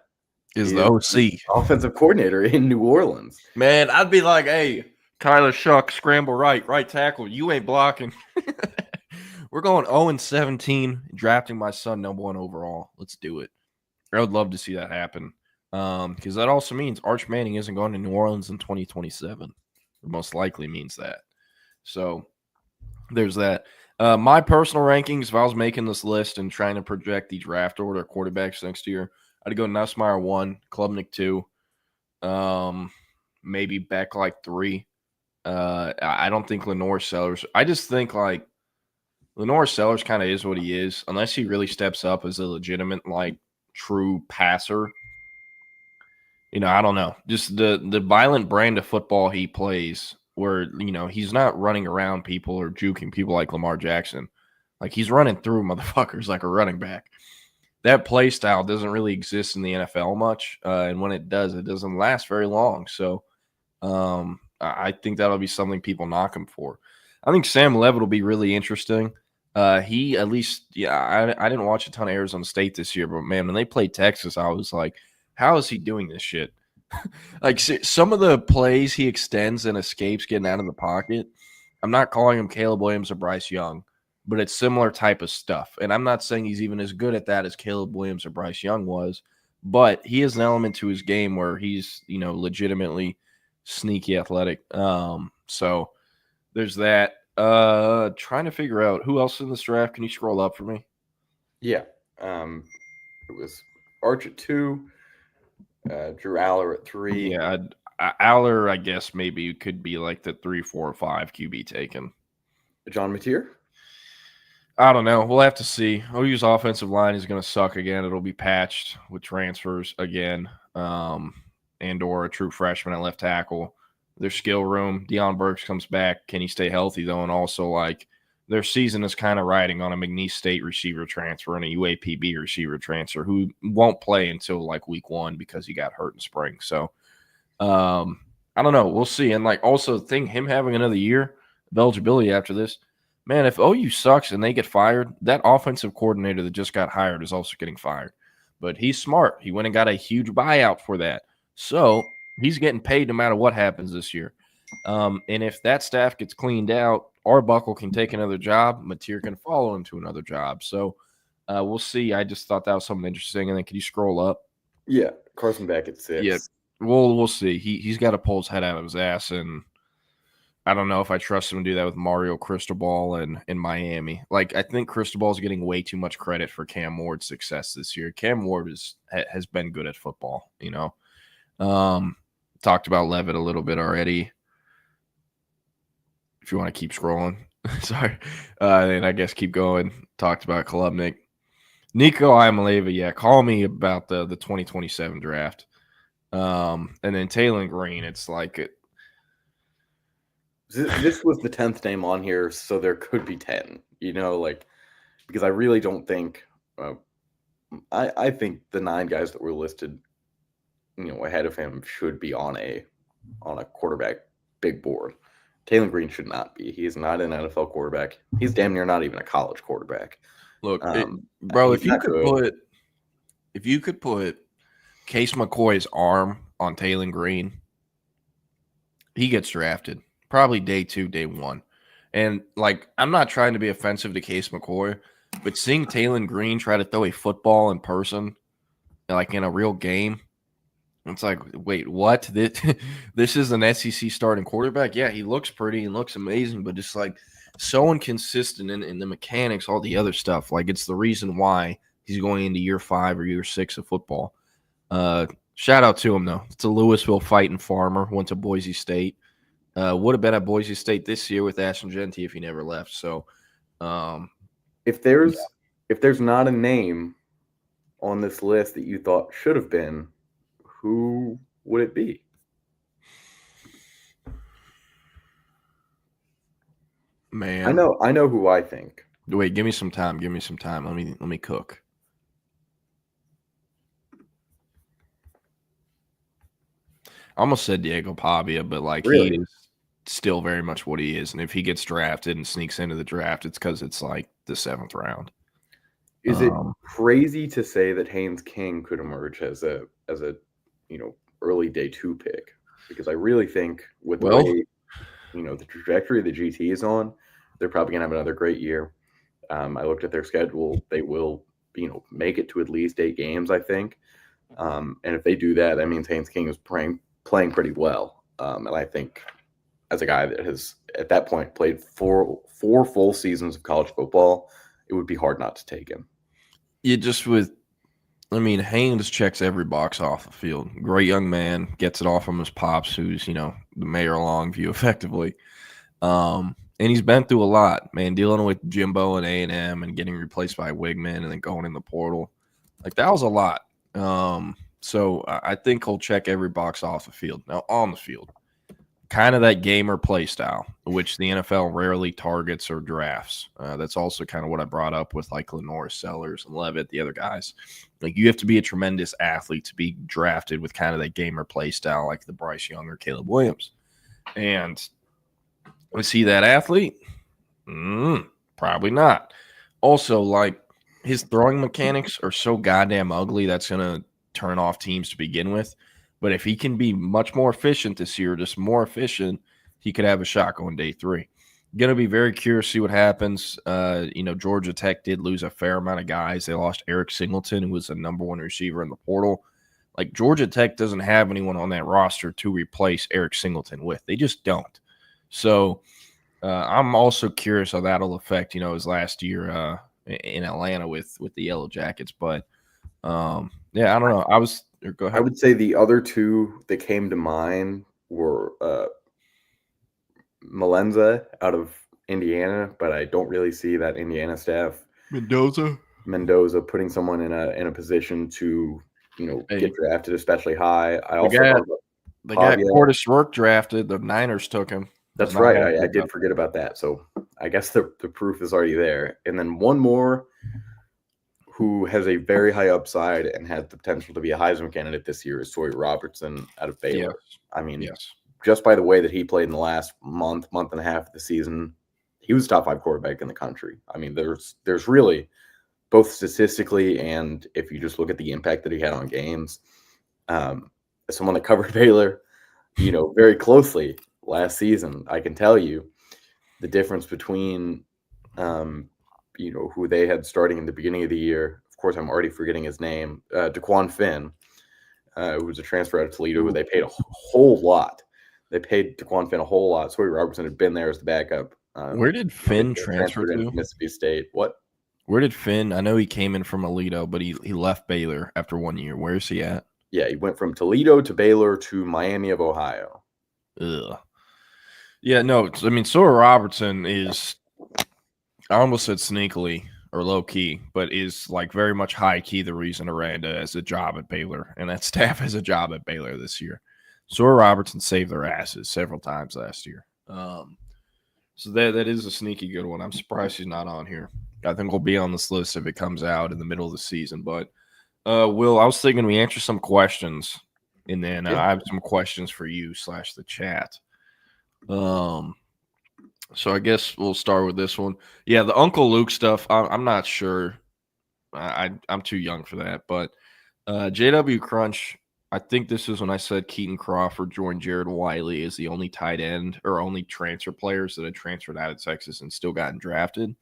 is the OC, offensive coordinator in New Orleans. Man, I'd be like, hey, Kyler Shuck, scramble right tackle. You ain't blocking. We're going 0-17, drafting my son #1 overall. Let's do it. I would love to see that happen. Because that also means Arch Manning isn't going to New Orleans in 2027. It most likely means that. So there's that. My personal rankings, if I was making this list and trying to project the draft order of quarterbacks next year, I'd go Nussmeier 1, Klubnik 2, maybe Beck like 3. I don't think Lenore Sellers. I just think like Lenore Sellers kind of is what he is, unless he really steps up as a legitimate, like, true passer. I don't know. Just the violent brand of football he plays where, he's not running around people or juking people like Lamar Jackson. Like, he's running through motherfuckers like a running back. That play style doesn't really exist in the NFL much. And when it does, it doesn't last very long. So I think that'll be something people knock him for. I think Sam Levitt will be really interesting. He at least, I didn't watch a ton of Arizona State this year, but man, when they played Texas, I was like, how is he doing this shit? Like, some of the plays he extends and escapes getting out of the pocket, I'm not calling him Caleb Williams or Bryce Young, but it's similar type of stuff. And I'm not saying he's even as good at that as Caleb Williams or Bryce Young was, but he has an element to his game where he's, legitimately sneaky athletic. So there's that. Trying to figure out who else in this draft. Can you scroll up for me? Yeah. It was Arch at 2, Drew Aller at 3. Yeah, Aller, I guess maybe could be like the 3, 4, or 5 QB taken. John Mateer? I don't know. We'll have to see. OU's offensive line is going to suck again. It'll be patched with transfers again. And/or a true freshman at left tackle. Their skill room, Deion Burks comes back. Can he stay healthy, though? And also, like, their season is kind of riding on a McNeese State receiver transfer and a UAPB receiver transfer who won't play until, like, week 1 because he got hurt in spring. So, I don't know. We'll see. And, like, also, him having another year of eligibility after this, man, if OU sucks and they get fired, that offensive coordinator that just got hired is also getting fired. But he's smart. He went and got a huge buyout for that. So he's getting paid no matter what happens this year. And if that staff gets cleaned out, Arbuckle can take another job. Mateer can follow him to another job. So we'll see. I just thought that was something interesting. And then can you scroll up? Yeah, Carson back at 6. Yeah, we'll see. He's got to pull his head out of his ass, and I don't know if I trust him to do that with Mario Cristobal in Miami. Like, I think Cristobal's getting way too much credit for Cam Ward's success this year. Cam Ward has been good at football, Talked about Levitt a little bit already. If you want to keep scrolling. Sorry. And I guess keep going. Talked about Klubnik. Nico Iamaleava, yeah, call me about the 2027 draft. And then Taylor Green, it's like this was the 10th name on here, so there could be 10, because I really don't think I think the 9 guys that were listed ahead of him should be on a quarterback big board. Taylor Green should not be. He is not an NFL quarterback. He's damn near not even a college quarterback. Look, bro, if you could put Case McCoy's arm on Taylor Green, he gets drafted probably day 2, day 1. And like, I'm not trying to be offensive to Case McCoy, but seeing Taylor Green try to throw a football in person, like in a real game, it's like, wait, what? This is an SEC starting quarterback? Yeah, he looks pretty and looks amazing, but just like so inconsistent in the mechanics, all the other stuff. Like, it's the reason why he's going into year 5 or year 6 of football. Shout out to him, though. It's a Louisville fighting farmer, went to Boise State. Would have been at Boise State this year with Ashton Genty if he never left. So if there's not a name on this list that you thought should have been, who would it be? Man, I know who I think. Wait, give me some time. Let me cook. I almost said Diego Pavia, but like, really? He is still very much what he is. And if he gets drafted and sneaks into the draft, it's because it's like the 7th round. Is it crazy to say that Haynes King could emerge as a early day 2 pick? Because I really think with the way the trajectory the GT is on, they're probably gonna have another great year. I looked at their schedule; they will make it to at least 8 games, I think. And if they do that, that means Haynes King is playing pretty well. And I think as a guy that has at that point played four full seasons of college football, it would be hard not to take him. Haynes checks every box off the field. Great young man, gets it off from his pops, who's, the mayor of Longview effectively. And he's been through a lot, man, dealing with Jimbo and A&M and getting replaced by Wigman and then going in the portal. Like, that was a lot. So I think he'll check every box off the field. Now, on the field, kind of that gamer play style, which the NFL rarely targets or drafts. That's also kind of what I brought up with like Lenore, Sellers, and Levitt, the other guys. Like, you have to be a tremendous athlete to be drafted with kind of that gamer play style, like the Bryce Young or Caleb Williams. And was he that athlete? Probably not. Also, like, his throwing mechanics are so goddamn ugly that's going to turn off teams to begin with. But if he can be much more efficient this year, just more efficient, he could have a shot going day 3. Going to be very curious to see what happens. Georgia Tech did lose a fair amount of guys. They lost Eric Singleton, who was the number 1 receiver in the portal. Like, Georgia Tech doesn't have anyone on that roster to replace Eric Singleton with. They just don't. So I'm also curious how that'll affect, his last year in Atlanta with the Yellow Jackets. But, I don't know. Go ahead. I would say the other 2 that came to mind were Malenza out of Indiana, but I don't really see that Indiana staff. Mendoza putting someone in a position to get drafted, especially high. They got Cordis Rourke drafted. The Niners took him. That's right. I did forget about that. So I guess the proof is already there. And then one more who has a very high upside and has the potential to be a Heisman candidate this year is Sawyer Robertson out of Baylor. Just by the way that he played in the last month and a half of the season, he was top 5 quarterback in the country. I mean, there's really, both statistically and if you just look at the impact that he had on games, as someone that covered Baylor, very closely last season, I can tell you the difference between, who they had starting in the beginning of the year. Of course, I'm already forgetting his name. DeQuan Finn, who was a transfer out of Toledo, who they paid a whole lot. They paid DeQuan Finn a whole lot. Sawyer Robertson had been there as the backup. Where did Finn transfer to? Mississippi State. What? Where did Finn? I know he came in from Toledo, but he left Baylor after 1 year. Where is he at? Yeah, he went from Toledo to Baylor to Miami of Ohio. Ugh. Yeah, no. I mean, Sawyer Robertson is, I almost said sneakily or low key, but is like very much high key the reason Aranda has a job at Baylor and that staff has a job at Baylor this year. Sawyer Robertson saved their asses several times last year. So that is a sneaky good one. I'm surprised he's not on here. I think we'll be on this list if it comes out in the middle of the season. But Will, I was thinking we answer some questions, and then I have some questions for you / the chat. So I guess we'll start with this one. Yeah, the Uncle Luke stuff, I'm not sure. I'm too young for that. But JW Crunch, I think this is when I said Keaton Crawford joined Jared Wiley as the only tight end or only transfer players that had transferred out of Texas and still gotten drafted.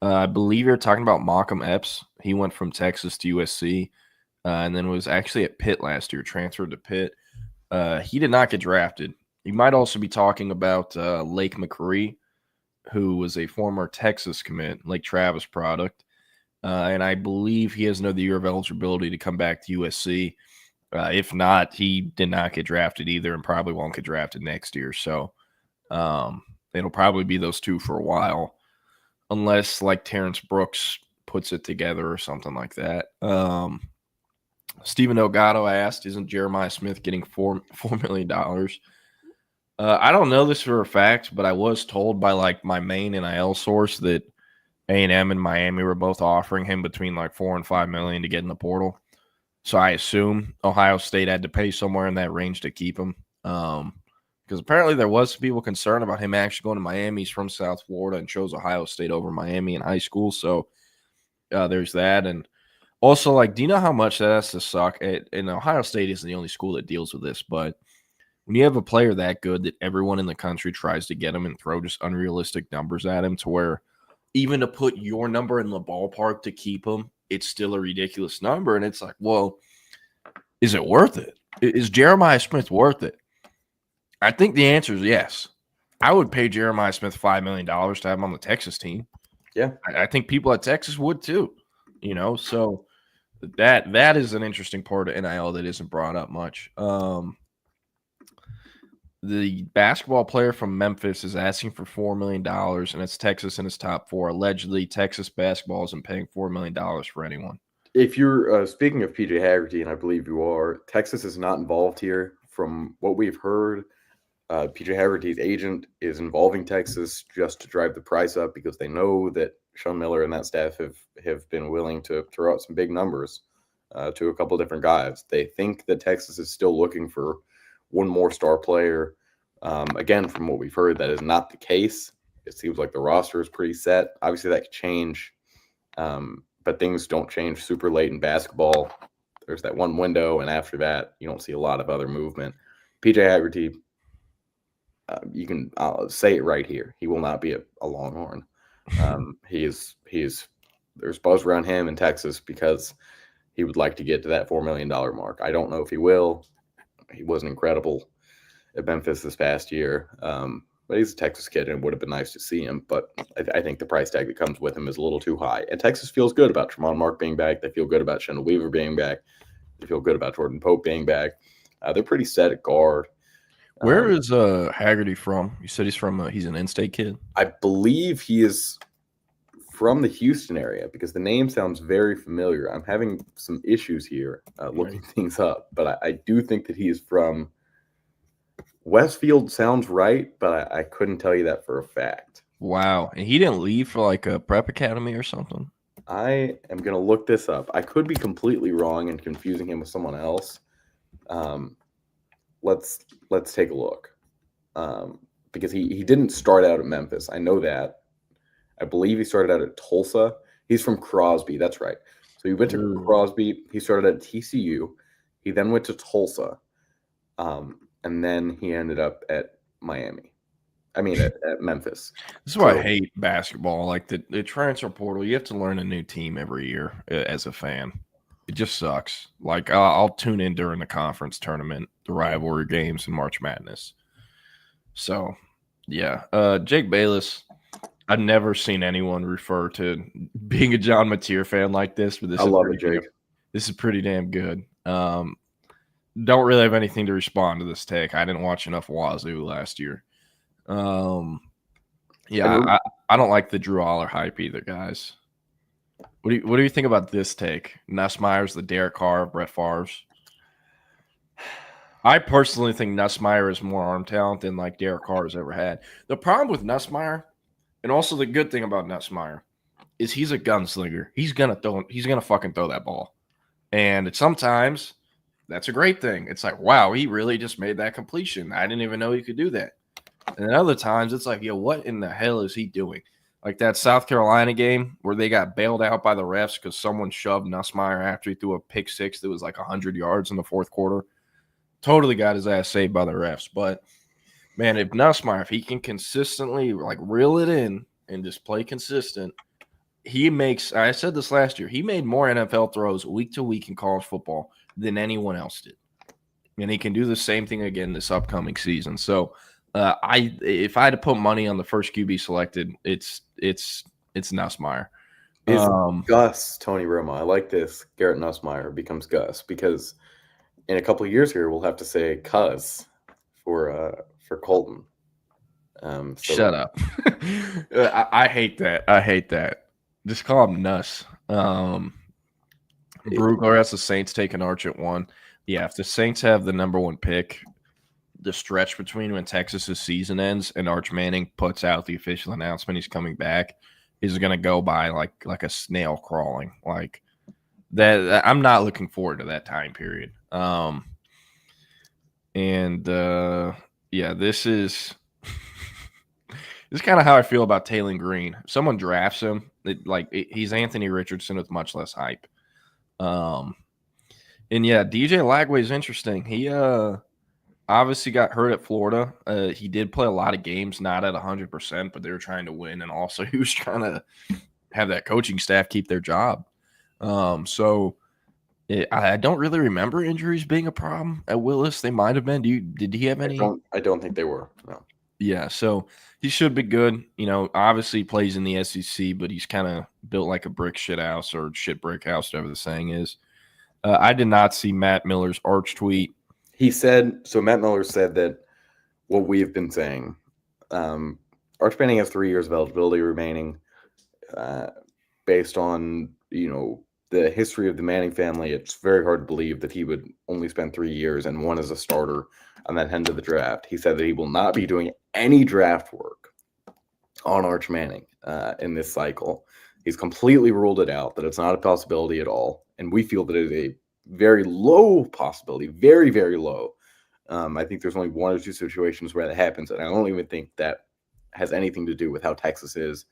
I believe you're talking about Malcolm Epps. He went from Texas to USC and then was actually at Pitt last year, transferred to Pitt. He did not get drafted. You might also be talking about Lake McCree, who was a former Texas commit, Lake Travis product. And I believe he has another year of eligibility to come back to USC. If not, he did not get drafted either and probably won't get drafted next year. So it'll probably be those two for a while, unless like Terrence Brooks puts it together or something like that. Stephen Delgado asked, isn't Jeremiah Smith getting $4 million? I don't know this for a fact, but I was told by like my main NIL source that A&M and Miami were both offering him between like $4 and $5 million to get in the portal. So I assume Ohio State had to pay somewhere in that range to keep him. Because apparently there was people concerned about him actually going to Miami. He's from South Florida and chose Ohio State over Miami in high school. So There's that. And also, like, do you know how much that has to suck? And Ohio State isn't the only school that deals with this, but when you have a player that good that everyone in the country tries to get him and throw just unrealistic numbers at him to where even to put your number in the ballpark to keep him, it's still a ridiculous number. And it's like, well, is it worth it? Is Jeremiah Smith worth it? I think the answer is yes. I would pay Jeremiah Smith $5 million to have him on the Texas team. Yeah. I think people at Texas would too, so that is an interesting part of NIL that isn't brought up much. The basketball player from Memphis is asking for $4 million, and it's Texas in his top 4. Allegedly, Texas basketball isn't paying $4 million for anyone. If you're speaking of PJ Haggerty, and I believe you are, Texas is not involved here. From what we've heard, PJ Haggerty's agent is involving Texas just to drive the price up because they know that Sean Miller and that staff have been willing to throw out some big numbers to a couple different guys. They think that Texas is still looking for one more star player. Again, from what we've heard, that is not the case. It seems like the roster is pretty set. Obviously, that could change, but things don't change super late in basketball. There's that one window, and after that, you don't see a lot of other movement. PJ Haggerty, you can say it right here. He will not be a Longhorn. There's buzz around him in Texas because he would like to get to that $4 million mark. I don't know if he will. He wasn't incredible at Memphis this past year, but he's a Texas kid, and it would have been nice to see him. But I think the price tag that comes with him is a little too high. And Texas feels good about Tremont Mark being back. They feel good about Shendell Weaver being back. They feel good about Jordan Pope being back. They're pretty set at guard. Where is Haggerty from? You said he's from he's an in-state kid? I believe he is from the Houston area because the name sounds very familiar. I'm having some issues here looking things up, but I do think that he is from Westfield. Sounds right, but I couldn't tell you that for a fact. Wow. And he didn't leave for like a prep academy or something? I am going to look this up. I could be completely wrong and confusing him with someone else. Let's take a look because he didn't start out at Memphis. I know that. I believe he started out at Tulsa. He's from Crosby. That's right. So he went to Crosby. He started at TCU. He then went to Tulsa. And then he ended up at Miami. I mean, at Memphis. This is why I hate basketball. Like the transfer portal, you have to learn a new team every year as a fan. It just sucks. Like I'll tune in during the conference tournament, the rivalry games, and March Madness. So, yeah. Jake Bayless, I've never seen anyone refer to being a John Mateer fan like this, but this I love it, Jake. This is pretty damn good. Don't really have anything to respond to this take. I didn't watch enough Wazoo last year. Yeah, I don't like the Drew Aller hype either, guys. What do you think about this take? Nussmeier's the Derek Carr of Brett Favre's. I personally think Nussmeier is more arm talent than like Derek Carr has ever had. The problem with Nussmeier, and also the good thing about Nussmeier, is he's a gunslinger. He's gonna fucking throw that ball. And sometimes that's a great thing. It's like, wow, he really just made that completion. I didn't even know he could do that. And then other times it's like, yo, what in the hell is he doing? Like that South Carolina game where they got bailed out by the refs because someone shoved Nussmeier after he threw a pick six that was like 100 yards in the fourth quarter. Totally got his ass saved by the refs. But, man, if Nussmeier, if he can consistently like reel it in and just play consistent, he makes – I said this last year. He made more NFL throws week to week in college football than anyone else did. And he can do the same thing again this upcoming season. So, if I had to put money on the first QB selected, it's Nussmeier. Gus Tony Romo? I like this. Garrett Nussmeier becomes Gus because in a couple of years here we'll have to say Cuz for Colton. Shut up. I hate that. I hate that. Just call him Nuss. Brugler has the Saints taking Arch at 1. Yeah, if the Saints have the number 1 pick, the stretch between when Texas's season ends and Arch Manning puts out the official announcement he's coming back is going to go by like a snail crawling. Like that, I'm not looking forward to that time period. Yeah, this is This is kind of how I feel about Taylor Green. If someone drafts him, he's Anthony Richardson with much less hype. And yeah, DJ Lagway is interesting. He obviously got hurt at Florida. He did play a lot of games, not at 100%, but they were trying to win, and also he was trying to have that coaching staff keep their job. I don't really remember injuries being a problem at Willis. They might have been. Did he have any? I don't think they were. No. Yeah, so he should be good. Obviously he plays in the SEC, but he's kind of built like a brick shit house or shit brick house, whatever the saying is. I did not see Matt Miller's Arch tweet. He said, so Matt Miller said that what we've been saying, Arch Manning has 3 years of eligibility remaining. Based on, the history of the Manning family, it's very hard to believe that he would only spend 3 years and one as a starter on that end of the draft. He said that he will not be doing any draft work on Arch Manning in this cycle. He's completely ruled it out, that it's not a possibility at all. And we feel that it is a very low possibility, very, very low. I think there's only one or two situations where that happens, and I don't even think that has anything to do with how Texas is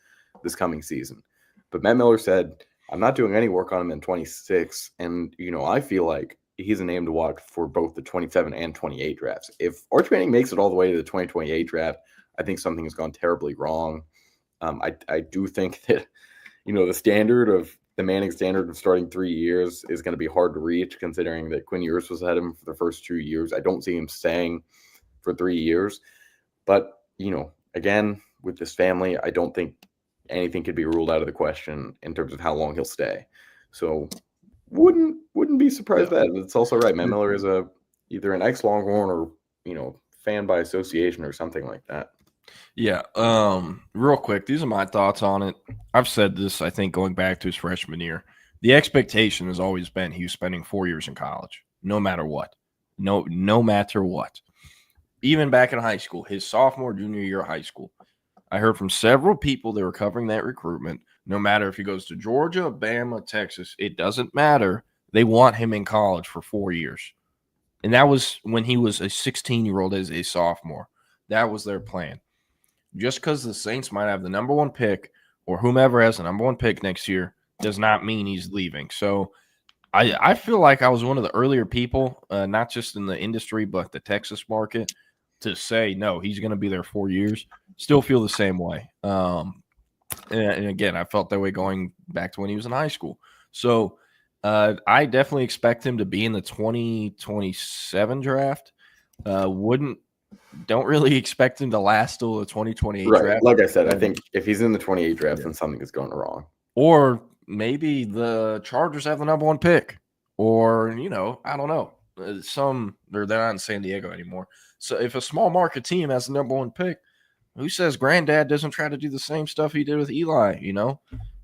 this coming season. But Matt Miller said, I'm not doing any work on him in 26, and, I feel like he's a name to watch for both the 27 and 28 drafts. If Arch Manning makes it all the way to the 2028 draft, I think something has gone terribly wrong. I do think that, the Manning standard of starting 3 years is going to be hard to reach, considering that Quinn Ewers was ahead of him for the first 2 years. I don't see him staying for 3 years. But, again, with this family, I don't think anything could be ruled out of the question in terms of how long he'll stay. So wouldn't be surprised that. But it's also right. Matt Miller is either an ex-Longhorn or, fan by association or something like that. Yeah. Real quick, these are my thoughts on it. I've said this, I think, going back to his freshman year. The expectation has always been he was spending 4 years in college, no matter what. No matter what. Even back in high school, his sophomore, junior year of high school, I heard from several people that were covering that recruitment. No matter if he goes to Georgia, Bama, Texas, it doesn't matter. They want him in college for 4 years. And that was when he was a 16-year-old as a sophomore. That was their plan. Just because the Saints might have the number one pick or whomever has the number one pick next year does not mean he's leaving. So I feel like I was one of the earlier people, not just in the industry, but the Texas market, to say, no, he's going to be there 4 years. Still feel the same way. And again, I felt that way going back to when he was in high school. So I definitely expect him to be in the 2027 draft. Don't really expect him to last till the 2028 draft. Like I said, I think if he's in the 28 draft, then something is going wrong. Or maybe the Chargers have the number one pick. Or, I don't know. They're not in San Diego anymore. So if a small market team has the number one pick, who says granddad doesn't try to do the same stuff he did with Eli?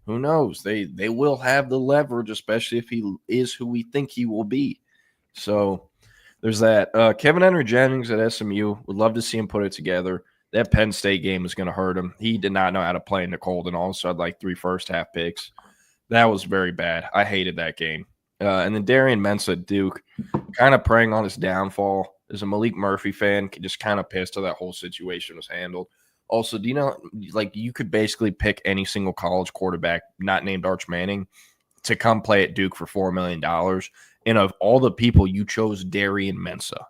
Who knows? They will have the leverage, especially if he is who we think he will be. So there's that. Kevin Henry Jennings at SMU, would love to see him put it together. That Penn State game is going to hurt him. He did not know how to play in the cold, and also had like 3 first-half picks. That was very bad. I hated that game. And then Darian Mensah at Duke, kind of preying on his downfall. As a Malik Murphy fan, just kind of pissed how that whole situation was handled. Also, do you know, you could basically pick any single college quarterback not named Arch Manning to come play at Duke for $4 million. And of all the people, you chose Darian Mensah.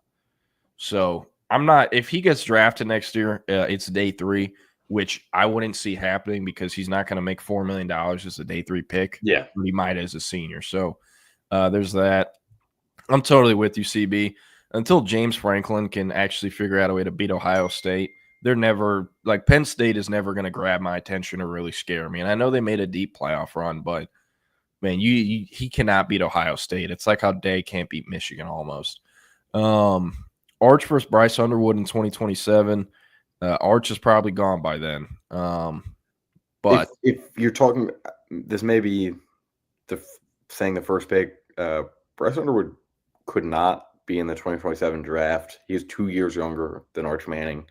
So if he gets drafted next year, it's day 3, which I wouldn't see happening because he's not going to make $4 million as a day 3 pick. Yeah. But he might as a senior. So there's that. I'm totally with you, CB. Until James Franklin can actually figure out a way to beat Ohio State, they're never – Penn State is never going to grab my attention or really scare me. And I know they made a deep playoff run, but, man, he cannot beat Ohio State. It's like how Day can't beat Michigan almost. Arch versus Bryce Underwood in 2027. Arch is probably gone by then. But if you're talking – this may be saying the first pick. Bryce Underwood could not be in the 2027 draft. He is 2 years younger than Arch Manning.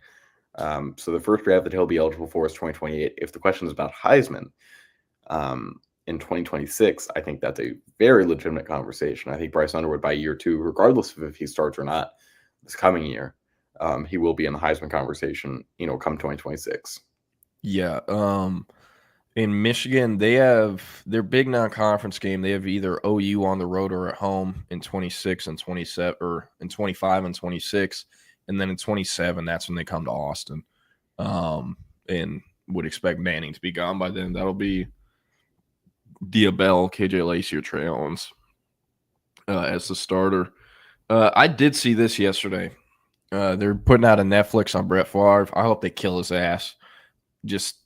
So the first draft that he'll be eligible for is 2028. If the question is about Heisman in 2026, I think that's a very legitimate conversation. I think Bryce Underwood by year 2, regardless of if he starts or not this coming year, he will be in the Heisman conversation, come 2026. Yeah. In Michigan, they have their big non-conference game. They have either OU on the road or at home in 26 and 27, or in 25 and 26, and then in 27, that's when they come to Austin. And would expect Manning to be gone by then. That'll be Diabell, KJ Lacey, or Trey Owens as the starter. I did see this yesterday. They're putting out a Netflix on Brett Favre. I hope they kill his ass. Just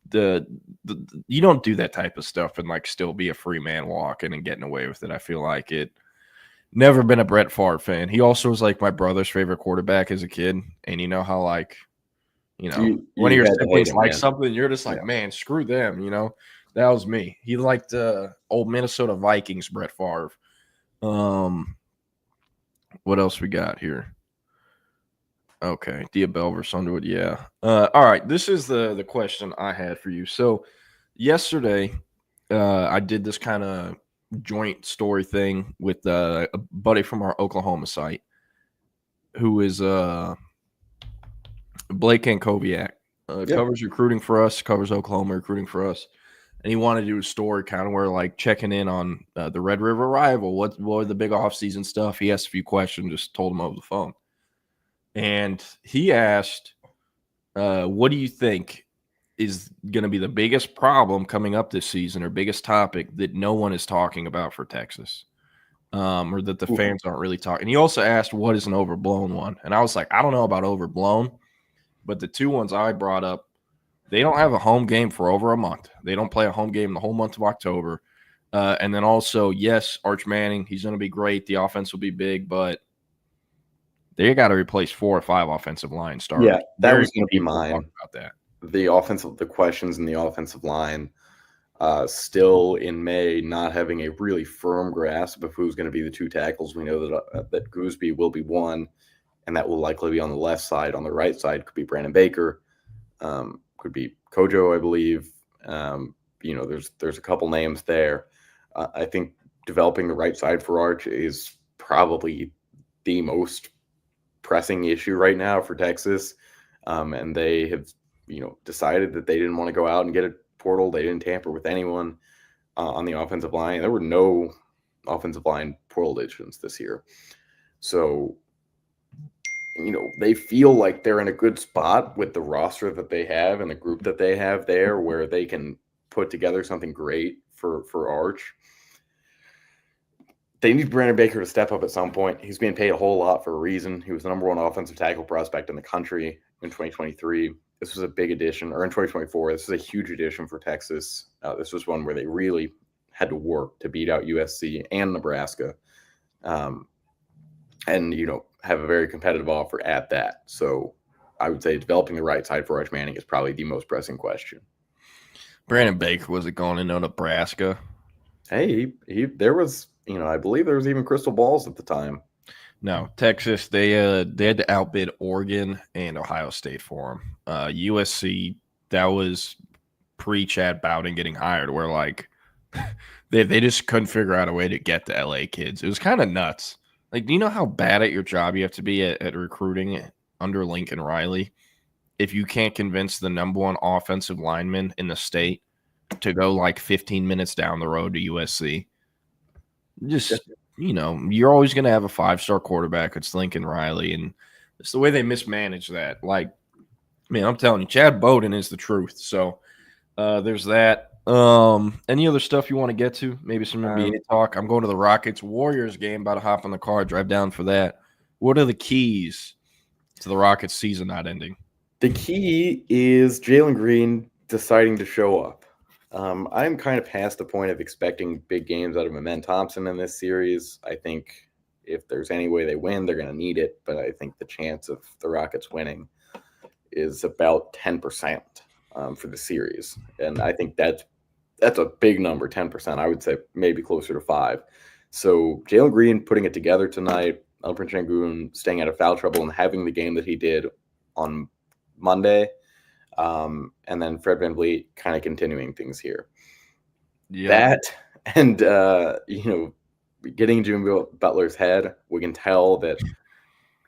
the you don't do that type of stuff and like still be a free man walking and getting away with it. I feel like it. Never been a Brett Favre fan. He also was like my brother's favorite quarterback as a kid. And you know how like, one of your siblings like something, you're just like, man, screw them. That was me. He liked old Minnesota Vikings, Brett Favre. What else we got here? Okay, Diabell versus Underwood. Yeah. All right. This is the question I had for you. So yesterday, I did this kind of joint story thing with a buddy from our Oklahoma site, who is Blake Ankoviak. Covers recruiting for us, covers Oklahoma recruiting for us. And he wanted to do a story kind of where like checking in on the Red River rival. What are the big offseason stuff? He asked a few questions, just told him over the phone. And he asked, what do you think is going to be the biggest problem coming up this season or biggest topic that no one is talking about for Texas, or that the fans aren't really talking? And he also asked, what is an overblown one? And I was like, I don't know about overblown, but the two ones I brought up, they don't have a home game for over a month. They don't play a home game the whole month of October. And then also, yes, Arch Manning, he's going to be great. The offense will be big, but they got to replace 4 or 5 offensive line starters. Yeah, that was going to be mine. About that. The questions in the offensive line, still in May, not having a really firm grasp of who's going to be the 2 tackles. We know that Gooseby will be one, and that will likely be on the left side. On the right side could be Brandon Baker, could be Kojo, I believe. There's a couple names there. I think developing the right side for Arch is probably the most pressing issue right now for Texas. And they have, decided that they didn't want to go out and get a portal. They didn't tamper with anyone on the offensive line. There were no offensive line portal additions this year. So, they feel like they're in a good spot with the roster that they have and the group that they have there, where they can put together something great for Arch. They need Brandon Baker to step up at some point. He's being paid a whole lot for a reason. He was the #1 offensive tackle prospect in the country in 2023. This was a big addition, or in 2024. This is a huge addition for Texas. This was one where they really had to work to beat out USC and Nebraska, and have a very competitive offer at that. So I would say developing the right side for Arch Manning is probably the most pressing question. Brandon Baker wasn't going into Nebraska. Hey, there was. I believe there was even crystal balls at the time. No, Texas, they had to outbid Oregon and Ohio State for him. USC, that was pre-Chad Bowden getting hired, where like they just couldn't figure out a way to get the LA kids. It was kind of nuts. Like, do you know how bad at your job you have to be at recruiting under Lincoln Riley if you can't convince the #1 offensive lineman in the state to go like 15 minutes down the road to USC? Just, you're always going to have a 5-star quarterback. It's Lincoln Riley, and it's the way they mismanage that. Like, man, I'm telling you, Chad Bowden is the truth. So there's that. Any other stuff you want to get to? Maybe some NBA talk. I'm going to the Rockets-Warriors game, about to hop on the car, drive down for that. What are the keys to the Rockets season not ending? The key is Jalen Green deciding to show up. I'm kind of past the point of expecting big games out of Amen Thompson in this series. I think if there's any way they win, they're going to need it. But I think the chance of the Rockets winning is about 10% for the series. And I think that's a big number, 10%. I would say maybe closer to 5. So Jalen Green putting it together tonight, Alperen Sengun staying out of foul trouble and having the game that he did on Monday. And then Fred VanVleet kind of continuing things here. Yeah. That and, getting Jimmy Butler's head, we can tell that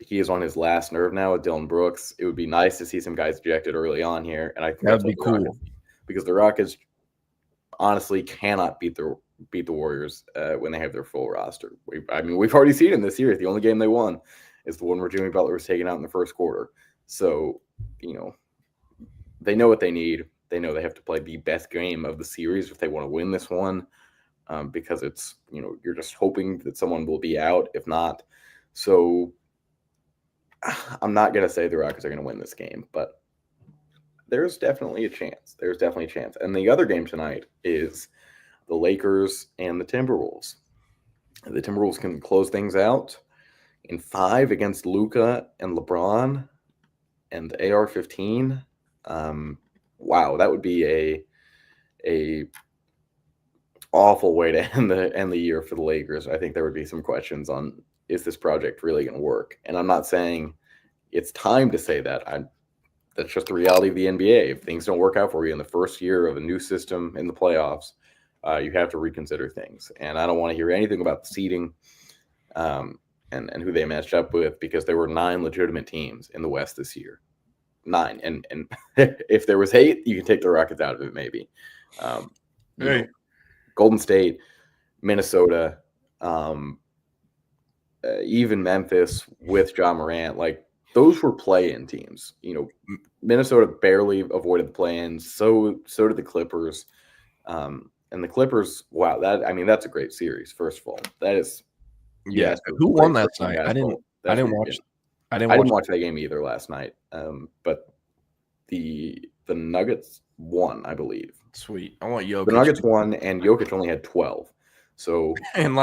he is on his last nerve now with Dylan Brooks. It would be nice to see some guys ejected early on here, and I think That'd be cool because the Rockets honestly cannot beat the Warriors when they have their full roster. We've already seen in this series. The only game they won is the one where Jimmy Butler was taken out in the first quarter. So, they know what they need. They know they have to play the best game of the series if they want to win this one, because it's, you're just hoping that someone will be out. If not, so I'm not going to say the Rockets are going to win this game, but there's definitely a chance. And the other game tonight is the Lakers and the Timberwolves. The Timberwolves can close things out in 5 against Luka and LeBron and AR-15. Wow, that would be a awful way to end the year for the Lakers. I think there would be some questions on, is this project really going to work? And I'm not saying it's time to say that. That's just the reality of the NBA. If things don't work out for you in the first year of a new system in the playoffs, you have to reconsider things. And I don't want to hear anything about the seeding and who they matched up with, because there were 9 legitimate teams in the West this year. 9. And if there was 8, you can take the Rockets out of it maybe. Golden State, Minnesota, even Memphis with Ja Morant, like those were play-in teams. Minnesota barely avoided the play-ins. So did the Clippers. And the Clippers, wow, that's a great series. First of all, that is, who won that night? I didn't watch that game either last night. But the Nuggets won, I believe. Sweet. I want Jokic. The Nuggets won, and Jokic only had 12. So and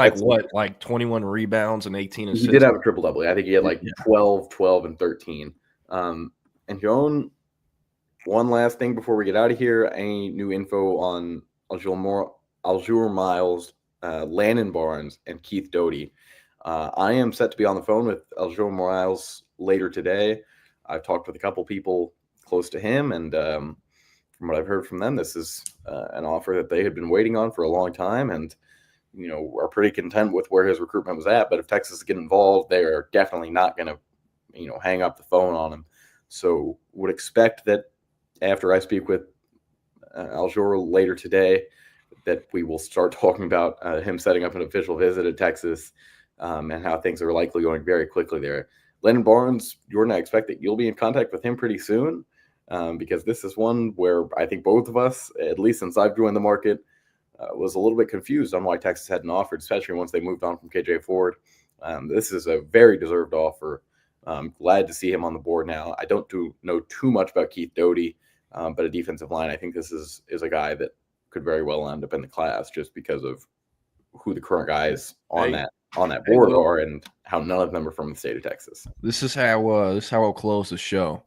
21 rebounds and 18 assists. He did have a triple-double. I think he had 12, and 13. And Joan, one last thing before we get out of here. Any new info on Aljur Miles, Landon Barnes, and Keith Doty? I am set to be on the phone with Aljur Miles later today. I've talked with a couple people close to him, and from what I've heard from them, this is an offer that they had been waiting on for a long time, and are pretty content with where his recruitment was at. But if Texas get involved, they're definitely not going to, hang up the phone on him. So would expect that after I speak with Aljur later today, that we will start talking about him setting up an official visit to Texas and how things are likely going very quickly there. Landon Barnes, Jordan, I expect that you'll be in contact with him pretty soon because this is one where I think both of us, at least since I've joined the market, was a little bit confused on why Texas hadn't offered, especially once they moved on from KJ Ford. This is a very deserved offer. I'm glad to see him on the board now. I don't know too much about Keith Doty, but a defensive line, I think this is a guy that could very well end up in the class just because of who the current guys on that board are and how none of them are from the state of Texas. This is how I'll close the show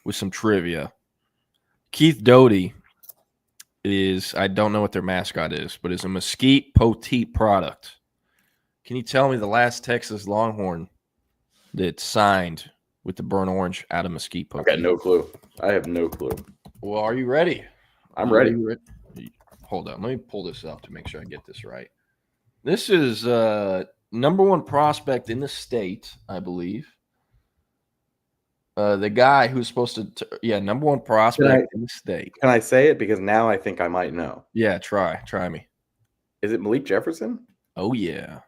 with some trivia. Keith Doty is, I don't know what their mascot is, but is a mesquite poteet product. Can you tell me the last Texas Longhorn that signed with the burnt orange out of mesquite poteet? I got no clue. I have no clue. Well, are you ready? I'm ready. Hold on. Let me pull this up to make sure I get this right. This is number 1 prospect in the state, I believe. The guy who's supposed to, number 1 prospect in the state. Can I say it? Because now I think I might know. Yeah, try me. Is it Malik Jefferson? Oh, yeah.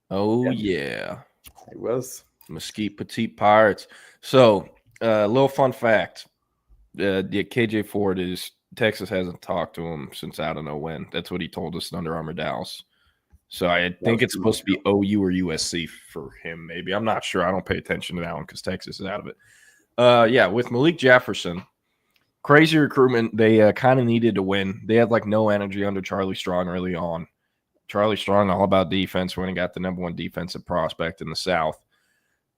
It was. Mesquite Petite Pirates. So, a little fun fact. KJ Ford Texas hasn't talked to him since I don't know when. That's what he told us in Under Armour Dallas. So I think it's supposed to be OU or USC for him, maybe. I'm not sure. I don't pay attention to that one because Texas is out of it. With Malik Jefferson, crazy recruitment. They kind of needed to win. They had no energy under Charlie Strong early on. Charlie Strong, all about defense when he got the number 1 defensive prospect in the South.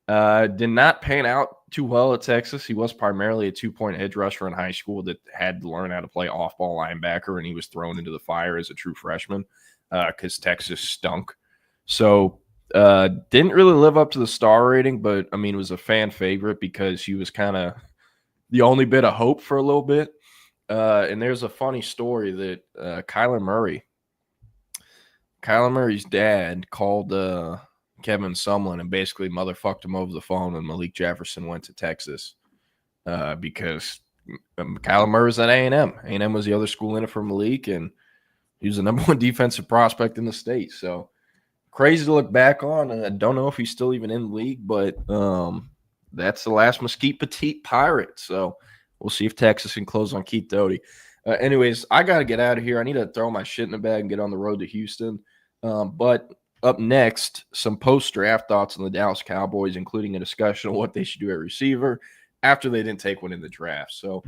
Did not pan out too well at Texas. He was primarily a 2-point edge rusher in high school that had to learn how to play off-ball linebacker, and he was thrown into the fire as a true freshman because Texas stunk. So didn't really live up to the star rating, but, was a fan favorite because he was kind of the only bit of hope for a little bit. And there's a funny story that Kyler Murray's dad called Kevin Sumlin and basically motherfucked him over the phone when Malik Jefferson went to Texas because Kyler Murray was at A&M. A&M was the other school in it for Malik, and he was the number one defensive prospect in the state. So crazy to look back on. I don't know if he's still even in the league, but that's the last Mesquite Petite Pirate. So we'll see if Texas can close on Keith Doty. Anyways, I got to get out of here. I need to throw my shit in the bag and get on the road to Houston. But up next, some post-draft thoughts on the Dallas Cowboys, including a discussion of what they should do at receiver after they didn't take one in the draft. So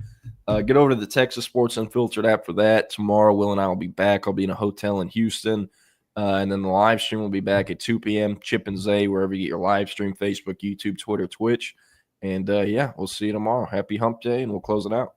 get over to the Texas Sports Unfiltered app for that. Tomorrow, Will and I will be back. I'll be in a hotel in Houston. And then the live stream will be back at 2 p.m. Chip and Zay, wherever you get your live stream, Facebook, YouTube, Twitter, Twitch. And, yeah, we'll see you tomorrow. Happy hump day, and we'll close it out.